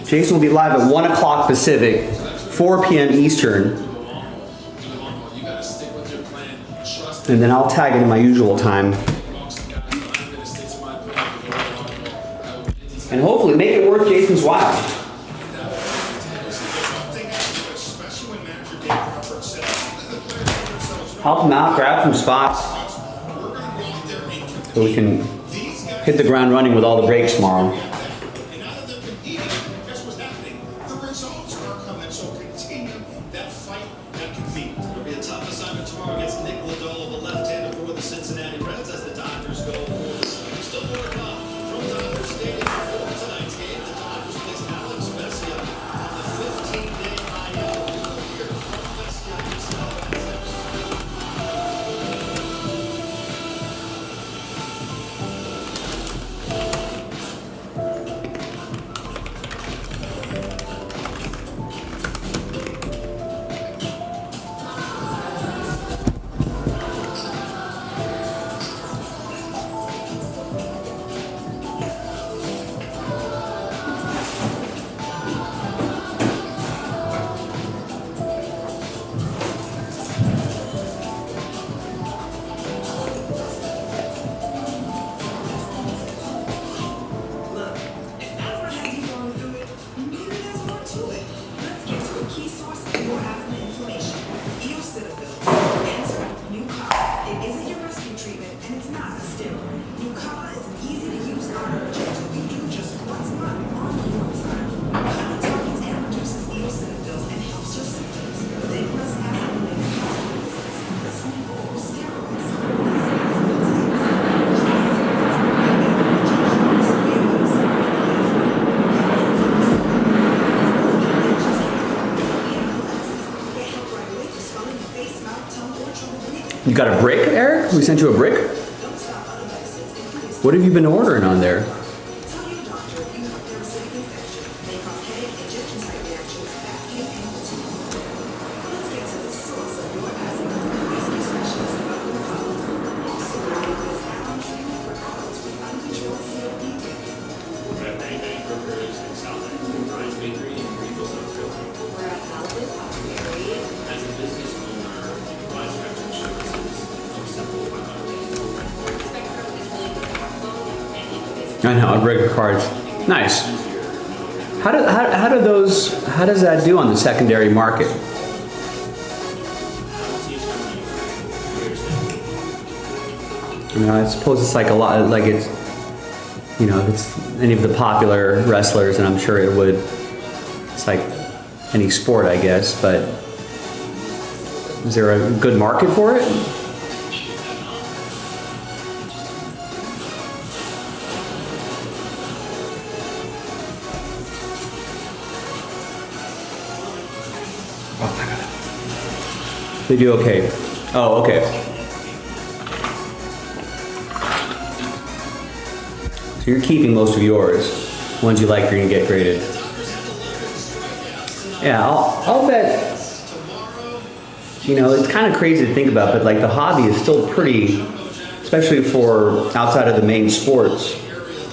Jason will be live at 1 o'clock Pacific, 4 p.m. Eastern. And then I'll tag it in my usual time. And hopefully make it worth Jason's while. Help him out, grab some spots. So we can hit the ground running with all the breaks tomorrow. You got a brick, Eric? We sent you a brick? What have you been ordering on there? I know, a brick of cards. Nice. How does that do on the secondary market? I mean, I suppose it's like a lot, like it's, you know, if it's any of the popular wrestlers, and I'm sure it would, it's like any sport, I guess, but is there a good market for it? They do okay. Oh, okay. So you're keeping most of yours. Ones you like, you're gonna get graded. Yeah, I'll bet. You know, it's kind of crazy to think about, but like the hobby is still pretty, especially for outside of the main sports,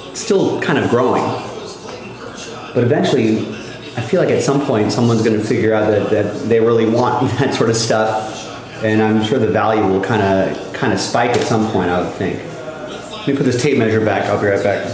it's still kind of growing. But eventually, I feel like at some point someone's going to figure out that they really want that sort of stuff, and I'm sure the value will kind of spike at some point, I would think. Let me put this tape measure back. I'll be right back.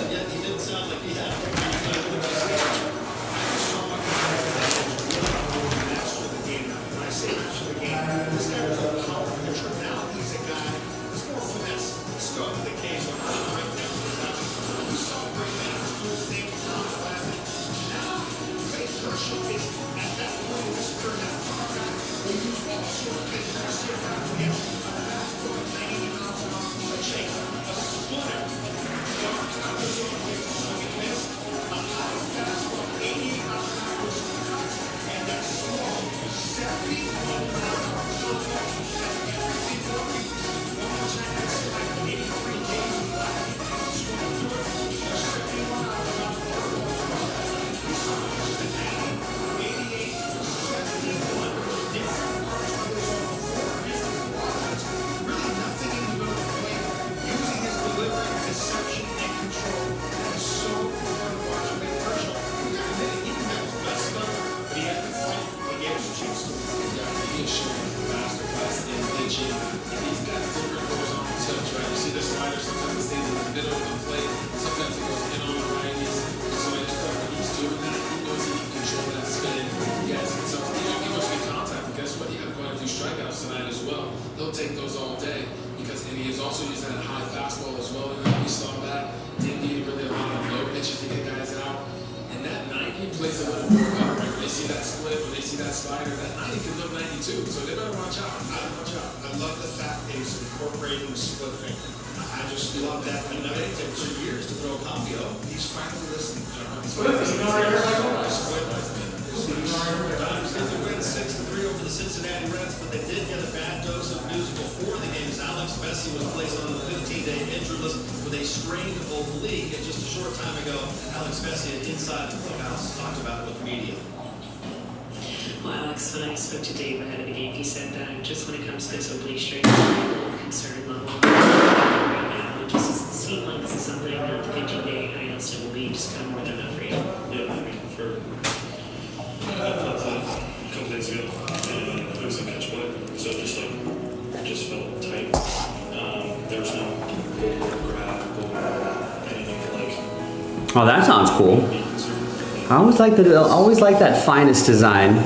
that slider. That 90 can look 92, so they better watch out. I love the fact that he's incorporating the split finger. I just love that. I know it took 2 years to throw a combo. He's finally listening, John. He's finally listening. They win 6-3 over the Cincinnati Reds, but they did get a bad dose of news before the game. Alex Bessie was placed on the 15-day injured list with a strained oblique, and just a short time ago, Alex Bessie inside the clubhouse talked about it with media. Well, Alex, when I spoke to Dave ahead of the game, he said that just when it comes to this oblique strain, it's a little concern level. Right now, it just doesn't seem like this is something that the 15-day IL will be just kind of more than enough for you. Yeah, I mean, for a couple days ago, it was a catch play, so just felt tight. There was no grab or anything like. Oh, that sounds cool. I always like that finest design.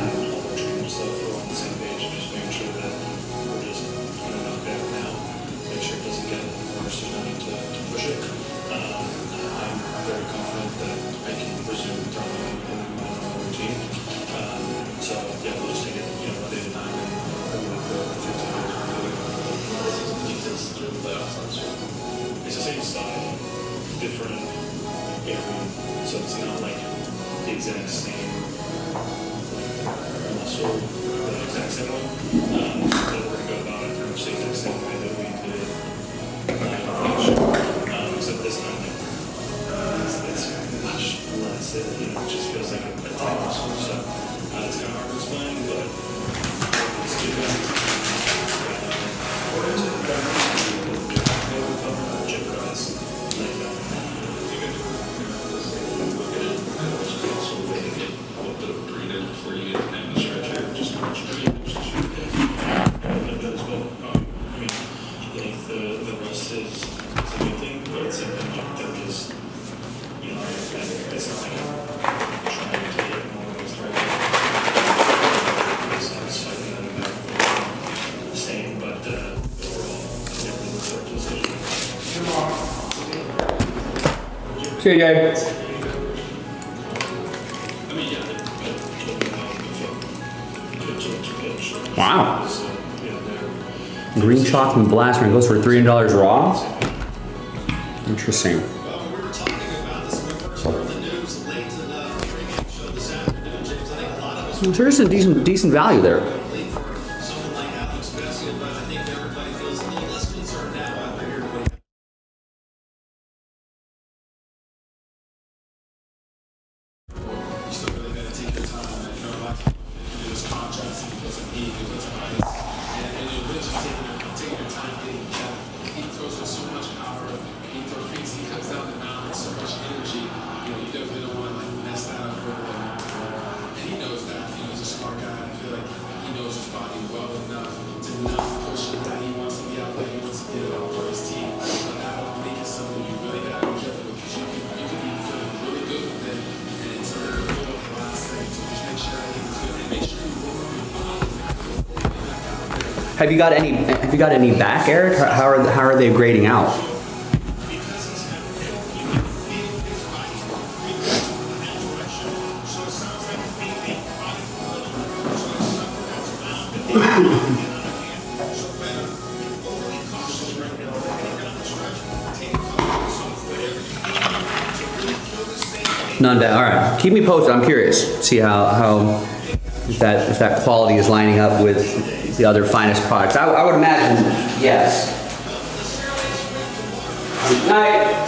It's the same style, different area, so it's not like the exact same muscle, the exact same one. But we're gonna go about it pretty much the exact same way that we did except this time it's much less. It just feels like a tight muscle, so it's kind of hard to explain, but it's good. See you, Gabe. Wow. Green chocolate blaster goes for $3 raw. Interesting. Well, we were talking about this when we first heard the news late in the pregame show this afternoon, James. I think a lot of us There's some decent value there. believe for someone like Alex Bessie, but I think everybody feels a little less concerned now after hearing what you still really got to take your time, you know, like there's contracts and put some heat and put some ice, and you're really just taking your time getting better. He throws with so much power, he throws things, he comes down the mound with so much energy, you know, you definitely don't want to like mess that up with him. And he knows that, you know, he's a smart guy. I feel like he knows his body well enough to not push it, that he wants to be out there, he wants to get it all for his team. But that will make it something you really got to be careful with, because you can be feeling really good with it, and it's going to go up the last second. So just make sure everything's good, and make sure you work on your body. Have you got any back, Eric? How are they grading out? None bad. All right, keep me posted. I'm curious. See how if that quality is lining up with the other finest products. I would imagine yes. Good night.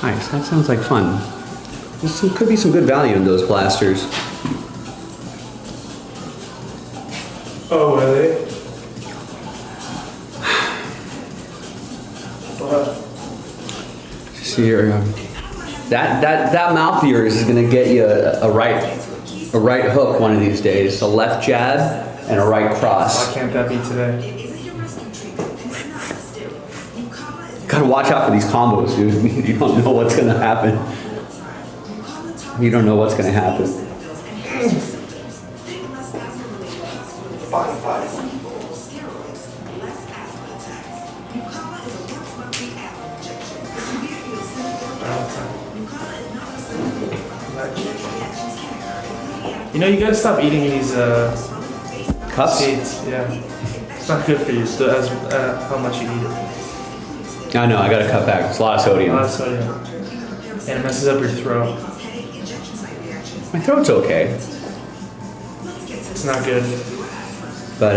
Nice, that sounds like fun. Could be some good value in those blasters. Oh, really? See here, that mouth of yours is gonna get you a right hook one of these days. A left jab. and a right Why cross. can't that be today? It isn't your rescue treatment, and it's not a steroid. Nucala is Gotta watch out for these combos, dude. You don't know what's gonna happen. You don't know what's gonna happen. and here's your symptoms. Think less asthma-related hospitalizations, less oral steroids, less asthma attacks. Nucala is a once-monthly apple injection. For severe eosinophilic asthma, Nucala is not a symptom. Reactions can occur, including You know, you gotta stop eating these Cups? seeds. Yeah, it's not good for you. As how much you eat it. I know, I gotta cut back. It's a lot of A sodium. lot of sodium, and it messes up your throat. My throat's okay. It's not good. But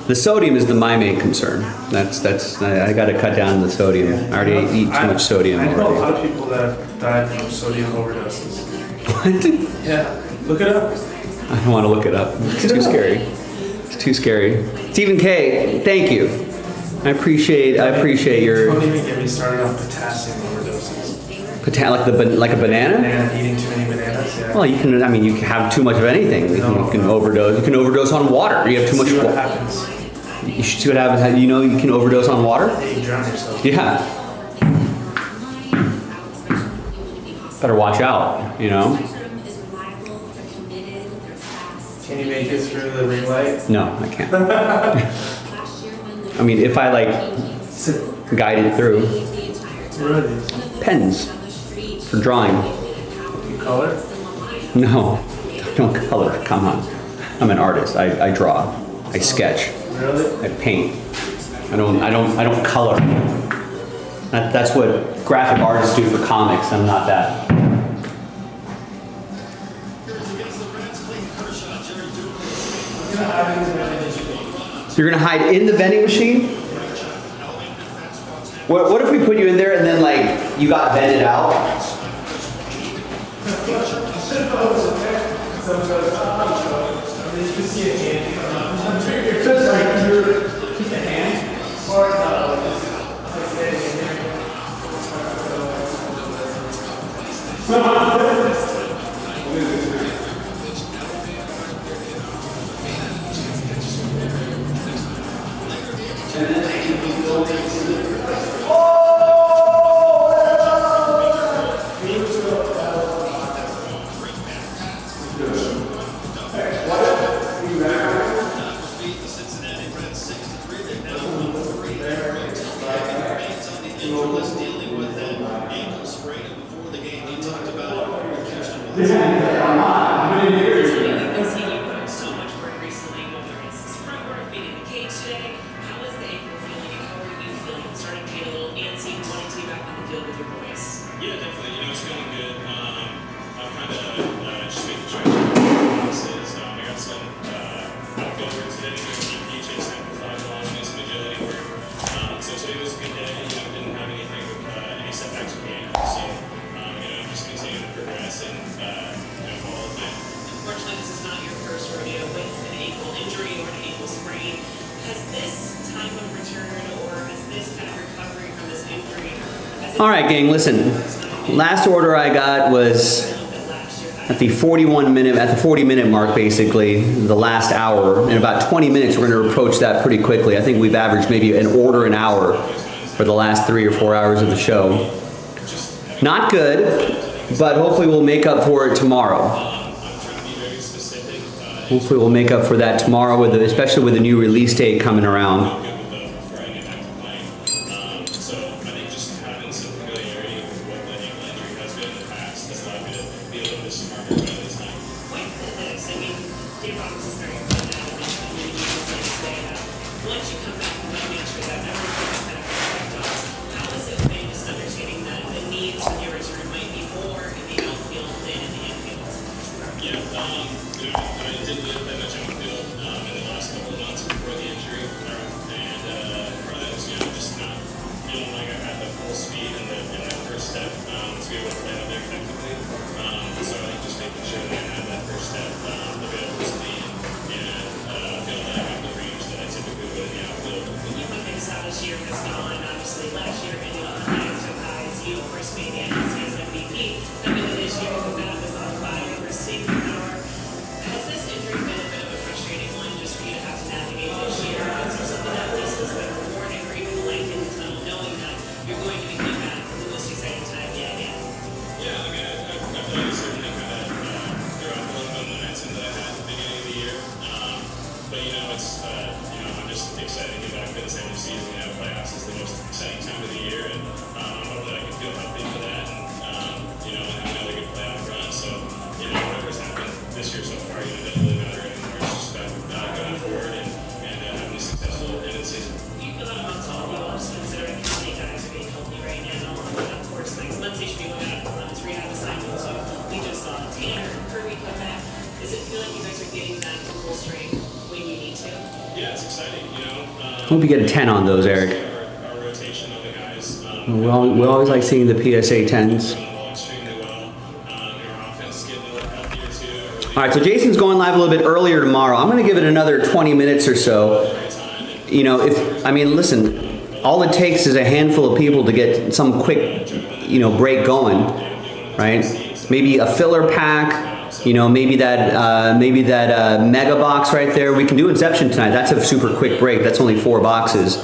the sodium is my main concern. I gotta cut down the sodium. I already eat too much sodium I know a already. lot of people that have died from sodium overdoses. What? Yeah, look it up. I don't want to look it up. It's too scary. It's too scary. Stephen K, thank you. I appreciate Don't your even get me started on potassium overdoses. like a banana. And eating too many bananas. Yeah. Well, you can. I mean, you can have too much of anything. You can overdose. You can overdose on water. You have too much. See what happens. You should see what happens. You know, you can overdose on water. You drown yourself. Yeah. Better watch out. You know. Can you make it through the ring light? No, I can't. I mean, if I like guide it through. Really? Pens for drawing. You color? No, don't color. Come on. I'm an artist. I draw. I sketch. Really? I paint. I don't color. That's what graphic artists do for comics. I'm not that. You're gonna hide in the vending machine? What if we put you in there and then like you got vended out? So much work recently, whether it's this front work, being in the cage today. How is the ankle feeling and how are you feeling? Starting to get a little antsy, wanting to be back on the field with your boys. Yeah, definitely. You know, it's feeling good. I'm kind of just making sure I got some outfield work today. Chase amplified along and some agility work. So today was a good day. You know, didn't have anything, any setbacks with the ankle. So, I'm just continuing to progress and follow the plan. Unfortunately, this is not your first rodeo with an ankle injury or an ankle sprain. Has this time of return or has this kind of recovery from this injury? All right, gang, listen. Last order I got was at the 40 minute mark, basically, the last hour. In about 20 minutes, we're going to approach that pretty quickly. I think we've averaged maybe an order an hour for the last 3 or 4 hours of the show. Not good, but hopefully we'll make up for it tomorrow. Hopefully we'll make up for that tomorrow, especially with the new release date coming around. So I think just having some familiarity with what the ankle injury has been in the past has allowed me to be a little bit smarter about this time. With this, I mean, Dave Roberts is very good at it. And you say that once you come back, you want to make sure that everything is kind of perfect on. How has it been just understanding that the needs when your return might be more in the outfield than in the infield? Yeah, I did live that much outfield in the last couple of months before the injury, and part of that was just not feeling like I had the full speed in that first step to be able to play out there effectively. So I think just making sure that I had that first step available to me and feeling that I have the range that I typically would in the outfield. You put things out this year has gone, obviously last year ended on the highest of highs. You, of course, made the NLCS MVP. Coming into this year, the bat was on fire, receiving power. Has this injury been definitely certainly kind of threw off a little bit of momentum that I had at the beginning of the year. But I'm just excited to get back to this end of season. Playoffs is the most exciting time of the year, and I'm hoping that I can feel healthy for that, and have another good playoff run. So, whatever's happened this year so far, it doesn't really matter anymore. It's just about going forward and having a successful end of the season. Do you feel that about Tom Williams, considering how many guys are being healthy right now? And of course, like, let's say should be looking at his rehab assignment too. We just saw Tanner and Kirby come back. Does it feel like you guys are getting back to full strength when you need to? Yeah, it's exciting, Hope you get a 10 on those, Eric. Our rotation of the guys. We always like seeing the PSA 10s. Extremely well. Our offense is getting a little healthier too. All right, so Jason's going live a little bit earlier tomorrow. I'm going to give it another 20 minutes or so. Listen, all it takes is a handful of people to get some quick, break going, right? Maybe a filler pack. Maybe that mega box right there. We can do Inception tonight. That's a super quick break. That's only 4 boxes,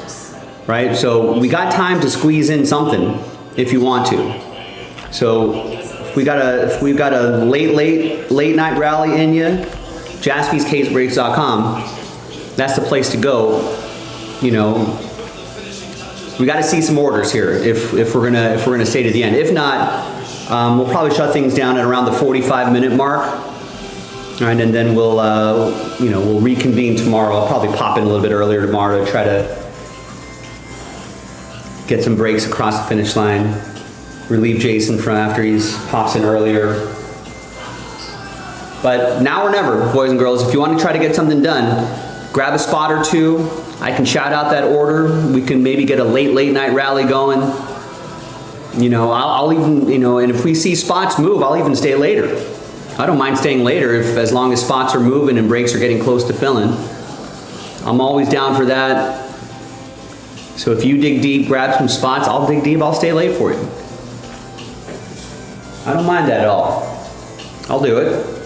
right? So we got time to squeeze in something if you want to. So if we've got a late night rally in you, JaspysCaseBreaks.com. That's the place to go. We got to see some orders here if we're gonna stay to the end. If not. We'll probably shut things down at around the 45-minute mark, all right, and then we'll reconvene tomorrow. I'll probably pop in a little bit earlier tomorrow to try to get some breaks across the finish line, relieve Jason from after he's pops in earlier. But now or never, boys and girls, if you want to try to get something done, grab a spot or two. I can shout out that order. We can maybe get a late night rally going. I'll even, and if we see spots move, I'll even stay later. I don't mind staying later as long as spots are moving and breaks are getting close to filling. I'm always down for that. So if you dig deep, grab some spots, I'll dig deep, I'll stay late for you. I don't mind that at all. I'll do it.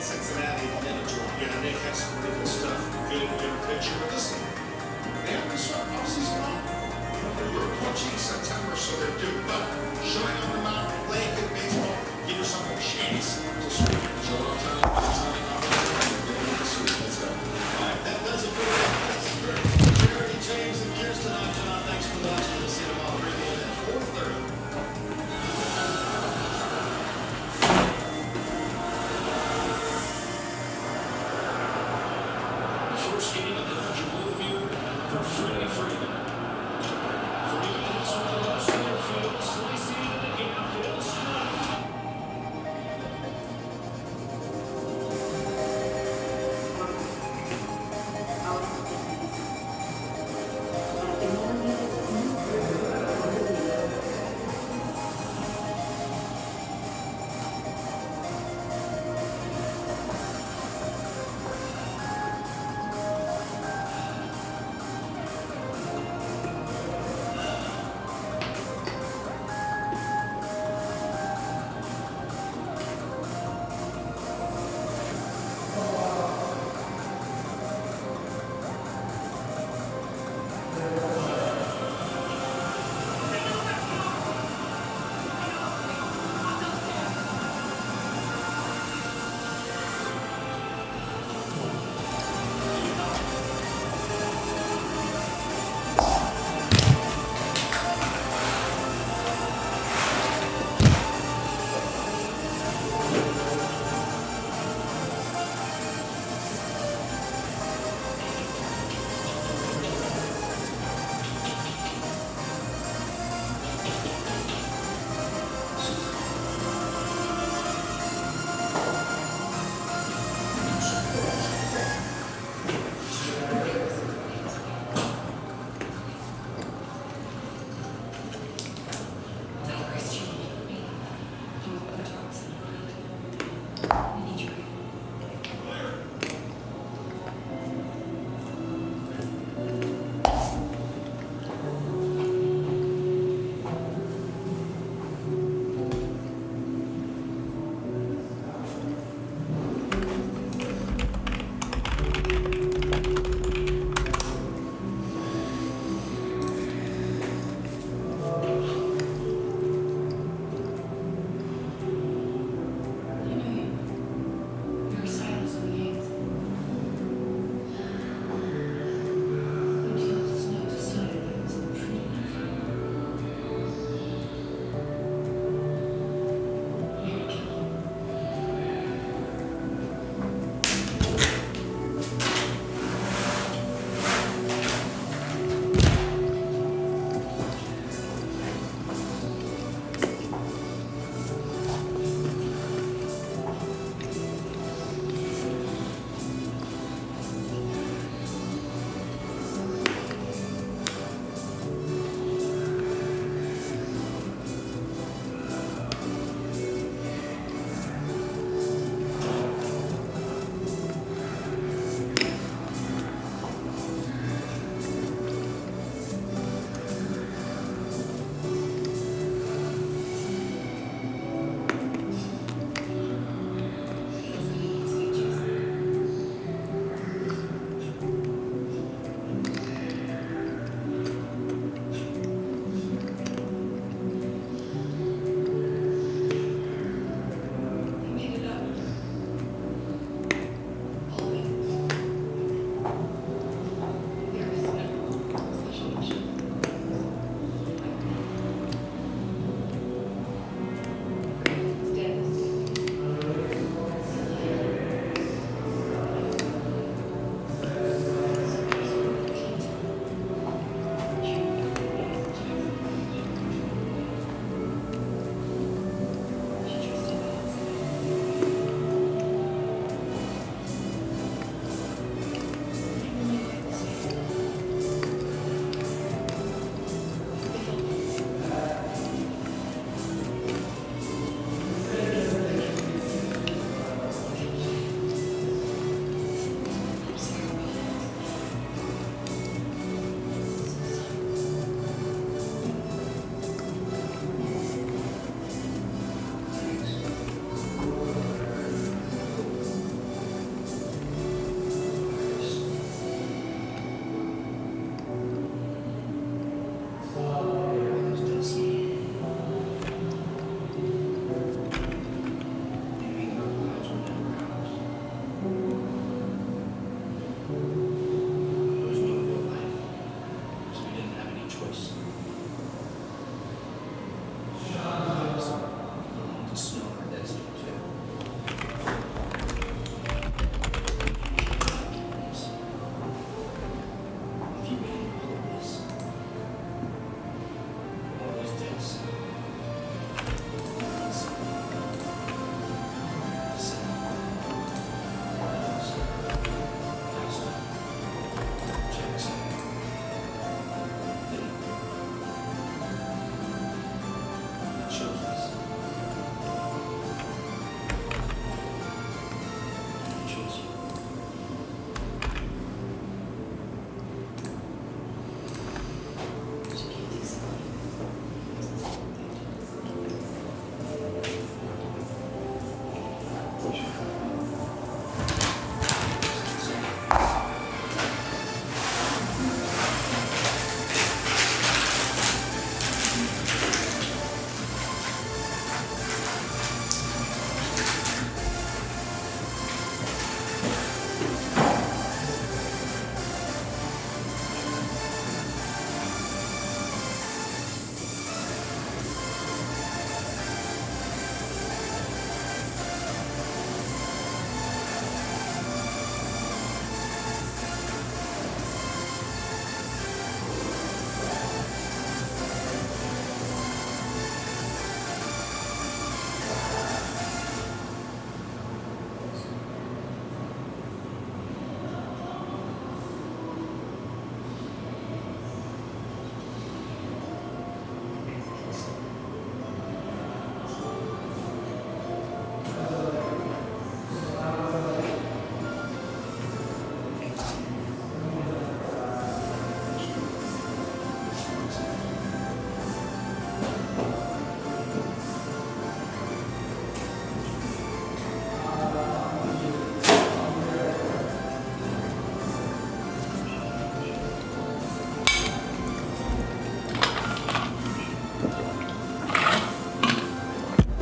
in Cincinnati at the end of July. Yeah, Nick has some pretty good stuff. Good picture. But listen, they have to start offseason off. They're approaching September, so they're due. But showing on the mound, play good baseball, give yourself a chance to sort of enjoy the time. That does it for the Jerry, James, and Kirsten. I'm John. Thanks for watching. We'll see you tomorrow. Bring in at 4:30. First game of the eligible here for Freddie Freeman. Freeman hits one to left center field, slicing into the gap, he'll slide.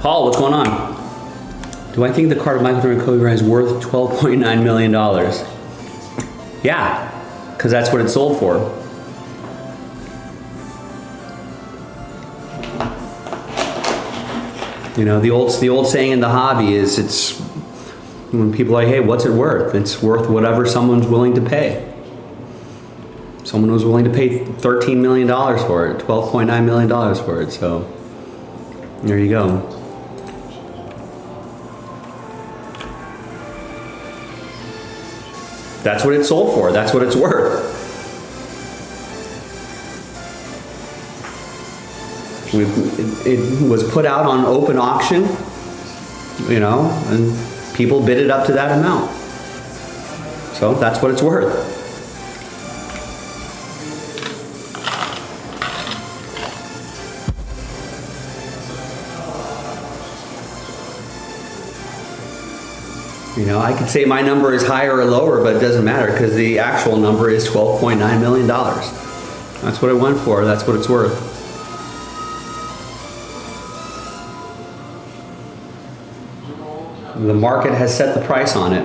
Paul, what's going on? Do I think the card of Michael Jordan and Kobe Bryant is worth $12.9 million? Yeah, because that's what it sold for. You know, the old saying in the hobby is it's when people are like, hey, what's it worth? It's worth whatever someone's willing to pay. Someone was willing to pay $13 million for it, $12.9 million for it, so there you go. That's what it sold for, that's what it's worth. It was put out on open auction, you know, and people bid it up to that amount. So that's what it's worth. You know, I could say my number is higher or lower, but it doesn't matter because the actual number is $12.9 million. That's what it went for, that's what it's worth. The market has set the price on it.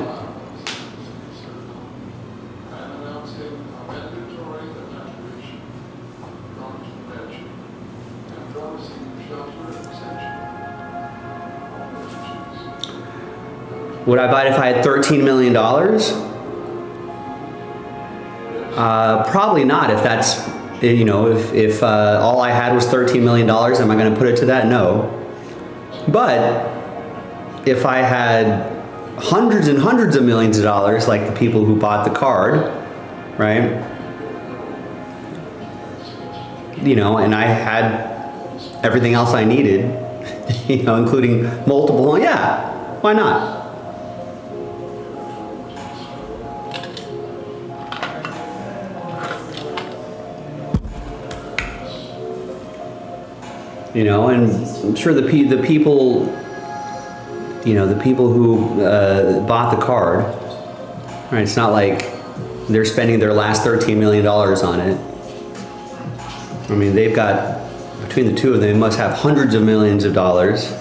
Would I buy it if I had $13 million? Probably not. If that's, you know, if all I had was $13 million, am I going to put it to that? No. But if I had hundreds and hundreds of millions of dollars, like the people who bought the card, right? You know, and I had everything else I needed, you know, including multiple, yeah, why not? You know, and I'm sure the people, you know, the people who bought the card, right? It's not like they're spending their last $13 million on it. I mean, they've got, between the two of them, they must have hundreds of millions of dollars.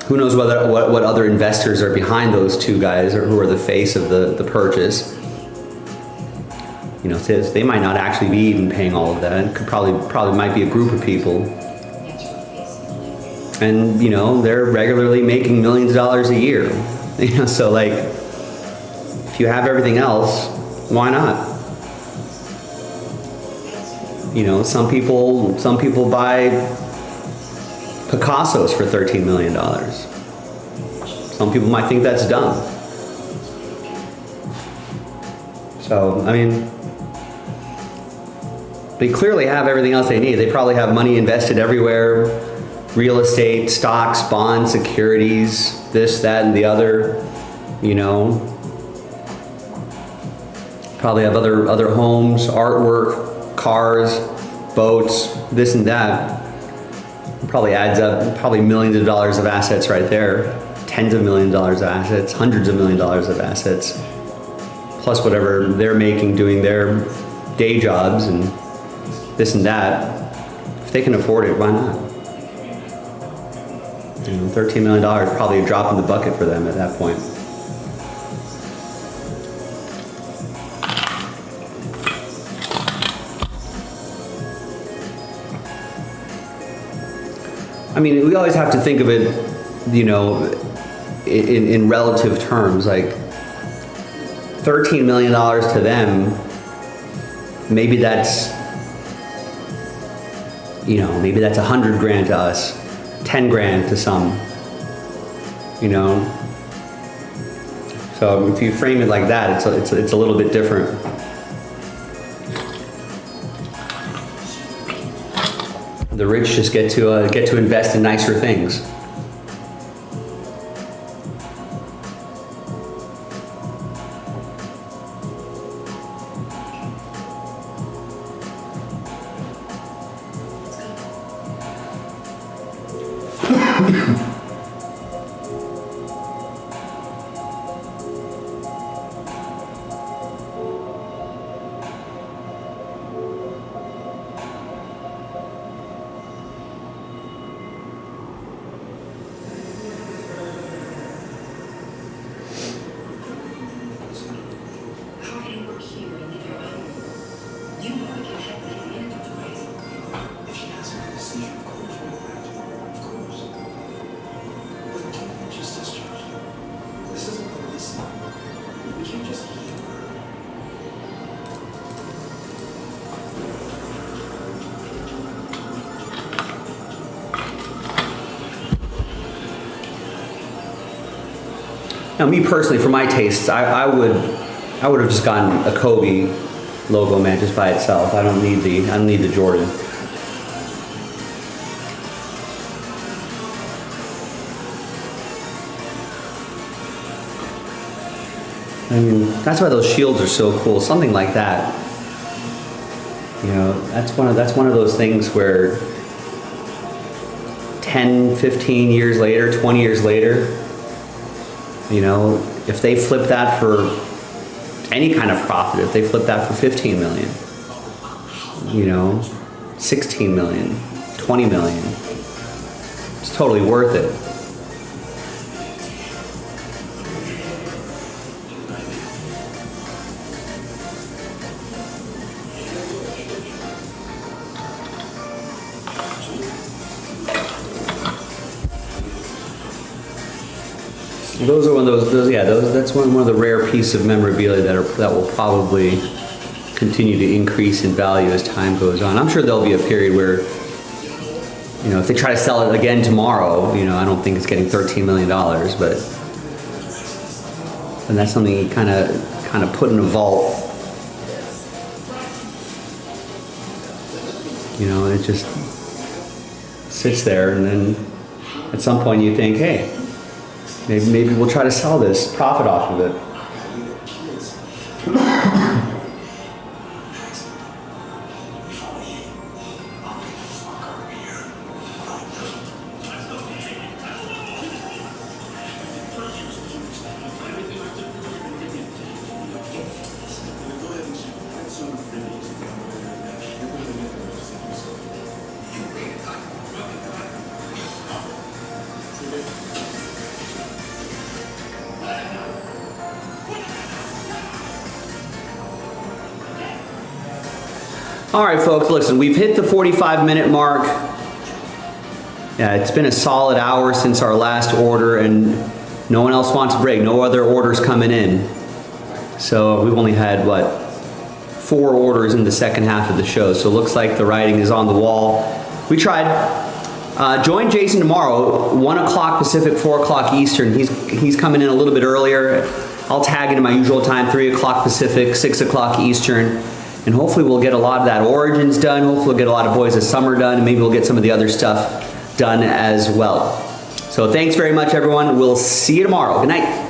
Who knows what other investors are behind those two guys or who are the face of the purchase. You know, they might not actually be even paying all of that. It could probably might be a group of people. And, you know, they're regularly making millions of dollars a year. You know, so like, if you have everything else, why not? You know, some people buy Picassos for $13 million. Some people might think that's dumb. So, I mean, they clearly have everything else they need. They probably have money invested everywhere. Real estate, stocks, bonds, securities, this, that, and the other, you know. Probably have other homes, artwork, cars, boats, this and that. It probably adds up, probably millions of dollars of assets right there. Tens of millions of dollars of assets, hundreds of millions of dollars of assets. Plus whatever they're making doing their day jobs and this and that. If they can afford it, why not? You know, $13 million is probably a drop in the bucket for them at that point. I mean, we always have to think of it, you know, in relative terms. Like, $13 million to them, maybe that's, you know, maybe that's 100 grand to us, 10 grand to some, you know. So if you frame it like that, it's a little bit different. The rich just get to invest in nicer things. Now, me personally, for my tastes, I would have just gotten a Kobe logo mat just by itself. I don't need the Jordan. I mean, that's why those shields are so cool. Something like that. You know, that's one of those things where 10, 15 years later, 20 years later, you know, if they flip that for any kind of profit, if they flip that for 15 million, you know, 16 million, 20 million, it's totally worth it. Those are one of those that's one of the rare pieces of memorabilia that will probably continue to increase in value as time goes on. I'm sure there'll be a period where, you know, if they try to sell it again tomorrow, you know, I don't think it's getting $13 million, but and that's something you kind of put in a vault. You know, it just sits there, and then at some point you think, hey, maybe we'll try to sell this, profit off of it. All right, folks, listen, we've hit the 45-minute mark. Yeah, it's been a solid hour since our last order, and no one else wants a break. No other orders coming in. So we've only had, 4 orders in the second half of the show. So it looks like the writing is on the wall. We tried. Join Jason tomorrow, 1 o'clock Pacific, 4 o'clock Eastern. He's coming in a little bit earlier. I'll tag into my usual time, 3 o'clock Pacific, 6 o'clock Eastern. And hopefully we'll get a lot of that Origins done. Hopefully we'll get a lot of Boys of Summer done. And maybe we'll get some of the other stuff done as well. So thanks very much, everyone. We'll see you tomorrow. Good night.